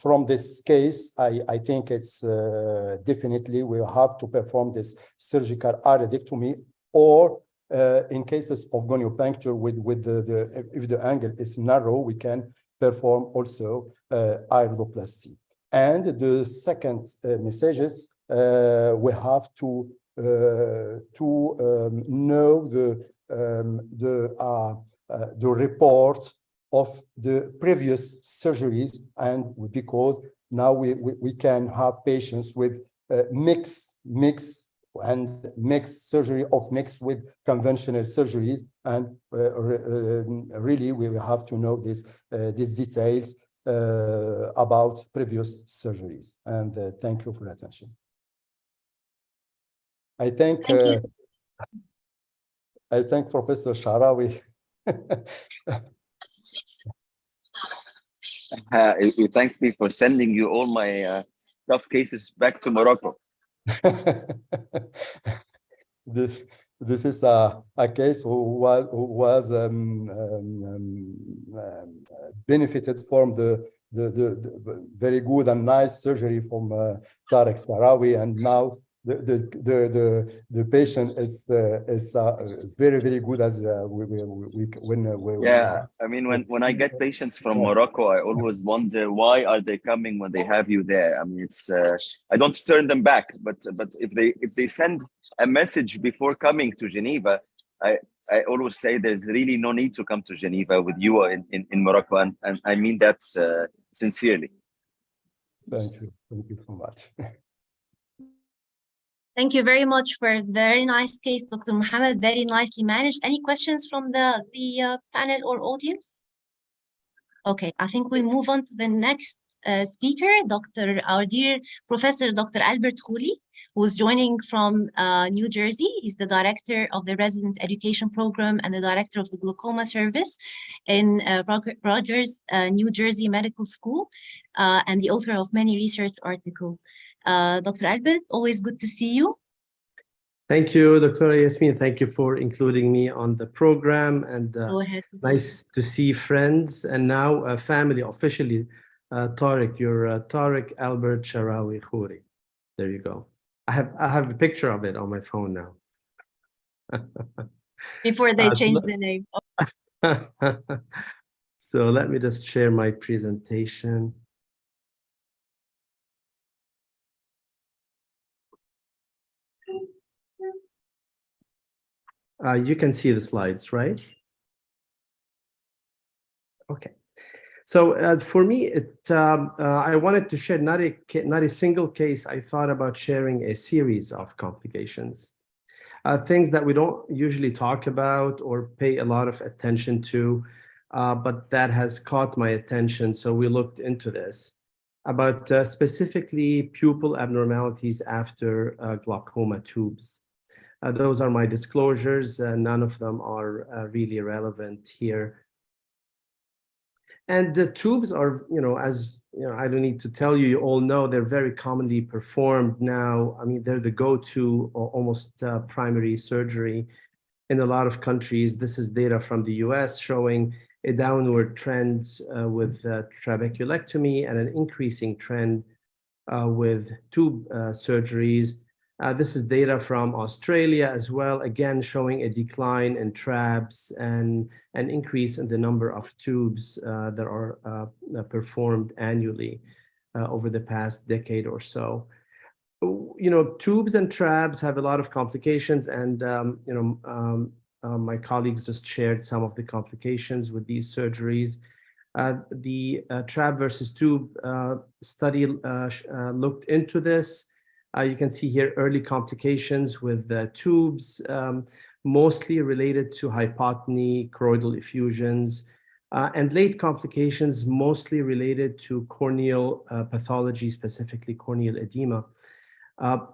From this case, I think it's definitely we'll have to perform this surgical iridectomy, or in cases of goniopuncture with if the angle is narrow, we can perform also iridoplasty. And the second messages, we have to know the report of the previous surgeries, and because now we can have patients with mixed surgery mixed with conventional surgeries, and really we will have to know these details about previous surgeries. And thank you for your attention. I thank Professor Sharawi. You thank me for sending you all my tough cases back to Morocco. This is a case who was benefited from the very good and nice surgery from Tarek Sarawi, and now the patient is very, very good as yeah, I mean, when I get patients from Morocco, I always wonder, why are they coming when they have you there? I mean, it's I don't turn them back, but if they send a message before coming to Geneva, I always say there's really no need to come to Geneva with you in Morocco, and I mean that sincerely. Thank you so much. Thank you very much for the very nice case, Dr. Mohammed. Very nicely managed. Any questions from the panel or audience? Okay, I think we'll move on to the next speaker, our dear Professor Dr. Albert Khouli, who's joining from New Jersey. He's the director of the Resident Education Program and the director of the Glaucoma Service in Rogers, New Jersey Medical School, and the author of many research articles. Dr. Albert, always good to see you. Thank you, Dr. Yasmin. Thank you for including me on the program, and Go ahead. nice to see friends and now family officially. Tariq, you're Tariq Albert Sharawi Khouri. There you go. I have a picture of it on my phone now. Before they change the name. So let me just share my presentation. You can see the slides, right? Okay. So for me, I wanted to share not a single case. I thought about sharing a series of complications, things that we don't usually talk about or pay a lot of attention to, but that has caught my attention. So we looked into this about specifically pupil abnormalities after glaucoma tubes. Those are my disclosures. None of them are really relevant here. And the tubes are, as I don't need to tell you, you all know they're very commonly performed now. I mean, they're the go-to or almost primary surgery in a lot of countries. This is data from the US showing a downward trend with trabeculectomy and an increasing trend with tube surgeries. This is data from Australia as well, again showing a decline in trabs and an increase in the number of tubes that are performed annually over the past decade or so. Tubes and trabs have a lot of complications, and my colleagues just shared some of the complications with these surgeries. The trap versus tube study looked into this. You can see here early complications with tubes, mostly related to hypotony, choroidal effusions, and late complications mostly related to corneal pathology, specifically corneal edema,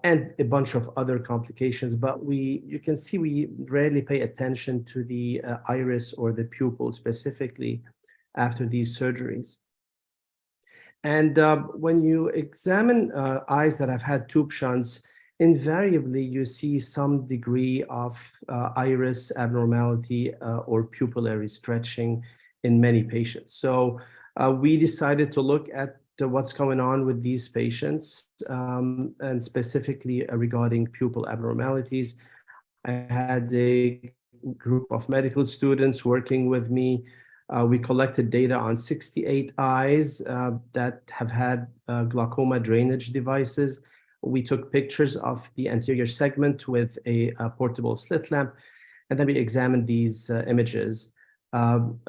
and a bunch of other complications. But you can see we rarely pay attention to the iris or the pupil specifically after these surgeries. And when you examine eyes that have had tube shunts, invariably you see some degree of iris abnormality or pupillary stretching in many patients. So we decided to look at what's going on with these patients, and specifically regarding pupil abnormalities. I had a group of medical students working with me. We collected data on 68 eyes that have had glaucoma drainage devices. We took pictures of the anterior segment with a portable slit lamp, and then we examined these images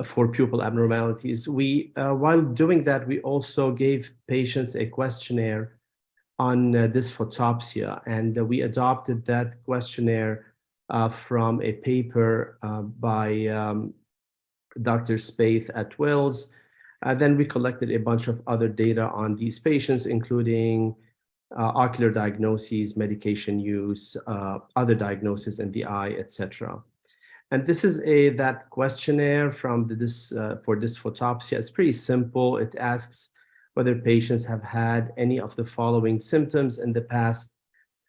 for pupil abnormalities. While doing that, we also gave patients a questionnaire on dysphotopsia, and we adopted that questionnaire from a paper by Dr. Spaeth at Wills. Then we collected a bunch of other data on these patients, including ocular diagnoses, medication use, other diagnoses in the eye, etc. And this is that questionnaire from for dysphotopsia. It's pretty simple. It asks whether patients have had any of the following symptoms in the past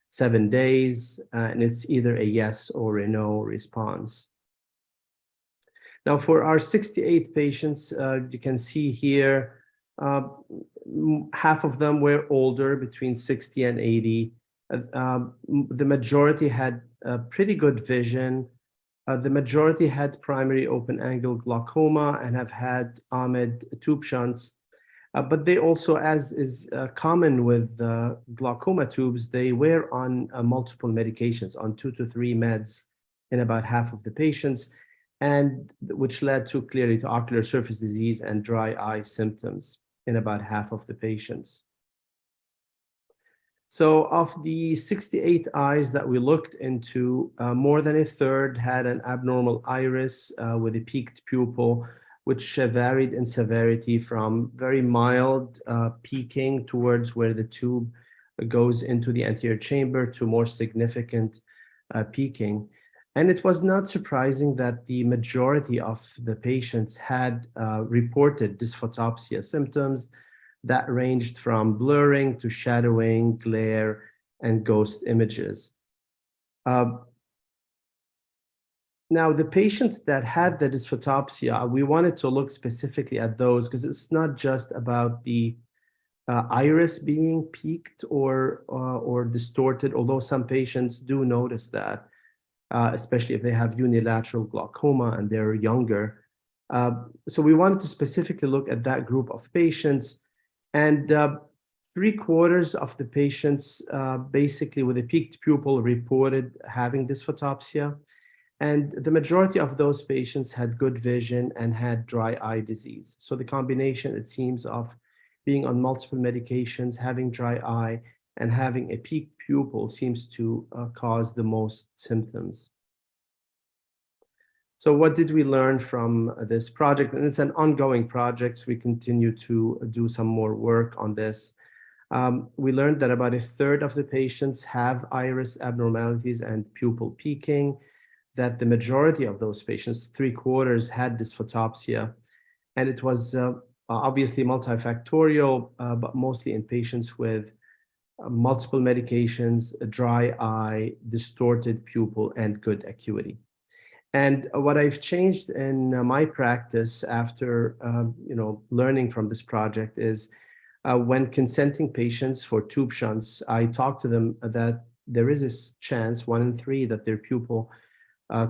7 days, and it's either a yes or a no response. Now, for our 68 patients, you can see here, half of them were older, between 60 and 80. The majority had pretty good vision. The majority had primary open-angle glaucoma and have had OMID tube shunts. But they also, as is common with glaucoma tubes, they were on multiple medications, on 2 to 3 meds in about half of the patients, and which led clearly to ocular surface disease and dry eye symptoms in about half of the patients. So of the 68 eyes that we looked into, more than a third had an abnormal iris with a peaked pupil, which varied in severity from very mild peaking towards where the tube goes into the anterior chamber to more significant peaking. And it was not surprising that the majority of the patients had reported dysphotopsia symptoms that ranged from blurring to shadowing, glare, and ghost images. Now, the patients that had the dysphotopsia, we wanted to look specifically at those because it's not just about the iris being peaked or distorted, although some patients do notice that, especially if they have unilateral glaucoma and they're younger. So we wanted to specifically look at that group of patients, and 3/4 of the patients basically with a peaked pupil reported having dysphotopsia. And the majority of those patients had good vision and had dry eye disease. So the combination, it seems, of being on multiple medications, having dry eye, and having a peaked pupil seems to cause the most symptoms. So what did we learn from this project? And it's an ongoing project. We continue to do some more work on this. We learned that about a third of the patients have iris abnormalities and pupil peaking, that the majority of those patients, 3/4, had dysphotopsia. And it was obviously multifactorial, but mostly in patients with multiple medications, a dry eye, distorted pupil, and good acuity. And what I've changed in my practice after learning from this project is when consenting patients for tube shunts, I talk to them that there is this chance, 1 in 3, that their pupil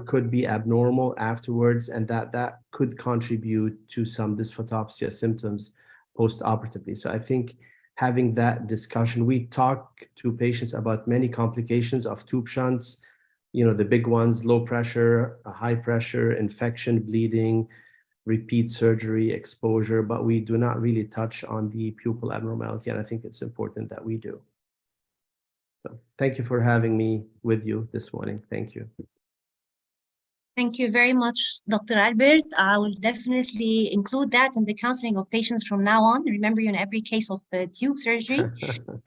could be abnormal afterwards, and that could contribute to some dysphotopsia symptoms post-operatively. So I think having that discussion, we talk to patients about many complications of tube shunts, you know, the big ones, low pressure, high pressure, infection, bleeding, repeat surgery, exposure, but we do not really touch on the pupil abnormality, and I think it's important that we do. So thank you for having me with you this morning. Thank you. Thank you very much, Dr. Albert. I will definitely include that in the counseling of patients from now on. Remember you in every case of tube surgery.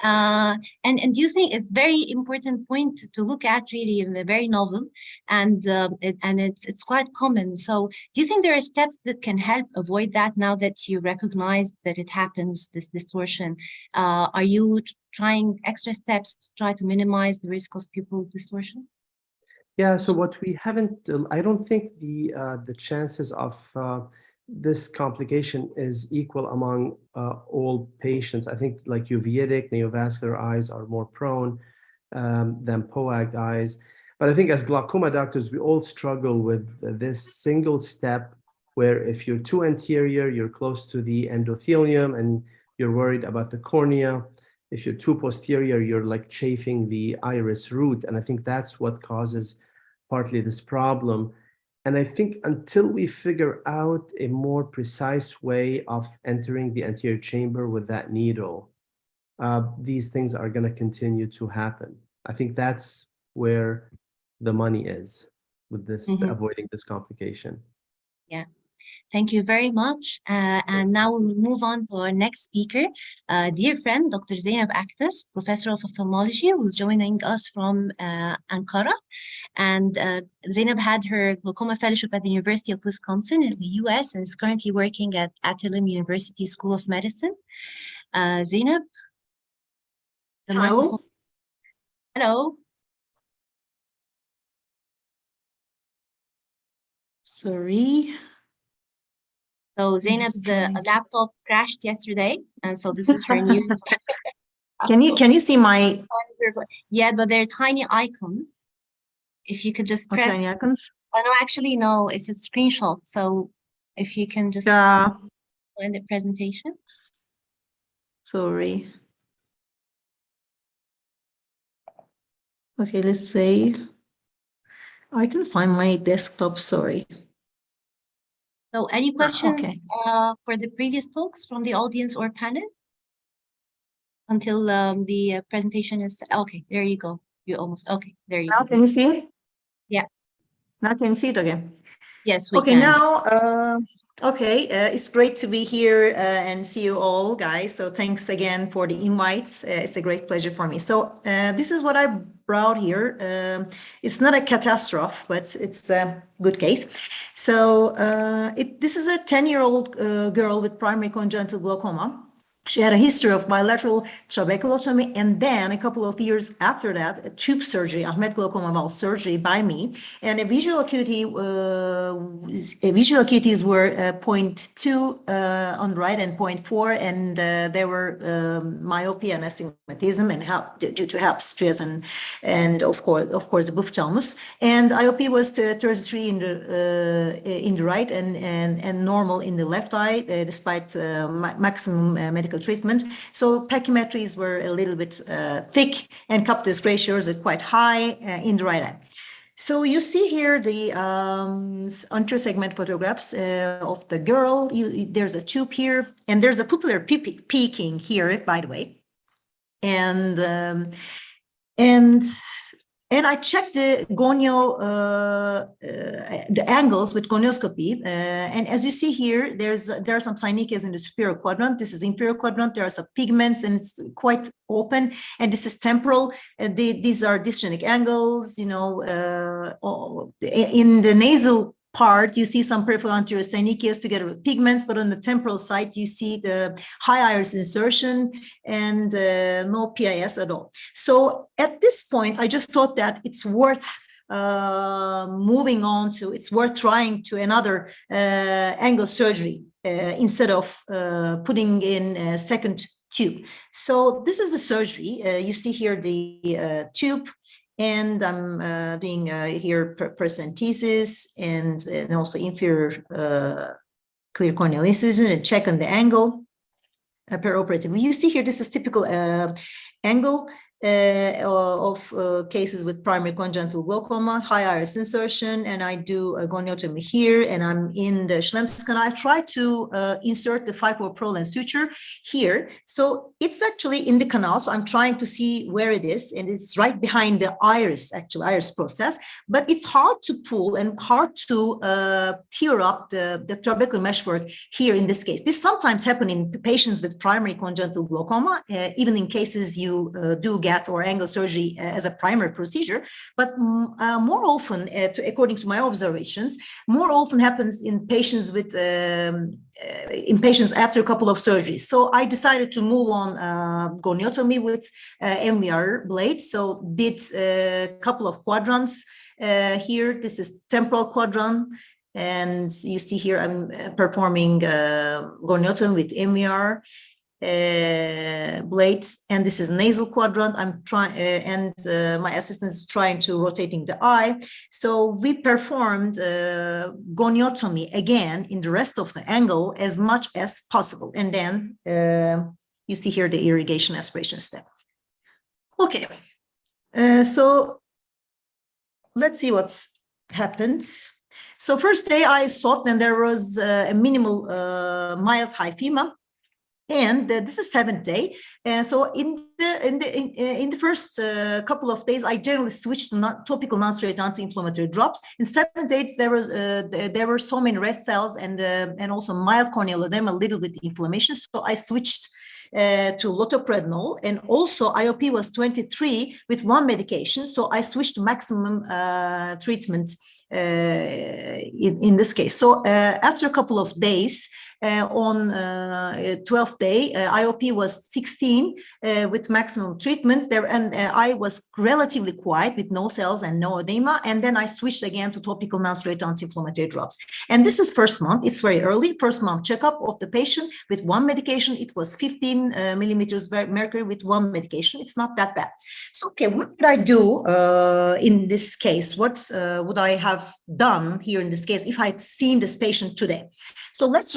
And do you think it's very important point to look at, really very novel, and it's quite common. So do you think there are steps that can help avoid that now that you recognize that it happens, this distortion? Are you trying extra steps to try to minimize the risk of pupil distortion? Yeah, so what we haven't, I don't think the chances of this complication is equal among all patients. I think like uveitic, neovascular eyes are more prone than POAG eyes. But I think as glaucoma doctors, we all struggle with this single step where if you're too anterior, you're close to the endothelium and you're worried about the cornea. If you're too posterior, you're like chafing the iris root. And I think that's what causes partly this problem. And I think until we figure out a more precise way of entering the anterior chamber with that needle, these things are going to continue to happen. I think that's where the money is with this, avoiding this complication. Yeah. Thank you very much. And now we will move on to our next speaker, dear friend, Dr. Zainab Aktas, Professor of Ophthalmology, who's joining us from Ankara. And Zainab had her glaucoma fellowship at the University of Wisconsin in the US and is currently working at Attilum University School of Medicine. Zainab? Hello. Hello. Sorry. So Zainab's laptop crashed yesterday, and so this is her new. Can you see my? Yeah, but they're tiny icons. If you could just press. Tiny icons? Oh no, actually no, it's a screenshot. So if you can just find the presentation. Sorry. Okay, let's say I can find my desktop. Sorry. So any questions for the previous talks from the audience or panel? Until the presentation is, okay, there you go. You almost, okay, there you go. Now can you see? Yeah. Now can you see it again? Yes, we can. Okay, now, it's great to be here and see you all, guys. So thanks again for the invites. It's a great pleasure for me. So this is what I brought here. It's not a catastrophe, but it's a good case. So this is a 10-year-old girl with primary congenital glaucoma. She had a history of bilateral trabeculotomy, and then a couple of years after that, a tube surgery, Ahmed glaucoma valve surgery by me, and a visual acuity. Visual acuities were 0.2 on the right and 0.4, and there were myopia and astigmatism, and due to HAP stress and of course the ophthalmos. And IOP was 33 in the right and normal in the left eye, despite maximum medical treatment. So pachymetries were a little bit thick, and cup disc ratios are quite high in the right eye. So you see here the anterior-segment photographs of the girl. There's a tube here, and there's a pupillar peaking here, by the way. And I checked the gonio, the angles with gonioscopy. And as you see here, there are some synechias in the superior quadrant. This is inferior quadrant. There are some pigments, and it's quite open. And this is temporal. These are dystonic angles. You know, in the nasal part, you see some peripheral anterior synechias together with pigments, but on the temporal side, you see the high iris insertion and no PIS at all. So at this point, I just thought that it's worth moving on to, it's worth trying to another angle surgery instead of putting in a second tube. So this is the surgery. You see here the tube. And I'm doing here paracentesis and also inferior clear corneal incision and check on the angle perioperatively. You see here, this is typical angle. of cases with primary congenital glaucoma, high iris insertion, and I do a goniotomy here, and I'm in the Schlemm's canal. I try to insert the 5-4 lens suture here. So it's actually in the canal, so I'm trying to see where it is, and it's right behind the iris, actual iris process, but it's hard to pull and hard to tear up the trabecular meshwork here in this case. This sometimes happens in patients with primary congenital glaucoma, even in cases you do get or angle surgery as a primary procedure, but more often, according to my observations, more often happens in patients with after a couple of surgeries. So I decided to move on goniotomy with MVR blade. So did a couple of quadrants here. This is temporal quadrant. And you see here I'm performing goniotomy with MVR blades, and this is nasal quadrant. I'm trying, and my assistant is trying to rotating the eye. So we performed goniotomy again in the rest of the angle as much as possible, and then you see here the irrigation aspiration step. Okay, so let's see what's happened. So first day I saw, and there was a minimal mild hyphema. And this is 7th day. So in the first couple of days, I generally switched to topical non-steroidal anti-inflammatory drops. In 7th days, there were so many red cells and also mild corneal edema, a little bit inflammation. So I switched to lotoprednol, and also IOP was 23 with 1 medication. So I switched to maximum treatment in this case. So after a couple of days, on 12th day, IOP was 16 with maximum treatment there, and I was relatively quiet with no cells and no edema, and then I switched again to topical non-steroidal anti-inflammatory drops. And this is first month. It's very early. First month checkup of the patient with 1 medication. It was 15 millimeters mercury with 1 medication. It's not that bad. So okay, what did I do in this case? What would I have done here in this case if I'd seen this patient today? So let's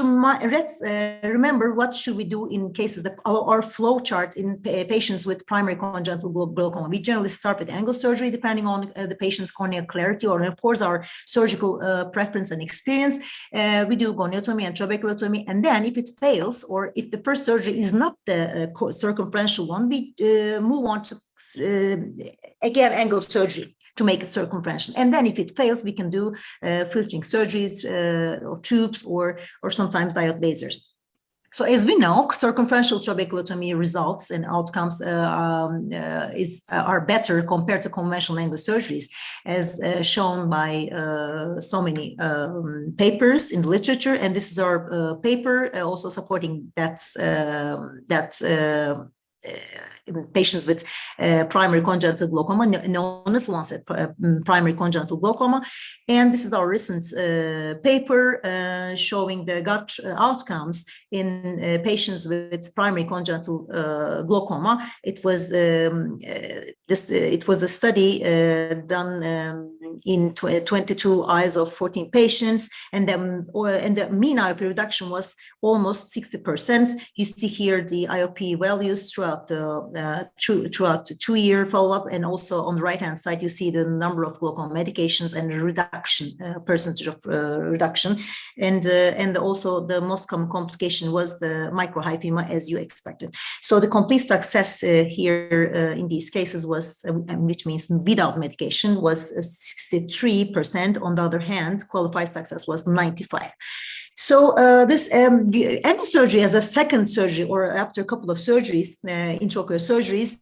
remember what should we do in cases that our flow chart in patients with primary congenital glaucoma. We generally start with angle surgery depending on the patient's corneal clarity, or of course our surgical preference and experience. We do goniotomy and trabeculotomy, and then if it fails, or if the first surgery is not the circumferential one, we move on to again angle surgery to make it circumferential. And then if it fails, we can do filtering surgeries or tubes or sometimes diode lasers. So as we know, circumferential trabeculotomy results and outcomes are better compared to conventional angle surgeries, as shown by so many papers in the literature. And this is our paper also supporting that in patients with primary congenital glaucoma, non-lethal onset primary congenital glaucoma. And this is our recent paper showing the gut outcomes in patients with primary congenital glaucoma. It was a study done in 22 eyes of 14 patients, and the mean IOP reduction was almost 60%. You see here the IOP values throughout the 2-year follow-up, and also on the right-hand side you see the number of glaucoma medications and reduction percentage of reduction, and also the most common complication was the microhyphema, as you expected. So the complete success here in these cases was, which means without medication, was 63%. On the other hand, qualified success was 95%. So this angle surgery as a second surgery, or after a couple of surgeries, intraocular surgeries,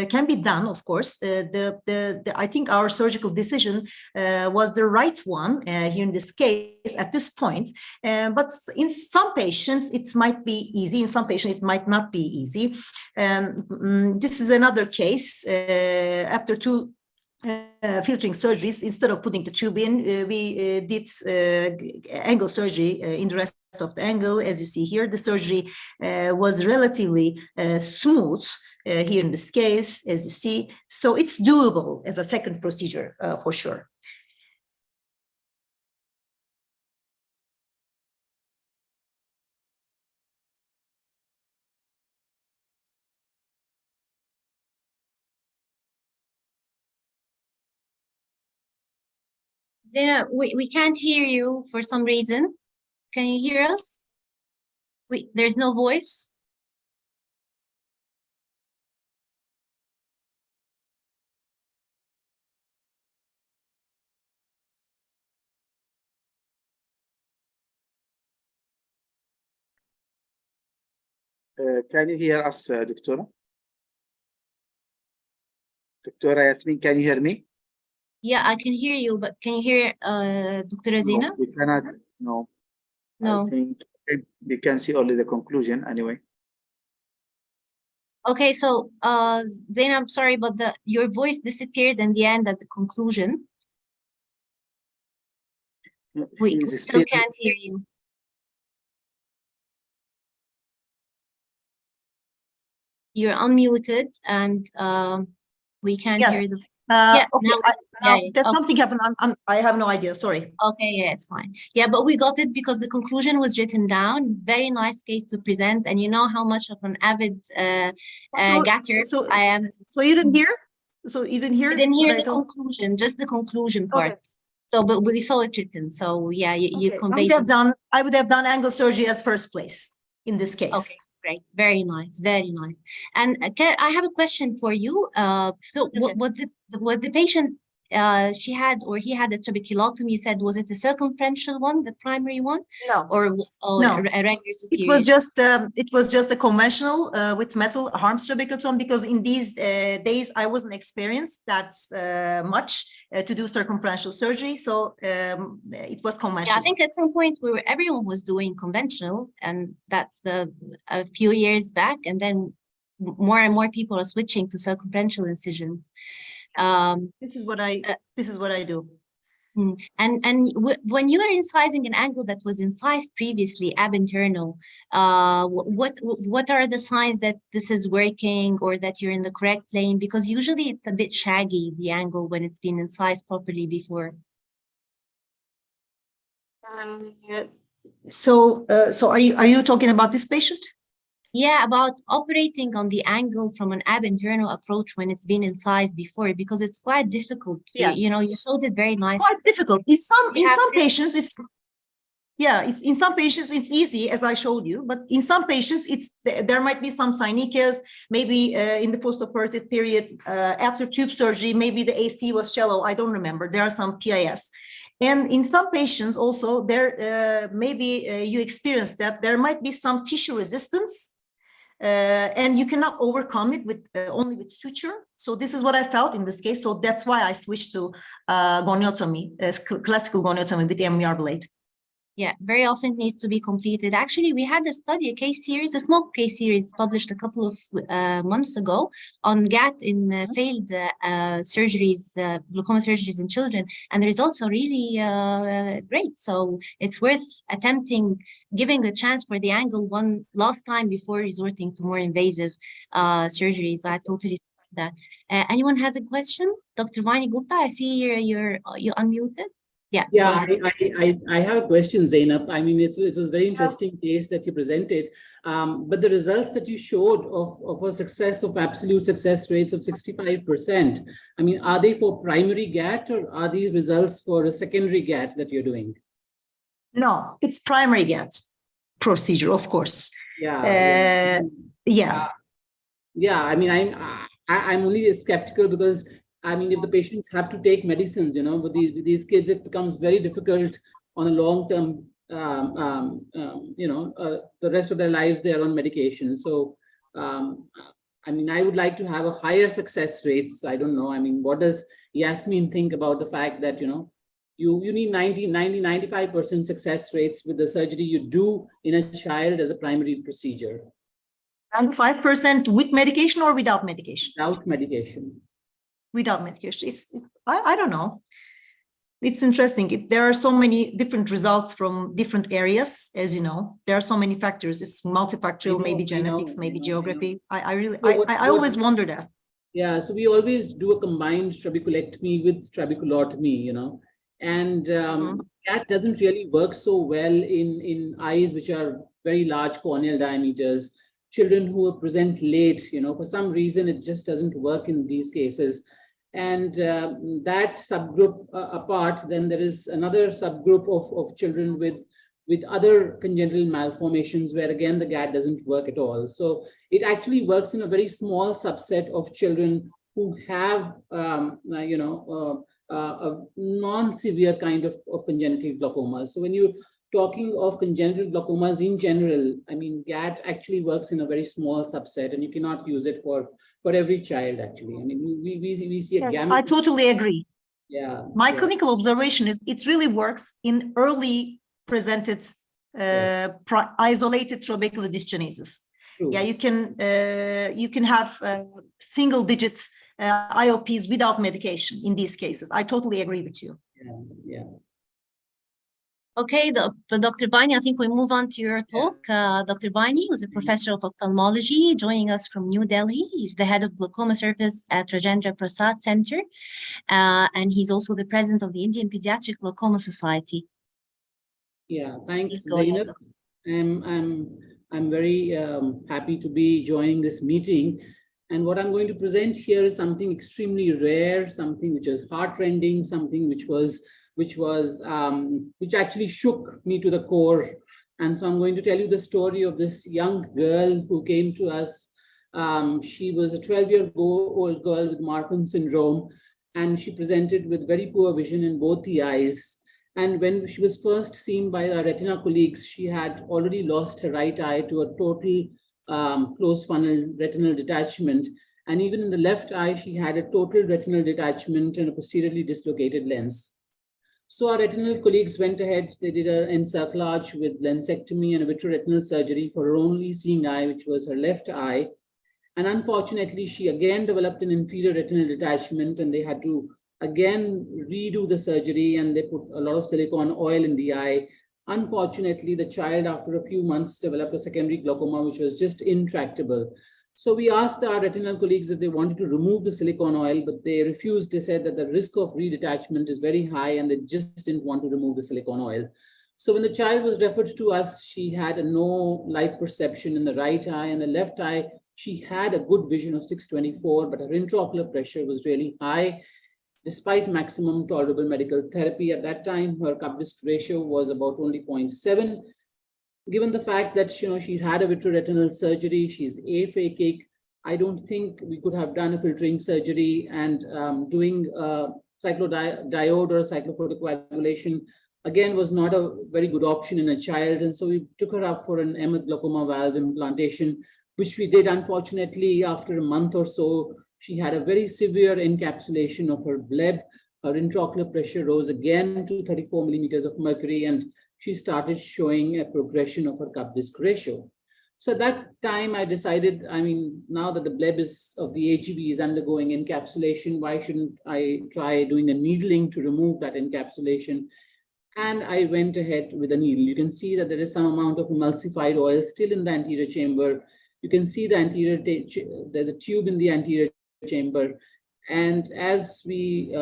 can be done, of course. I think our surgical decision was the right one here in this case at this point. But in some patients, it might be easy. In some patients, it might not be easy. This is another case. After 2 filtering surgeries, instead of putting the tube in, we did angle surgery in the rest of the angle. As you see here, the surgery was relatively smooth here in this case, as you see. So it's doable as a second procedure for sure. Zainab, we can't hear you for some reason. Can you hear us? There's no voice. Can you hear us, Doctora? Doctora Yasmin, can you hear me? Yeah, I can hear you, but can you hear Dr. Zainab? No, we cannot. No. No. I think we can see only the conclusion anyway. Okay, so Zainab, sorry, but your voice disappeared in the end at the conclusion. We still can't hear you. You're unmuted and we can't Yes. hear the Okay, now there's something happened. I have no idea. Sorry. Okay, yeah, it's fine. Yeah, but we got it because the conclusion was written down. Very nice case to present, and you know how much of an avid gatter I am. So you didn't hear? So you didn't hear? I didn't hear the conclusion, just the conclusion part. Okay. So, but we saw it written. So yeah, you conveyed. I would have done angle surgery as first place in this case. Okay. Great, very nice, very nice. And I have a question for you. So what the patient she had or he had a trabeculotomy, you said, was it the circumferential one, the primary one? No. Or No. a regular superior? It was just a conventional with metal harms trabeculotomy, because in these days I wasn't experienced that much to do circumferential surgery, so it was conventional. Yeah, I think at some point everyone was doing conventional, and that's a few years back, and then more and more people are switching to circumferential incisions. This is what I do. And when you are incising an angle that was incised previously, ab internal, what are the signs that this is working or that you're in the correct plane? Because usually it's a bit shaggy, the angle, when it's been incised properly before. So are you talking about this patient? Yeah, about operating on the angle from an ab internal approach when it's been incised before, because it's quite difficult. Yes. You know, you showed it very nice. It's quite difficult. In some patients, in some patients it's easy, as I showed you, but in some patients there might be some synechia, maybe in the postoperative period after tube surgery, maybe the AC was shallow. I don't remember. There are some PIS. And in some patients also, there maybe you experience that there might be some tissue resistance, and you cannot overcome it with only with suture. So this is what I felt in this case. So that's why I switched to goniotomy, classical goniotomy with the MER blade. Yeah, very often it needs to be completed. Actually, we had a study, a case series, a small case series published a couple of months ago on GAT in failed surgeries, glaucoma surgeries in children, and the results are really great. So it's worth attempting, giving the chance for the angle one last time before resorting to more invasive surgeries. I totally support that. Anyone has a question? Dr. Vani Gupta, I see you're unmuted. Yeah, I have a question, Zainab. I mean, it was a very interesting case that you presented, but the results that you showed of a success of absolute success rates of 65%, I mean, are they for primary GAT or are these results for a secondary GAT that you're doing? No, it's primary GAT procedure, of course. Yeah. Yeah. I mean, I'm only skeptical because I mean, if the patients have to take medicines, you know, with these kids, it becomes very difficult on a long term, you know, the rest of their lives, they're on medication. So, I mean, I would like to have a higher success rates. I don't know. I mean, what does Yasmin think about the fact that, you know, you need 95% success rates with the surgery you do in a child as a primary procedure? 95% with medication or without medication? Without medication. Without medication, I don't know. It's interesting. There are so many different results from different areas, as you know. There are so many factors. It's multifactorial, maybe genetics, maybe geography. I always wonder that. Yeah, so we always do a combined trabeculectomy with trabeculotomy, you know, and that doesn't really work so well in eyes which are very large corneal diameters. Children who present late, you know, for some reason it just doesn't work in these cases. And that subgroup apart, then there is another subgroup of children with other congenital malformations where again the GAT doesn't work at all. So it actually works in a very small subset of children who have a non-severe kind of congenital glaucoma. So when you're talking of congenital glaucomas in general, I mean, GAT actually works in a very small subset, and you cannot use it for every child, actually. I mean, we see a gamut. I totally agree. Yeah. My clinical observation is it really works in early presented isolated trabecular dysgenesis. True. Yeah, you can have single digit IOPs without medication in these cases. I totally agree with you. Yeah. Okay, Dr. Baini, I think we move on to your talk. Dr. Baini is a professor of ophthalmology joining us from New Delhi. He's the head of glaucoma service at Rajendra Prasad Center. And he's also the president of the Indian Pediatric Glaucoma Society. Yeah, thanks, Zainab. I'm very happy to be joining this meeting. And what I'm going to present here is something extremely rare, something which is heartrending, something which actually shook me to the core. And so I'm going to tell you the story of this young girl who came to us. She was a 12-year-old girl with Marfan syndrome, and she presented with very poor vision in both the eyes. And when she was first seen by our retina colleagues, she had already lost her right eye to a total closed funnel retinal detachment. And even in the left eye, she had a total retinal detachment and a posteriorly dislocated lens. So our retinal colleagues went ahead, they did an encirclage with lensectomy and a vitreoretinal surgery for her only seeing eye, which was her left eye. And unfortunately, she again developed an inferior retinal detachment, and they had to again redo the surgery, and they put a lot of silicone oil in the eye. Unfortunately, the child after a few months developed a secondary glaucoma, which was just intractable. So we asked our retinal colleagues if they wanted to remove the silicone oil, but they refused. They said that the risk of redetachment is very high, and they just didn't want to remove the silicone oil. So when the child was referred to us, she had no light perception in the right eye, and the left eye, she had a good vision of 624, but her intraocular pressure was really high. Despite maximum tolerable medical therapy at that time, her cup-disc ratio was about only 0.7. Given the fact that she's had a vitreoretinal surgery, she's aphakic, I don't think we could have done a filtering surgery, and doing cyclodiode or cyclophotocoagulation again was not a very good option in a child. And so we took her up for an Emmett glaucoma valve implantation, which we did. Unfortunately, after a month or so, she had a very severe encapsulation of her bleb. Her intraocular pressure rose again to 34 millimeters of mercury, and she started showing a progression of her cup-disc ratio. So at that time, I decided, I mean, now that the bleb of the AGV is undergoing encapsulation, why shouldn't I try doing a needling to remove that encapsulation? And I went ahead with a needle. You can see that there is some amount of emulsified oil still in the anterior chamber. You can see the anterior, there's a tube in the anterior chamber. And as we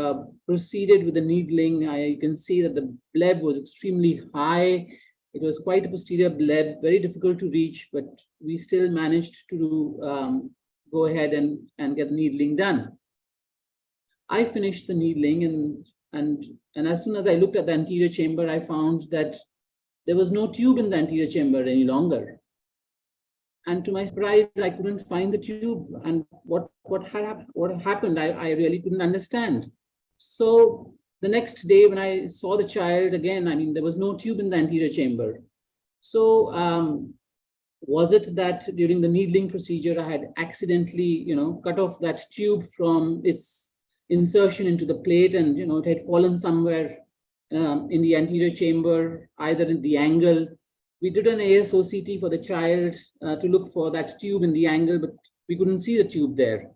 proceeded with the needling, you can see that the bleb was extremely high. It was quite a posterior bleb, very difficult to reach, but we still managed to go ahead and get the needling done. I finished the needling, and as soon as I looked at the anterior chamber, I found that there was no tube in the anterior chamber any longer. And to my surprise, I couldn't find the tube. And what happened, I really couldn't understand. So the next day when I saw the child again, I mean, there was no tube in the anterior chamber. So was it that during the needling procedure, I had accidentally, cut off that tube from its insertion into the plate, and, it had fallen somewhere in the anterior chamber, either in the angle. We did an ASOCT for the child to look for that tube in the angle, but we couldn't see the tube there.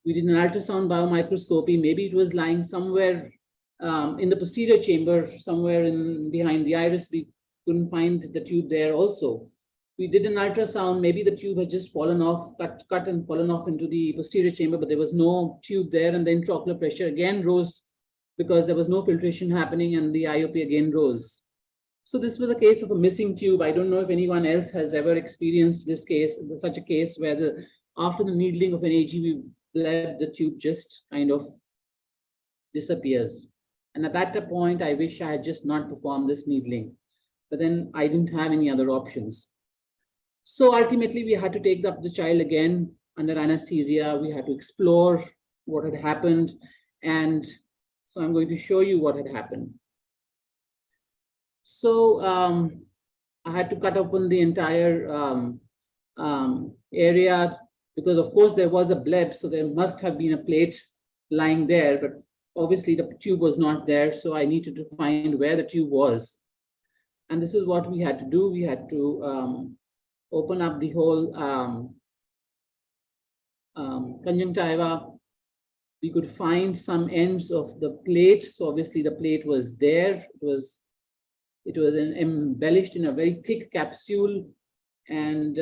We did an ultrasound biomicroscopy. Maybe it was lying somewhere in the posterior chamber, somewhere behind the iris. We couldn't find the tube there also. We did an ultrasound. Maybe the tube had just fallen off, cut and fallen off into the posterior chamber, but there was no tube there. And the intraocular pressure again rose because there was no filtration happening, and the IOP again rose. So this was a case of a missing tube. I don't know if anyone else has ever experienced this case, such a case where after the needling of an AGV bleb, the tube just kind of disappears. And at that point, I wish I had just not performed this needling, but then I didn't have any other options. So ultimately, we had to take the child again under anesthesia. We had to explore what had happened. And so I'm going to show you what had happened. So I had to cut open the entire area because, of course, there was a bleb. So there must have been a plate lying there, but obviously the tube was not there. So I needed to find where the tube was. And this is what we had to do. We had to open up the whole conjunctiva. We could find some ends of the plate. So obviously the plate was there. It was embellished in a very thick capsule, and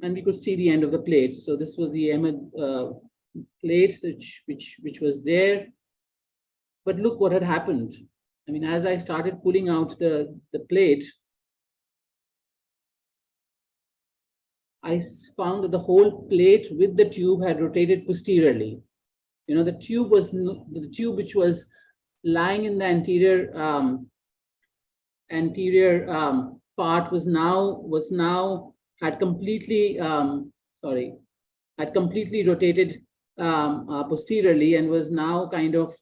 we could see the end of the plate. So this was the plate which was there. But look what had happened. I mean, as I started pulling out the plate, I found that the whole plate with the tube had rotated posteriorly. You know, the tube which was lying in the anterior part had completely rotated posteriorly and was now kind of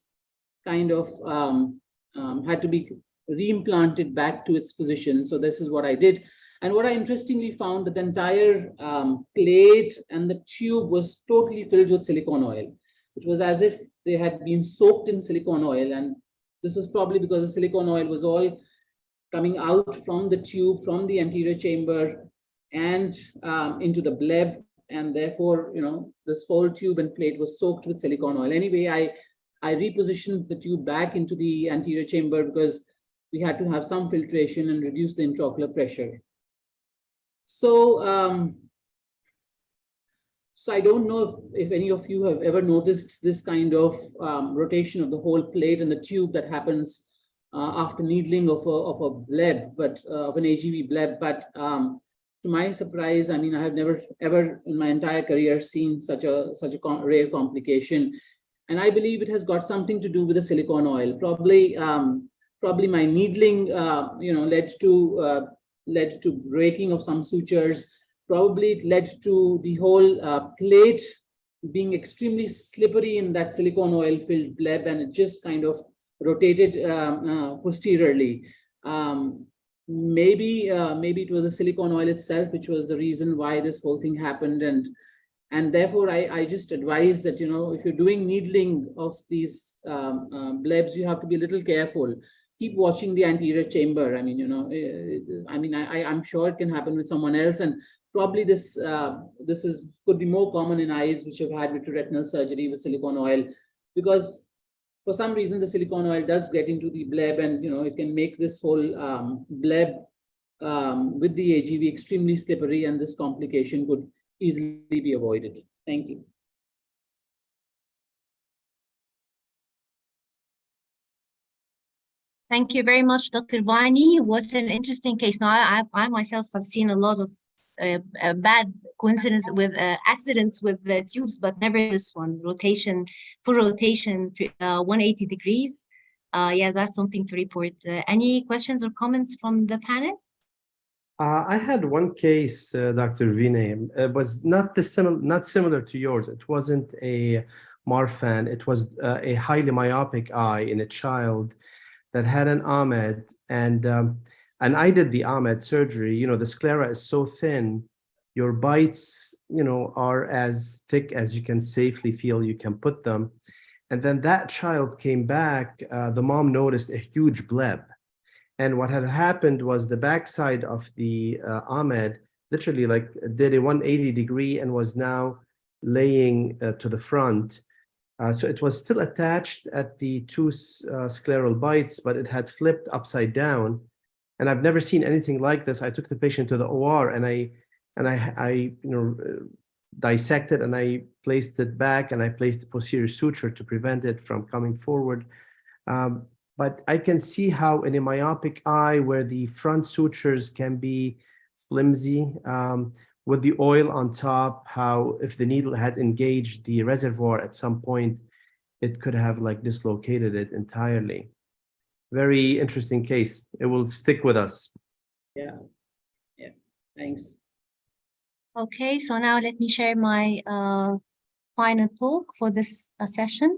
had to be reimplanted back to its position. So this is what I did. And what I interestingly found that the entire plate and the tube was totally filled with silicone oil. It was as if they had been soaked in silicone oil. And this was probably because the silicone oil was all coming out from the tube, from the anterior chamber and into the bleb. And therefore, you know, this whole tube and plate was soaked with silicone oil. Anyway, I repositioned the tube back into the anterior chamber because we had to have some filtration and reduce the intraocular pressure. So, so I don't know if any of you have ever noticed this kind of rotation of the whole plate and the tube that happens after needling of a bleb, but of an AGV bleb. But to my surprise, I mean, I have never ever in my entire career seen such a rare complication. And I believe it has got something to do with the silicone oil. Probably my needling, you know, led to breaking of some sutures. Probably it led to the whole plate being extremely slippery in that silicone oil filled bleb, and it just kind of rotated posteriorly. Maybe it was the silicone oil itself, which was the reason why this whole thing happened. And therefore, I just advise that, you know, if you're doing needling of these blebs, you have to be a little careful. Keep watching the anterior chamber. I mean, you know, I'm sure it can happen with someone else, and probably this could be more common in eyes which have had vitreoretinal surgery with silicone oil, because for some reason the silicone oil does get into the bleb, and you know it can make this whole bleb with the AGV extremely slippery, and this complication could easily be avoided. Thank you. Thank you very much, Dr. Vani. What an interesting case. Now, I myself have seen a lot of bad coincidence with accidents with tubes, but never this one. Full rotation, 180 degrees. Yeah, that's something to report. Any questions or comments from the panel? I had one case, Dr. Vinay. It was not similar to yours. It wasn't a Marfan. It was a highly myopic eye in a child that had an Ahmed, and I did the Ahmed surgery. You know, the sclera is so thin, your bites, you know, are as thick as you can safely feel you can put them. And then that child came back. The mom noticed a huge bleb. And what had happened was the backside of the Ahmed literally like did a 180 degree and was now laying to the front. So it was still attached at the two scleral bites, but it had flipped upside down. And I've never seen anything like this. I took the patient to the OR and I you know, dissected and I placed it back and I placed a posterior suture to prevent it from coming forward. But I can see how in a myopic eye where the front sutures can be flimsy, with the oil on top, how if the needle had engaged the reservoir at some point, it could have like dislocated it entirely. Very interesting case. It will stick with us. Yeah, thanks. Okay, so now let me share my final talk for this session.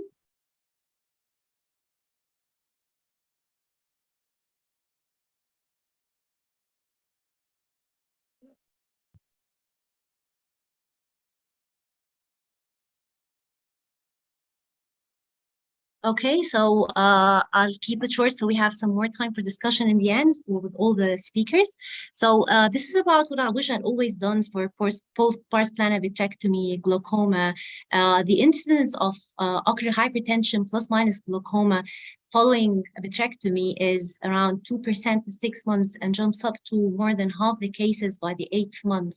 Okay, so I'll keep it short so we have some more time for discussion in the end with all the speakers. So this is about what I wish I'd always done for post-pars plana vitrectomy glaucoma. The incidence of ocular hypertension plus minus glaucoma following a vitrectomy is around 2% in 6 months and jumps up to more than half the cases by the 8th month.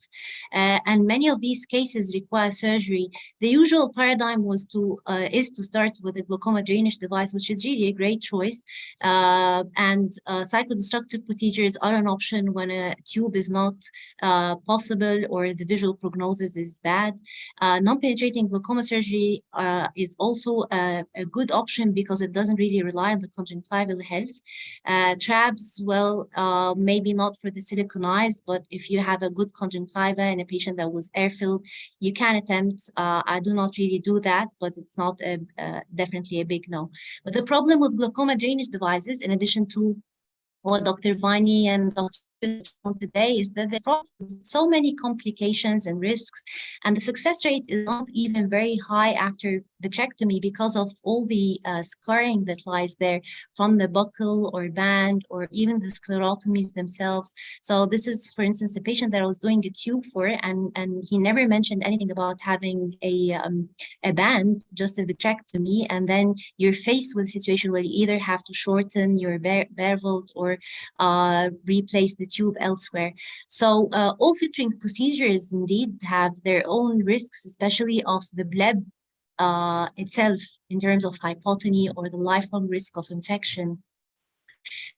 And many of these cases require surgery. The usual paradigm is to start with a glaucoma drainage device, which is really a great choice. And cyclodestructive procedures are an option when a tube is not possible or the visual prognosis is bad. Non-penetrating glaucoma surgery is also a good option because it doesn't really rely on the conjunctival health. TRABs, well, maybe not for the silicone eyes, but if you have a good conjunctiva in a patient that was air-filled, you can attempt. I do not really do that, but it's not definitely a big no. But the problem with glaucoma drainage devices, in addition to what Dr. Viney and Dr. today, is that they're fraught with so many complications and risks, and the success rate is not even very high after vitrectomy because of all the scarring that lies there from the buccal or band or even the sclerotomies themselves. So this is, for instance, a patient that I was doing a tube for, and he never mentioned anything about having a band, just a vitrectomy, and then you're faced with a situation where you either have to shorten your Beervold or replace the tube elsewhere. So all filtering procedures indeed have their own risks, especially of the bleb itself in terms of hypotony or the lifelong risk of infection.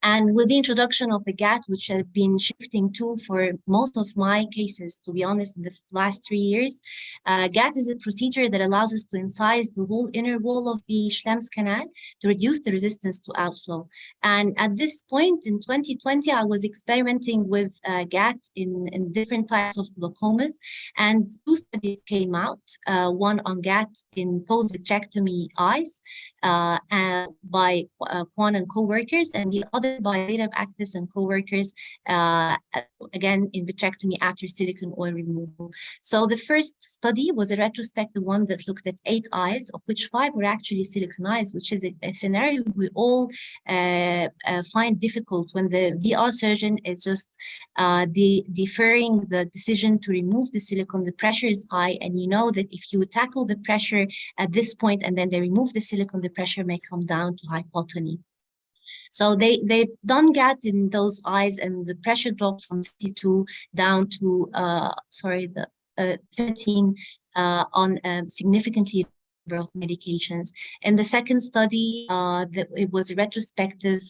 And with the introduction of the GAT, which I've been shifting to for most of my cases, to be honest, in the last 3 years, GAT is a procedure that allows us to incise the whole inner wall of the Schlemm's canal to reduce the resistance to outflow. And at this point in 2020, I was experimenting with GAT in different types of glaucomas, and 2 studies came out, one on GAT in post-vitrectomy eyes by Kwan and co-workers, and the other by Zainab Actis and co-workers, again in vitrectomy after silicone oil removal. So the first study was a retrospective one that looked at 8 eyes, of which 5 were actually silicone eyes, which is a scenario we all find difficult when the VR surgeon is just deferring the decision to remove the silicone. The pressure is high, and you know that if you tackle the pressure at this point and then they remove the silicone, the pressure may come down to hypotony. So they've done GAT in those eyes, and the pressure dropped from 52 down to 13 on significantly number of medications. In the second study, it was a retrospective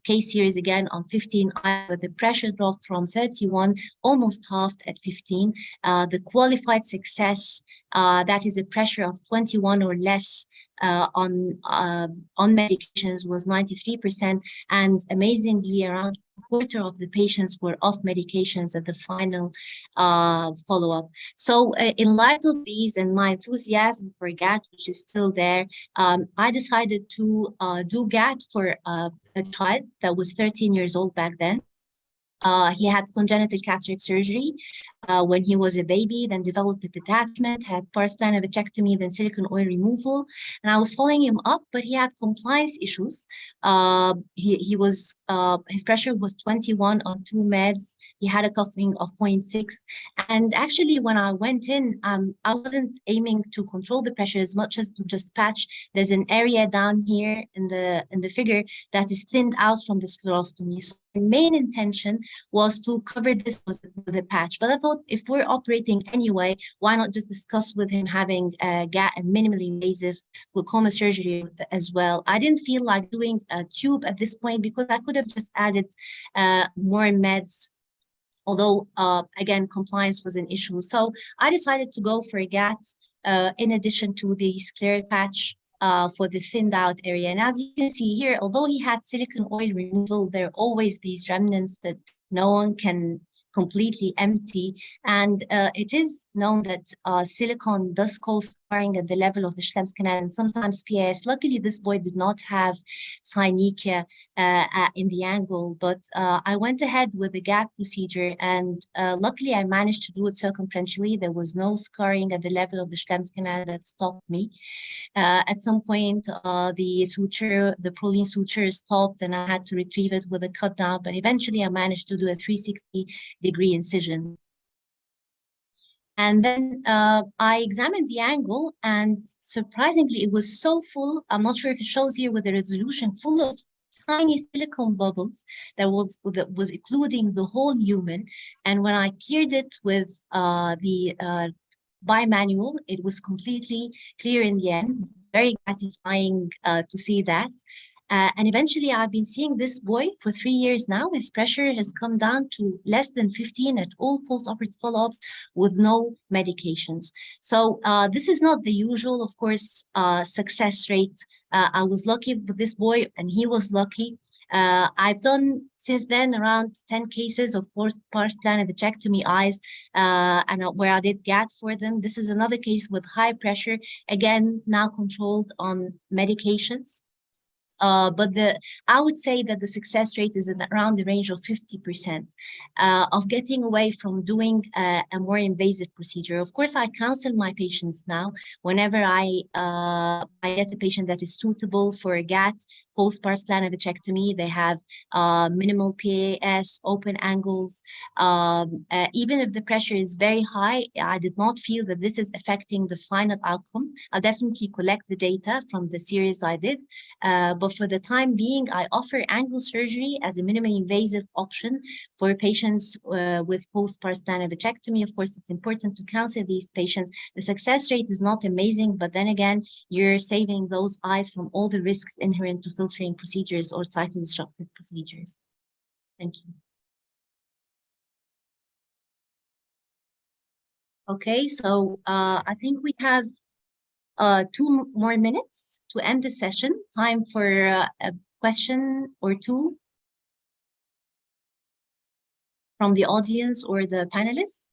case series again on 15 eyes, where the pressure dropped from 31, almost halved at 15. The qualified success, that is a pressure of 21 or less on medications, was 93%, and amazingly around a quarter of the patients were off medications at the final follow-up. So in light of these and my enthusiasm for GAT, which is still there, I decided to do GAT for a child that was 13 years old back then. He had congenital cataract surgery when he was a baby, then developed a detachment, had pars plana vitrectomy, then silicone oil removal. And I was following him up, but he had compliance issues. His pressure was 21 on 2 meds. He had a cuffing of 0.6. And actually, when I went in, I wasn't aiming to control the pressure as much as to just patch. There's an area down here in the figure that is thinned out from the sclerostomy. So my main intention was to cover this with a patch. But I thought, if we're operating anyway, why not just discuss with him having GAT and minimally invasive glaucoma surgery as well. I didn't feel like doing a tube at this point because I could have just added more meds although again, compliance was an issue. So I decided to go for a GAT in addition to the scleral patch for the thinned out area. And as you can see here, although he had silicone oil removal, there are always these remnants that no one can completely empty. And it is known that silicone does cause scarring at the level of the Schlemm's canal and sometimes PAS. Luckily, this boy did not have synechiae in the angle, but I went ahead with the gap procedure, and luckily I managed to do it circumferentially. There was no scarring at the level of the Schlemm's canal that stopped me. At some point, the proline suture stopped and I had to retrieve it with a cut down, but eventually I managed to do a 360-degree incision. And then I examined the angle, and surprisingly, it was so full. I'm not sure if it shows here with the resolution, full of tiny silicone bubbles that was including the whole human. And when I cleared it with the bimanual, it was completely clear in the end. Very gratifying to see that. And eventually, I've been seeing this boy for 3 years now. His pressure has come down to less than 15 at all post-operative follow-ups with no medications. So this is not the usual, of course, success rate. I was lucky with this boy, and he was lucky. I've done since then around 10 cases of post-pars planavitrectomy eyes, and where I did GAT for them. This is another case with high pressure, again, now controlled on medications. But I would say that the success rate is around the range of 50% of getting away from doing a more invasive procedure. Of course, I counsel my patients now whenever I get a patient that is suitable for a GAT, post-pars planavitrectomy. They have minimal PAS, open angles. Even if the pressure is very high, I did not feel that this is affecting the final outcome. I'll definitely collect the data from the series I did. But for the time being, I offer angle surgery as a minimally invasive option for patients with post-pars planavitrectomy. Of course, it's important to counsel these patients. The success rate is not amazing, but then again, you're saving those eyes from all the risks inherent to filtering procedures or cytodestructive procedures. Thank you. Okay, so I think we have 2 more minutes to end the session. Time for a question or two from the audience or the panelists.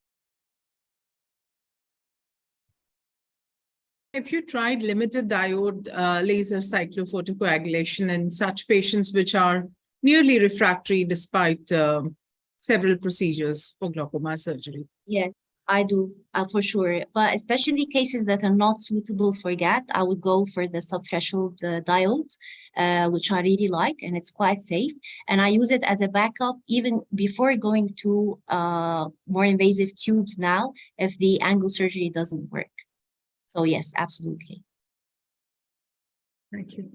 Have you tried limited diode laser cyclophotocoagulation in such patients which are nearly refractory despite several procedures for glaucoma surgery? Yes, I do, for sure. But especially cases that are not suitable for GAT, I would go for the subthreshold diodes, which I really like, and it's quite safe. And I use it as a backup even before going to more invasive tubes now, if the angle surgery doesn't work. So yes, absolutely. Thank you.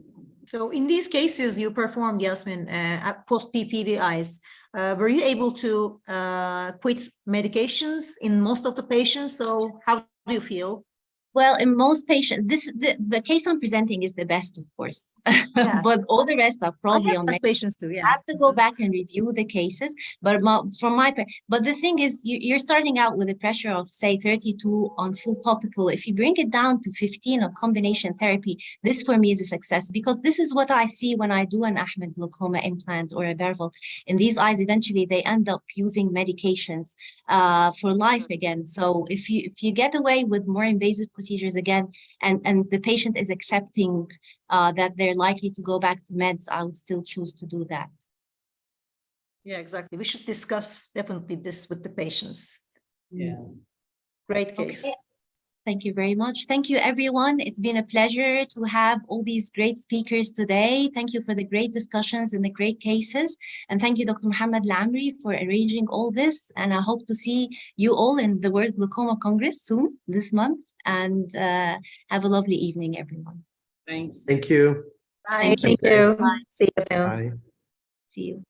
So in these cases you performed, Yasmin, post-PPD eyes, were you able to quit medications in most of the patients? So how do you feel? Well, in most patients, the case I'm presenting is the best, of course, Yeah. but all the rest are probably on patients too. Yeah, I have to go back and review the cases, but but the thing is, you're starting out with a pressure of say 32 on full topical. If you bring it down to 15 on combination therapy, this for me is a success, because this is what I see when I do an Ahmed glaucoma implant or a Verval. In these eyes, eventually they end up using medications for life again. So if you get away with more invasive procedures again, and the patient is accepting that they're likely to go back to meds, I would still choose to do that. Yeah, exactly. We should discuss definitely this with the patients. Yeah. Great case. Okay. Thank you very much. Thank you, everyone. It's been a pleasure to have all these great speakers today. Thank you for the great discussions and the great cases. And thank you, Dr. Mohammed Al-Amri, for arranging all this. And I hope to see you all in the World Glaucoma Congress soon, this month. And have a lovely evening, everyone. Thanks. Thank you. Bye. Thank you. Bye. See you soon. Bye. See you.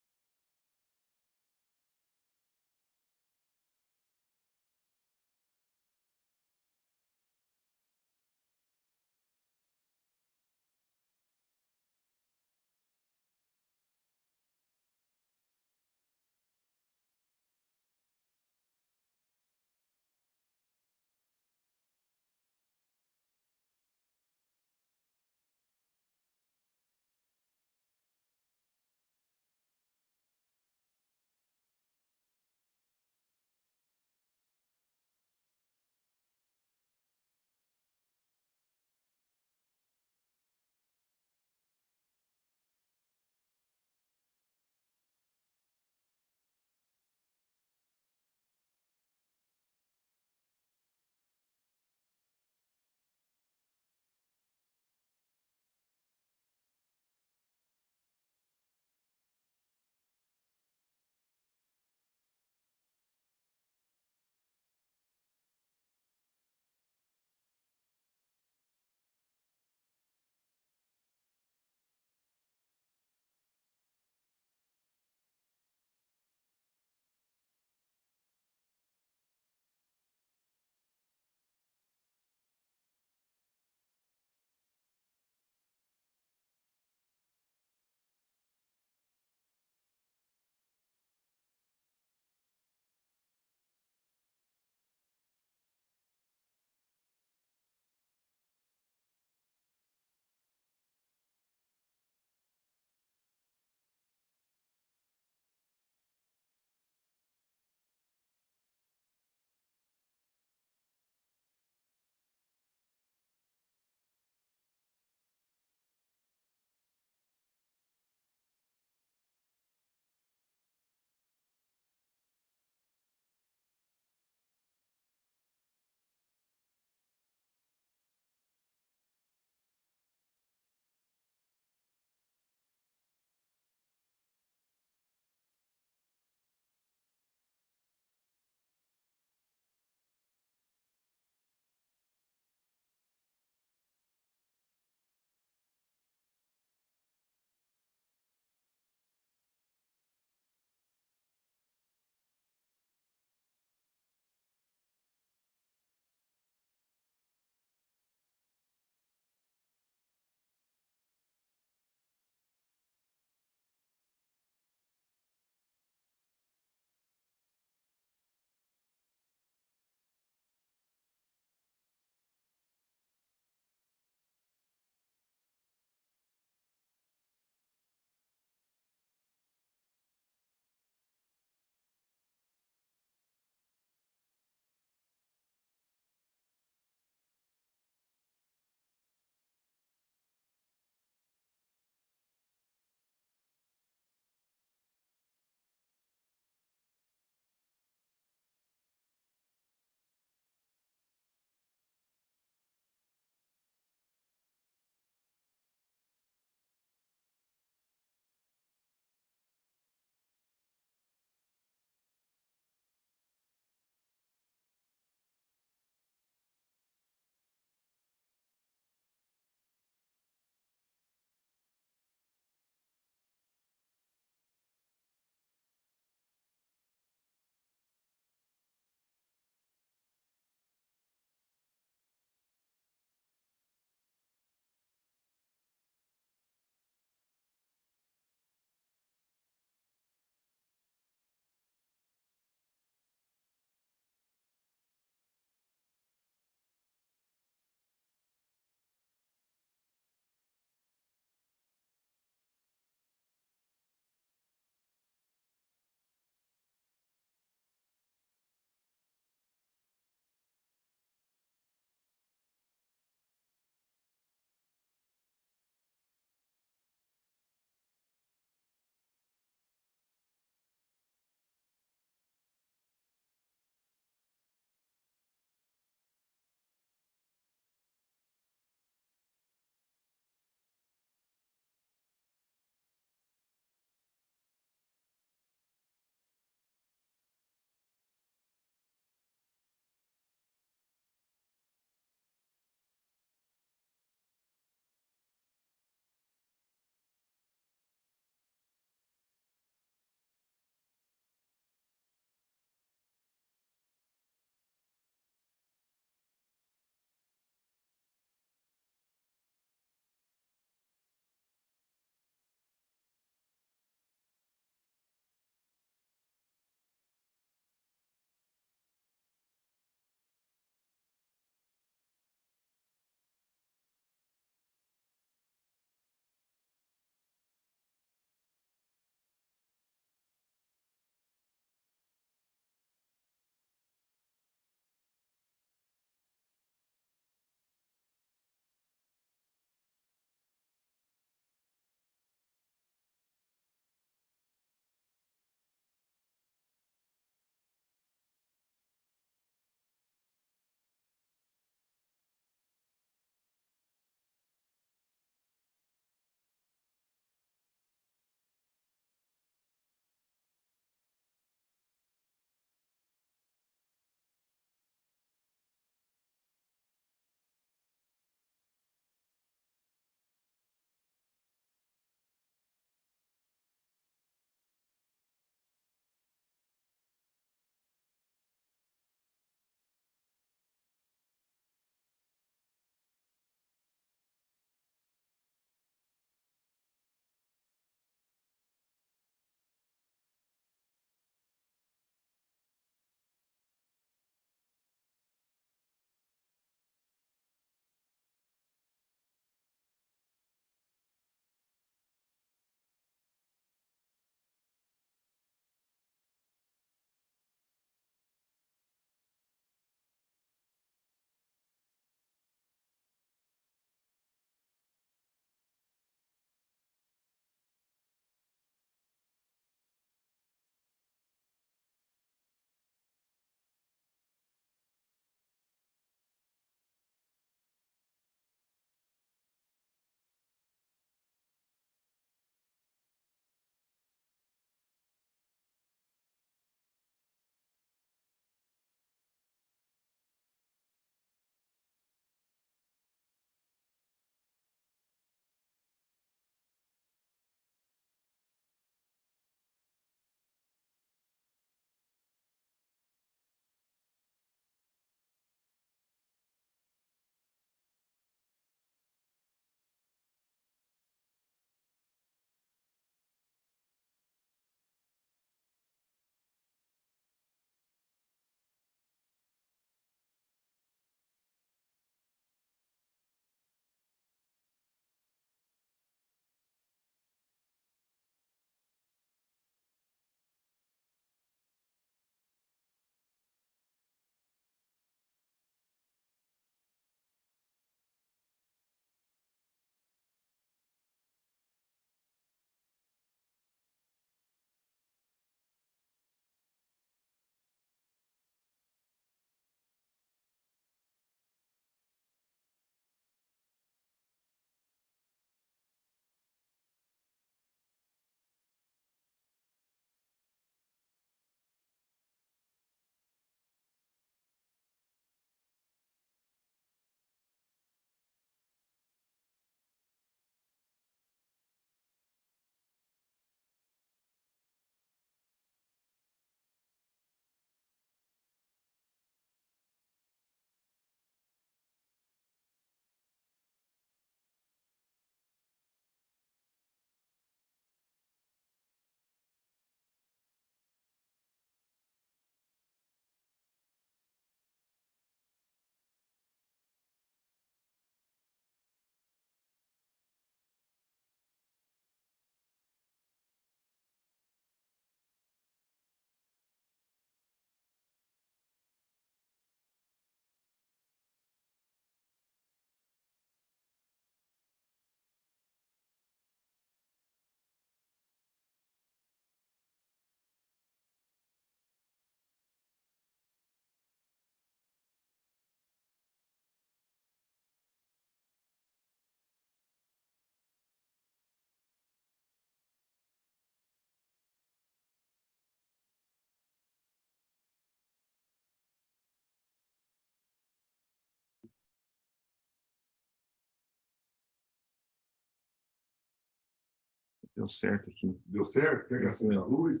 Deu certo aqui. Deu certo? Quer acender a luz?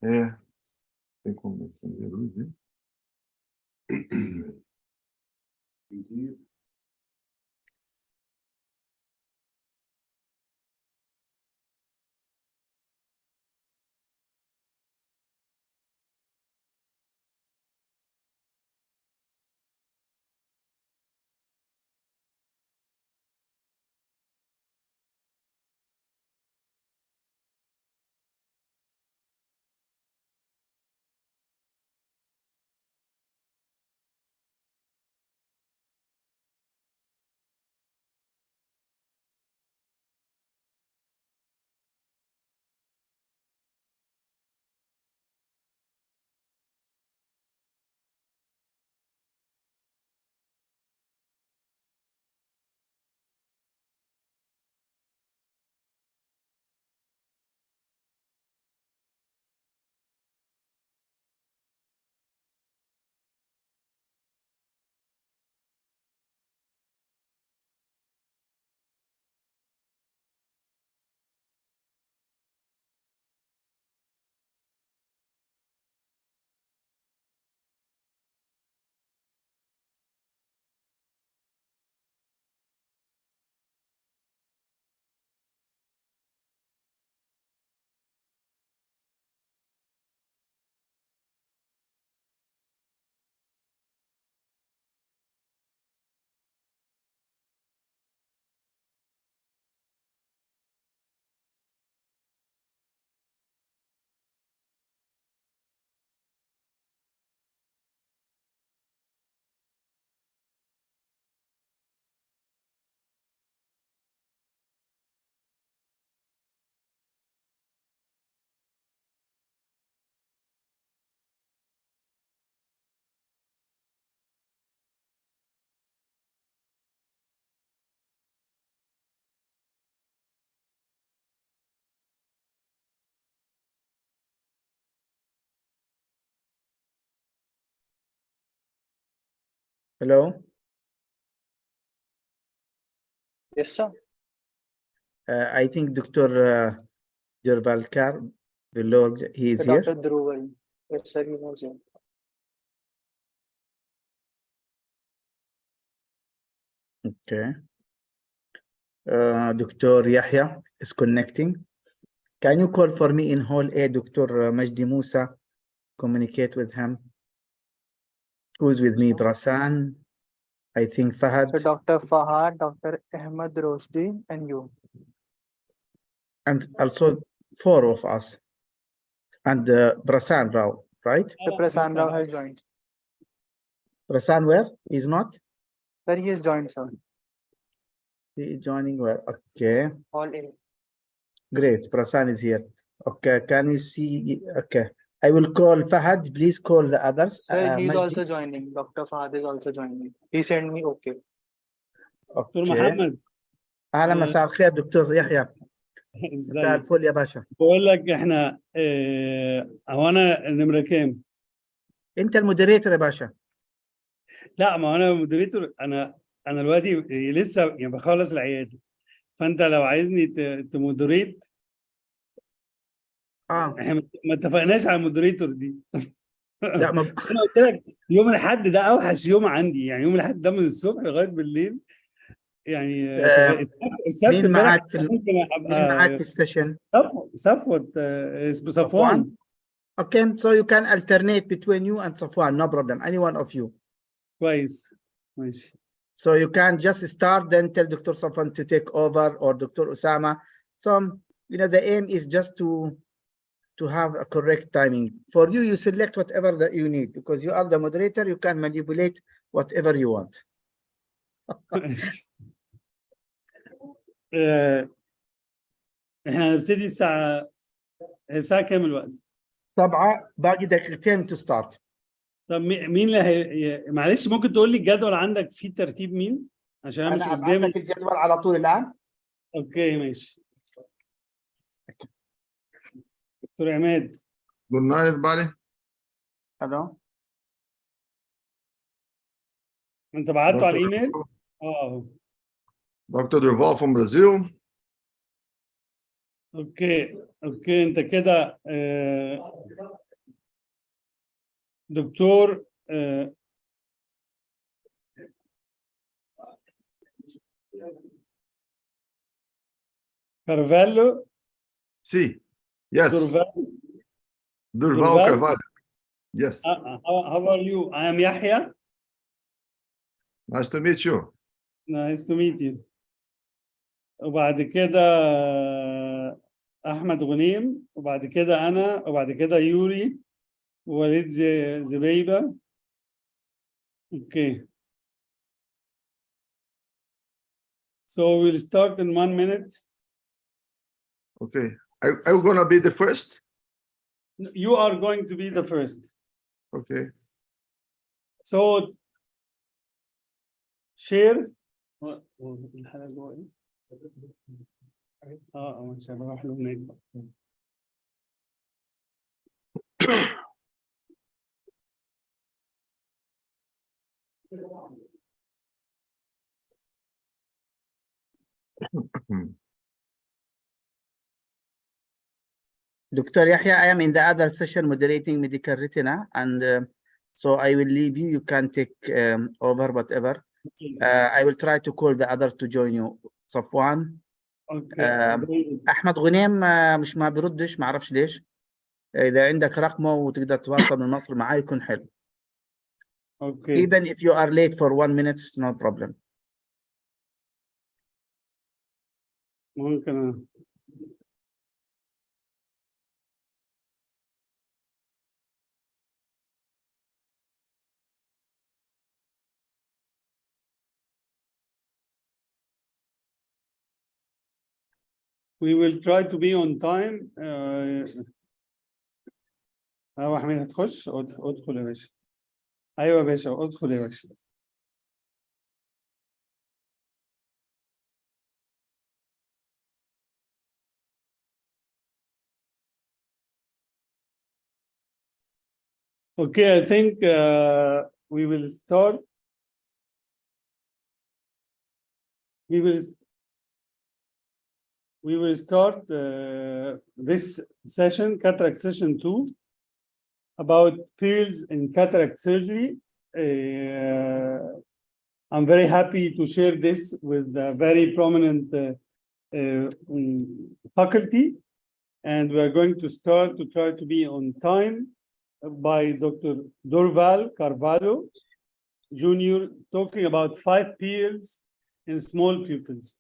É. Tem como acender a luz, né? Hello. Yes, sir. I think Dr. Jerbalkar below, he is here. Dr. Dhruval. Yes, sir, he was here. Okay. Dr. Yahya is connecting. Can you call for me in hall A, Dr. Majdi Musa? Communicate with him. Who's with me? Prasan, I think Fahad. So Dr. Fahad, Dr. Ahmed Rosdi, and you. And also 4 of us. And Prasan Rao, right? So Prasan Rao has joined. Prasan where? He's not? Sir, he has joined, sir. He is joining where? Okay. All A. Great. Prasan is here. Okay. Can we see? Okay. I will call Fahad. Please call the others. Sir, he's Majdi. also joining. Dr. Fahad is also joining. He sent me okay. Okay. محمد اهلا مساء الخير دكتور يحيى. مساء ازيك؟ الفل يا باشا. بقول لك احنا هو انا نمره كام؟ انت المودريتور يا باشا. لا ما انا مودريتور. انا دلوقتي لسه يعني بخلص العياده، فانت لو عايزني تمودريت احنا ما اتفقناش على المودريتور دي. لا انا قلت لك يوم الاحد ده اوحش يوم عندي، يعني يوم الاحد ده من الصبح لغايه بالليل يعني شغال. السبت مين امبارح معاك في ممكن مين معاك في ابقى السيشن؟ صفوت اسمه صفوان. Okay, so you can alternate between you and Safwan, no problem. Any one of you. كويس ماشي. So you can just start, then tell Dr. Safwan to take over or Dr. Osama. So, you know, the aim is just to have a correct timing. For you, you select whatever that you need because you are the moderator. You can manipulate whatever you want. احنا هنبتدي الساعة كام الوقت؟ 7 باقي دقيقتين to start. طب مين اللي معلش ممكن تقول لي الجدول عندك فيه ترتيب مين؟ عشان انا مش أنا قدامي. أبعت لك الجدول على طول الآن. اوكي ماشي. دكتور عماد. Good night, everybody. Hello. انت بعته على Dr. الايميل؟ Dr. Durval from Brazil. اوكي انت كده دكتور Carvalho. See, yes. Durval Carvalho. Yes. How are you? I am Yahya. Nice to meet you. Nice to meet you. وبعد كده أحمد غنيم، وبعد كده أنا، وبعد كده يوري، ووليد زبيبة. Okay. So we'll start in 1 minute. Okay. Are you going to be the first? You are going to be the first. Okay. So share. مش هروح له هناك. Dr. Yahya, I am in the other session moderating medical retina, and so I will leave you. You can take over whatever. I will try to call the other to join you. Safwan. أحمد غنيم مش ما بيردش، ما أعرفش ليش. إذا عندك رقمه وتقدر تواصل من مصر معاه يكون حلو. Okay. Even if you are late for 1 minute, no problem. ممكن. We will try to be on time. أبو حميد هتخش؟ ادخل يا باشا. أيوة يا باشا، ادخل يا باشا. Okay, I think we will start. We will start this session, cataract session 2, about fields in cataract surgery. I'm very happy to share this with a very prominent faculty, and we are going to start to try to be on time by Dr. Durval Carvalho, Jr., talking about 5 fields in small pupils.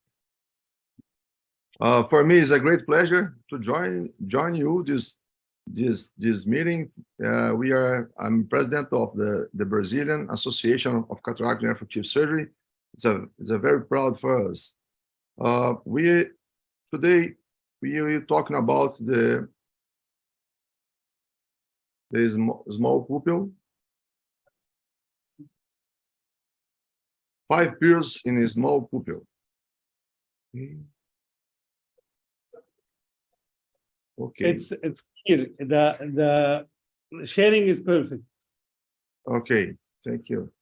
For me, it's a great pleasure to join you this meeting. I'm president of the Brazilian Association of Cataract and Refractive Surgery. It's a very proud for us. Today we are talking about the small pupil. 5 pupils in a small pupil. Okay. It's clear. The sharing is perfect. Okay, thank you.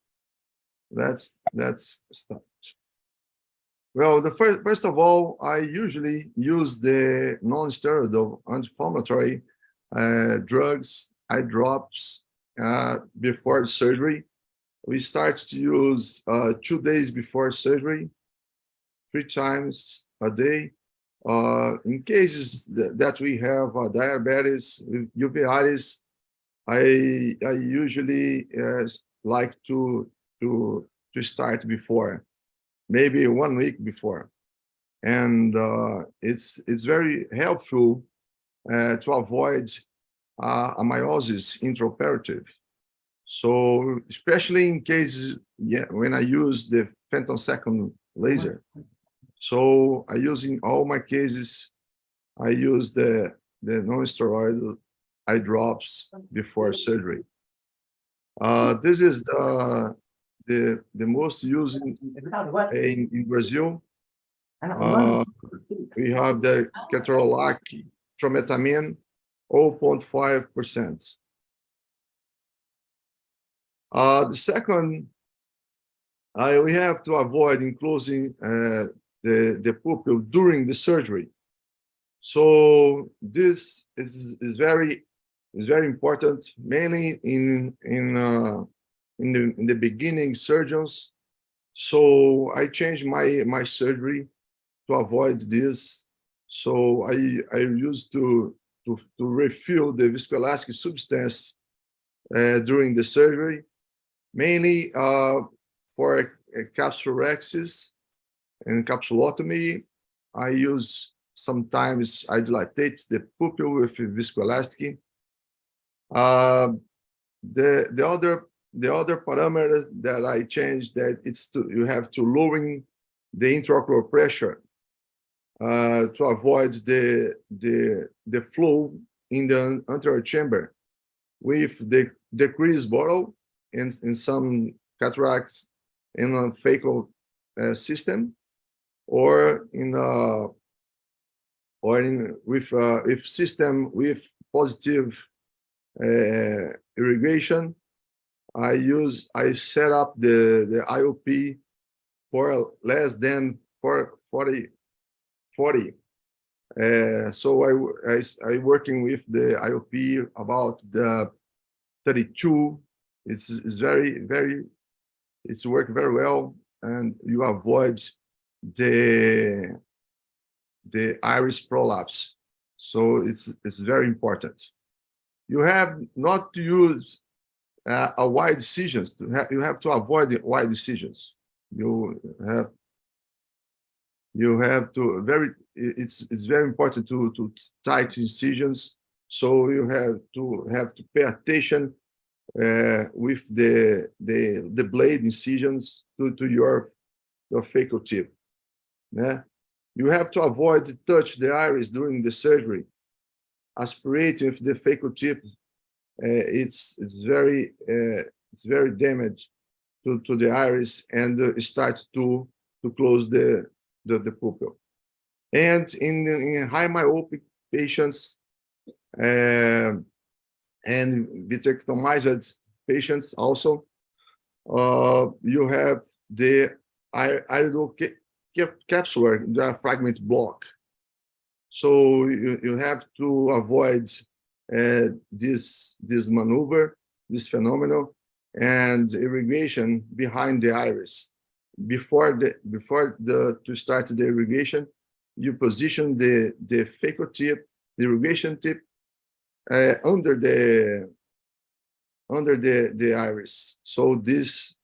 Let's start. Well, first of all, I usually use the non-steroidal anti-inflammatory drugs, eye drops, before surgery. We start to use 2 days before surgery, 3 times a day. In cases that we have diabetes, uveitis, I usually like to start before, maybe 1 week before, and it's very helpful to avoid a meiosis intraoperative. So especially in cases when I use the femtosecond laser. So I use in all my cases, I use the non-steroidal eye drops before surgery. This is the most used in Brazil. We have the ketorolac trometamine, 0.5%. The second, we have to avoid enclosing the pupil during the surgery. So this is very important, mainly in the beginning surgeons. So I changed my surgery to avoid this. So I used to refill the viscoelastic substance during the surgery, mainly for capsulorhexis and capsulotomy. I use sometimes I dilate the pupil with viscoelastic. The other parameter that I changed, that you have to lowering the intraocular pressure to avoid the flow in the anterior chamber with the decreased bottle in some cataracts in a phaco system, or with system with positive irrigation. I set up the IOP for less than 40. So I working with the IOP about the 32. It's work very well, and you avoid the iris prolapse. So it's very important. You have not to use a wide decisions. You have to avoid the wide decisions. You have to it's very important to tight incisions. So you have to pay attention with the blade incisions to your phaco tip. Yeah, you have to avoid to touch the iris during the surgery. Aspirate with the phaco tip. It's very damaged to the iris, and start to close the pupil. And in high myopic patients and vitrectomized patients also, you have the iridocapsular diaphragmatic block. So you have to avoid this maneuver, this phenomenon, and irrigation behind the iris. Before to start the irrigation, you position the phaco tip, the irrigation tip, under the iris. So this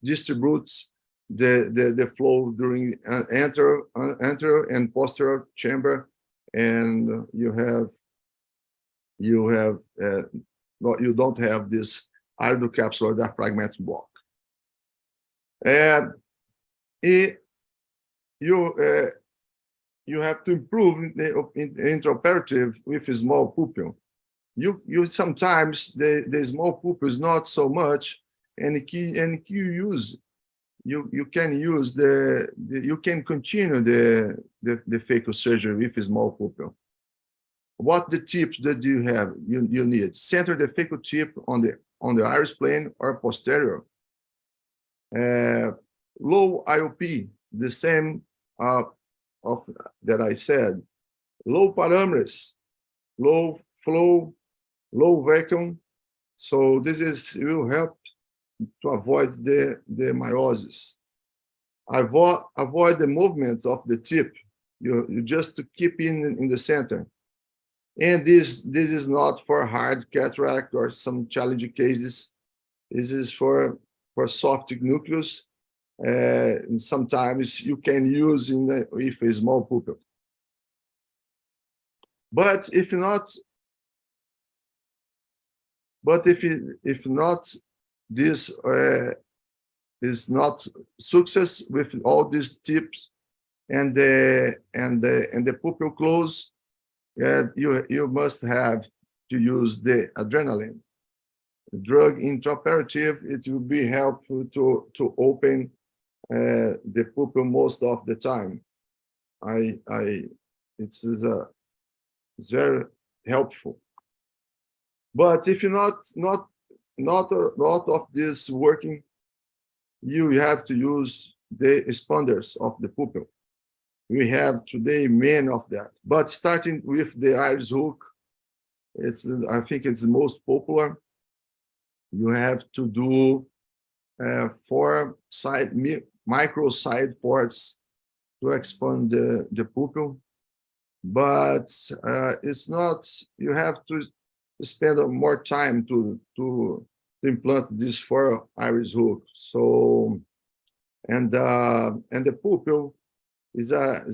distributes the flow during anterior and posterior chamber, and you don't have this iridocapsular diaphragmatic block. And you have to improve the intraoperative with a small pupil. You sometimes the small pupil is not so much, and you can use you can continue the phaco surgery with a small pupil. What the tips that you have? You need center the phaco tip on the iris plane or posterior. Low IOP, the same that I said. Low parameters, low flow, low vacuum. So this will help to avoid the meiosis. Avoid the movement of the tip. You just to keep in the center. And this is not for hard cataract or some challenging cases. This is for soft nucleus. And sometimes you can use with a small pupil. But if not, this is not success with all these tips and the pupil close. You must have to use the adrenaline drug intraoperative. It will be helpful to open the pupil most of the time. It's very helpful. But if you're not of this working, you have to use the expanders of the pupil. we have today many of that. But starting with the iris hook, I think it's the most popular. You have to do 4 micro side ports to expand the pupil. But it's not, you have to spend more time to implant this 4 iris hook. So, and the pupil is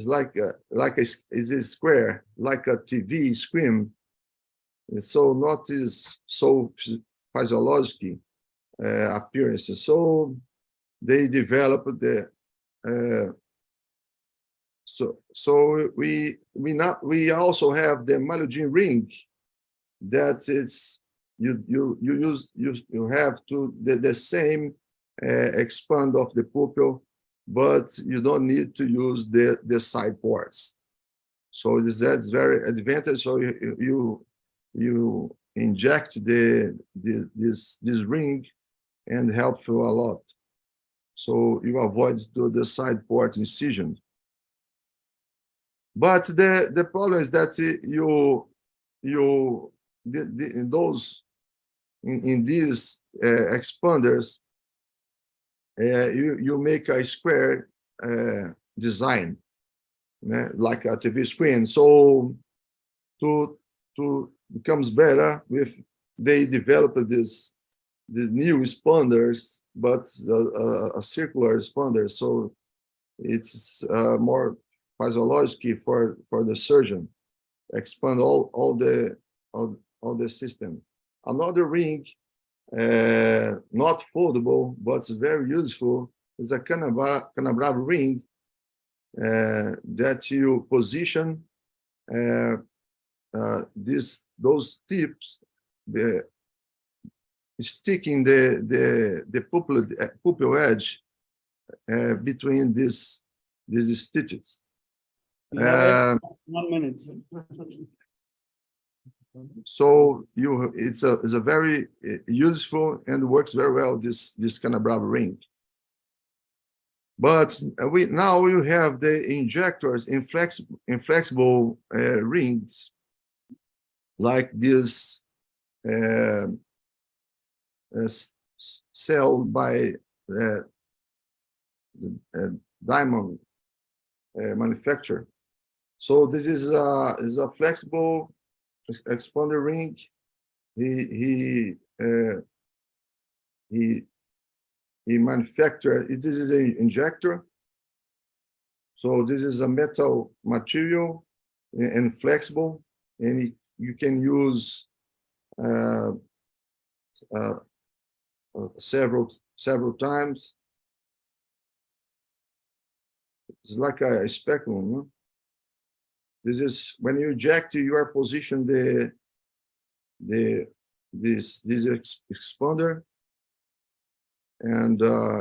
like a square, like a TV screen. So not is so physiological appearance. So they developed the so we also have the Malugin ring that it's you have to the same expand of the pupil, but you don't need to use the side ports. So that's very advantage. So you inject this ring and help you a lot. So you avoid the side port incision. But the problem is that in these expanders, you make a square design, like a TV screen. So to becomes better with they developed this new expanders, but a circular expander. So it's more physiological for the surgeon. Expand all the system. Another ring, not foldable, but it's very useful, is a Canabrava ring that you position those tips, sticking the pupil edge between these stitches. 1 minute. So it's a very useful and works very well, this Canabrava ring. But now you have the injectors in flexible rings like this sold by diamond manufacturer. So this is a flexible expander ring. He manufactured it. This is an injector. So this is a metal material and flexible, and you can use several times. It's like a speculum. No? This is when you inject, you are positioned this expander, and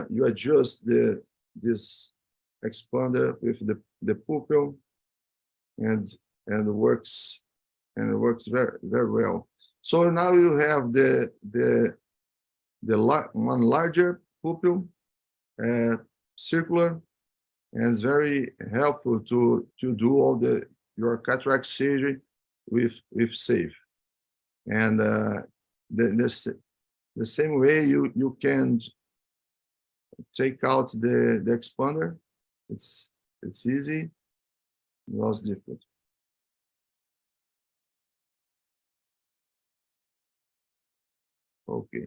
you adjust this expander with the pupil, and it works very very well. So now you have the one larger pupil, circular, and it's very helpful to do all your cataract surgery with safe. And the same way you can take out the expander. It's easy, not difficult. Okay,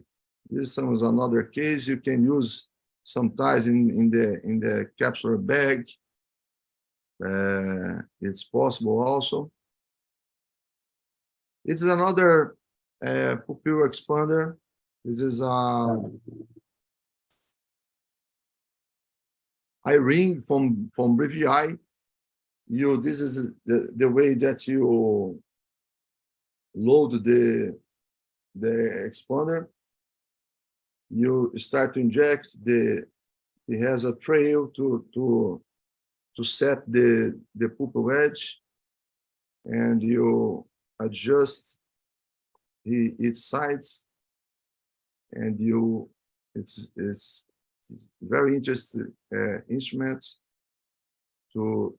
this is another case you can use sometimes in the capsular bag. It's possible also. It's another pupil expander. This is eye ring from BriviEye. This is the way that you load the expander. You start to inject it has a trail to set the pupil edge, and you adjust its sides, and it's very interesting instrument to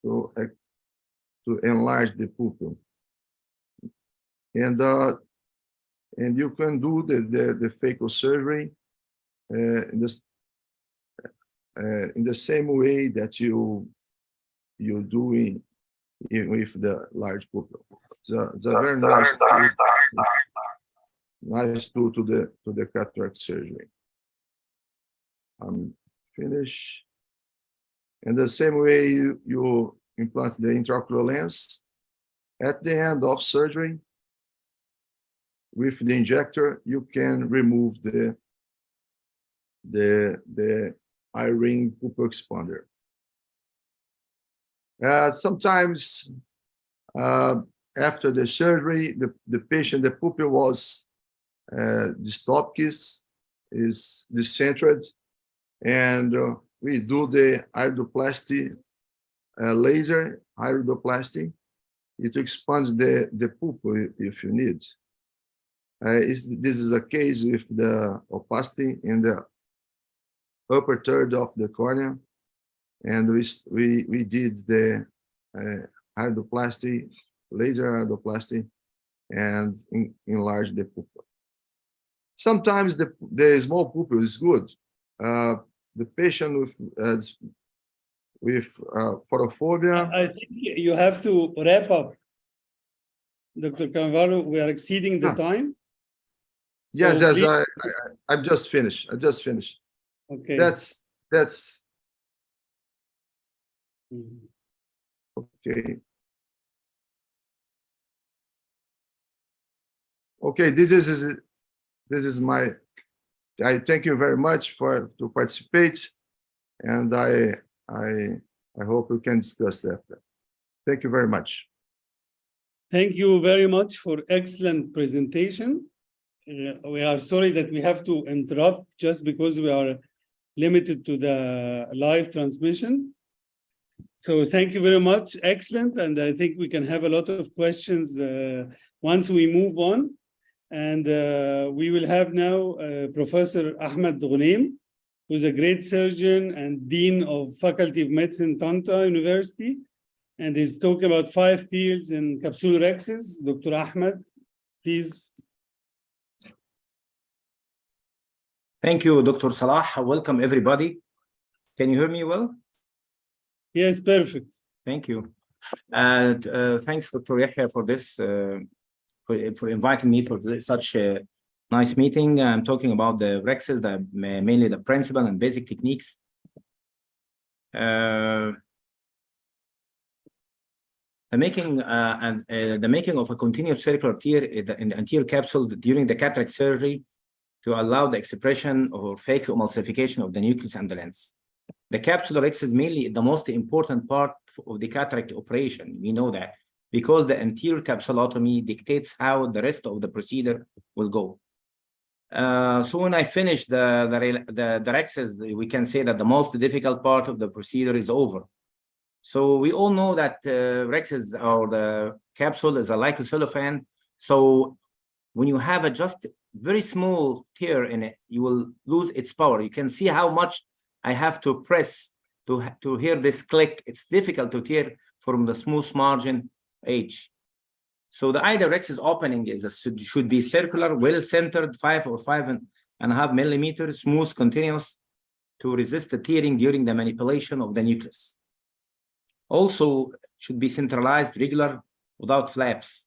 to enlarge the pupil. And you can do the phaco surgery in the same way that you do with the large pupil. It's a very nice tool to the cataract surgery. I'm finished. And the same way you implant the intraocular lens at the end of surgery. With the injector, you can remove the eye ring pupil expander. Sometimes after the surgery, the patient, the pupil was dystopic, is decentered, and we do the iridoplasty laser iridoplasty. It expands the pupil if you need. This is a case with the opacity in the upper third of the cornea, and we did the iridoplasty, laser iridoplasty, and enlarge the pupil. Sometimes the small pupil is good. The patient with photophobia. I think you have to wrap up, Dr. Canvaro. We are exceeding the time. Yes, So yes, please- I've just finished. I just finished. Okay. That's Mhm. okay. Okay, this is my. I thank you very much to participate, and I hope we can discuss that. Thank you very much. Thank you very much for excellent presentation. We are sorry that we have to interrupt just because we are limited to the live transmission. So thank you very much. Excellent. And I think we can have a lot of questions once we move on. And we will have now Professor Ahmed Ghunaim, who's a great surgeon and Dean of Faculty of Medicine, Tanta University. And he's talking about 5 peels in capsulorhexis. Dr. Ahmed, please. Thank you, Dr. Salah. Welcome, everybody. Can you hear me well? Yes, perfect. Thank you. And thanks, Dr. Yahya, for this, for inviting me for such a nice meeting. I'm talking about the rhexis, mainly the principal and basic techniques. The making of a continuous circular tear in the anterior capsule during the cataract surgery to allow the expression or phacoemulsification of the nucleus and the lens. The capsular rhexis is mainly the most important part of the cataract operation. We know that because the anterior capsulotomy dictates how the rest of the procedure will go. So when I finish the rhexis, we can say that the most difficult part of the procedure is over. So we all know that rhexis or the capsule is a lipocellophane. So when you have a just very small tear in it, you will lose its power. You can see how much I have to press to hear this click. It's difficult to tear from the smooth margin edge. So the ideal rhexis opening should be circular, well-centered, 5 or 5.5 millimeters, smooth, continuous, to resist the tearing during the manipulation of the nucleus. Also, should be centralized, regular, without flaps.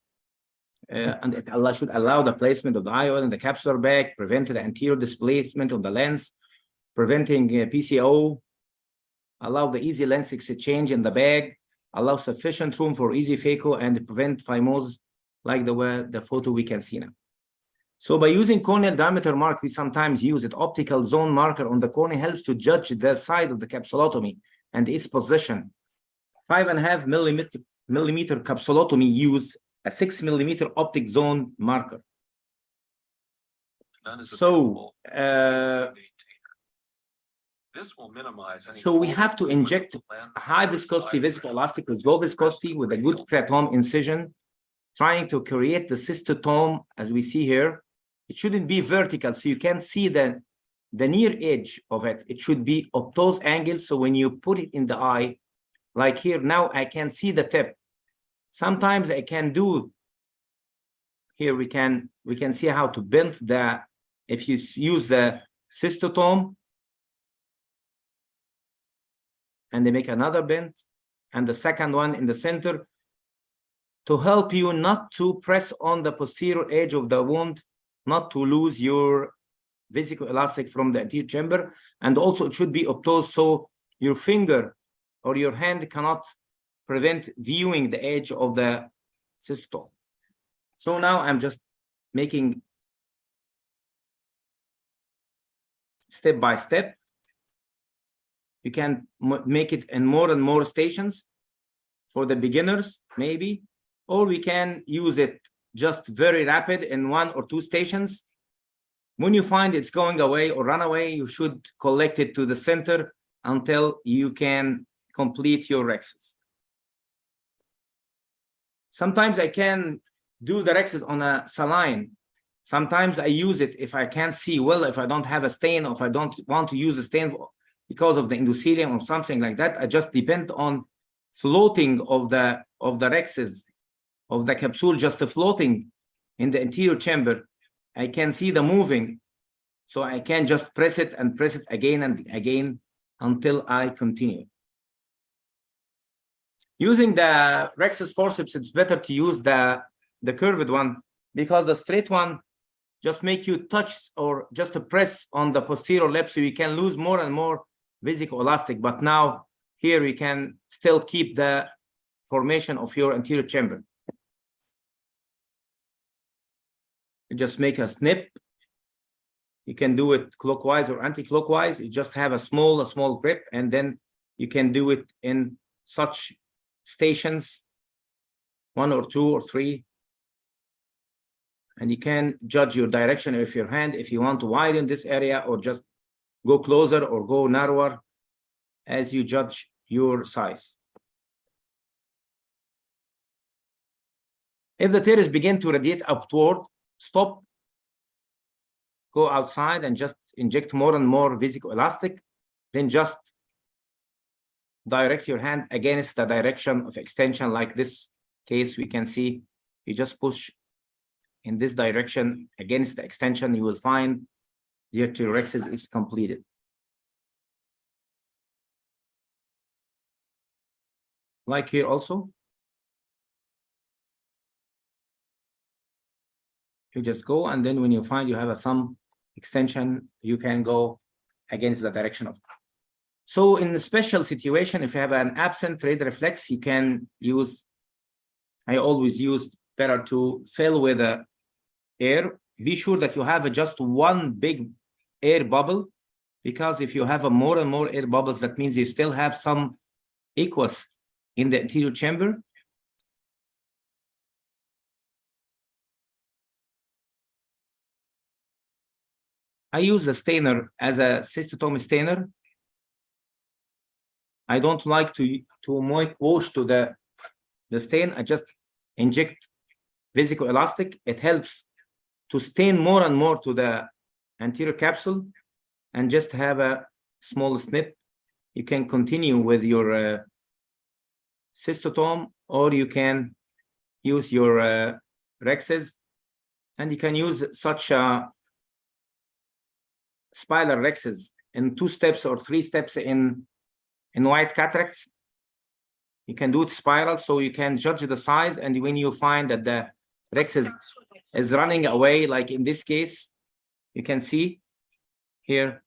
And it should allow the placement of the IOL in the capsular bag, prevent the anterior displacement of the lens, preventing PCO, allow the easy lens exchange in the bag, allow sufficient room for easy phaco, and prevent phimosis like the photo we can see now. So by using corneal diameter mark, we sometimes use it. Optical zone marker on the cornea helps to judge the side of the capsulotomy and its position. 5.5 millimeter capsulotomy use a 6 millimeter optic zone marker. So we have to inject a high viscosity viscoelastic with low viscosity with a good cratome incision, trying to create the cystotome as we see here. It shouldn't be vertical, so you can see the near edge of it. It should be obtuse angle, so when you put it in the eye, like here now I can see the tip. Sometimes I can do, here we can see how to bend the, if you use the cystotome, and they make another bend, and the second one in the center, to help you not to press on the posterior edge of the wound, not to lose your viscoelastic from the anterior chamber. And also it should be obtuse, so your finger or your hand cannot prevent viewing the edge of the cystotome. So now I'm just making step by step. You can make it in more and more stations for the beginners, maybe, or we can use it just very rapid in 1 or 2 stations. When you find it's going away or run away, you should collect it to the center until you can complete your rexes. Sometimes I can do the rexes on a saline. Sometimes I use it if I can't see well, if I don't have a stain, or if I don't want to use a stain because of the endothelium or something like that. I just depend on floating of the rexes of the capsule, just floating in the anterior chamber. I can see the moving, so I can just press it and press it again and again until I continue. Using the rexus forceps, it's better to use the curved one, because the straight one just make you touch or just to press on the posterior lip, so you can lose more and more viscoelastic. But now here we can still keep the formation of your anterior chamber. You just make a snip. You can do it clockwise or anti-clockwise. You just have a small grip, and then you can do it in such stations, 1 or 2 or 3. And you can judge your direction of your hand if you want to widen this area or just go closer or go narrower, as you judge your size. If the tears begin to radiate upward, stop, go outside and just inject more and more viscoelastic. Then just direct your hand against the direction of extension. Like this case, we can see you just push in this direction against the extension, you will find the arteriorexis is completed. Like here also, you just go, and then when you find you have some extension, you can go against the direction of. So in a special situation, if you have an absent trade reflex, you can use, I always use better to fill with air. Be sure that you have just one big air bubble, because if you have more and more air bubbles, that means you still have some aqueous in the anterior chamber. I use the stainer as a cystotome stainer. I don't like to wash to the stain. I just inject viscoelastic. It helps to stain more and more to the anterior capsule, and just have a small snip. You can continue with your cystotome, or you can use your rexes, and you can use such spiral rexes in 2 steps or 3 steps in white cataracts. You can do it spiral, so you can judge the size, and when you find that the rexes is running away, like in this case, you can see here.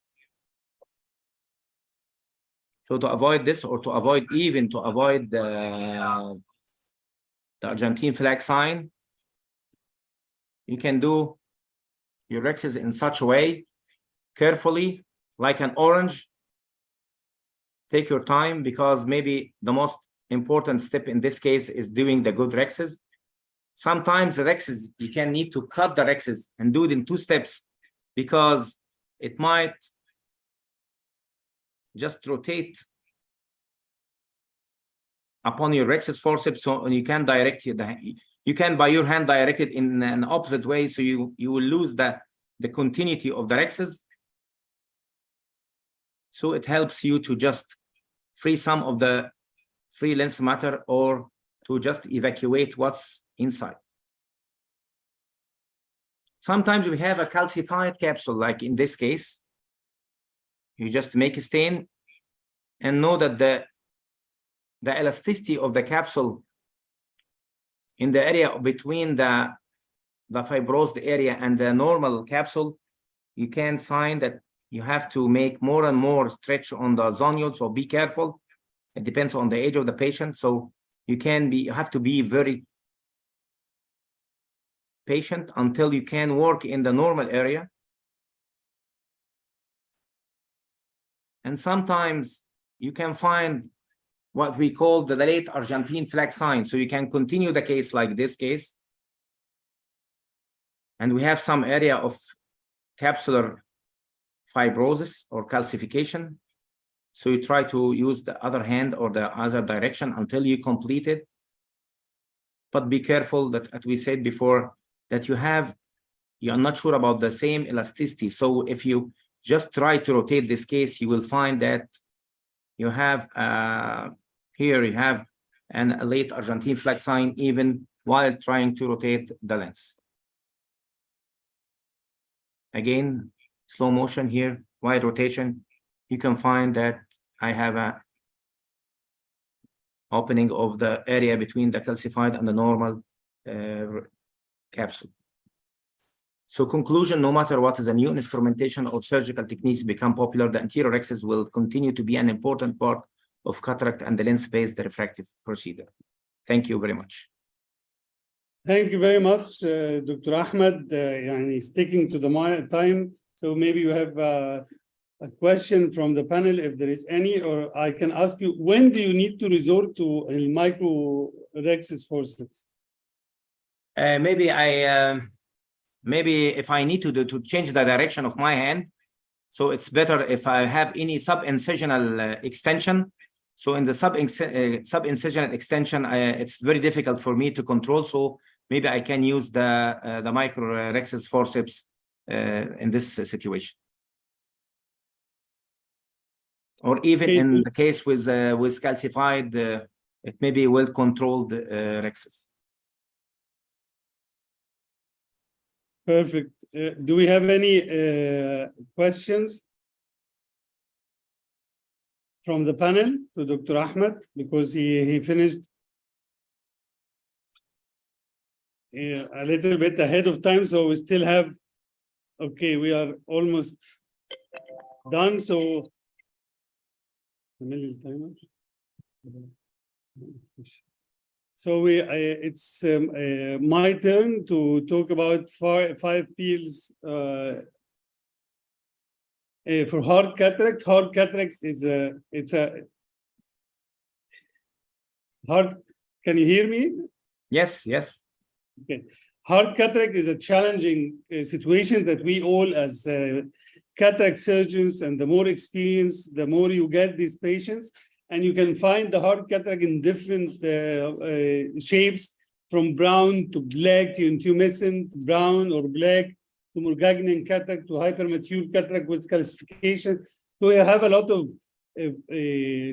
So to avoid this, or to avoid the Argentine flag sign, you can do your rexes in such a way, carefully, like an orange. Take your time, because maybe the most important step in this case is doing the good rexes. Sometimes the rexes, you can need to cut the rexes and do it in 2 steps, because it might just rotate upon your rexus forceps, so you can direct it. You can by your hand direct it in an opposite way, so you will lose the continuity of the rexes. So it helps you to just free some of the free lens matter or to just evacuate what's inside. Sometimes we have a calcified capsule, like in this case. You just make a stain and know that the elasticity of the capsule in the area between the fibrosed area and the normal capsule, you can find that you have to make more and more stretch on the zonule, so be careful. It depends on the age of the patient, so you have to be very patient until you can work in the normal area. And sometimes you can find what we call the late Argentine flag sign. So you can continue the case like this case. And we have some area of capsular fibrosis or calcification. So you try to use the other hand or the other direction until you complete it. But be careful that, as we said before, that you're not sure about the same elasticity. So if you just try to rotate this case, you will find that you have here you have a late Argentine flag sign even while trying to rotate the lens. Again, slow motion here, wide rotation. You can find that I have a opening of the area between the calcified and the normal capsule. So conclusion, no matter what is a new instrumentation or surgical techniques become popular, the anterior rexus will continue to be an important part of cataract and the lens-based refractive procedure. Thank you very much. Thank you very much, Dr. Ahmed. Sticking to the time, so maybe you have a question from the panel, if there is any, or I can ask you, when do you need to resort to a micro rexus forceps? Maybe if I need to change the direction of my hand, so it's better if I have any sub-incisional extension. So in the sub-incisional extension, it's very difficult for me to control. So maybe I can use the micro rexus forceps in this situation. Or even in the case with calcified, it may be well controlled rexus. Perfect. Do we have any questions from the panel to Dr. Ahmed? Because he finished a little bit ahead of time, so we still have, okay, we are almost done. So it's my turn to talk about five fields for hard cataract. Hard cataract is hard. Can you hear me? Yes, yes. Okay. Hard cataract is a challenging situation that we all as cataract surgeons, and the more experience, the more you get these patients. And you can find the hard cataract in different shapes, from brown to black to intumescent, brown or black, to Morgagnian cataract, to hypermature cataract with calcification. So you have a lot of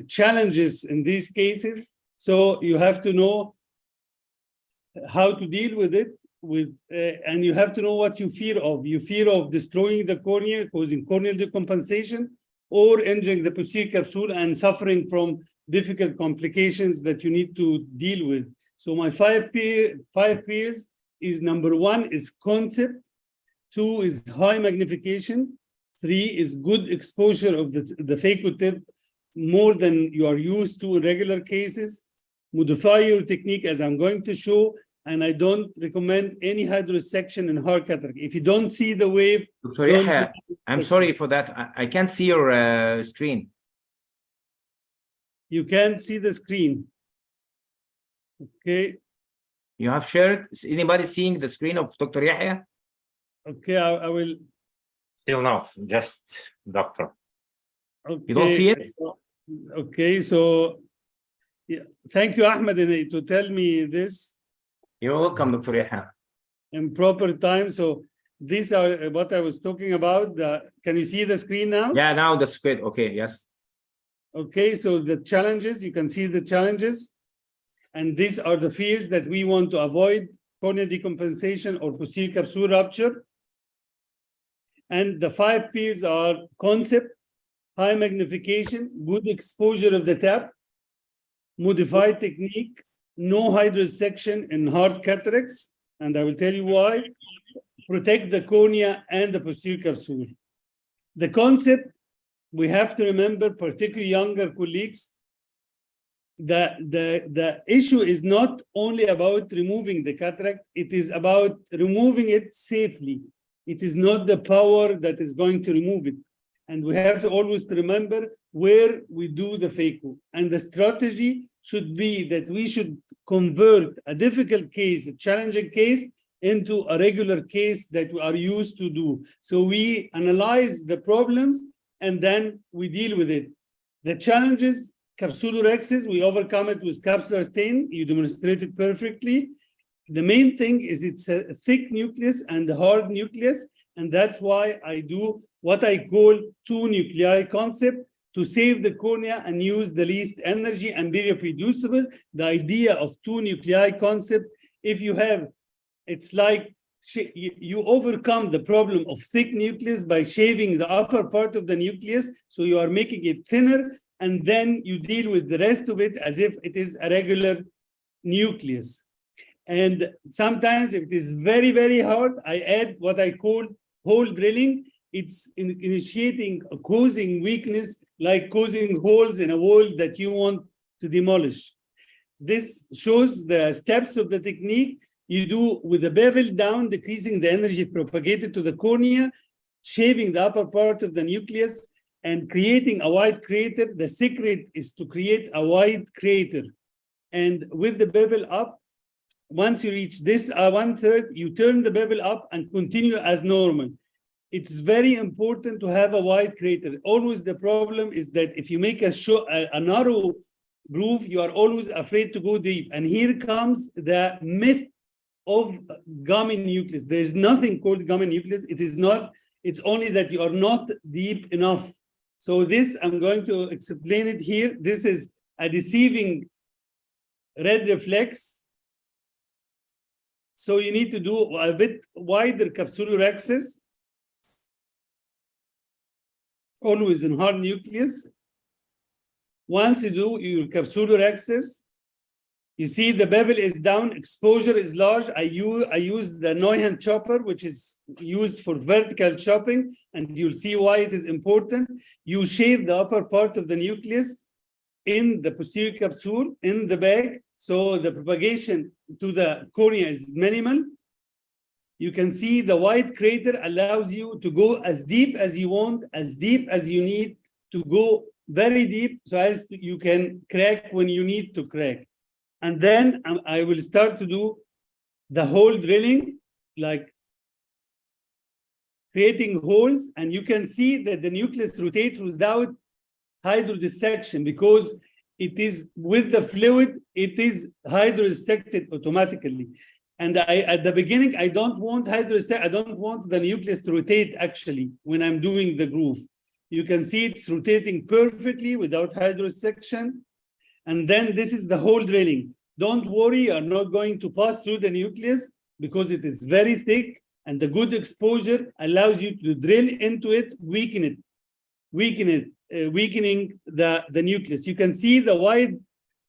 challenges in these cases. So you have to know how to deal with it, and you have to know what you fear of. You fear of destroying the cornea, causing corneal decompensation, or injuring the posterior capsule and suffering from difficult complications that you need to deal with. So my five P's is: number one is concept, two is high magnification, three is good exposure of the phaco tip more than you are used to in regular cases, modify your technique as I'm going to show, and I don't recommend any hydrosection in hard cataract. If you don't see the wave, Dr. Yahya, I'm sorry for that. I can't see your screen. You can't see the screen. Okay. You have shared. Is anybody seeing the screen of Dr. Yahya? Okay, I will. Still not, just doctor. Okay. You don't see it? Okay, so yeah. Thank you, Ahmed, to tell me this. You're welcome, Dr. Yahya. In proper time. So these are what I was talking about. Can you see the screen now? Yeah, now that's good. Okay, yes. Okay, so the challenges, you can see the challenges. And these are the fields that we want to avoid: corneal decompensation or posterior capsule rupture. And the 5 fields are concept, high magnification, good exposure of the tap, modified technique, no hydrosection in hard cataracts, and I will tell you why, protect the cornea and the posterior capsule. The concept, we have to remember, particularly younger colleagues, the issue is not only about removing the cataract, it is about removing it safely. It is not the power that is going to remove it. And we have to always remember where we do the phaco. And the strategy should be that we should convert a difficult case, a challenging case, into a regular case that we are used to do. So we analyze the problems and then we deal with it. The challenges, capsulorhexis, we overcome it with capsular stain. You demonstrated perfectly. The main thing is it's a thick nucleus and a hard nucleus, and that's why I do what I call 2 nuclei concept to save the cornea and use the least energy and be reproducible. The idea of 2 nuclei concept, if you have, it's like you overcome the problem of thick nucleus by shaving the upper part of the nucleus, so you are making it thinner, and then you deal with the rest of it as if it is a regular nucleus. And sometimes if it is very, very hard, I add what I call hole drilling. It's initiating, causing weakness, like causing holes in a wall that you want to demolish. This shows the steps of the technique. You do with the bevel down, decreasing the energy propagated to the cornea, shaving the upper part of the nucleus, and creating a wide crater. The secret is to create a wide crater. And with the bevel up, once you reach this 1/3, you turn the bevel up and continue as normal. It's very important to have a wide crater. Always the problem is that if you make a narrow groove, you are always afraid to go deep. And here comes the myth of gummy nucleus. There is nothing called gummy nucleus. It is not, it's only that you are not deep enough. So this, I'm going to explain it here. This is a deceiving red reflex. So you need to do a bit wider capsulorhexis, always in hard nucleus. Once you do your capsulorhexis, you see the bevel is down, exposure is large. I use the Neuhan chopper, which is used for vertical chopping, and you'll see why it is important. You shave the upper part of the nucleus in the posterior capsule, in the bag, so the propagation to the cornea is minimal. You can see the wide crater allows you to go as deep as you want, as deep as you need, to go very deep, so as you can crack when you need to crack. And then I will start to do the hole drilling, like creating holes, and you can see that the nucleus rotates without hydrodissection, because it is with the fluid, it is hydrodissected automatically. And at the beginning, I don't want the nucleus to rotate actually when I'm doing the groove. You can see it's rotating perfectly without hydrodissection. And then this is the hole drilling. Don't worry, you're not going to pass through the nucleus because it is very thick, and the good exposure allows you to drill into it, weakening the nucleus. You can see the wide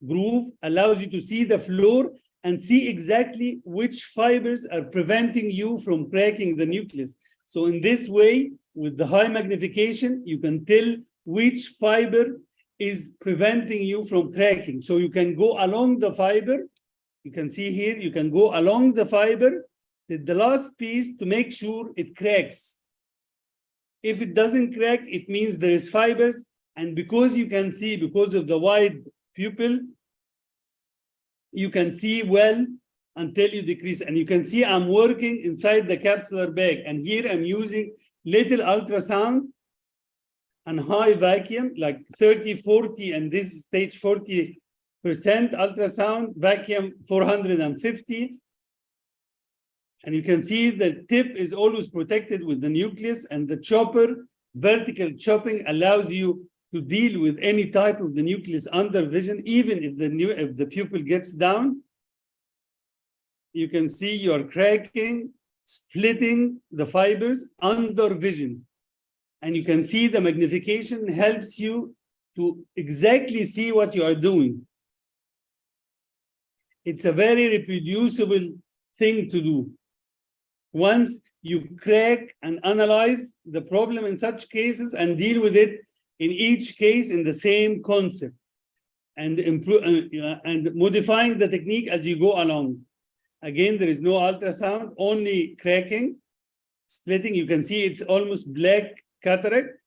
groove allows you to see the floor and see exactly which fibers are preventing you from cracking the nucleus. So in this way, with the high magnification, you can tell which fiber is preventing you from cracking. So you can go along the fiber. You can see here, you can go along the fiber, the last piece, to make sure it cracks. If it doesn't crack, it means there is fibers. And because you can see, because of the wide pupil, you can see well until you decrease. And you can see I'm working inside the capsular bag. And here I'm using little ultrasound and high vacuum, like 30, 40, and this stage 40% ultrasound, vacuum 450. And you can see the tip is always protected with the nucleus, and the chopper, vertical chopping, allows you to deal with any type of the nucleus under vision, even if the pupil gets down. You can see you're cracking, splitting the fibers under vision. And you can see the magnification helps you to exactly see what you are doing. It's a very reproducible thing to do. Once you crack and analyze the problem in such cases and deal with it in each case in the same concept, and improve and modifying the technique as you go along. Again, there is no ultrasound, only cracking, splitting. You can see it's almost black cataract,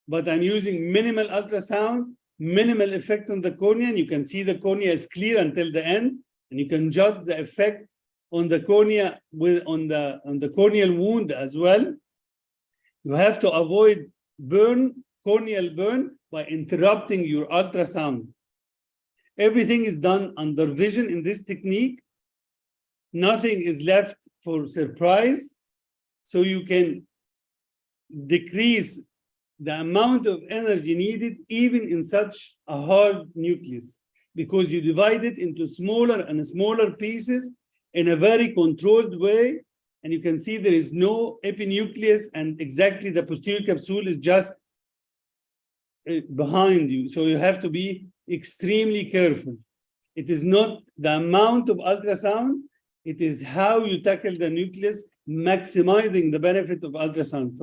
but I'm using minimal ultrasound, minimal effect on the cornea, and you can see the cornea is clear until the end, and you can judge the effect on the cornea on the corneal wound as well. You have to avoid corneal burn by interrupting your ultrasound. Everything is done under vision in this technique. Nothing is left for surprise, so you can decrease the amount of energy needed even in such a hard nucleus, because you divide it into smaller and smaller pieces in a very controlled way, and you can see there is no epinucleus, and exactly the posterior capsule is just behind you. So you have to be extremely careful. It is not the amount of ultrasound, it is how you tackle the nucleus, maximizing the benefit of ultrasound.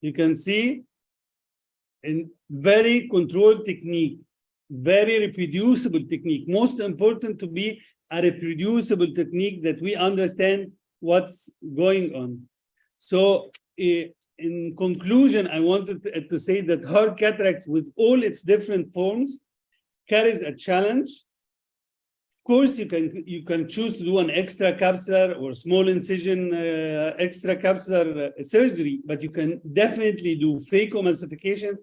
You can see in very controlled technique, very reproducible technique. Most important to be a reproducible technique that we understand what's going on. So in conclusion, I wanted to say that hard cataracts with all its different forms carries a challenge. Of course, you can choose to do an extracapsular or small incision extracapsular surgery, but you can definitely do phacoemulsification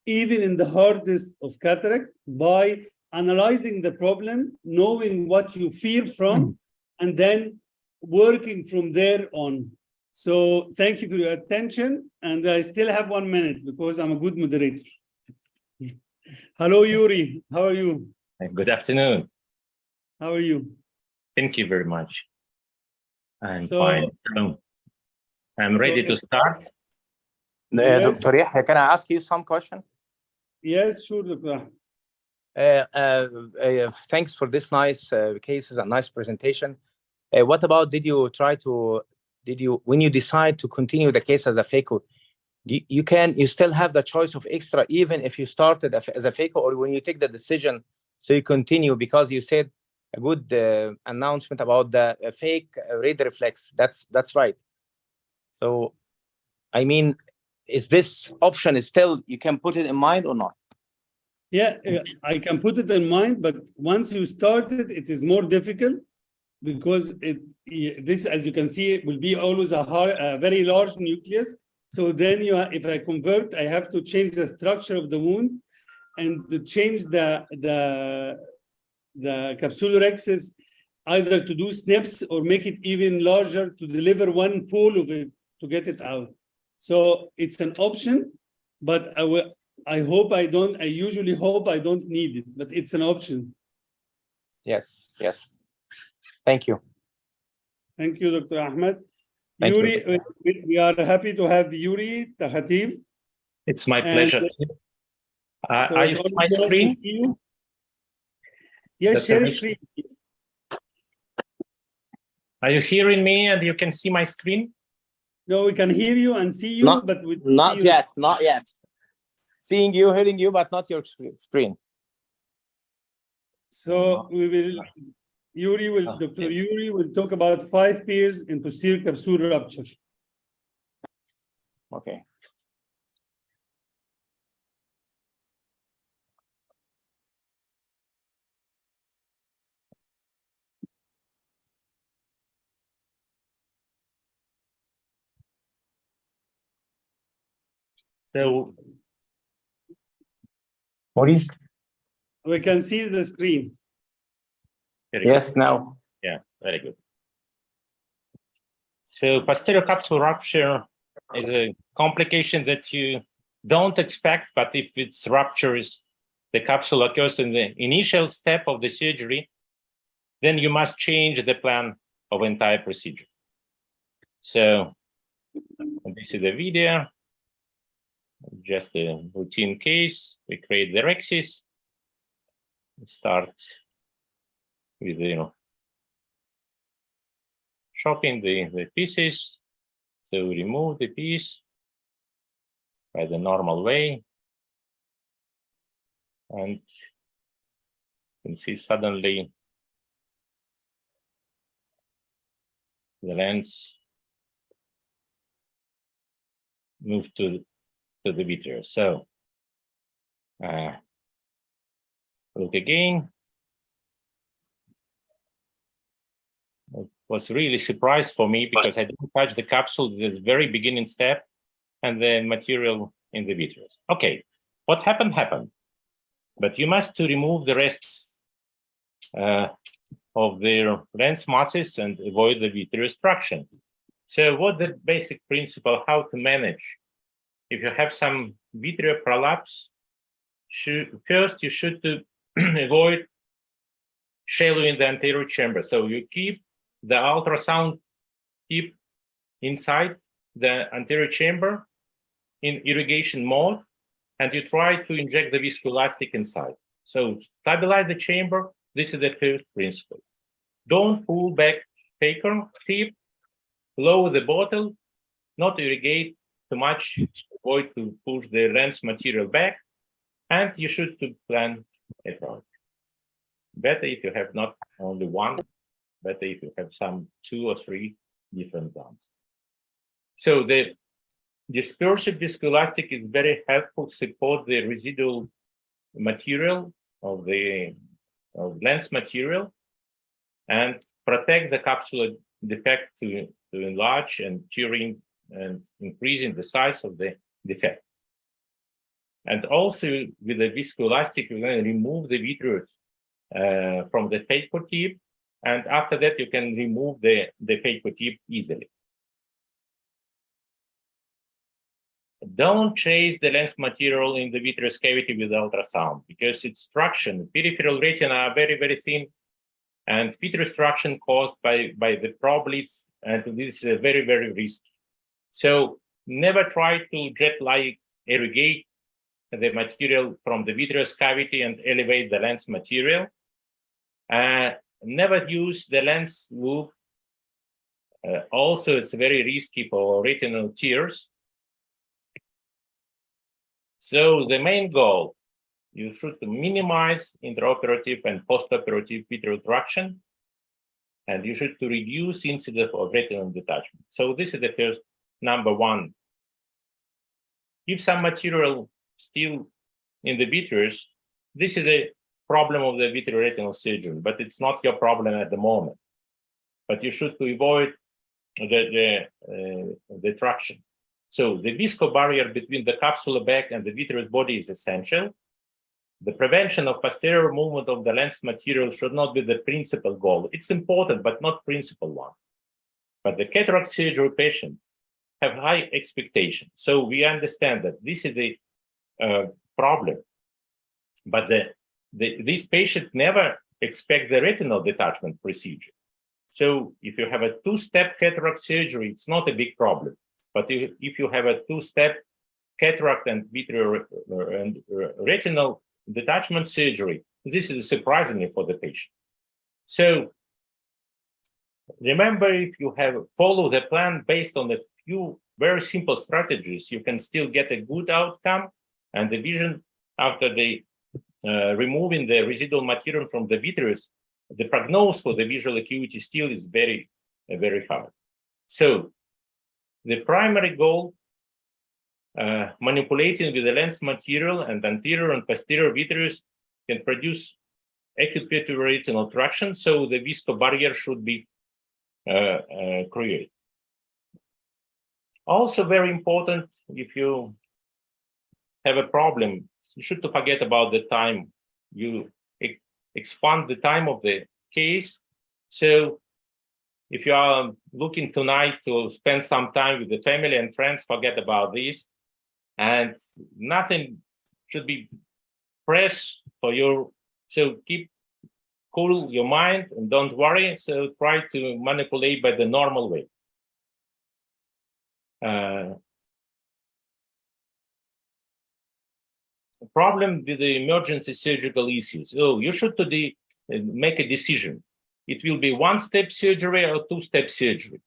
even in the hardest of cataract by analyzing the problem, knowing what you fear from, and then working from there on. So thank you for your attention, and I still have 1 minute because I'm a good moderator. Hello, Yuri. How are you? Good afternoon. How are you? Thank you very much. I'm fine. I'm ready to start. Yes. Dr. Yahya, can I ask you some question? Yes, sure, Dr. Thanks for this nice cases and nice presentation. What about when you decide to continue the case as a phaco, you still have the choice of extra even if you started as a phaco, or when you take the decision so you continue, because you said a good announcement about the fake red reflex. That's right. So I mean, is this option still, you can put it in mind or not? Yeah, I can put it in mind, but once you start it, it is more difficult because this, as you can see, it will be always a very large nucleus. So then if I convert, I have to change the structure of the wound and to change the capsular axis, either to do snips or make it even larger to deliver one pole of it to get it out. So it's an option, but I usually hope I don't need it, but it's an option. Yes, yes. Thank you. Thank you, Dr. Ahmed. Thank Yuri, you. we are happy to have Yuri Tahativ. It's my pleasure. So Are you it's seeing my always nice to screen? see you. Yes, share screen, please. Are you hearing me and you can see my screen? No, we can hear you and see you, but we don't Not see you. yet, not yet. Seeing you, hearing you, but not your screen. So Dr. Yuri will talk about 5 pairs in posterior capsular rupture. Okay. So, we can see the screen. Yes, now. Yeah, very good. So posterior capsule rupture is a complication that you don't expect, but if it's ruptures, the capsule occurs in the initial step of the surgery, then you must change the plan of entire procedure. So this is the video, just a routine case. We create the rexis. We start with, chopping the pieces. So we remove the piece by the normal way. And you can see suddenly the lens moved to the vitreous. So look again. It was really surprise for me because I didn't touch the capsule at the very beginning step and the material in the vitreous. Okay, what happened, happened. But you must remove the rest of their lens masses and avoid the vitreous traction. So what the basic principle, how to manage? If you have some vitreous prolapse, first you should avoid shallowing the anterior chamber. So you keep the ultrasound tip inside the anterior chamber in irrigation mode, and you try to inject the viscoelastic inside. So stabilize the chamber. This is the first principle. Don't pull back taker tip, lower the bottle, not irrigate too much, avoid to push the lens material back, and you should plan it out. Better if you have not only one, better if you have some 2 or 3 different plans. So the dispersive viscoelastic is very helpful to support the residual material of the lens material and protect the capsular defect to enlarge and tearing and increasing the size of the defect. And also with the viscoelastic, you're going to remove the vitreous from the phaco tip, and after that you can remove the phaco tip easily. Don't chase the lens material in the vitreous cavity with ultrasound because it's traction. Peripheral retina are very, very thin, and vitreous traction caused by the probliths, and this is very, very risky. So never try to jet-like irrigate the material from the vitreous cavity and elevate the lens material. Never use the lens loop. Also, it's very risky for retinal tears. So the main goal, you should minimize intraoperative and postoperative vitreal traction, and you should reduce incidence of retinal detachment. So this is the first number one. If some material still in the vitreous, this is the problem of the vitreoretinal surgeon, but it's not your problem at the moment. But you should avoid the traction. So the visco barrier between the capsular bag and the vitreous body is essential. The prevention of posterior movement of the lens material should not be the principal goal. It's important, but not principal one. But the cataract surgery patient have high expectations. So we understand that this is the problem. But this patient never expect the retinal detachment procedure. So if you have a 2-step cataract surgery, it's not a big problem. But if you have a 2-step cataract and vitreal and retinal detachment surgery, this is surprisingly for the patient. So remember, if you have followed the plan based on a few very simple strategies, you can still get a good outcome, and the vision after the removing the residual material from the vitreous, the prognosis for the visual acuity still is very, very hard. So the primary goal, manipulating with the lens material and anterior and posterior vitreous can produce acute vitreoretinal traction, so the visco barrier should be created. Also very important, if you have a problem, you should forget about the time. You expand the time of the case. So if you are looking tonight to spend some time with the family and friends, forget about this. And nothing should be pressed for you. So keep cool your mind and don't worry. So try to manipulate by the normal way. Problem with the emergency surgical issues. Oh, you should make a decision. It will be one-step surgery or two-step surgery.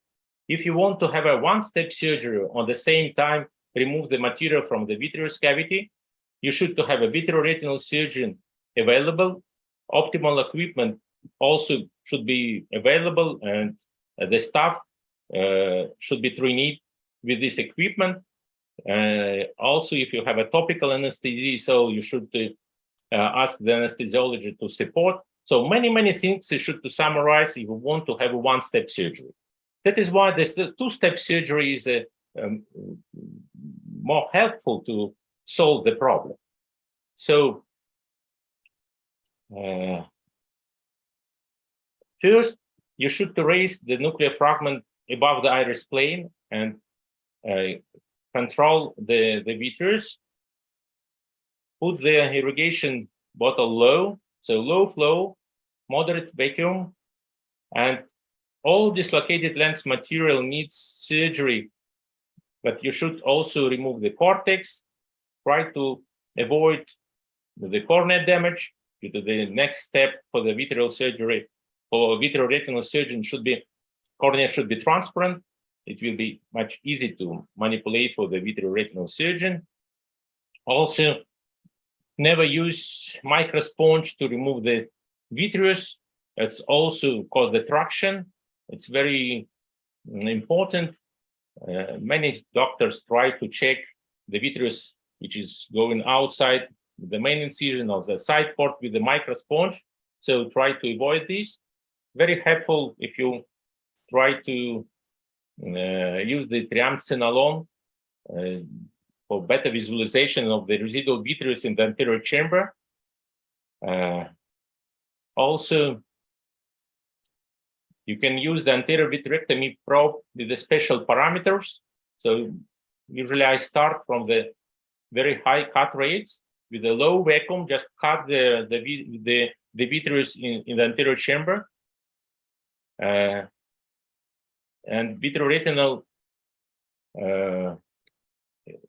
If you want to have a one-step surgery on the same time, remove the material from the vitreous cavity, you should have a vitreoretinal surgeon available. Optimal equipment also should be available, and the staff should be trained with this equipment. Also, if you have a topical anesthesia, so you should ask the anesthesiologist to support. So many things you should summarize if you want to have a one-step surgery. That is why this two-step surgery is more helpful to solve the problem. So first, you should raise the nuclear fragment above the iris plane and control the vitreous. Put the irrigation bottle low, so low flow, moderate vacuum, and all dislocated lens material needs surgery, but you should also remove the cortex. Try to avoid the cornea damage. The next step for the vitreal surgery, for a vitreoretinal surgeon, cornea should be transparent. It will be much easier to manipulate for the vitreoretinal surgeon. Also, never use microsponge to remove the vitreous. It's also called the traction. It's very important. Many doctors try to check the vitreous, which is going outside the main incision of the side port with the microsponge. So try to avoid this. Very helpful if you try to use the triamcinolone for better visualization of the residual vitreous in the anterior chamber. Also, you can use the anterior vitrectomy probe with the special parameters. So usually I start from the very high cut rates with a low vacuum, just cut the vitreous in the anterior chamber. And vitreoretinal,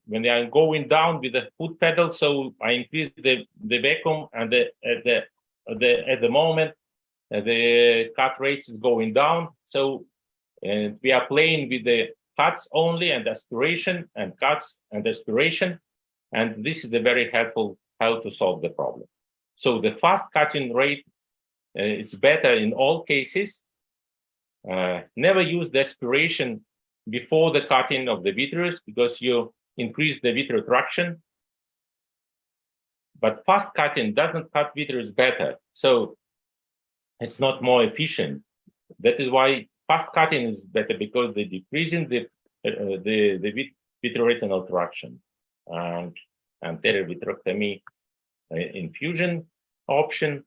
when they are going down with the foot pedal, so I increase the vacuum, and at the moment the cut rates is going down. So we are playing with the cuts only and aspiration, and cuts and aspiration, and this is the very helpful how to solve the problem. So the fast cutting rate is better in all cases. Never use the aspiration before the cutting of the vitreous, because you increase the vitreous traction. But fast cutting doesn't cut vitreous better, so it's not more efficient. That is why fast cutting is better, because they're decreasing the vitreoretinal traction. And anterior vitrectomy infusion option,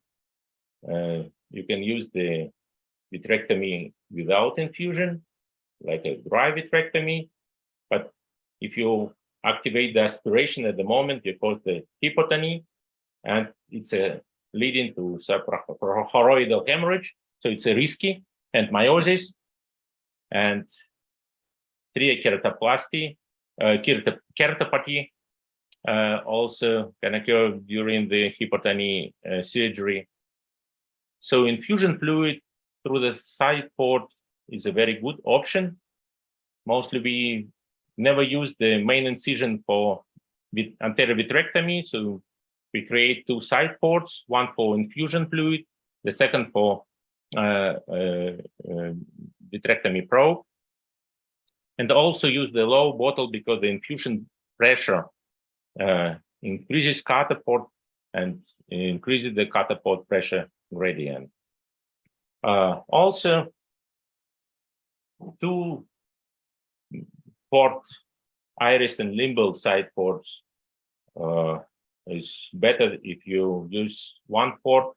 you can use the vitrectomy without infusion, like a dry vitrectomy. But if you activate the aspiration at the moment, you cause the hypotony, and it's leading to suprachoroidal hemorrhage. So it's a risky, and meiosis and keratoplaty, keratopathy also can occur during the hypotony surgery. So infusion fluid through the side port is a very good option. Mostly we never use the main incision for anterior vitrectomy, so we create two side ports, one for infusion fluid, the second for vitrectomy probe, and also use the low bottle because the infusion pressure increases cataport and increases the cataport pressure gradient. Also, two port iris and limbal side ports is better if you use one port.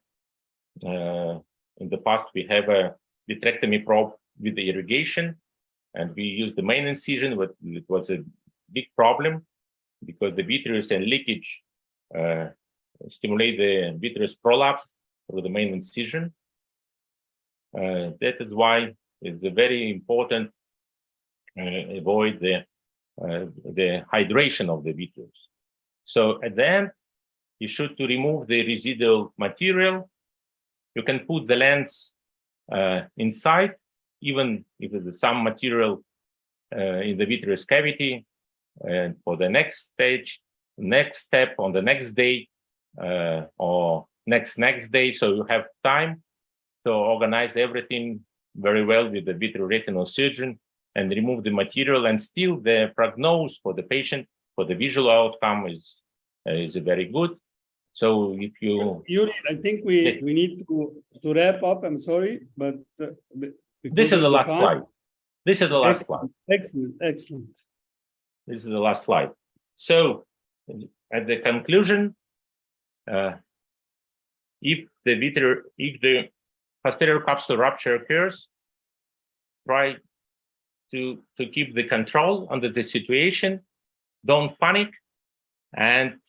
In the past, we have a vitrectomy probe with the irrigation, and we used the main incision, but it was a big problem because the vitreous and leakage stimulate the vitreous prolapse through the main incision. That is why it's very important avoid the hydration of the vitreous. So at the end, you should to remove the residual material. You can put the lens inside, even if there's some material in the vitreous cavity. And for the next stage, next step on the next day or next day, so you have time to organize everything very well with the vitreoretinal surgeon and remove the material, and still the prognosis for the patient, for the visual outcome is very good. So if you... Yuri, I think we need to wrap up. I'm sorry, but this is the last slide. This is the last slide. Excellent, excellent. This is the last slide. So at the conclusion, if the posterior capsular rupture occurs, try to keep the control under the situation. Don't panic, and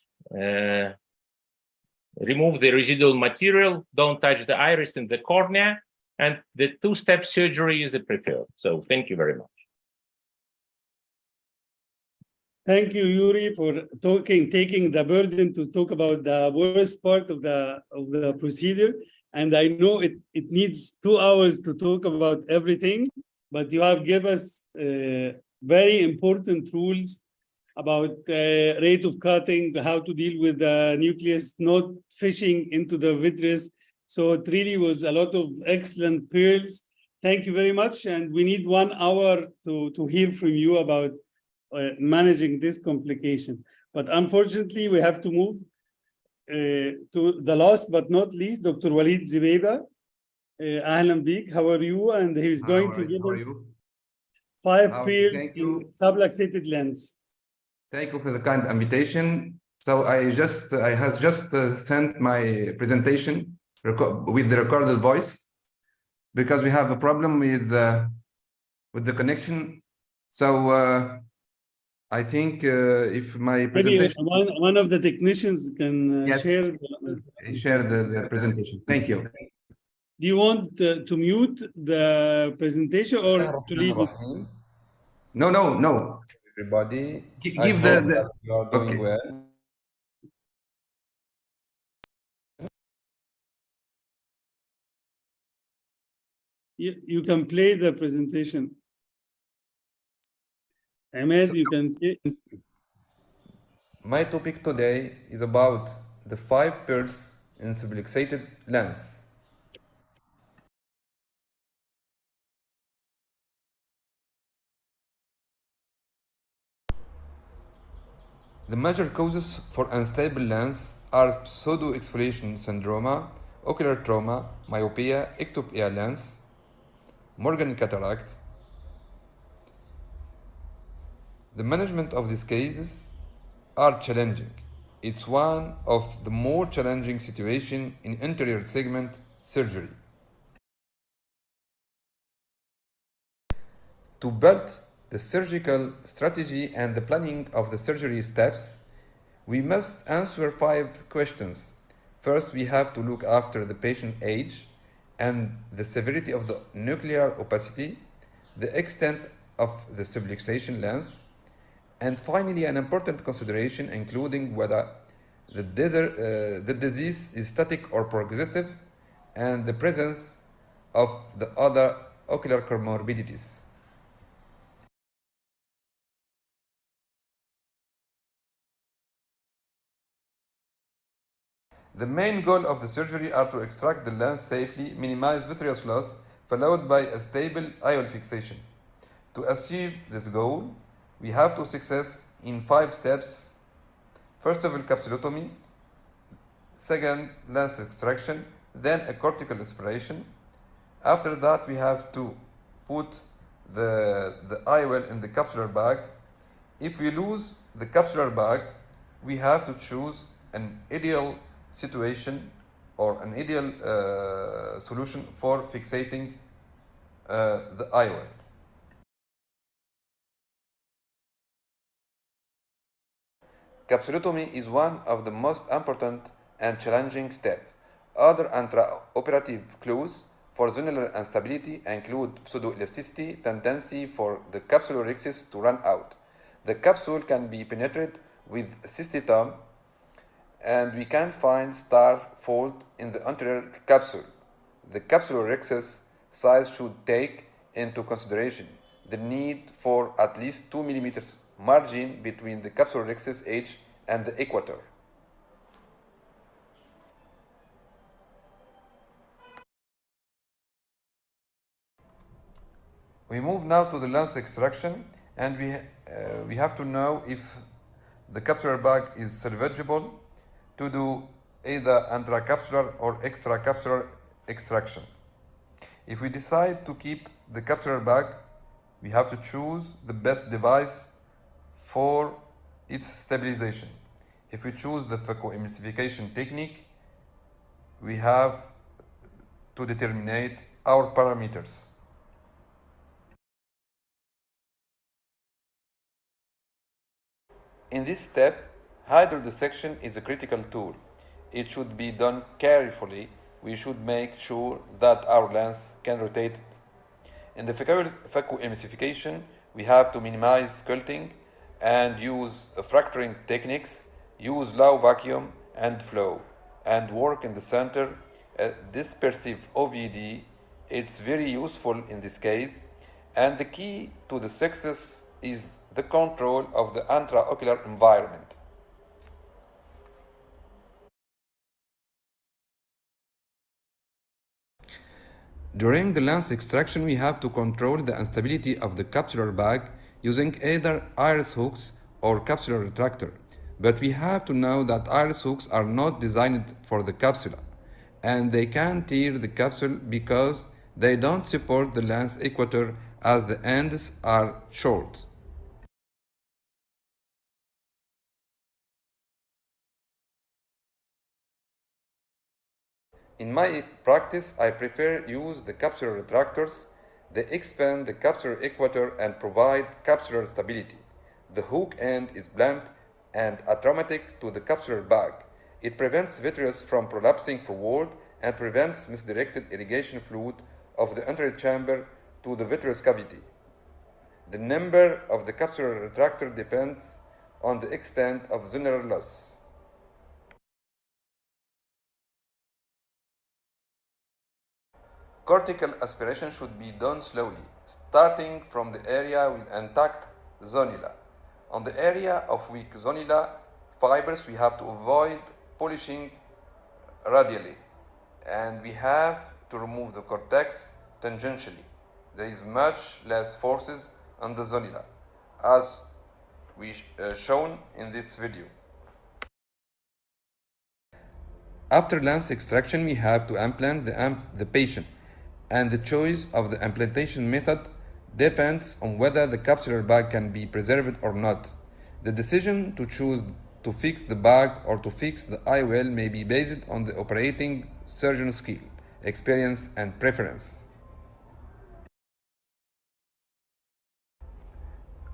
remove the residual material. Don't touch the iris and the cornea, and the two-step surgery is the preferred. So thank you very much. Thank you, Yuri, for taking the burden to talk about the worst part of the procedure. And I know it needs 2 hours to talk about everything, but you have given us very important rules about rate of cutting, how to deal with the nucleus not fishing into the vitreous. So it really was a lot of excellent pearls. Thank you very much. And we need 1 hour to hear from you about managing this complication. But unfortunately, we have to move to the last but not least, Dr. Walid Zibeiba. Ahlan bik, how are you? And he's going to give us 5 pearls in subluxated lens. Thank you for the kind invitation. So I has just sent my presentation with the recorded voice because we have a problem with the connection. So I think if my presentation, maybe one of the technicians can share the presentation. Thank you. Do you want to mute the presentation or to leave it? No. Everybody, Give you are doing well. You can play the presentation. Ahmed, you can play. My topic today is about the 5 pearls in subluxated lens. The major causes for unstable lens are pseudo-exfoliation syndrome, ocular trauma, myopia, ectopia lens, Morgan cataract. The management of these cases are challenging. It's one of the more challenging situations in anterior segment surgery. To build the surgical strategy and the planning of the surgery steps, we must answer 5 questions. First, we have to look after the patient's age and the severity of the nuclear opacity, the extent of the subluxation lens, and finally an important consideration including whether the disease is static or progressive and the presence of the other ocular comorbidities. The main goal of the surgery are to extract the lens safely, minimize vitreous loss, followed by a stable IOL fixation. To achieve this goal, we have to success in 5 steps. First of all, capsulotomy. Second, lens extraction. Then a cortical aspiration. After that, we have to put the IOL in the capsular bag. If we lose the capsular bag, we have to choose an ideal situation or an ideal solution for fixating the IOL. Capsulotomy is one of the most important and challenging steps. Other intraoperative clues for zonular instability include pseudoelasticity, tendency for the capsulorhexis to run out. The capsule can be penetrated with cystitum, and we can find star fold in the anterior capsule. The capsulorhexis size should take into consideration the need for at least 2 millimeters margin between the capsulorhexis edge and the equator. We move now to the lens extraction, and we have to know if the capsular bag is salvageable to do either intracapsular or extracapsular extraction. If we decide to keep the capsular bag, we have to choose the best device for its stabilization. If we choose the phacoemulsification technique, we have to determine our parameters. In this step, hydrodissection is a critical tool. It should be done carefully. We should make sure that our lens can rotate. In the phacoemulsification, we have to minimize sculpting and use fracturing techniques, use low vacuum and flow, and work in the center. Dispersive OVD, it's very useful in this case, and the key to the success is the control of the intraocular environment. During the lens extraction, we have to control the instability of the capsular bag using either iris hooks or capsular retractor. But we have to know that iris hooks are not designed for the capsula, and they can tear the capsule because they don't support the lens equator as the ends are short. In my practice, I prefer use the capsular retractors. They expand the capsular equator and provide capsular stability. The hook end is blunt and atraumatic to the capsular bag. It prevents vitreous from prolapsing forward and prevents misdirected irrigation fluid of the anterior chamber to the vitreous cavity. The number of the capsular retractor depends on the extent of zonular loss. Cortical aspiration should be done slowly, starting from the area with intact zonula. On the area of weak zonula fibers, we have to avoid polishing radially, and we have to remove the cortex tangentially. There is much less forces on the zonula, as we shown in this video. After lens extraction, we have to implant the patient, and the choice of the implantation method depends on whether the capsular bag can be preserved or not. The decision to choose to fix the bag or to fix the IOL may be based on the operating surgeon's skill, experience, and preference.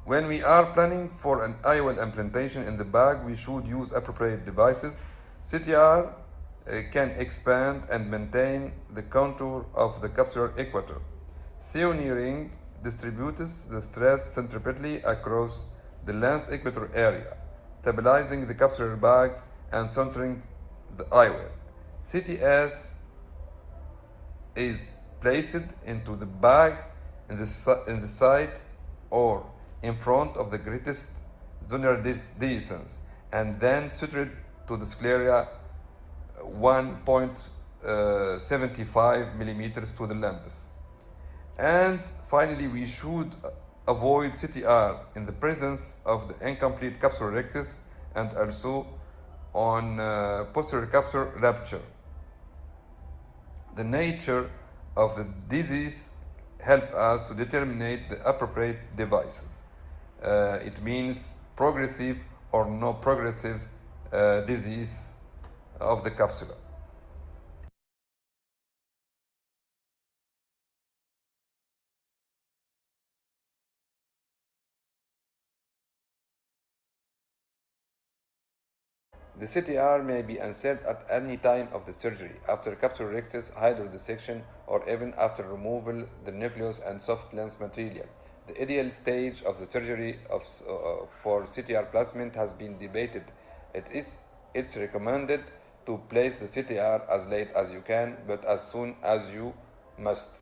When we are planning for an IOL implantation in the bag, we should use appropriate devices. CTR can expand and maintain the contour of the capsular equator. Seoneering distributes the stress centripetally across the lens equator area, stabilizing the capsular bag and centering the IOL. CTS is placed into the bag in the side or in front of the greatest zonular dehiscence, and then sutured to the sclera 1.75 millimeters to the limbus. And finally, we should avoid CTR in the presence of the incomplete capsulorhexis and also on posterior capsular rupture. The nature of the disease help us to determine the appropriate devices. It means progressive or no progressive disease of the capsula. The CTR may be inserted at any time of the surgery, after capsular rhexis hydrodissection, or even after removal the nucleus and soft lens material. The ideal stage of the surgery for CTR placement has been debated. It's recommended to place the CTR as late as you can, but as soon as you must.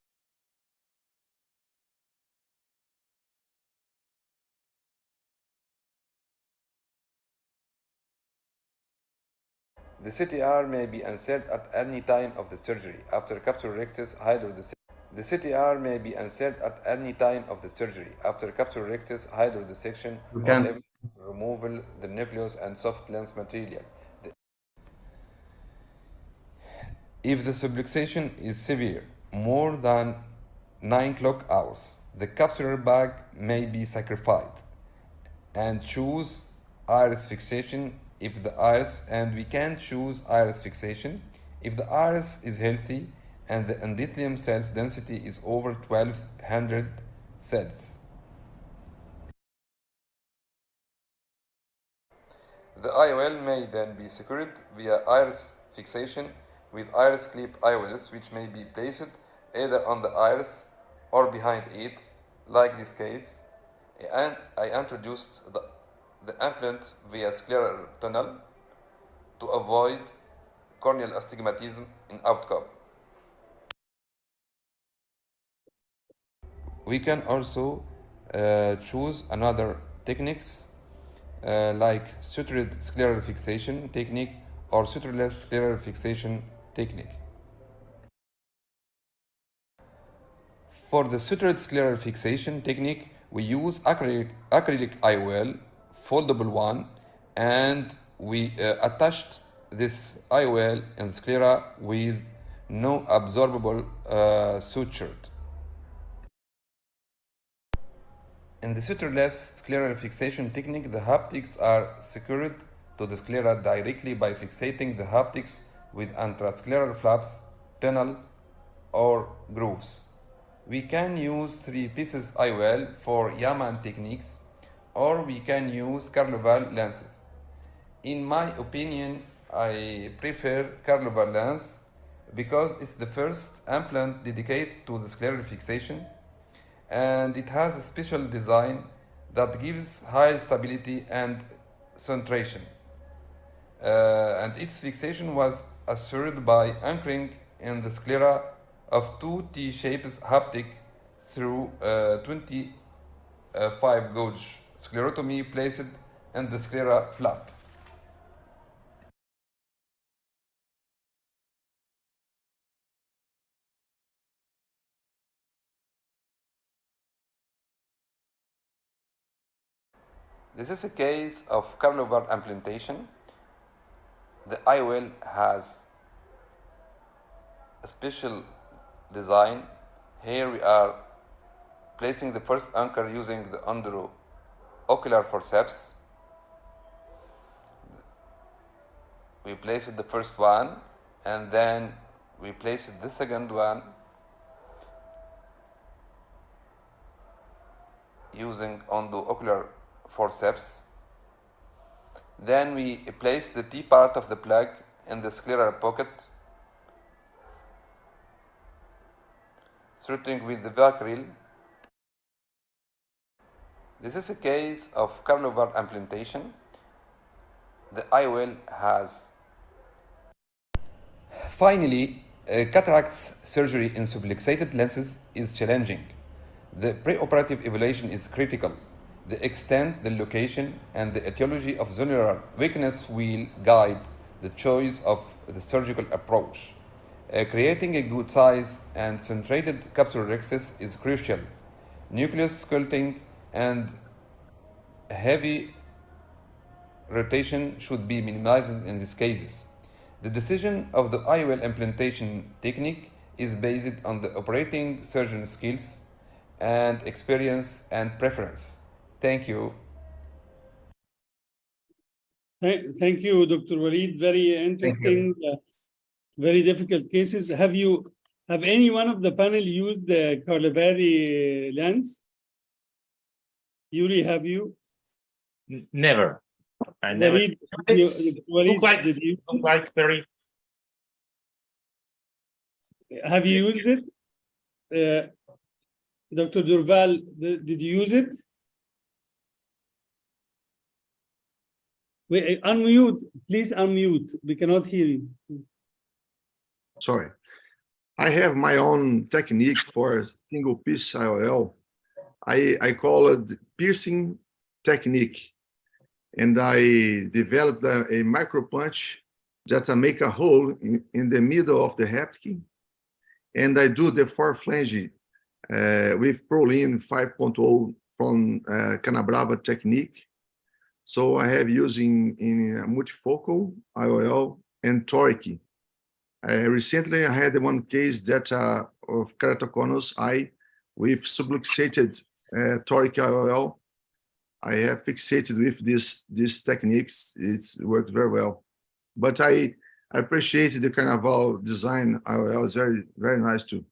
The CTR may be inserted at any time of the surgery, after capsular rhexis hydrodissection. The CTR may be inserted at any time of the surgery, after capsular rhexis hydrodissection, or even removal the nucleus and soft lens material. If the subluxation is severe, more than 9 clock hours, the capsular bag may be sacrificed, and choose iris fixation if the iris, and we can choose iris fixation if the iris is healthy and the endothelium cells density is over 1200 cells. The IOL may then be secured via iris fixation with iris clip IOLs, which may be placed either on the iris or behind it, like this case. And I introduced the implant via scleral tunnel to avoid corneal astigmatism in outcome. We can also choose another techniques like sutured scleral fixation technique or sutureless scleral fixation technique. For the sutured scleral fixation technique, we use acrylic IOL, foldable one, and we attached this IOL and sclera with no absorbable sutured. In the sutureless scleral fixation technique, the haptics are secured to the sclera directly by fixating the haptics with intrascleral flaps, tunnel, or grooves. We can use 3 pieces IOL for Yaman techniques, or we can use Carloval lenses. In my opinion, I prefer Carloval lens because it's the first implant dedicated to the scleral fixation, and it has a special design that gives high stability and centration. And its fixation was assured by anchoring in the sclera of 2 T-shaped haptic through 25 gauge sclerotomy placed in the sclera flap. This is a case of Carloval implantation. The IOL has a special design. Here we are placing the first anchor using the endarterocular forceps. We placed the first one, and then we placed the second one using endarterocular forceps. Then we place the T part of the plug in the scleral pocket, starting with the Vacril. This is a case of Carloval implantation. The IOL has. Finally, cataract surgery in subluxated lenses is challenging. The preoperative evaluation is critical. The extent, the location, and the etiology of zonular weakness will guide the choice of the surgical approach. Creating a good size and centrated capsular rhexis is crucial. Nucleus sculpting and heavy rotation should be minimized in these cases. The decision of the IOL implantation technique is based on the operating surgeon skills and experience and preference. Thank you. Thank you, Dr. Walid. Very interesting, very difficult cases. Have any one of the panel used the Carlovari lens? Yuri, have you? Never. I never. Walid, Look like very. Have you used it? Dr. Durval, did you use it? Wait, unmute, please unmute. We cannot hear you. Sorry. I have my own technique for single piece IOL. I call it piercing technique. And I developed a micro punch that I make a hole in the middle of the haptic. And I do the 4-flange with Prolene 5.0 from Canabrava technique. So I have using in multifocal IOL and toric. Recently, I had one case that of keratoconus eye with subluxated toric IOL. I have fixated with these techniques. It's worked very well. But I appreciate the Carnival design IOL. It's very, very nice too.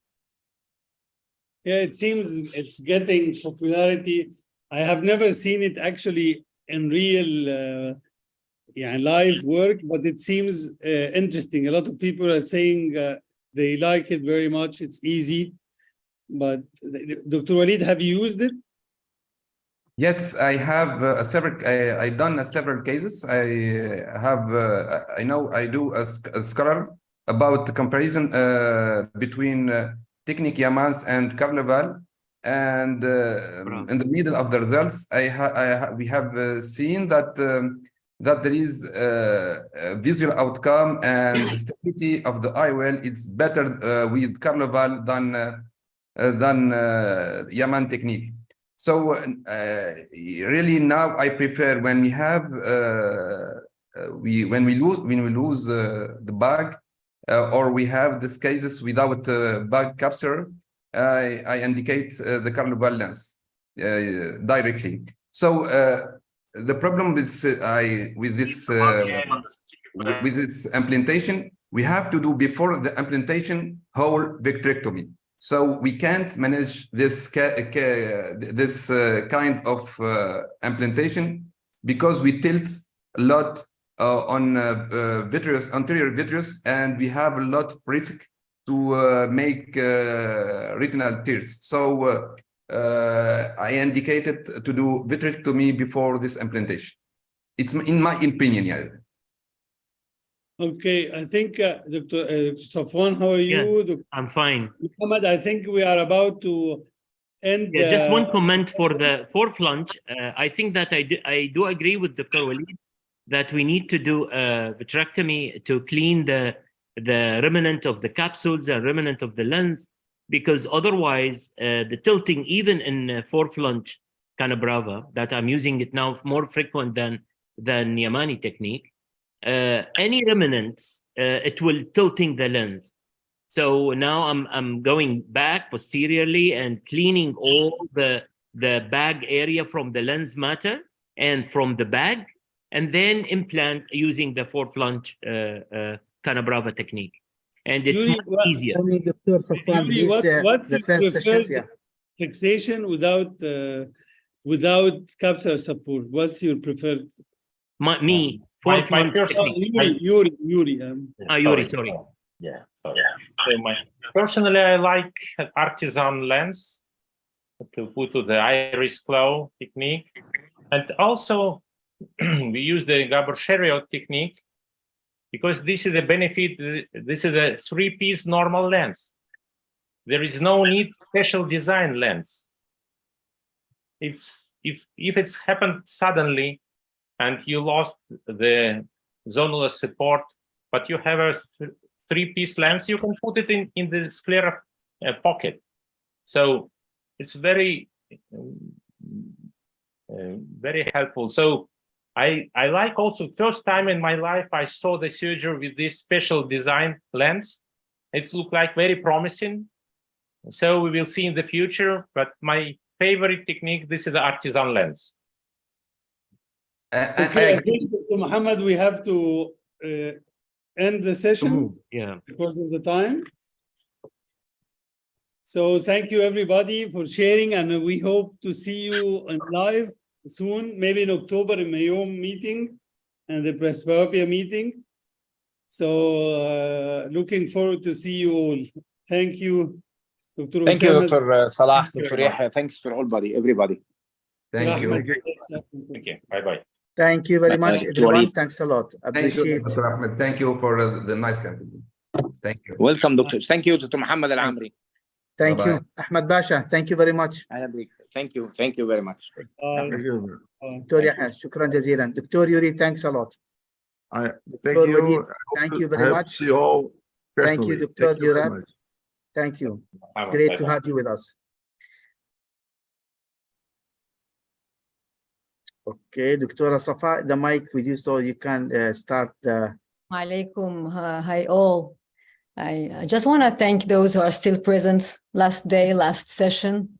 Yeah, it seems it's getting popularity. I have never seen it actually in real live work, but it seems interesting. A lot of people are saying they like it very much. It's easy. But Dr. Walid, have you used it? Yes, I have I done several cases. I have I know I do a scholar about the comparison between Technique Yamans and Carnival, and in the middle of the results, we have seen that that there is a visual outcome and the stability of the IOL is better with Carnival than Yaman technique. So really now I prefer when we have when we lose the bag or we have these cases without bag capture, I indicate the Carnival lens directly. So the problem with this implantation, we have to do before the implantation whole vitrectomy. So we can't manage this kind of implantation because we tilt a lot on vitreous, anterior vitreous, and we have a lot of risk to make retinal tears. So I indicated to do vitrectomy before this implantation. It's in my opinion, yeah. Okay, I think Dr. Safwan, how are you? Yeah, I'm fine. Muhammad, I think we are about to end. Yeah, just one comment for the 4-flange. I think that I do agree with Dr. Walid that we need to do a vitrectomy to clean the remnant of the capsules and remnant of the lens, because otherwise the tilting, even in 4-flange Canabrava, that I'm using it now more frequent than Yamani technique, any remnants, it will tilting the lens. So now I'm going back posteriorly and cleaning all the bag area from the lens matter and from the bag, and then implant using the 4-flange Canabrava technique. And it's much easier. What's the preferred fixation without capsular support? What's your preferred? Me. Yuri. Sorry. Yeah, sorry. So personally, I like artisan lens to put to the iris claw technique, and also we use the Gabor-Chereau technique because this is the benefit. This is a 3-piece normal lens. There is no need special design lens. If it's happened suddenly, and you lost the zonal support, but you have a 3-piece lens, you can put it in the sclera pocket. So it's very, very helpful. So I like also, first time in my life, I saw the surgery with this special design lens. It's looked like very promising. So we will see in the future, but my favorite technique, this is the artisan lens. Okay, I think, Dr. Muhammad, we have to end the session because of the time. So thank you everybody for sharing, and we hope to see you in live soon, maybe in October in Mayom meeting. and the presbyopia meeting. So looking forward to see you all. Thank you, Dr. Thank you, Osama. Dr. Salah, Thank Dr. Yahya. Thanks for everybody. Thank you. Thank you. Bye-bye. Thank you very much, everyone. Thanks a lot. Thank you, Appreciate. Dr. Ahmed. Thank you for the nice contribution. Thank you. Welcome, Dr. Thank you, Dr. Muhammad Al Amri. Thank Bye-bye. you, Ahmed Basha. Thank you very much. Thank you. Thank you very much. دكتور يحيى شكرا جزيلا. دكتور Yuri, thanks a lot. Thank Dr. you. Walid, thank you very much. See you all Thank you, personally. Dr. Thank you very Duran. much. Thank you. Bye-bye. It's great to have you with us. Okay, Dr. Safa, the mic with you so you can start the. Alaikum. Hi all. I just want to thank those who are still present. Last day, last session.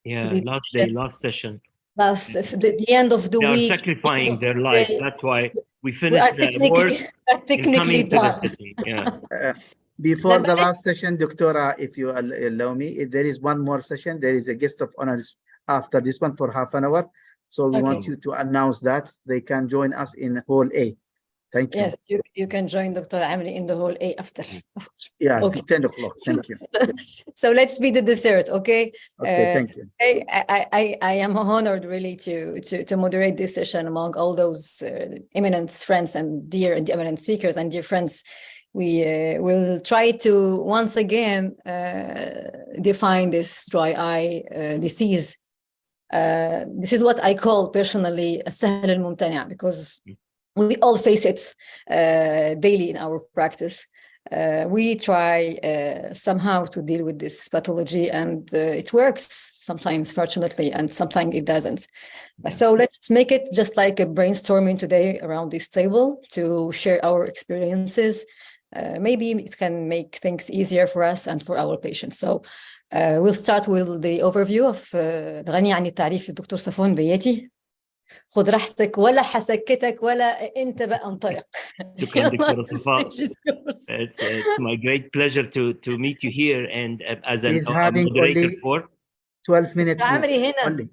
Yeah, last day, last session. The end of the They week. are sacrificing their life. That's why we We finished are the work and technically coming to the done. city. Yeah. Before the last session, Doctora, if you allow me, if there is one more session. There is a guest of honors after this one for half an hour. So we want you to announce that they can join us in Hall A. Thank you. Yes, you can join Dr. Amri in the Hall A after. Yeah, Okay. 10 o'clock. Thank you. So let's be the dessert, okay? Okay, thank you. I am honored really to moderate this session among all those eminent friends and dear and eminent speakers and dear friends. We will try to once again define this dry eye disease. This is what I call personally a sahl al-mumtani' because we all face it daily in our practice. We try somehow to deal with this pathology, and it works sometimes, fortunately, and sometimes it doesn't. So let's make it just like a brainstorming today around this table to share our experiences. Maybe it can make things easier for us and for our patients. So we'll start with the overview of غني عن التعريف الدكتور صفوان بياتي. خذ راحتك ولا حسكتك ولا انت بقى انطلق. شكرا دكتور صفاء. It's my great pleasure to meet you here and as a moderator for 12 minutes. عمري هنا.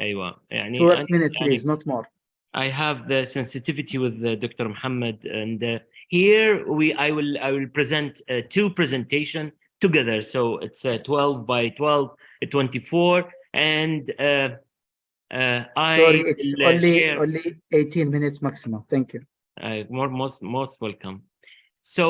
ايوه يعني 12 minutes please, not more. I have the sensitivity with Dr. Muhammad, and here I will present two presentations together. So it's 12 by 12, 24, and Sorry, it's only 18 minutes maximum. Thank you. Most welcome. So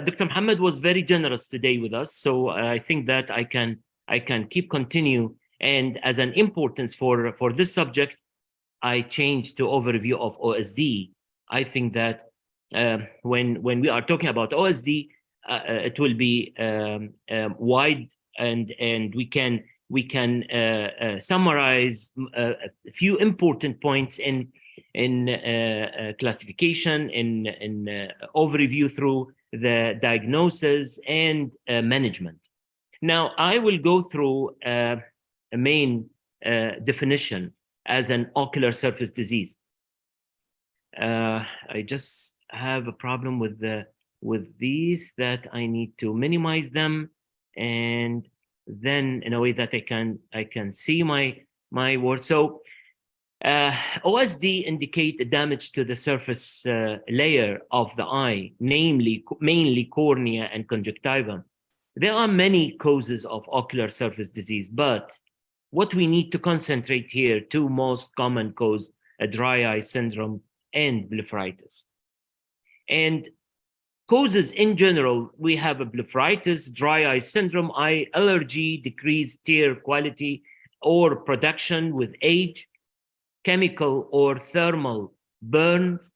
Dr. Muhammad was very generous today with us. So I think that I can keep continue. And as an importance for this subject, I changed to overview of OSD. I think that when we are talking about OSD, it will be wide, and we can summarize a few important points in classification, in overview through the diagnosis and management. Now I will go through a main definition as an ocular surface disease. I just have a problem with these, that I need to minimize them, and then in a way that I can see my words. So OSD indicate damage to the surface layer of the eye, namely mainly cornea and conjunctiva. There are many causes of ocular surface disease, but what we need to concentrate here, two most common cause, a dry eye syndrome and blepharitis. And causes in general, we have a blepharitis, dry eye syndrome, eye allergy, decreased tear quality or production with age, chemical or thermal burns,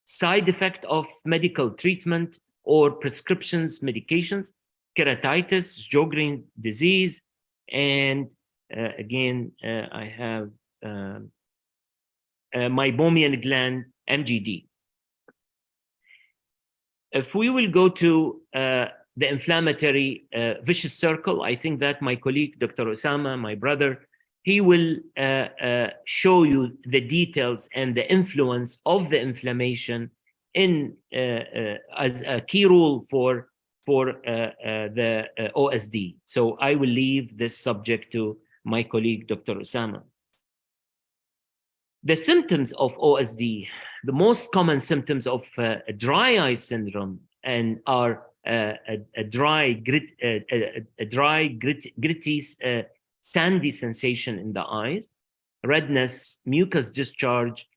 side effect of medical treatment or prescriptions, medications, keratitis, Sjogren disease, and again, I have meibomian gland, MGD. If we will go to the inflammatory vicious circle, I think that my colleague, Dr. Osama, my brother, he will show you the details and the influence of the inflammation in as a key role for the OSD. So I will leave this subject to my colleague, Dr. Osama. The symptoms of OSD, the most common symptoms of dry eye syndrome and are a dry, gritty, sandy sensation in the eyes, redness, mucus discharge,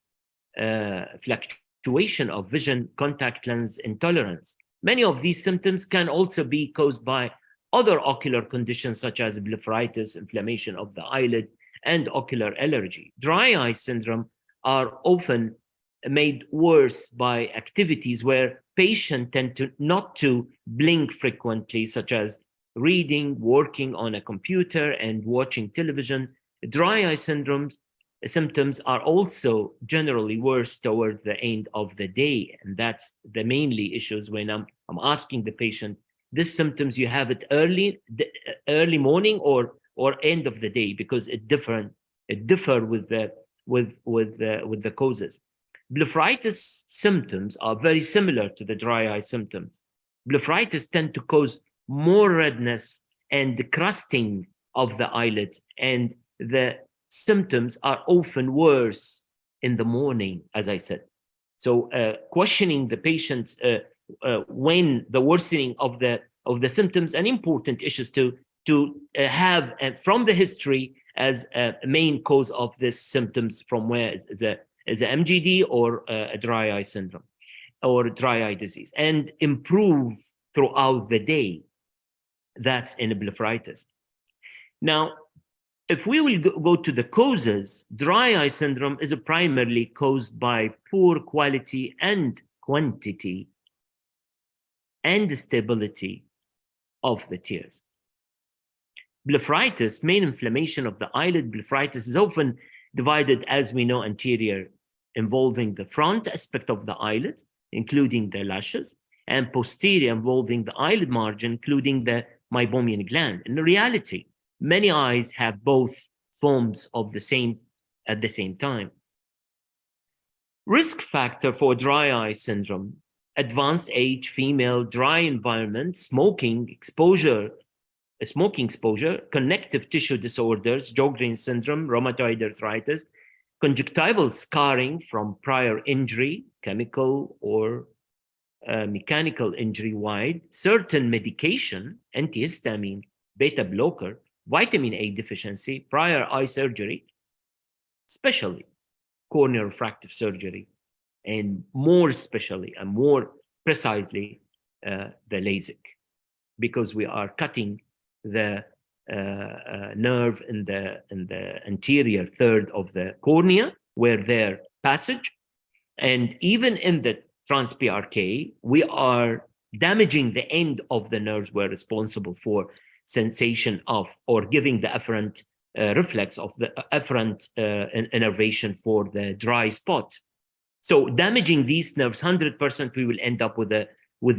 fluctuation of vision, contact lens intolerance. Many of these symptoms can also be caused by other ocular conditions such as blepharitis, inflammation of the eyelid, and ocular allergy. Dry eye syndrome are often made worse by activities where patients tend to not to blink frequently, such as reading, working on a computer, and watching television. Dry eye symptoms are also generally worse toward the end of the day, and that's the mainly issues when I'm asking the patient, this symptoms you have it early morning or end of the day, because it differ with the causes. Blepharitis symptoms are very similar to the dry eye symptoms. Blepharitis tend to cause more redness and the crusting of the eyelids, and the symptoms are often worse in the morning, as I said. So questioning the patients when the worsening of the symptoms, an important issues to have from the history as a main cause of this symptoms, from where is a MGD or a dry eye syndrome or dry eye disease, and improve throughout the day. That's in blepharitis. Now, if we will go to the causes, dry eye syndrome is primarily caused by poor quality and quantity and stability of the tears. Blepharitis, main inflammation of the eyelid. Blepharitis is often divided, as we know, anterior, involving the front aspect of the eyelid, including the lashes, and posterior, involving the eyelid margin, including the meibomian gland. In reality, many eyes have both forms of the same at the same time. Risk factor for dry eye syndrome: advanced age, female, dry environment, smoking exposure, connective tissue disorders, Sjogren's syndrome, rheumatoid arthritis, conjunctival scarring from prior injury, chemical or mechanical injury wide, certain medication, antihistamine, beta blocker, vitamin A deficiency, prior eye surgery, especially corneal refractive surgery, and more especially and more precisely the LASIK, because we are cutting the nerve in the anterior third of the cornea where their passage, and even in the trans-PRK, we are damaging the end of the nerves were responsible for sensation of or giving the afferent reflex of the afferent innervation for the dry spot. So damaging these nerves 100%, we will end up with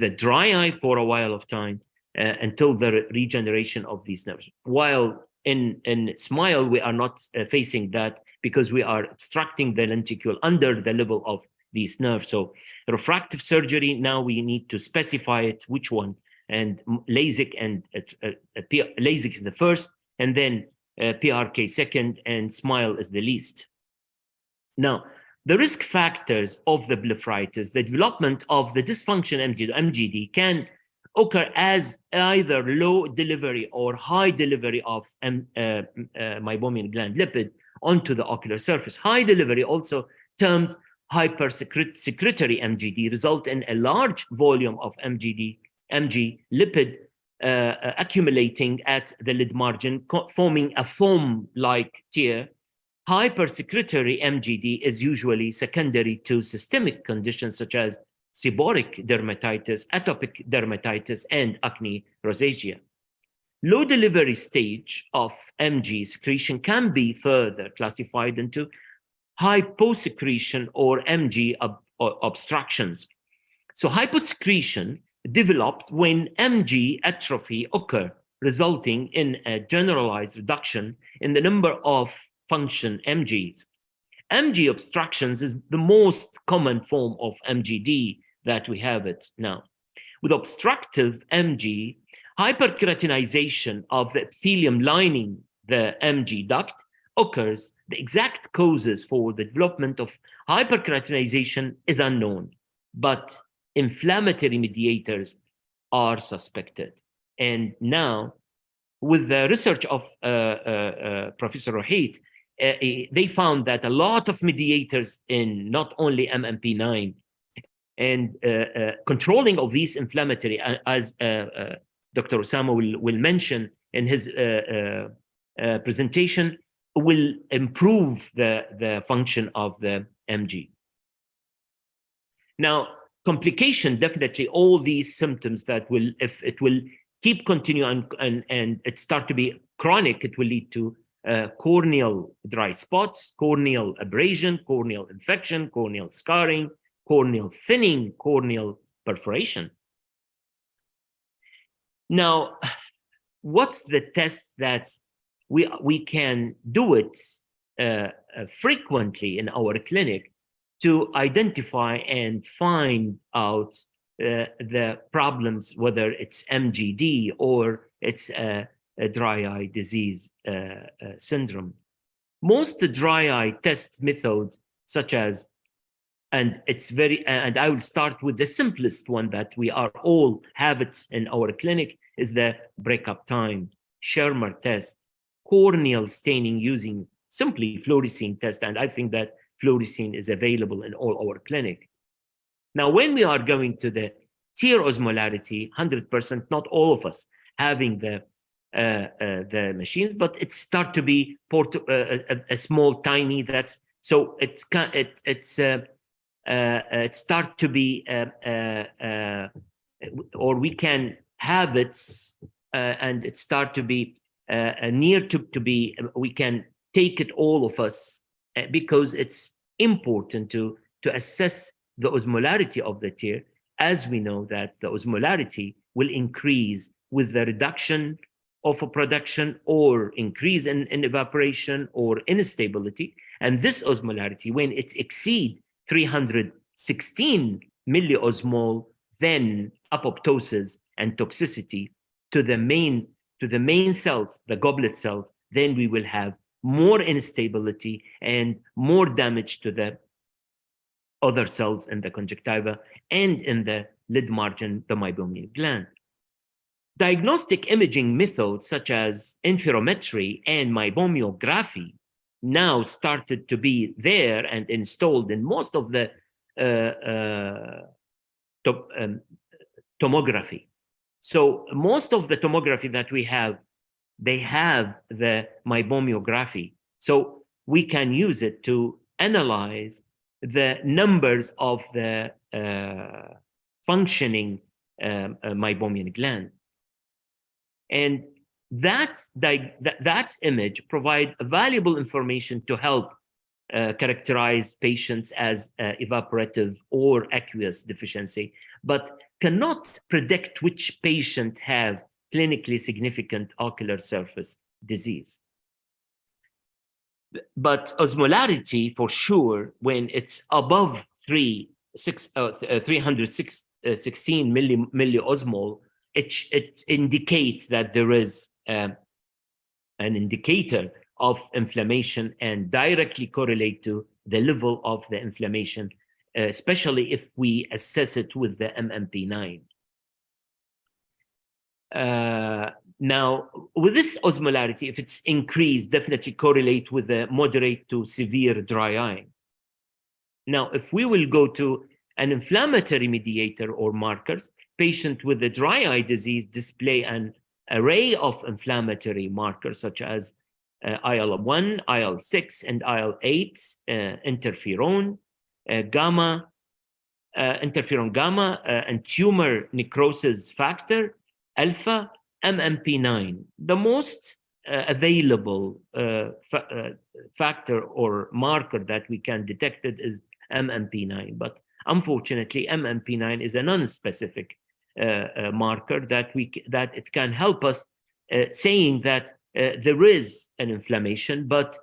a dry eye for a while of time until the regeneration of these nerves. While in SMILE, we are not facing that because we are extracting the lenticule under the level of these nerves. So refractive surgery, now we need to specify it, which one, and LASIK and LASIK is the first, and then PRK second, and SMILE is the least. Now, the risk factors of the blepharitis, the development of the dysfunction MGD can occur as either low delivery or high delivery of meibomian gland lipid onto the ocular surface. High delivery, also termed hypersecretory MGD, result in a large volume of MG lipid accumulating at the lid margin, forming a foam-like tear. Hypersecretory MGD is usually secondary to systemic conditions such as seborrheic dermatitis, atopic dermatitis, and acne rosacea. Low delivery stage of MG secretion can be further classified into hyposecretion or MG obstructions. So hyposecretion develops when MG atrophy occurs, resulting in a generalized reduction in the number of function MGs. MG obstructions is the most common form of MGD that we have it now. With obstructive MG, hyperkeratinization of the epithelium lining the MG duct occurs, the exact causes for the development of hyperkeratinization is unknown, but inflammatory mediators are suspected. And now, with the research of Professor Rohit, they found that a lot of mediators in not only MMP9 and controlling of these inflammatory, as Dr. Osama will mention in his presentation, will improve the function of the MG. Now, complication, definitely all these symptoms that will, if it will keep continuing and it start to be chronic, it will lead to corneal dry spots, corneal abrasion, corneal infection, corneal scarring, corneal thinning, corneal perforation. Now, what's the test that we can do it frequently in our clinic to identify and find out the problems, whether it's MGD or it's a dry eye disease syndrome? Most dry eye test methods, such as, and I will start with the simplest one that we are all have it in our clinic, is the breakup time, Schirmer test, corneal staining using simply fluorescein test, and I think that fluorescein is available in all our clinic. Now, when we are going to the tear osmolarity, 100%, not all of us having the machines, but it start to be a small, tiny. That's so it start to be or we can have it, and it start to be near to be. We can take it, all of us, because it's important to assess the osmolarity of the tear, as we know that the osmolarity will increase with the reduction of a production or increase in evaporation or instability. And this osmolarity, when it exceeds 316 milliosmol, then apoptosis and toxicity to the main cells, the goblet cells, then we will have more instability and more damage to the other cells in the conjunctiva and in the lid margin, the meibomian gland. Diagnostic imaging methods such as interferometry and meibomiography now started to be there and installed in most of the tomography. So most of the tomography that we have, they have the meibomiography. So we can use it to analyze the numbers of the functioning meibomian gland. And that image provide valuable information to help characterize patients as evaporative or aqueous deficiency, but cannot predict which patient have clinically significant ocular surface disease. But osmolarity, for sure, when it's above 316 milliosmol, it indicates that there is an indicator of inflammation and directly correlate to the level of the inflammation, especially if we assess it with the MMP9. Now, with this osmolarity, if it's increased, definitely correlate with the moderate to severe dry eye. Now, if we will go to an inflammatory mediator or markers, patient with the dry eye disease display an array of inflammatory markers such as IL-1, IL-6, and IL-8, interferon gamma, and tumor necrosis factor, alpha, MMP9. The most available factor or marker that we can detect it is MMP9, but unfortunately, MMP9 is a non-specific marker that it can help us saying that there is an inflammation, but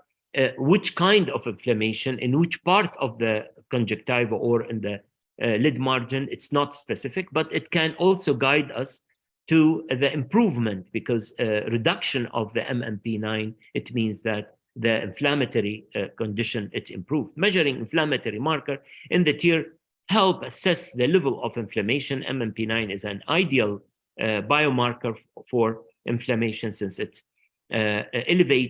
which kind of inflammation in which part of the conjunctiva or in the lid margin, it's not specific, but it can also guide us to the improvement, because reduction of the MMP9, it means that the inflammatory condition, it improved. Measuring inflammatory marker in the tear help assess the level of inflammation. MMP9 is an ideal biomarker for inflammation since it elevation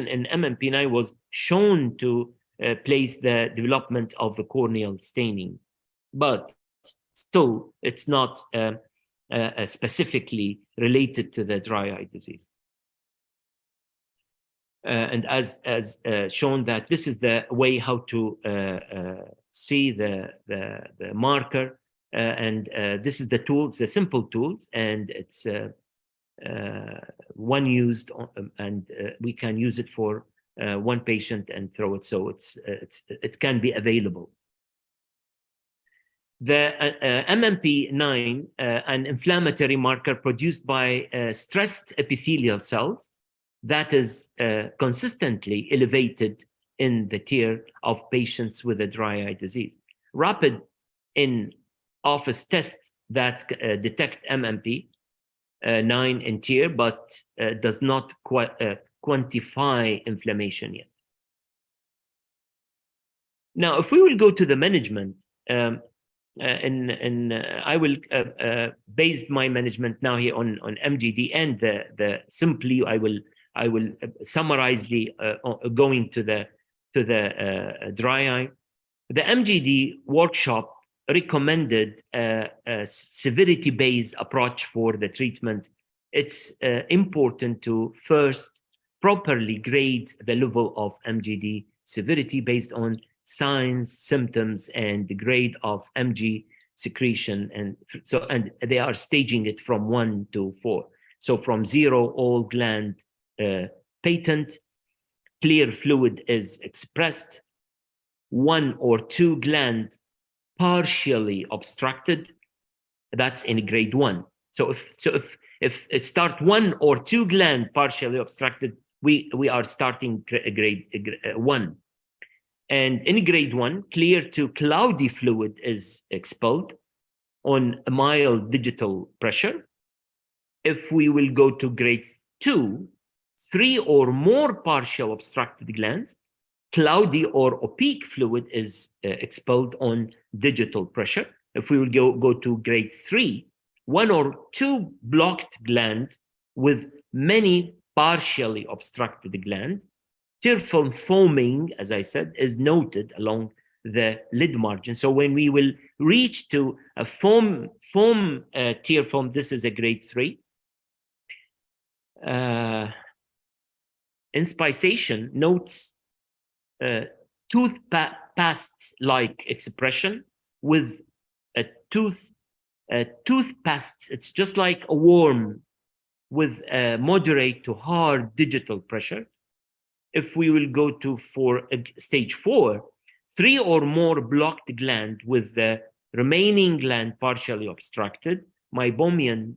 in MMP9 was shown to place the development of the corneal staining, but still it's not specifically related to the dry eye disease. And as shown that this is the way how to see the marker, and this is the tools, the simple tools, and it's one used, and we can use it for one patient and throw it, so it can be available. The MMP9, an inflammatory marker produced by stressed epithelial cells that is consistently elevated in the tear of patients with a dry eye disease. Rapid in-office tests that detect MMP9 in tear, but does not quantify inflammation yet. Now, if we will go to the management, I will base my management now here on MGD, and the simply I will summarize the going to the dry eye. The MGD workshop recommended a severity-based approach for the treatment. It's important to first properly grade the level of MGD severity based on signs, symptoms, and the grade of MG secretion, and they are staging it from 1 to 4. So from 0, all gland patent, clear fluid is expressed, 1 or 2 gland partially obstructed, that's in grade 1. So if it start 1 or 2 gland partially obstructed, we are starting grade 1. And in grade 1, clear to cloudy fluid is expelled on a mild digital pressure. If we will go to grade 2, 3 or more partial obstructed glands, cloudy or opaque fluid is expelled on digital pressure. If we will go to grade 3, 1 or 2 blocked glands with many partially obstructed glands, tear film foaming, as I said, is noted along the lid margin. So when we will reach to a foam tear film, this is a grade 3. Inspication notes tooth paste-like expression with a tooth paste. It's just like a worm with a moderate to hard digital pressure. If we will go to stage 4, 3 or more blocked gland with the remaining gland partially obstructed, meibomian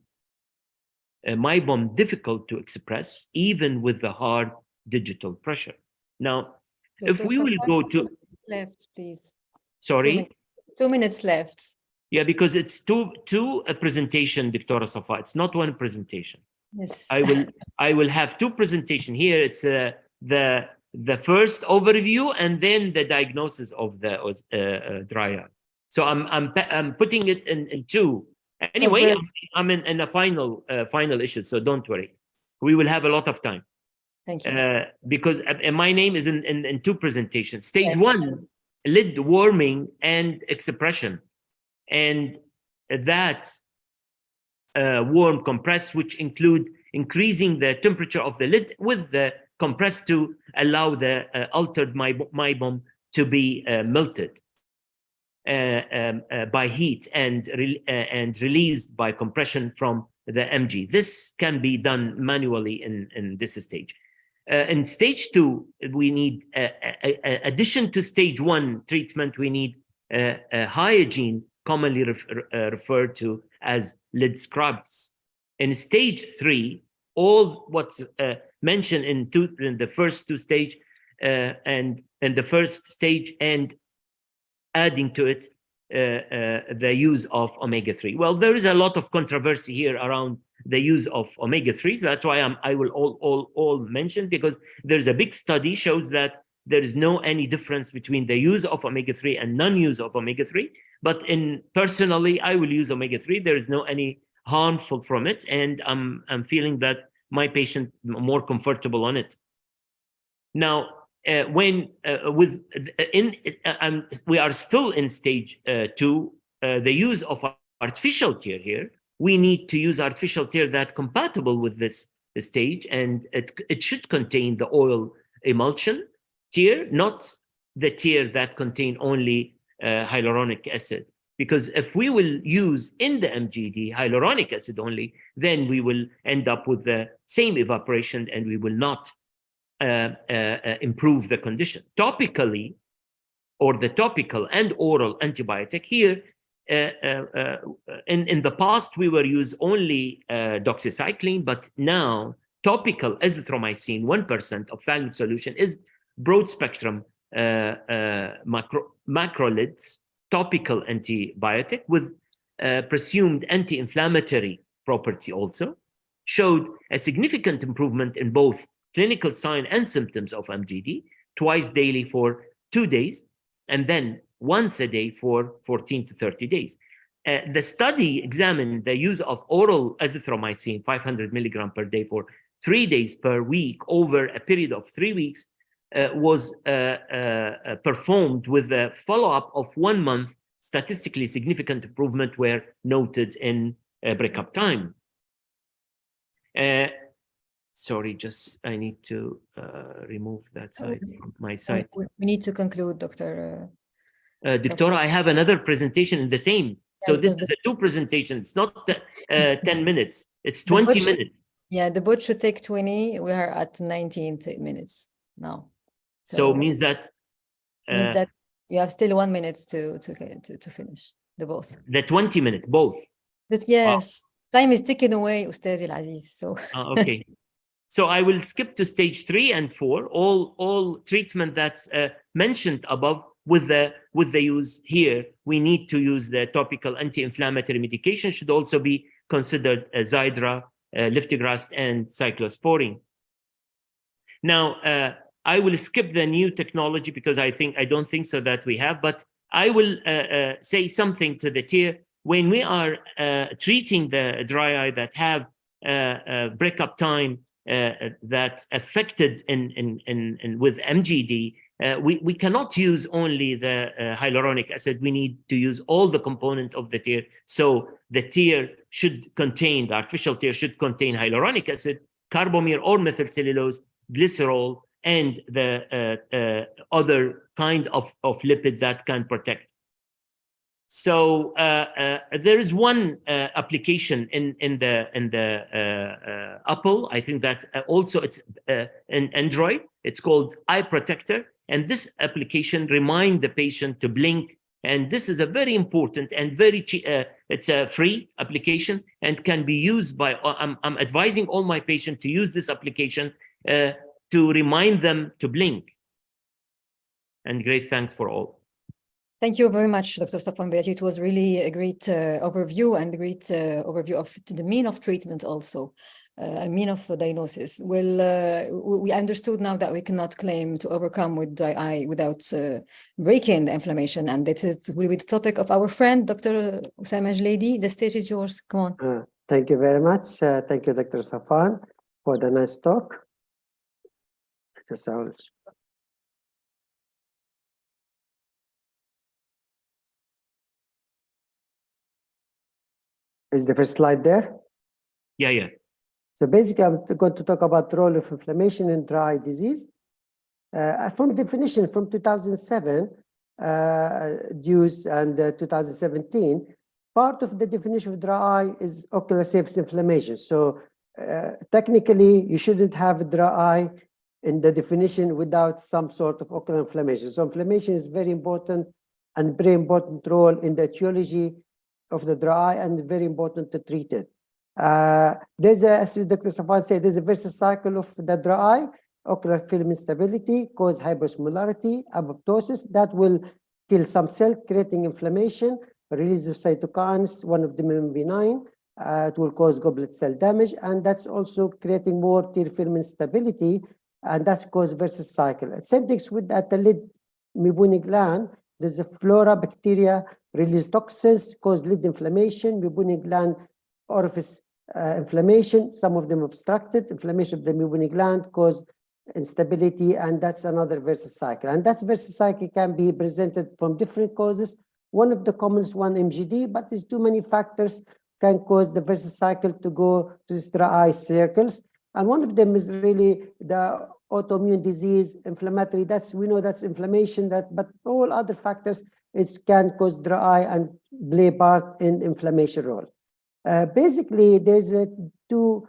meibom difficult to express even with the hard digital pressure. Now, if we will go to left, please. Sorry, 2 minutes left. Yeah, because it's two a presentation, Dr. Safa. It's not one presentation. Yes. I will have 2 presentation here. It's the first overview and then the diagnosis of the dry eye. So I'm putting it in 2. Anyway, I'm in a final issue, so don't worry. We will have a lot of time. Thank you. Because my name is in 2 presentations. Stage 1, lid warming and expression, and that warm compress, which include increasing the temperature of the lid with the compress to allow the altered meibom to be melted by heat and released by compression from the MG. This can be done manually in this stage. In stage 2, we need, addition to stage 1 treatment, we need hygiene, commonly referred to as lid scrubs. In stage 3, all what's mentioned in the first 2 stage and in the first stage, and adding to it the use of omega-3. Well, there is a lot of controversy here around the use of omega-3s. That's why I will all mention, because there's a big study shows that there is no any difference between the use of omega-3 and non-use of omega-3. But personally, I will use omega-3. There is no any harmful from it, and I'm feeling that my patient more comfortable on it. Now, we are still in stage 2, the use of artificial tear here. We need to use artificial tear that compatible with this stage, and it should contain the oil emulsion tear, not the tear that contain only hyaluronic acid. Because if we will use in the MGD hyaluronic acid only, then we will end up with the same evaporation and we will not improve the condition. Topically, or the topical and oral antibiotic here, in the past we were used only doxycycline, but now topical azithromycin 1% of phthalmic solution is broad spectrum macrolides topical antibiotic with presumed anti-inflammatory property, also showed a significant improvement in both clinical sign and symptoms of MGD, twice daily for 2 days, and then once a day for 14 to 30 days. The study examined the use of oral azithromycin 500 milligram per day for 3 days per week over a period of 3 weeks, was performed with a follow-up of 1 month. Statistically significant improvement were noted in breakup time. Sorry, just I need to remove that side from my site. We need to conclude, Dr. Doctor, I have another presentation in the same. So this is a 2 presentation. It's not 10 minutes. It's 20 minutes. Yeah, the boat should take 20. We are at 19 minutes now. So means that you have still 1 minute to finish the both. The 20 minutes, both. But yes, time is ticking away, Ustaz Al-Aziz. So okay. So I will skip to stage 3 and 4. All treatment that's mentioned above with the use here. We need to use the topical anti-inflammatory medication. Should also be considered Xiidra, Liftigrast, and cyclosporine. Now, I will skip the new technology because I don't think so that we have, but I will say something to the tear. When we are treating the dry eye that have breakup time that affected with MGD, we cannot use only the hyaluronic acid. We need to use all the component of the tear. So the tear should contain, the artificial tear should contain hyaluronic acid, carbomere or methylcellulose, glycerol, and the other kind of lipid that can protect. So there is one application in the Apple. I think that also it's in Android. It's called Eye Protector, and this application reminds the patient to blink. And this is a very important and very cheap. It's a free application and can be used by. I'm advising all my patients to use this application to remind them to blink. And great thanks for all. Thank you very much, Dr. Safwan Bayati. It was really a great overview and a great overview of the mean of treatment also, a mean of diagnosis. Well, we understood now that we cannot claim to overcome with dry eye without breaking the inflammation. And that will be the topic of our friend, Dr. Usama Jlaidi. The stage is yours. Come on. Thank you very much. Thank you, Dr. Safwan, for the nice talk. Is the first slide there? Yeah. So basically, I'm going to talk about the role of inflammation in dry eye disease. From definition from 2007, Deuce and 2017, part of the definition of dry eye is ocular surface inflammation. So technically, you shouldn't have dry eye in the definition without some sort of ocular inflammation. So inflammation is very important and very important role in the etiology of the dry eye and very important to treat it. There's as Dr. Safwan said, there's a vicious cycle of the dry eye, ocular film instability, cause hyperosmolarity, apoptosis, that will kill some cell, creating inflammation, release of cytokines, one of them MV9, It will cause goblet cell damage, and that's also creating more tear film instability, and that's cause versus cycle. Same things with at the lid meibomian gland. There's a flora bacteria release toxins, cause lid inflammation, meibomian gland orifice inflammation, some of them obstructed. Inflammation of the meibomian gland cause instability, and that's another versus cycle. And that versus cycle can be presented from different causes. One of the commonest one, MGD, but there's too many factors can cause the versus cycle to go to these dry eye circles. And one of them is really the autoimmune disease, inflammatory. We know that's inflammation, but all other factors, it can cause dry eye and play part in inflammation role. Basically, there's two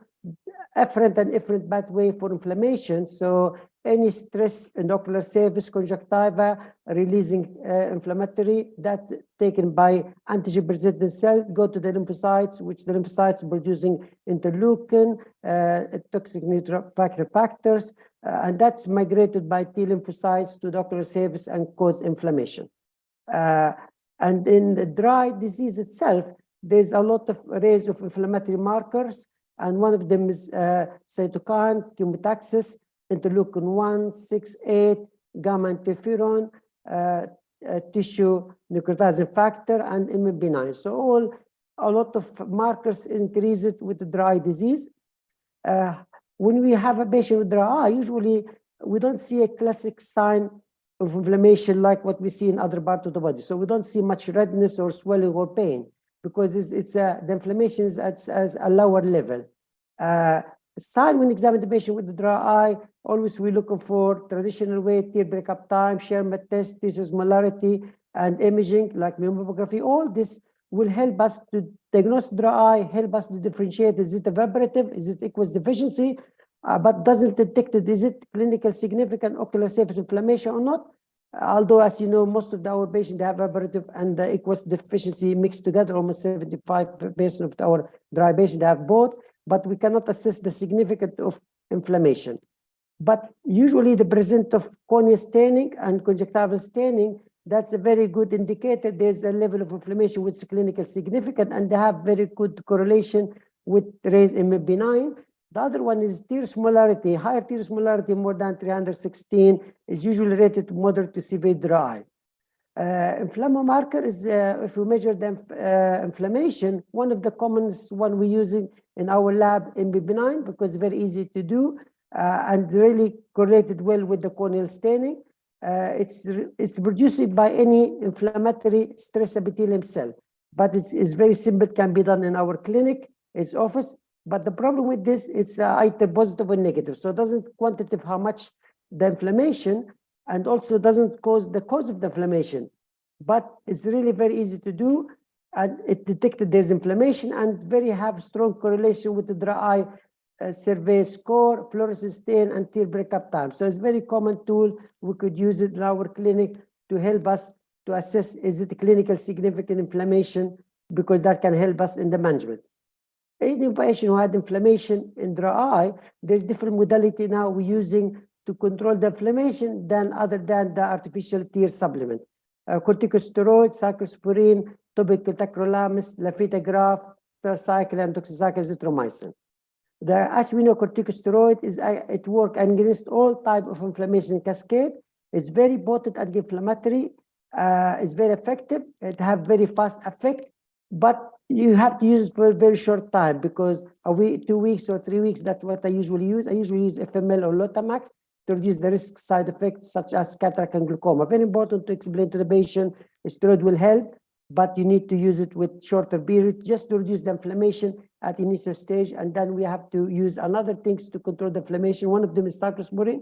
efferent and efferent pathway for inflammation. So any stress in the ocular surface, conjunctiva, releasing inflammatory, that taken by antigen presenting cell, go to the lymphocytes, which the lymphocytes producing interleukin, toxic neutrofiltrating factors, and that's migrated by T lymphocytes to the ocular surface and cause inflammation. And in the dry disease itself, there's a lot of arrays of inflammatory markers, and one of them is cytokine, chemotaxis, interleukin 1, 6, 8, gamma interferon, tissue necrotizing factor, and MMP9. So a lot of markers increase it with the dry disease. When we have a patient with dry eye, usually we don't see a classic sign of inflammation like what we see in other parts of the body. So we don't see much redness or swelling or pain, because the inflammation is at a lower level. Sign when examine the patient with the dry eye, always we're looking for traditional way, tear breakup time, Sherman test, tissue osmolarity, and imaging like mammography. All this will help us to diagnose dry eye, help us to differentiate, is it evaporative, is it aqueous deficiency, but doesn't detect it, is it clinical significant ocular surface inflammation or not? Although, as you know, most of our patients have evaporative and the aqueous deficiency mixed together, almost 75% of our dry patients have both, but we cannot assess the significance of inflammation. But usually the presence of corneal staining and conjunctival staining, that's a very good indicator. There's a level of inflammation which is clinically significant, and they have very good correlation with raised MMP9. The other one is tear osmolarity. Higher tear osmolarity, more than 316, is usually rated to moderate to severe dry. Inflammatory marker is, if we measure the inflammation, one of the commonest one we're using in our lab, MMP9, because it's very easy to do and really correlated well with the corneal staining. It's produced by any inflammatory stress epithelium cell, but it's very simple, it can be done in our clinic, its office. But the problem with this, it's either positive or negative. So it doesn't quantitative how much the inflammation, and also doesn't cause the cause of the inflammation. But it's really very easy to do, and it detected there's inflammation and very have strong correlation with the dry eye survey score, fluorescein stain, and tear breakup time. So it's a very common tool. We could use it in our clinic to help us to assess, is it a clinical significant inflammation, because that can help us in the management. Any patient who had inflammation in dry eye, there's different modality now we're using to control the inflammation other than the artificial tear supplement. Corticosteroids, cyclosporine, topical tacrolimus, laphitagraph, tetracycline, and doxycycline, azithromycin. As we know, corticosteroid it works against all type of inflammation cascade. It's very potent anti-inflammatory. It's very effective. It have very fast effect, but you have to use it for a very short time, because a week, 2 weeks or 3 weeks, that's what I usually use. I usually use FML or Lotamax to reduce the risk side effects such as cataract and glaucoma. Very important to explain to the patient, steroid will help, but you need to use it with shorter period just to reduce the inflammation at initial stage. And then we have to use another things to control the inflammation. One of them is cyclosporine.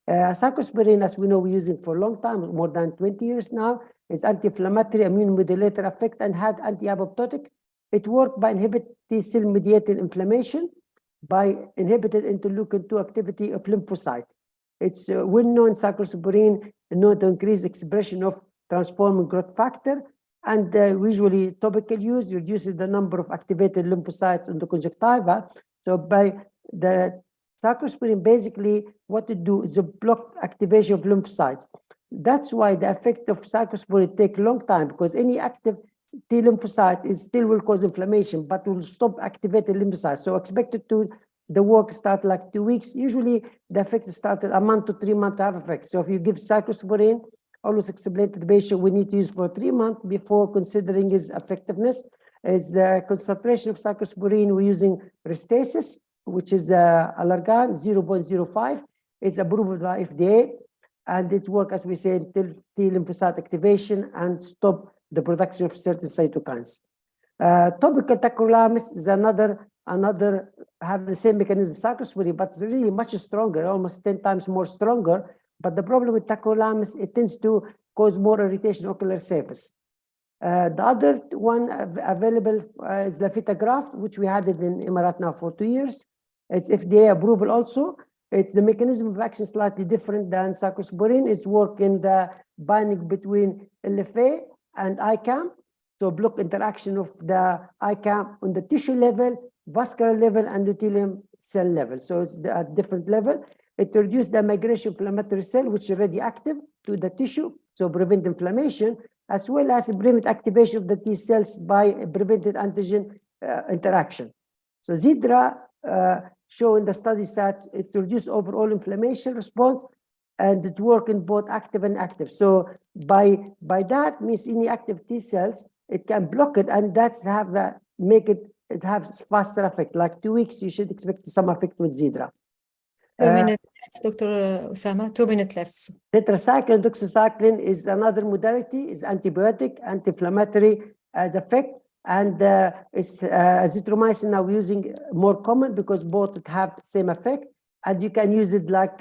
Cyclosporine, as we know, we're using for a long time, more than 20 years now. It's anti-inflammatory, immune modulator effect, and had anti-apoptotic. It worked by inhibiting T-cell mediated inflammation, by inhibited interleukin-2 activity of lymphocyte. It's well-known cyclosporine known to increase expression of transforming growth factor, and usually topical use reduces the number of activated lymphocytes in the conjunctiva. So by the cyclosporine, basically what it do is a block activation of lymphocytes. That's why the effect of cyclosporine take a long time, because any active T lymphocyte is still will cause inflammation, but will stop activating lymphocytes. So expected to the work start like 2 weeks. Usually the effect started a month to 3 months to have effect. So if you give cyclosporine, always explain to the patient we need to use for 3 months before considering its effectiveness. Is the concentration of cyclosporine we're using Restasis, which is Allergan 0.05. It's approved by FDA, and it works, as we said, till T lymphocyte activation and stop the production of certain cytokines. Topical tacrolimus is another have the same mechanism cyclosporine, but it's really much stronger, almost 10 times more stronger. But the problem with tacrolimus, it tends to cause more irritation ocular surface. The other one available is Lafitagraph, which we had it in Emirates now for 2 years. It's FDA approval also. It's the mechanism of action slightly different than cyclosporine. It's work in the binding between LFA and ICAM. So block interaction of the ICAM on the tissue level, vascular level, and endothelium cell level. So it's at different level. It reduces the migration of inflammatory cell, which is already active to the tissue, so prevent inflammation, as well as prevent activation of the T cells by prevented antigen interaction. So Zidra show in the study that it reduces overall inflammation response, and it works in both active and active. So by that means any active T cells, it can block it, and that's have make it has faster effect. Like 2 weeks, you should expect some effect with Zidra. 2 minutes, Dr. Osama, 2 minutes left. Tetracycline, doxycycline is another modality, is antibiotic, anti-inflammatory as effect, and it's azithromycin now using more common because both have the same effect, and you can use it like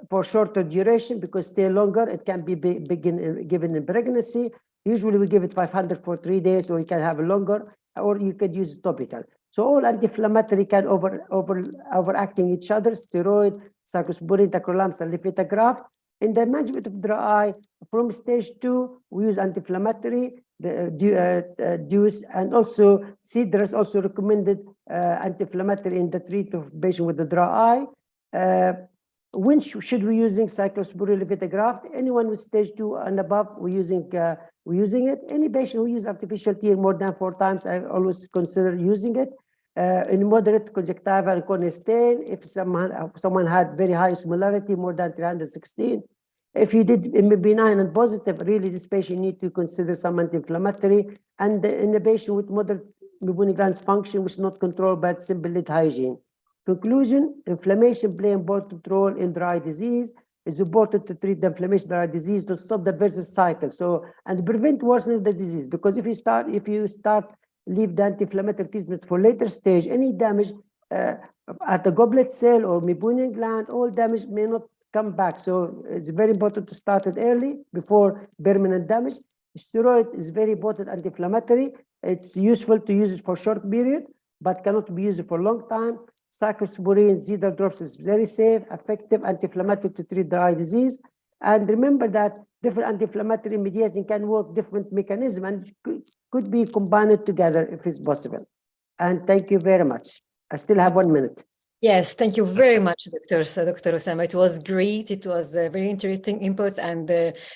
for shorter duration because stay longer. It can be given in pregnancy. Usually we give it 500 for 3 days, or you can have a longer, or you could use it topical. So all anti-inflammatory can overacting each other, steroid, cyclosporine, tacrolimus, and Lafitagraph. In the management of dry eye, from stage 2, we use anti-inflammatory, DUCE, and also Zidra is also recommended anti-inflammatory in the treatment of patient with the dry eye. When should we using cyclosporine, Lafitagraph? Anyone with stage 2 and above, we're using it. Any patient who uses artificial tear more than 4 times, I always consider using it. In moderate conjunctival and corneal stain, if someone had very high osmolarity, more than 316. If you did benign and positive, really this patient need to consider some anti-inflammatory. And in the patient with moderate meibomian glands function, which is not controlled by simple lid hygiene. Conclusion, inflammation play an important role in dry eye disease. It's important to treat the inflammation of dry eye disease to stop the vicious cycle. So, and prevent worsening of the disease, because if you start leave the anti-inflammatory treatment for later stage, any damage at the goblet cell or meibomian gland, all damage may not come back. So it's very important to start it early before permanent damage. Steroid is very important anti-inflammatory. It's useful to use it for short period, but cannot be used for a long time. Cyclosporine, Zidra drops is very safe, effective anti-inflammatory to treat dry eye disease. And remember that different anti-inflammatory mediating can work different mechanism and could be combined together if it's possible. And thank you very much. I still have 1 minute. Yes, thank you very much, Dr. Osama. It was great. It was very interesting inputs, and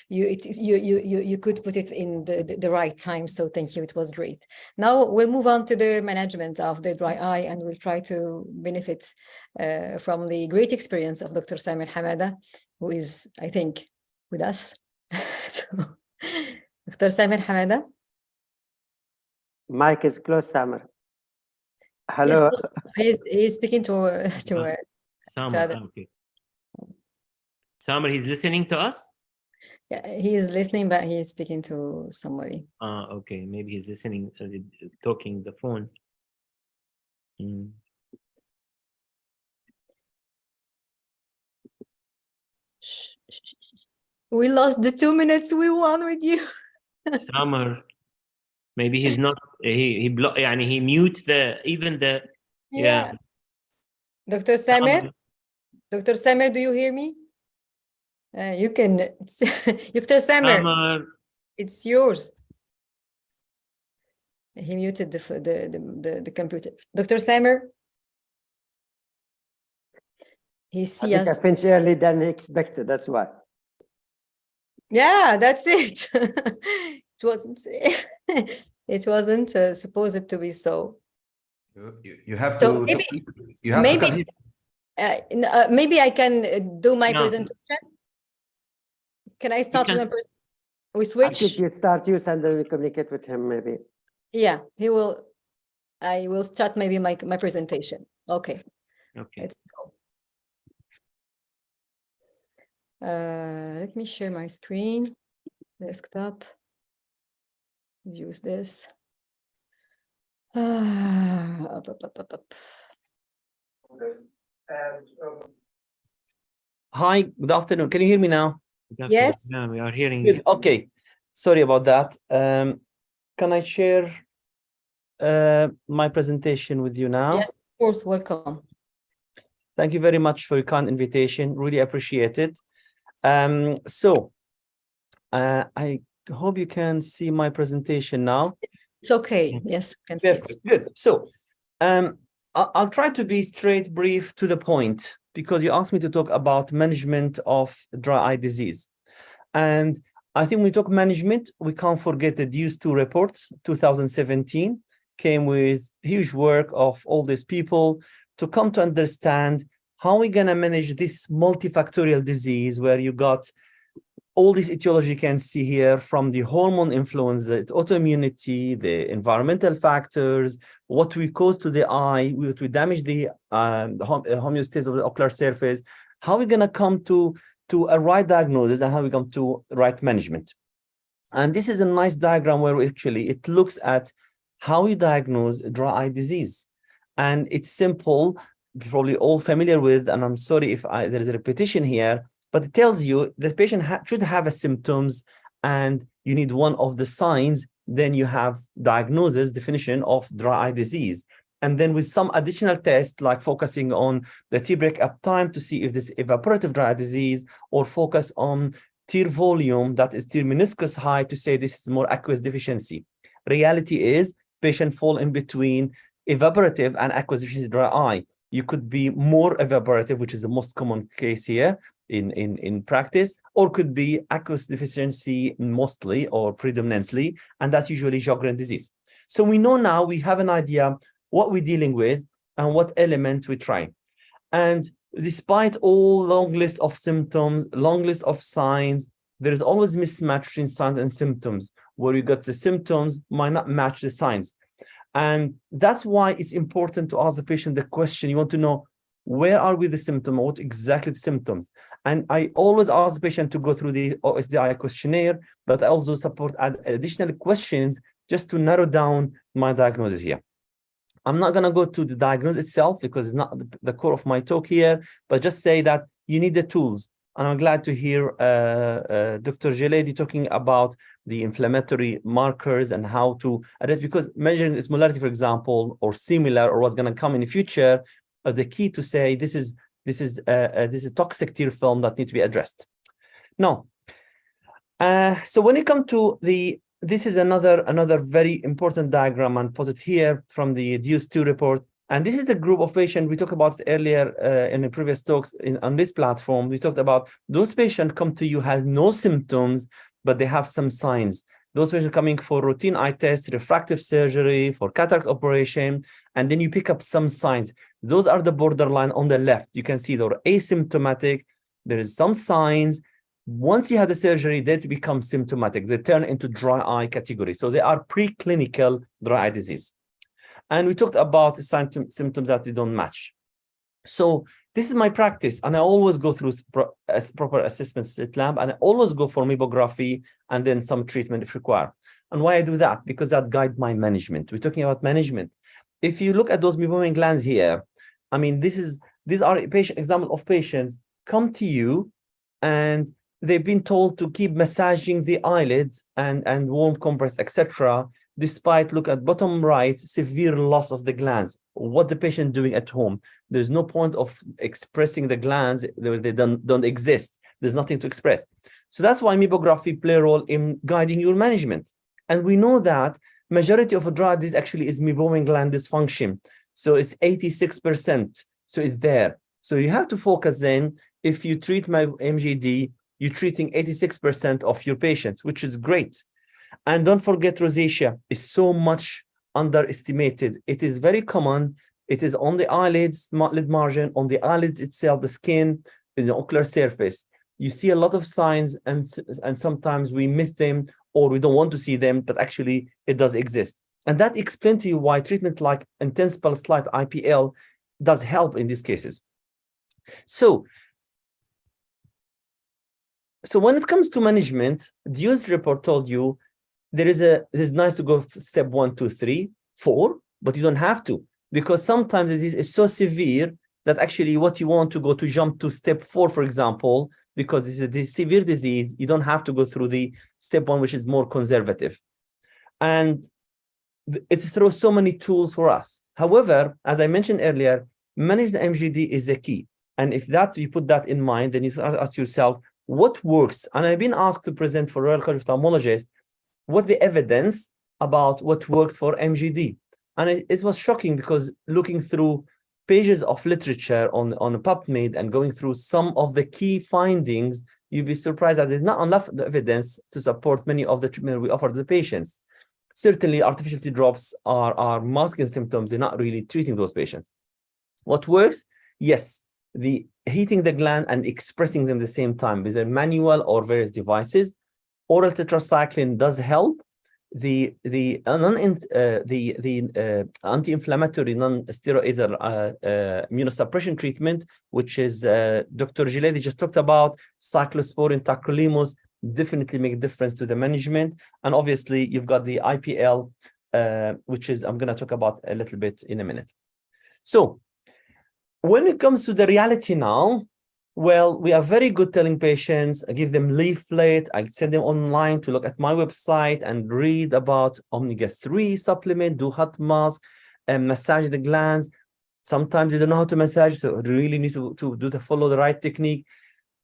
you could put it in the right time. So thank you. It was great. Now we'll move on to the management of the dry eye, and we'll try to benefit from the great experience of Dr. Samer Hamada, who is, I think, with us. Dr. Samer Hamada. Mic is closed, Samer. Hello. Yes, he's speaking to Samer. Okay. Samer, he's listening to us? Yeah, he is listening, but he is speaking to somebody. Okay, maybe he's listening, talking the phone. We lost the 2 minutes we won with you. Samer, maybe he's not. He mutes yeah. Dr. Samer, Dr. Samer, do you hear me? You can. Dr. Samer, it's yours. He muted the computer. Dr. Samer, he sees us. I finished early than expected. That's why. Yeah, that's it. It wasn't. It wasn't supposed to be so. You have So to, maybe, you have to tell him. maybe I can do my No. presentation. Can I start with can- my we I think switch? you start use and then we communicate with him maybe. Yeah, he will. I will start maybe my presentation. Okay. Okay. Let's go. Let me share my screen, desktop. Use this. Up, up, up, up, up. Hi, good afternoon. Can you hear me now? Yes. Yeah, we are hearing Good. you. Okay. Sorry about that. Can I share my presentation with you now? Yes, of course. Welcome. Thank you very much for your kind invitation. Really appreciate it. I hope you can see my presentation now. It's okay. Yes, you can see it. Perfect. Good. So I'll try to be straight, brief, to the point, because you asked me to talk about management of dry eye disease. And I think when we talk management, we can't forget the DUCE2 report, 2017, came with huge work of all these people to come to understand how we're going to manage this multifactorial disease where you got all this etiology you can see here, from the hormone influence, the autoimmunity, the environmental factors, what we cause to the eye, what we damage the homeostasis of the ocular surface, how we're going to come to a right diagnosis and how we come to right management. And this is a nice diagram where it looks at how you diagnose dry eye disease. And it's simple, probably all familiar with, and I'm sorry if there is a repetition here, but it tells you the patient should have a symptoms and you need one of the signs, then you have diagnosis, definition of dry eye disease. And then with some additional tests, like focusing on the tear break-up time to see if this evaporative dry eye disease, or focus on tear volume, that is tear meniscus height, to say this is more aqueous deficiency. Reality is patient fall in between evaporative and aqueous deficiency dry eye. You could be more evaporative, which is the most common case here in practice, or could be aqueous deficiency mostly or predominantly, and that's usually Sjogren disease. So we know now, we have an idea what we're dealing with and what element we try. And despite all long list of symptoms, long list of signs, there is always mismatch between signs and symptoms, where you got the symptoms might not match the signs. And that's why it's important to ask the patient the question. You want to know, where are we the symptom, what exactly the symptoms? And I always ask the patient to go through the OSDI questionnaire, but I also support additional questions just to narrow down my diagnosis here. I'm not going to go to the diagnosis itself because it's not the core of my talk here, but just say that you need the tools. And I'm glad to hear Dr. Jaledi talking about the inflammatory markers and how to address, because measuring osmolarity, for example, or similar, or what's going to come in the future, are the key to say this is a toxic tear film that needs to be addressed. Now, so when it comes to this is another very important diagram, and put it here from the DUCE2 report. And this is a group of patients we talked about earlier in the previous talks on this platform. We talked about those patients come to you has no symptoms, but they have some signs. Those patients coming for routine eye test, refractive surgery, for cataract operation, and then you pick up some signs. Those are the borderline on the left. You can see they're asymptomatic. There is some signs. Once you have the surgery, they become symptomatic. They turn into dry eye category. So they are preclinical dry eye disease. And we talked about symptoms that we don't match. So this is my practice, and I always go through proper assessment slit lamp, and I always go for mammography and then some treatment if required. And why I do that? Because that guides my management. We're talking about management. If you look at those meibomian glands here, I mean, these are example of patients come to you and they've been told to keep massaging the eyelids and warm compress, etc. Despite, look at bottom right, severe loss of the glands. What the patient doing at home? There's no point of expressing the glands. They don't exist. There's nothing to express. So that's why mammography play a role in guiding your management. And we know that majority of a dry eye disease actually is meibomian gland dysfunction. So it's 86%. So it's there. So you have to focus then. If you treat my MGD, you're treating 86% of your patients, which is great. And don't forget, rosacea is so much underestimated. It is very common. It is on the eyelids, lid margin, on the eyelids itself, the skin, the ocular surface. You see a lot of signs, and sometimes we miss them or we don't want to see them, but actually it does exist. And that explains to you why treatment like intense pulse light IPL does help in these cases. So when it comes to management, Dew's report told you it's nice to go step 1, 2, 3, 4, but you don't have to, because sometimes the disease is so severe that actually what you want to go to jump to step 4, for example, because this is a severe disease, you don't have to go through the step 1, which is more conservative. And it throws so many tools for us. However, as I mentioned earlier, manage the MGD is the key. And if that you put that in mind, then you ask yourself, what works? And I've been asked to present for Royal College of Ophthalmologists what the evidence about what works for MGD. And it was shocking, because looking through pages of literature on PubMed and going through some of the key findings, you'd be surprised that there's not enough evidence to support many of the treatment we offer to the patients. Certainly, artificial tear drops are masking symptoms. They're not really treating those patients. What works? Yes, the heating the gland and expressing them at the same time with a manual or various devices. Oral tetracycline does help. The anti-inflammatory non-steroidal immunosuppression treatment, which is Dr. Giledi just talked about, cyclosporin, tacrolimus, definitely make a difference to the management. And obviously, you've got the IPL, which is I'm going to talk about a little bit in a minute. So when it comes to the reality now, well, we are very good telling patients, I give them leaflet, I send them online to look at my website and read about omega-3 supplement, do hot mask, and massage the glands. Sometimes they don't know how to massage, so they really need to follow the right technique.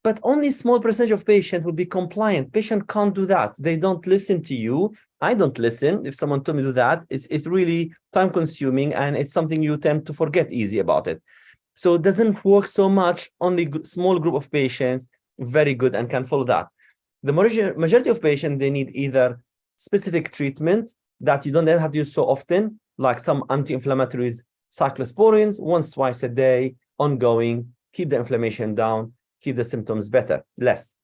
But only a small percentage of patients will be compliant. Patient can't do that. They don't listen to you. I don't listen. If someone told me to do that, it's really time consuming, and it's something you tend to forget easy about it. So it doesn't work so much. Only small group of patients, very good, and can follow that. The majority of patients, they need either specific treatment that you don't have to use so often, like some anti-inflammatories, cyclosporins, once, twice a day, ongoing, keep the inflammation down, keep the symptoms less.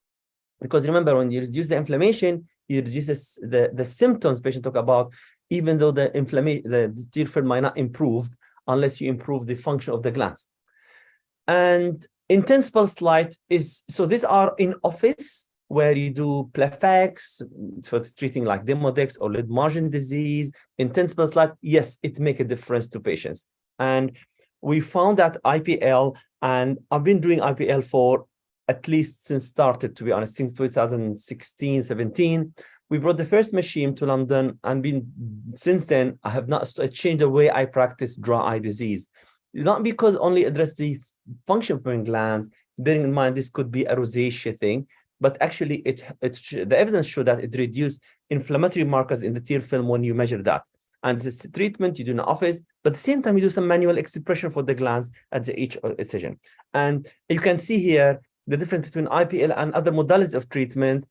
Because remember, when you reduce the inflammation, you reduce the symptoms patient talk about, even though the tear film might not improve unless you improve the function of the glands. And intense pulse light is, so these are in office where you do Plafex for treating like Demodex or lid margin disease. Intense pulse light, yes, it makes a difference to patients. And we found that IPL, and I've been doing IPL for at least since started, to be honest, since 2016, 17. We brought the first machine to London, and since then, I have not changed the way I practice dry eye disease. Not because only address the function of glands, bearing in mind this could be a rosacea thing, but actually the evidence showed that it reduced inflammatory markers in the tear film when you measure that. And this treatment you do in the office, but at the same time you do some manual expression for the glands at each incision. And you can see here the difference between IPL and other modalities of treatment.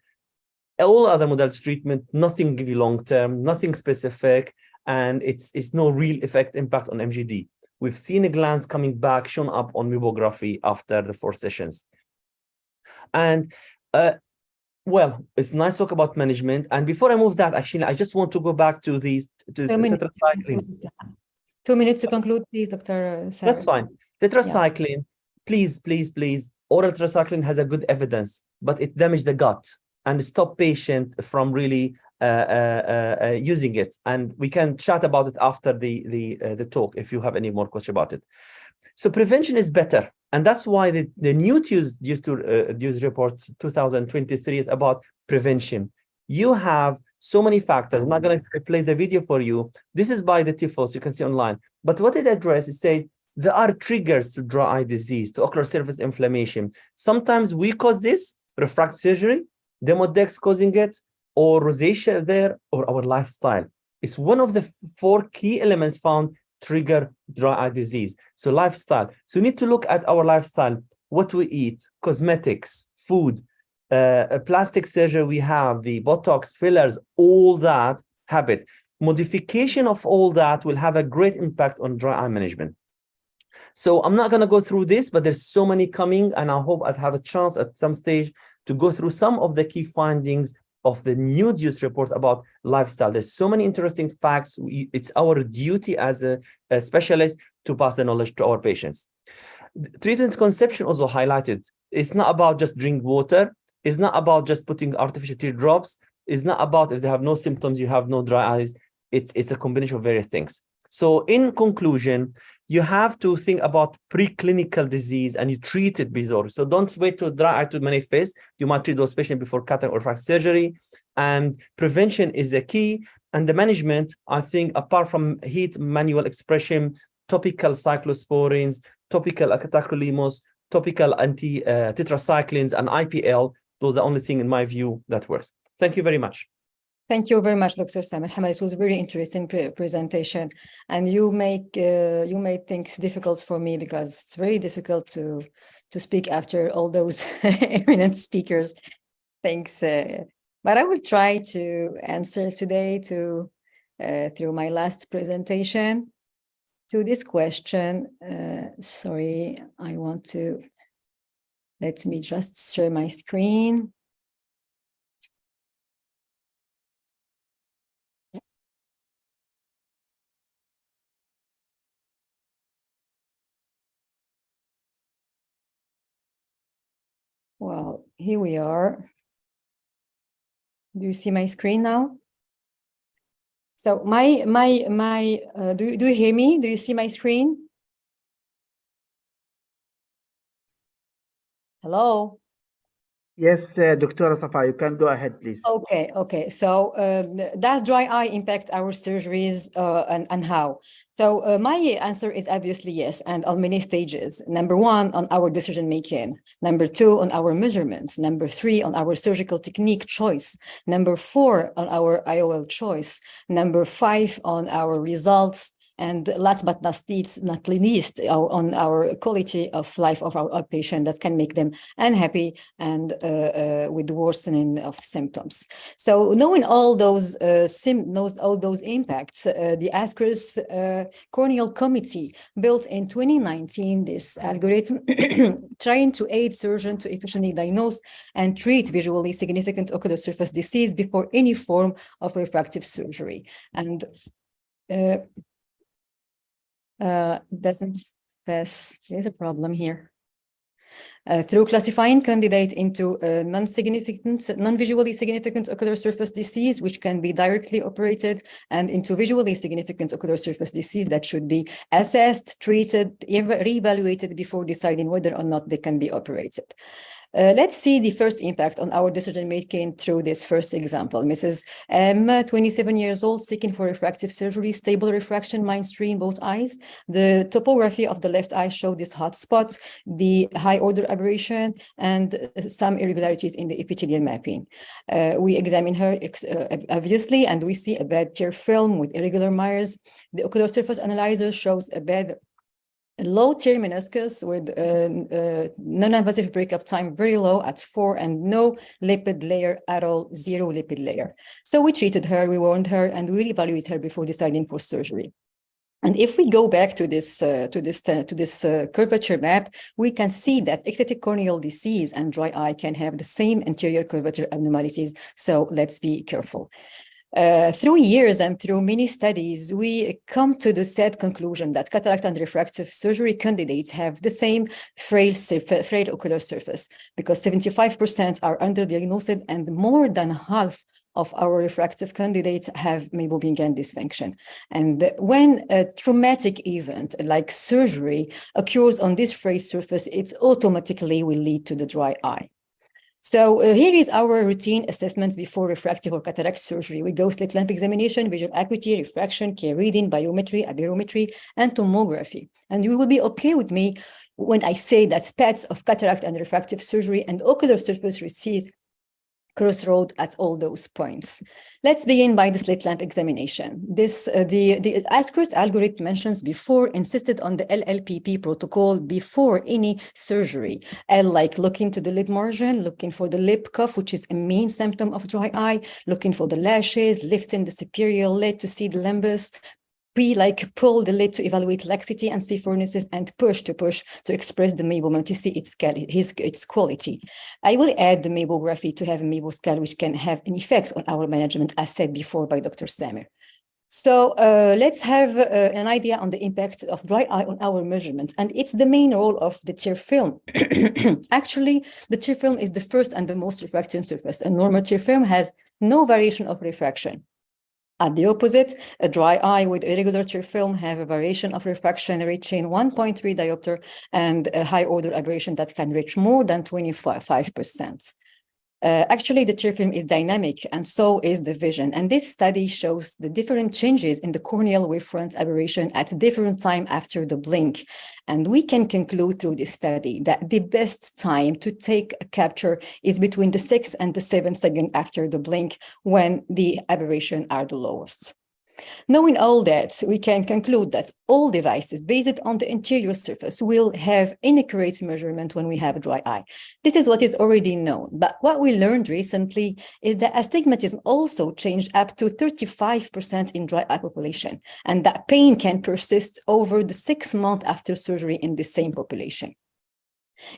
All other modalities of treatment, nothing give you long-term, nothing specific, and it's no real impact on MGD. We've seen the glands coming back, shown up on mammography after the 4 sessions. And well, it's nice to talk about management. And before I move that, actually, I just want to go back to these tetracycline. 2 minutes to conclude, please, Dr. Sarah. That's fine. Tetracycline, please, please, please. Oral tetracycline has a good evidence, but it damages the gut and stop patient from really using it. And we can chat about it after the talk if you have any more questions about it. So prevention is better. And that's why the new Dew's report 2023 is about prevention. You have so many factors. I'm not going to play the video for you. This is by the TIFOS, you can see online. But what it addresses is say there are triggers to dry eye disease, to ocular surface inflammation. Sometimes we cause this, refractive surgery, Demodex causing it, or rosacea there, or our lifestyle. It's one of the 4 key elements found trigger dry eye disease. So lifestyle. So we need to look at our lifestyle, what we eat, cosmetics, food, plastic surgery, we have the Botox, fillers, all that habit. Modification of all that will have a great impact on dry eye management. So I'm not going to go through this, but there's so many coming, and I hope I'd have a chance at some stage to go through some of the key findings of the new DUCE report about lifestyle. There's so many interesting facts. It's our duty as a specialist to pass the knowledge to our patients. Treatment conception also highlighted. It's not about just drink water. It's not about just putting artificial teardrops. It's not about if they have no symptoms, you have no dry eyes. It's a combination of various things. So in conclusion, you have to think about preclinical disease and you treat it before. So don't wait till dry eye to manifest. You might treat those patients before cataract or refractive surgery. And prevention is the key. And the management, I think, apart from heat manual expression, topical cyclosporins, topical tacrolimus, topical anti-tetracyclines, and IPL, those are the only thing in my view that works. Thank you very much. Thank you very much, Dr. Sam Hamad. It was a very interesting presentation, and you made things difficult for me because it's very difficult to speak after all those eminent speakers. Thanks, but I will try to answer today through my last presentation to this question. Sorry, let me just share my screen. Well, here we are. Do you see my screen now? So do you hear me? Do you see my screen? Hello? Yes, Dr. Safa, you can go ahead, please. Okay. So does dry eye impact our surgeries and how? So my answer is obviously yes, and on many stages. Number one, on our decision making. Number two, on our measurement. Number three, on our surgical technique choice. Number four, on our IOL choice. Number five, on our results. And last but not least, on our quality of life of our patient that can make them unhappy and with worsening of symptoms. So knowing all those impacts, the ASCRS Corneal Committee built in 2019 this algorithm trying to aid surgeons to efficiently diagnose and treat visually significant ocular surface disease before any form of refractive surgery. And doesn't pass. There's a problem here. Through classifying candidates into non-visually significant ocular surface disease, which can be directly operated, and into visually significant ocular surface disease that should be assessed, treated, reevaluated before deciding whether or not they can be operated. Let's see the first impact on our decision making through this first example. Mrs. M, 27 years old, seeking for refractive surgery, stable refraction, -3 in both eyes. The topography of the left eye showed these hot spots, the high order aberration, and some irregularities in the epithelial mapping. We examine her obviously, and we see a bad tear film with irregular Myers. The ocular surface analyzer shows a bad low tear meniscus with non-invasive breakup time very low at 4 and no lipid layer at all, 0 lipid layer. So we treated her, we warned her, and we evaluated her before deciding for surgery. And if we go back to this curvature map, we can see that ectatic corneal disease and dry eye can have the same anterior curvature abnormalities. So let's be careful. Through years and through many studies, we come to the sad conclusion that cataract and refractive surgery candidates have the same frail ocular surface, because 75% are underdiagnosed and more than half of our refractive candidates have meibomian dysfunction. And when a traumatic event like surgery occurs on this frail surface, it automatically will lead to the dry eye. So here is our routine assessments before refractive or cataract surgery. We go slit lamp examination, visual acuity, refraction, care reading, biometry, aberrometry, and tomography. And you will be okay with me when I say that paths of cataract and refractive surgery and ocular surface disease crossroad at all those points. Let's begin by the slit lamp examination. This, the ASCRS algorithm mentions before insisted on the LLPP protocol before any surgery. L like looking to the lid margin, looking for the lip cuff, which is a main symptom of dry eye, looking for the lashes, lifting the superior lid to see the limbus, P like pull the lid to evaluate laxity and see furnaces, and push to express the meibomian to see its quality. I will add the meibography to have a meibo scale, which can have an effect on our management, as said before by Dr. Samir. So let's have an idea on the impact of dry eye on our measurement, and it's the main role of the tear film. Actually, the tear film is the first and the most refractive surface. A normal tear film has no variation of refraction. At the opposite, a dry eye with irregular tear film have a variation of refraction reaching 1.3 diopter and a high order aberration that can reach more than 25%. Actually, the tear film is dynamic, and so is the vision. And this study shows the different changes in the corneal wavefront aberration at different time after the blink. And we can conclude through this study that the best time to take a capture is between the 6 and the 7 seconds after the blink, when the aberration are the lowest. Knowing all that, we can conclude that all devices based on the interior surface will have inaccurate measurement when we have a dry eye. This is what is already known, but what we learned recently is that astigmatism also changed up to 35% in dry eye population, and that pain can persist over the 6 months after surgery in the same population.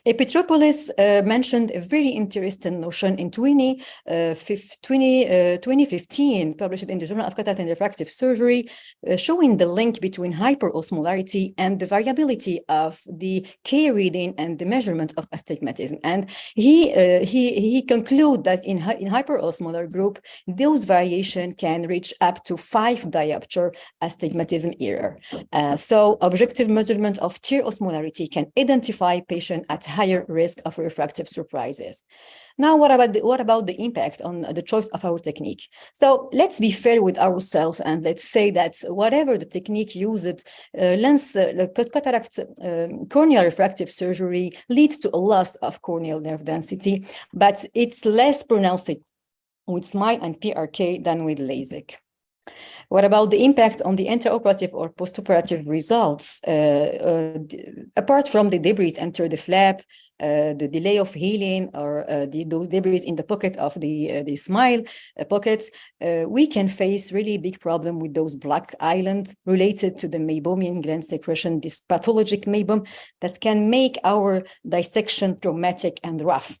Epitropoulos mentioned a very interesting notion in 2015, published in the Journal of Cataract and Refractive Surgery, showing the link between hyperosmolarity and the variability of the K reading and the measurement of astigmatism. And he concluded that in hyperosmolar group, those variation can reach up to 5 diopter astigmatism error. So objective measurement of tear osmolarity can identify patient at higher risk of refractive surprises. Now, what about the impact on the choice of our technique? So let's be fair with ourselves, and let's say that whatever the technique used, cataract corneal refractive surgery leads to a loss of corneal nerve density, but it's less pronounced with SMILE and PRK than with LASIK. What about the impact on the intraoperative or postoperative results? Apart from the debris enter the flap, the delay of healing, or those debris in the pocket of the SMILE pockets, we can face really big problem with those black islands related to the meibomian gland secretion, this pathologic meibom that can make our dissection traumatic and rough.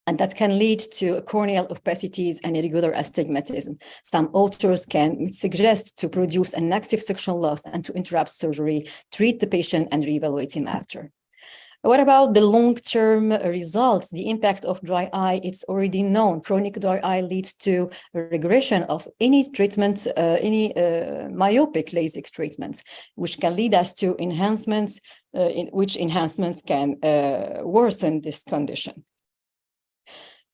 And that can lead to corneal opacities and irregular astigmatism. Some authors can suggest to produce an active sectional loss and to interrupt surgery, treat the patient, and reevaluate him after. What about the long-term results? The impact of dry eye, it's already known. Chronic dry eye leads to a regression of any treatment, any myopic LASIK treatment, which can lead us to enhancements, which enhancements can worsen this condition.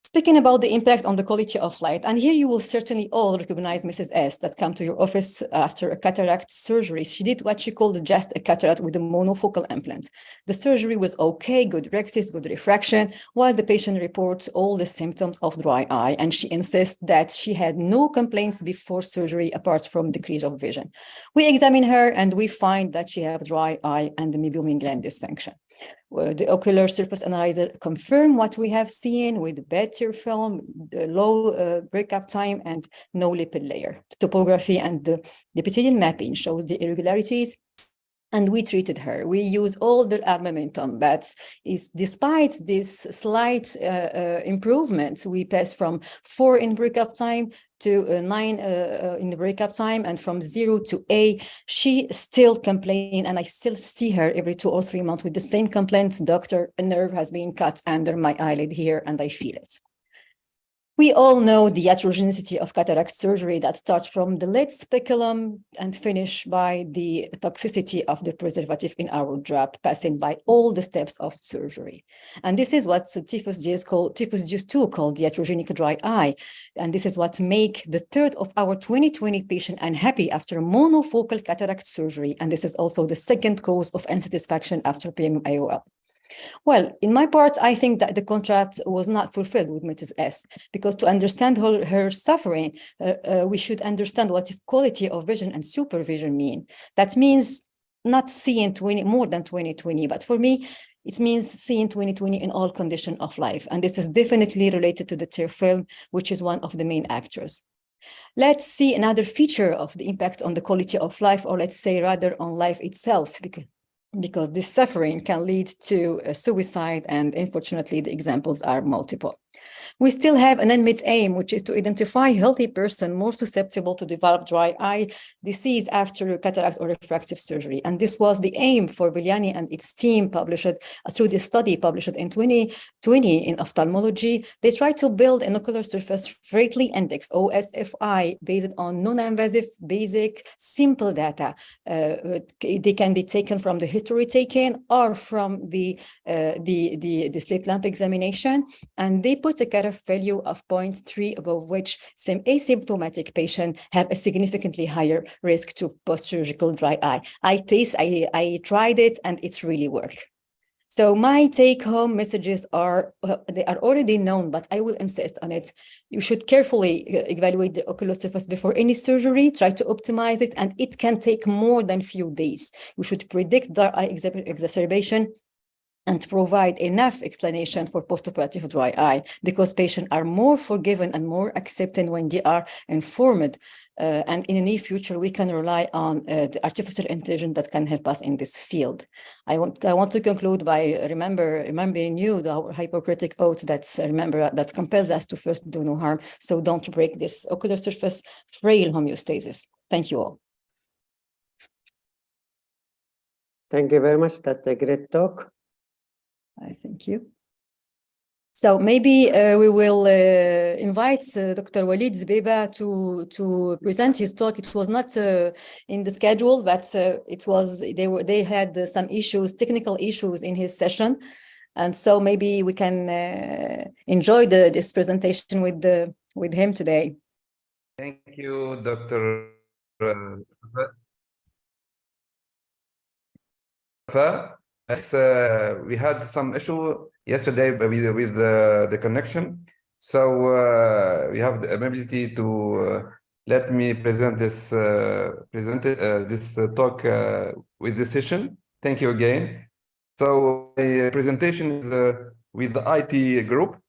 Speaking about the impact on the quality of life, and here you will certainly all recognize Mrs. S that come to your office after a cataract surgery. She did what she called just a cataract with a monofocal implant. The surgery was okay, good rhexis, good refraction, while the patient reports all the symptoms of dry eye, and she insists that she had no complaints before surgery apart from decrease of vision. We examine her and we find that she has dry eye and the meibomian gland dysfunction. The ocular surface analyzer confirmed what we have seen with bad tear film, the low breakup time, and no lipid layer. The topography and the epithelial mapping shows the irregularities, and we treated her. We use all the armamentum, but despite this slight improvement, we passed from 4 in breakup time to 9 in the breakup time, and from 0 to A, she still complained, and I still see her every 2 or 3 months with the same complaints. Doctor, a nerve has been cut under my eyelid here, and I feel it. We all know the heterogeneity of cataract surgery that starts from the lid speculum and finish by the toxicity of the preservative in our drop, passing by all the steps of surgery. And this is what Typhus Juice 2 called the heterogenic dry eye. And this is what make the third of our 2020 patient unhappy after monofocal cataract surgery. And this is also the second cause of unsatisfaction after PMIOL. Well, in my part, I think that the contract was not fulfilled with Mrs. S, because to understand her suffering, we should understand what is quality of vision and supervision mean. That means not seeing more than 20/20, but for me, it means seeing 20/20 in all conditions of life. And this is definitely related to the tear film, which is one of the main actors. Let's see another feature of the impact on the quality of life, or let's say rather on life itself, because this suffering can lead to suicide, and unfortunately the examples are multiple. We still have an unmet aim, which is to identify healthy person more susceptible to develop dry eye disease after cataract or refractive surgery. And this was the aim for Viliani and its team published through the study published in 2020 in ophthalmology. They tried to build an ocular surface Frailty Index, OSFI, based on non-invasive, basic, simple data. They can be taken from the history taken or from the slit lamp examination, and they put a cutoff value of 0.3, above which some asymptomatic patients have a significantly higher risk to post-surgical dry eye. I tried it and it's really work. So my take-home messages are, they are already known, but I will insist on it. You should carefully evaluate the ocular surface before any surgery, try to optimize it, and it can take more than few days. You should predict dry eye exacerbation and provide enough explanation for postoperative dry eye, because patients are more forgiven and more accepting when they are informed. And in the near future, we can rely on the artificial intelligence that can help us in this field. I want to conclude by remembering you the Hippocratic oath that compels us to first do no harm. So don't break this ocular surface frail homeostasis. Thank you all. Thank you very much. That's a great talk. Thank you. So maybe we will invite Dr. Walid Zbeiba to present his talk. It was not in the schedule, but they had some technical issues in his session, and so maybe we can enjoy this presentation with him today. Thank you, Dr. As we had some issue yesterday with the connection, so we have the ability to let me present this talk with this session. Thank you again. So the presentation is with the IT group.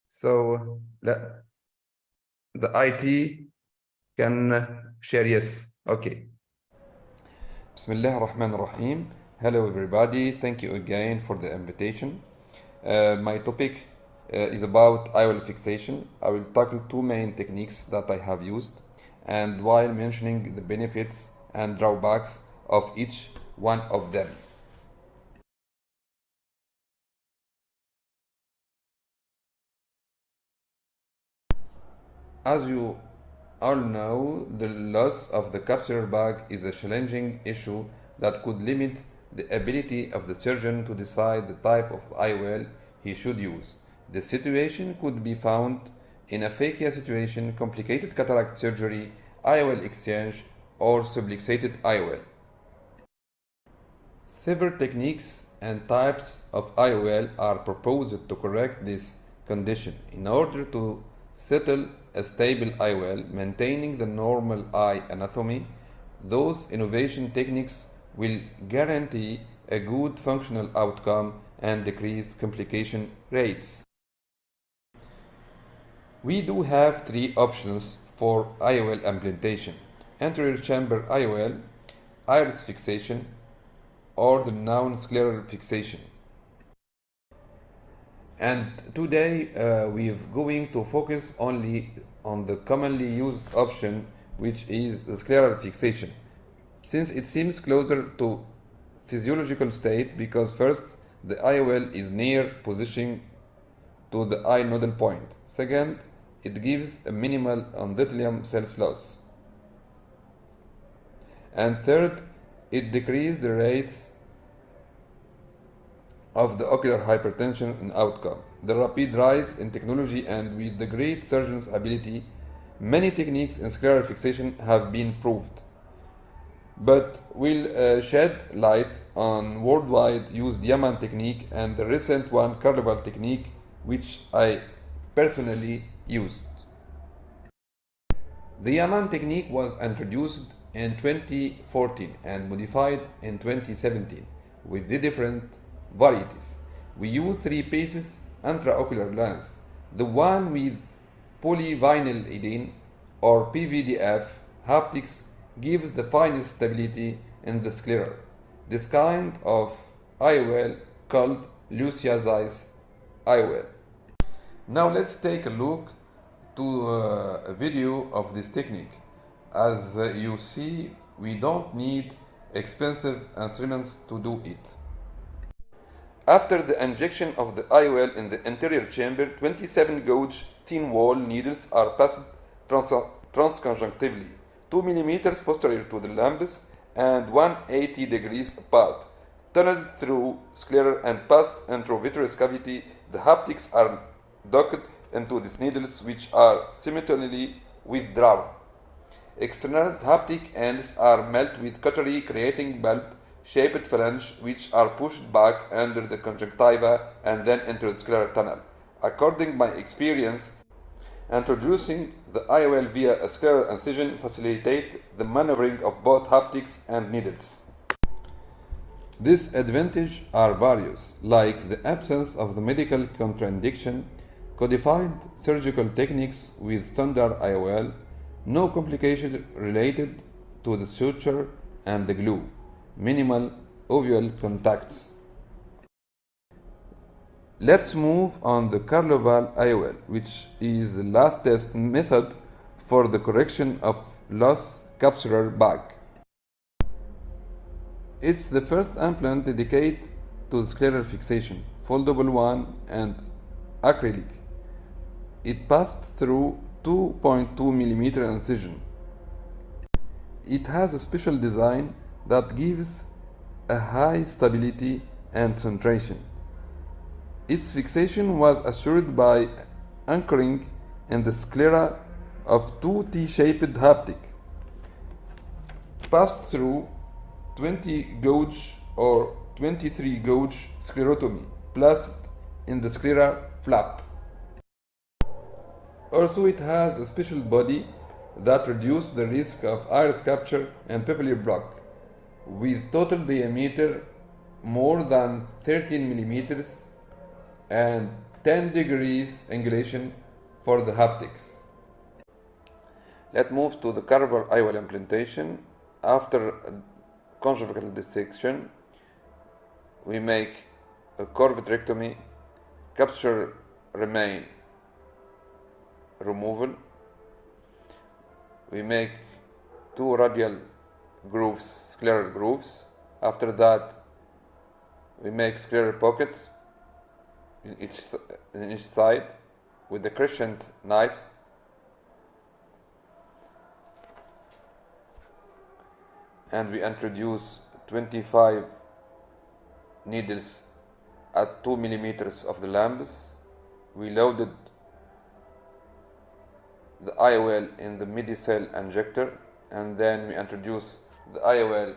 So the IT can share. Yes. Okay. Bismillah ar-Rahman ar-Rahim. Hello everybody, thank you again for the invitation. My topic is about IOL fixation. I will tackle two main techniques that I have used, and while mentioning the benefits and drawbacks of each one of them. As you all know, the loss of the capsular bag is a challenging issue that could limit the ability of the surgeon to decide the type of IOL he should use. The situation could be found in aphakia situation, complicated cataract surgery, IOL exchange, or subluxated IOL. Several techniques and types of IOL are proposed to correct this condition in order to settle a stable IOL, maintaining the normal eye anatomy. Those innovation techniques will guarantee a good functional outcome and decrease complication rates. We do have three options for IOL implantation: anterior chamber IOL, iris fixation, or the non-scleral fixation. And today we're going to focus only on the commonly used option, which is the scleral fixation, since it seems closer to physiological state, because first, the IOL is near positioning to the eye nodal point. Second, it gives a minimal endothelium cells loss. And third, it decreases the rates of the ocular hypertension and outcome. The rapid rise in technology and with the great surgeon's ability, many techniques in scleral fixation have been proved. but will shed light on worldwide used Yaman technique and the recent one Carnival technique, which I personally used. The Yaman technique was introduced in 2014 and modified in 2017 with the different varieties. We use 3 pieces intraocular lens. The one with polyvinylidene or PVDF haptics gives the finest stability in the sclera. This kind of IOL called Lucia Zeiss IOL. Now let's take a look to a video of this technique. As you see, we don't need expensive instruments to do it. After the injection of the IOL in the anterior chamber, 27 gauge thin wall needles are passed transconjunctively, 2 mm posterior to the lambus and 180 degrees apart, tunneled through sclera and past intravitreous cavity. The haptics are docked into these needles, which are simultaneously withdrawn. Externalized haptic ends are melted with cautery, creating bulb-shaped phalange, which are pushed back under the conjunctiva and then into the scleral tunnel. According to my experience, introducing the IOL via a scleral incision facilitates the maneuvering of both haptics and needles. Disadvantages are various, like the absence of the medical contraindication, codified surgical techniques with standard IOL, no complication related to the suture and the glue, minimal ovular contacts. Let's move on the Carloval IOL, which is the last test method for the correction of lost capsular bag. It's the first implant dedicated to the scleral fixation, foldable one and acrylic. It passed through 2.2 mm incision. It has a special design that gives a high stability and centration. Its fixation was assured by anchoring in the sclera of 2 T-shaped haptic, passed through 20 gauge or 23 gauge sclerotomy, placed in the sclera flap. Also, it has a special body that reduces the risk of iris capture and papillary block, with total diameter more than 13 millimeters and 10 degrees angulation for the haptics. Let's move to the Carver IOL implantation. After conjugal dissection, we make a corvitrectomy, capsular remain removal. We make 2 radial grooves, scleral grooves. After that, we make scleral pocket in each side with the crescent knives. And we introduce 25 needles at 2 millimeters of the lambus. We loaded the IOL in the midi-cell injector, and then we introduce the IOL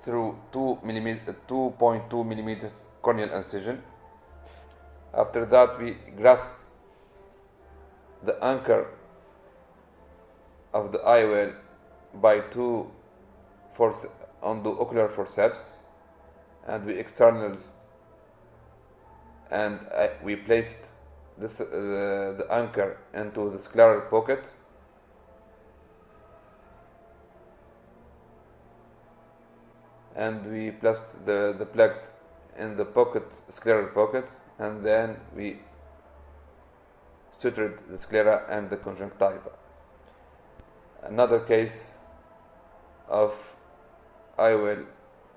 through 2.2 millimeters corneal incision. After that, we grasp the anchor of the IOL by 2 on the ocular forceps, and we externalized and we placed this, the anchor into the scleral pocket. And we placed the plug in the pocket, scleral pocket, and then we sutured the sclera and the conjunctiva. Another case of IOL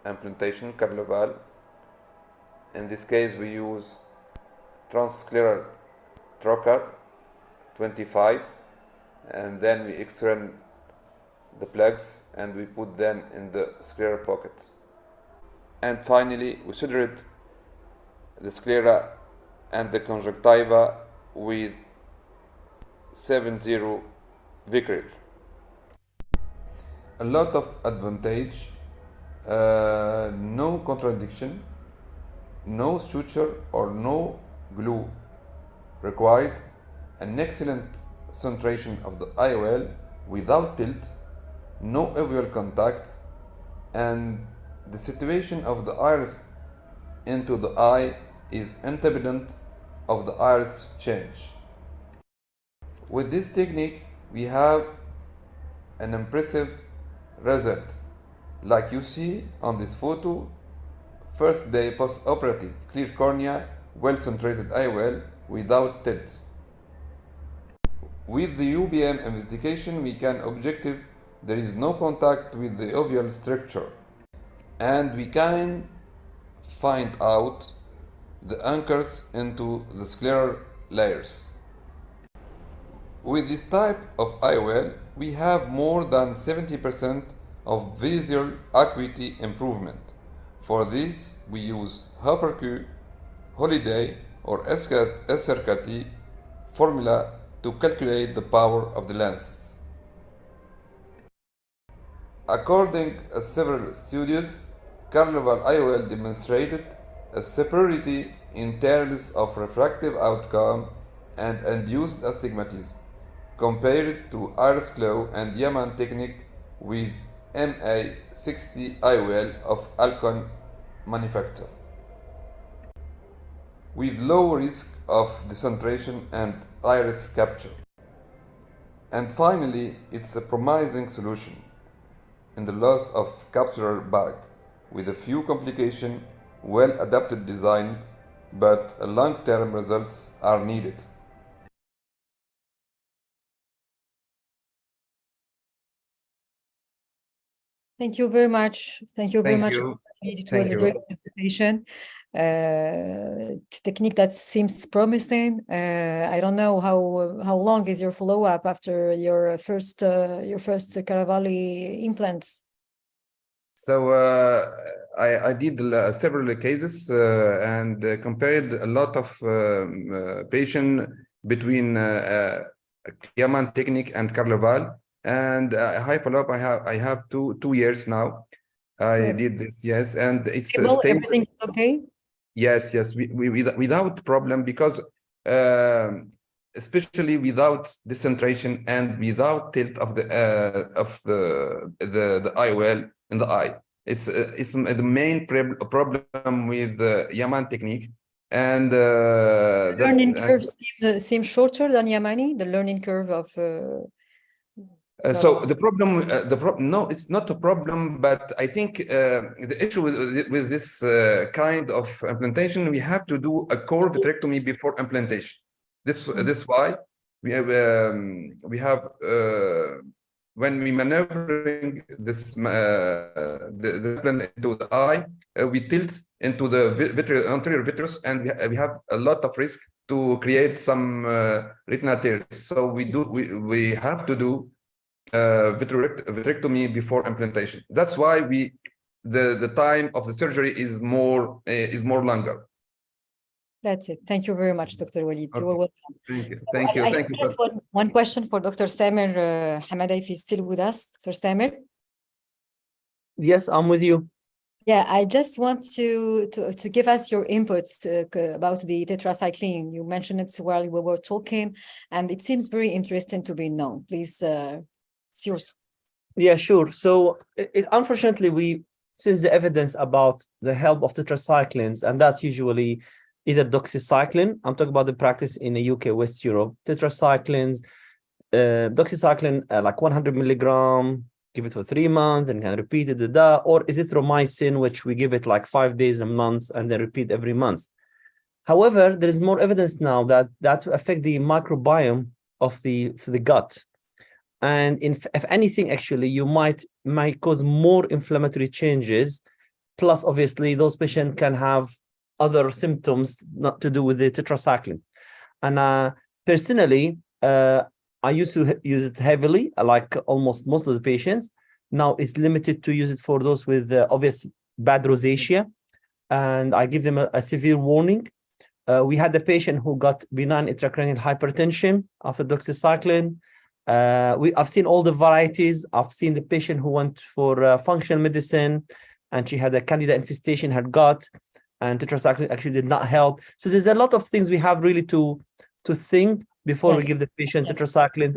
implantation, Carloval. In this case, we use transscleral trocar 25, and then we extend the plugs and we put them in the scleral pocket. And finally, we sutured the sclera and the conjunctiva with 7-0 Vicryl. A lot of advantage no contradiction, no suture or no glue required, an excellent centration of the IOL without tilt, no uveal contact, and the situation of the iris into the eye is independent of the iris change. With this technique, we have an impressive result. Like you see on this photo, first day post-operative, clear cornea, well-centrated IOL without tilt. With the UBM investigation, we can objective there is no contact with the uveal structure, and we can find out the anchors into the scleral layers. With this type of IOL, we have more than 70% of visual acuity improvement. For this, we use Haverku, Holiday, or SRKT formula to calculate the power of the lenses. According to several studies, Carnival IOL demonstrated a superiority in terms of refractive outcome and induced astigmatism compared to Iris Glow and Yaman technique with MA60 IOL of Alcon manufacture, with low risk of decentration and iris capture. And finally, it's a promising solution in the loss of capsular bag with a few complications, well adapted designed, but long-term results are needed. Thank you very much. Thank you very much. It was a great presentation. Technique that seems promising. I don't know how long is your follow-up after your first Caravali implants? So I did several cases and compared a lot of patients between Yaman technique and Carnival. And high follow-up, I have two years now. I did this, yes, and it's stable. Everything is okay? Yes, without problem, because especially without decentration and without tilt of the IOL in the eye. It's the main problem with the Yaman technique, and the learning curve seems shorter than Yamani. The learning curve of so the problem, no, it's not a problem, but I think the issue with this kind of implantation, we have to do a core vitrectomy before implantation. This why we have when we maneuvering this the implant into the eye, we tilt into the anterior vitreous, and we have a lot of risk to create some retinal tears. So we have to do vitrectomy before implantation. That's why the time of the surgery is more longer. That's it. Thank you very much, Dr. Walid. Okay. You are welcome. Thank you. So Thank you. Thank you. Just one question for Dr. Samer Hamada, if he's still with us. Dr. Samer? Yes, I'm with you. Yeah, I just want to give us your inputs about the tetracycline. You mentioned it while we were talking, and it seems very interesting to be known. Please, it's yours. Yeah, sure. So unfortunately, since the evidence about the help of tetracyclines, and that's usually either doxycycline, I'm talking about the practice in the UK, West Europe, tetracyclines, doxycycline, like 100 milligram, give it for 3 months and can repeat it, or azithromycin, which we give it like 5 days a month and then repeat every month. However, there is more evidence now that affect the microbiome of the gut. And if anything, actually, you might cause more inflammatory changes. Plus, obviously, those patients can have other symptoms not to do with the tetracycline. And personally, I used to use it heavily, like almost most of the patients. Now it's limited to use it for those with obvious bad rosacea, and I give them a severe warning. We had a patient who got benign intracranial hypertension after doxycycline. I've seen all the varieties. I've seen the patient who went for functional medicine, and she had a candida infestation in her gut, and tetracycline actually did not help. So there's a lot of things we have really to think before we Yes. give the patient Yes. tetracycline,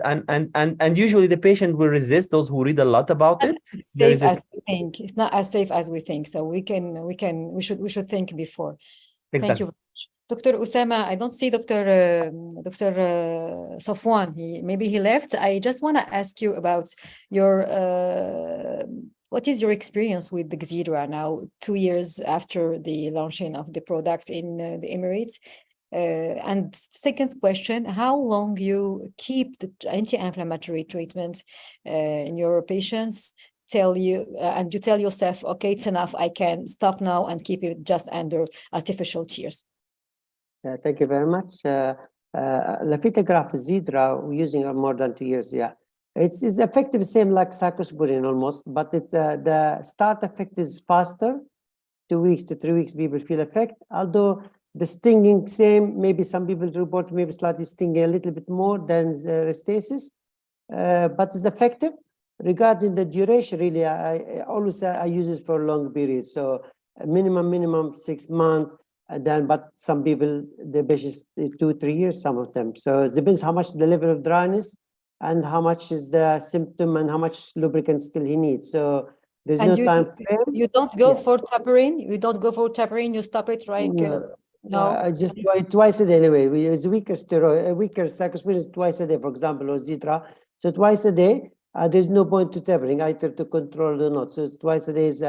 and usually the patient will resist. Those who read a lot about it, they Safe resist. as we think. It's not as safe as we think. So we should think before. Thank Exactly. you very much. Dr. Usama, I don't see Dr. Safwan. Maybe he left. I just want to ask you about your what is your experience with the Xidra now, 2 years after the launching of the product in the Emirates? And second question, how long you keep the anti-inflammatory treatment in your patients? And you tell yourself, okay, it's enough, I can stop now and keep it just under artificial tears. Thank you very much. Lafitograph Xidra, we're using it more than 2 years. Yeah, it's effective, same like cyclosporine almost, but the start effect is faster. 2 weeks to 3 weeks, people feel effect. Although the stinging same, maybe some people report maybe slightly stinging a little bit more than Restasis, but it's effective. Regarding the duration, really, I always I use it for long periods. So minimum 6 months. And then, but some people, the patients 2-3 years, some of them. So it depends how much the level of dryness and how much is the symptom and how much lubricant still he needs. So there's no time frame. You don't go for taparine. You don't go for taparine. You stop it right. No. Just twice a day anyway. We use weaker steroid, weaker cyclosporine is twice a day, for example, or Xidra. So twice a day. There's no point to tapering either to control or not. So twice a day is.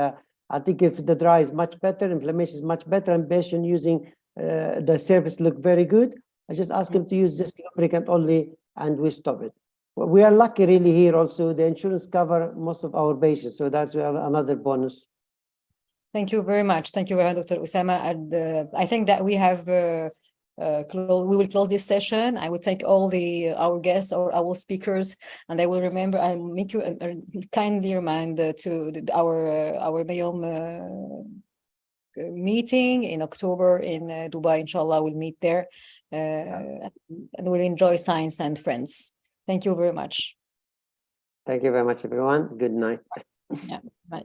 I think if the dry is much better, inflammation is much better, and patient using the surface look very good, I just ask him to use just lubricant only, and we stop it. Well, we are lucky really here also. The insurance cover most of our patients, so that's another bonus. Thank you very much. Thank you very much, Dr. Usama. And I think that we have we will close this session. I will thank all our guests or our speakers, and I will remember and make you kindly remind to our Mayom meeting in October in Dubai. Inshallah, we'll meet there and we'll enjoy science and friends. Thank you very much. Thank you very much, everyone. Good night. Yeah, bye.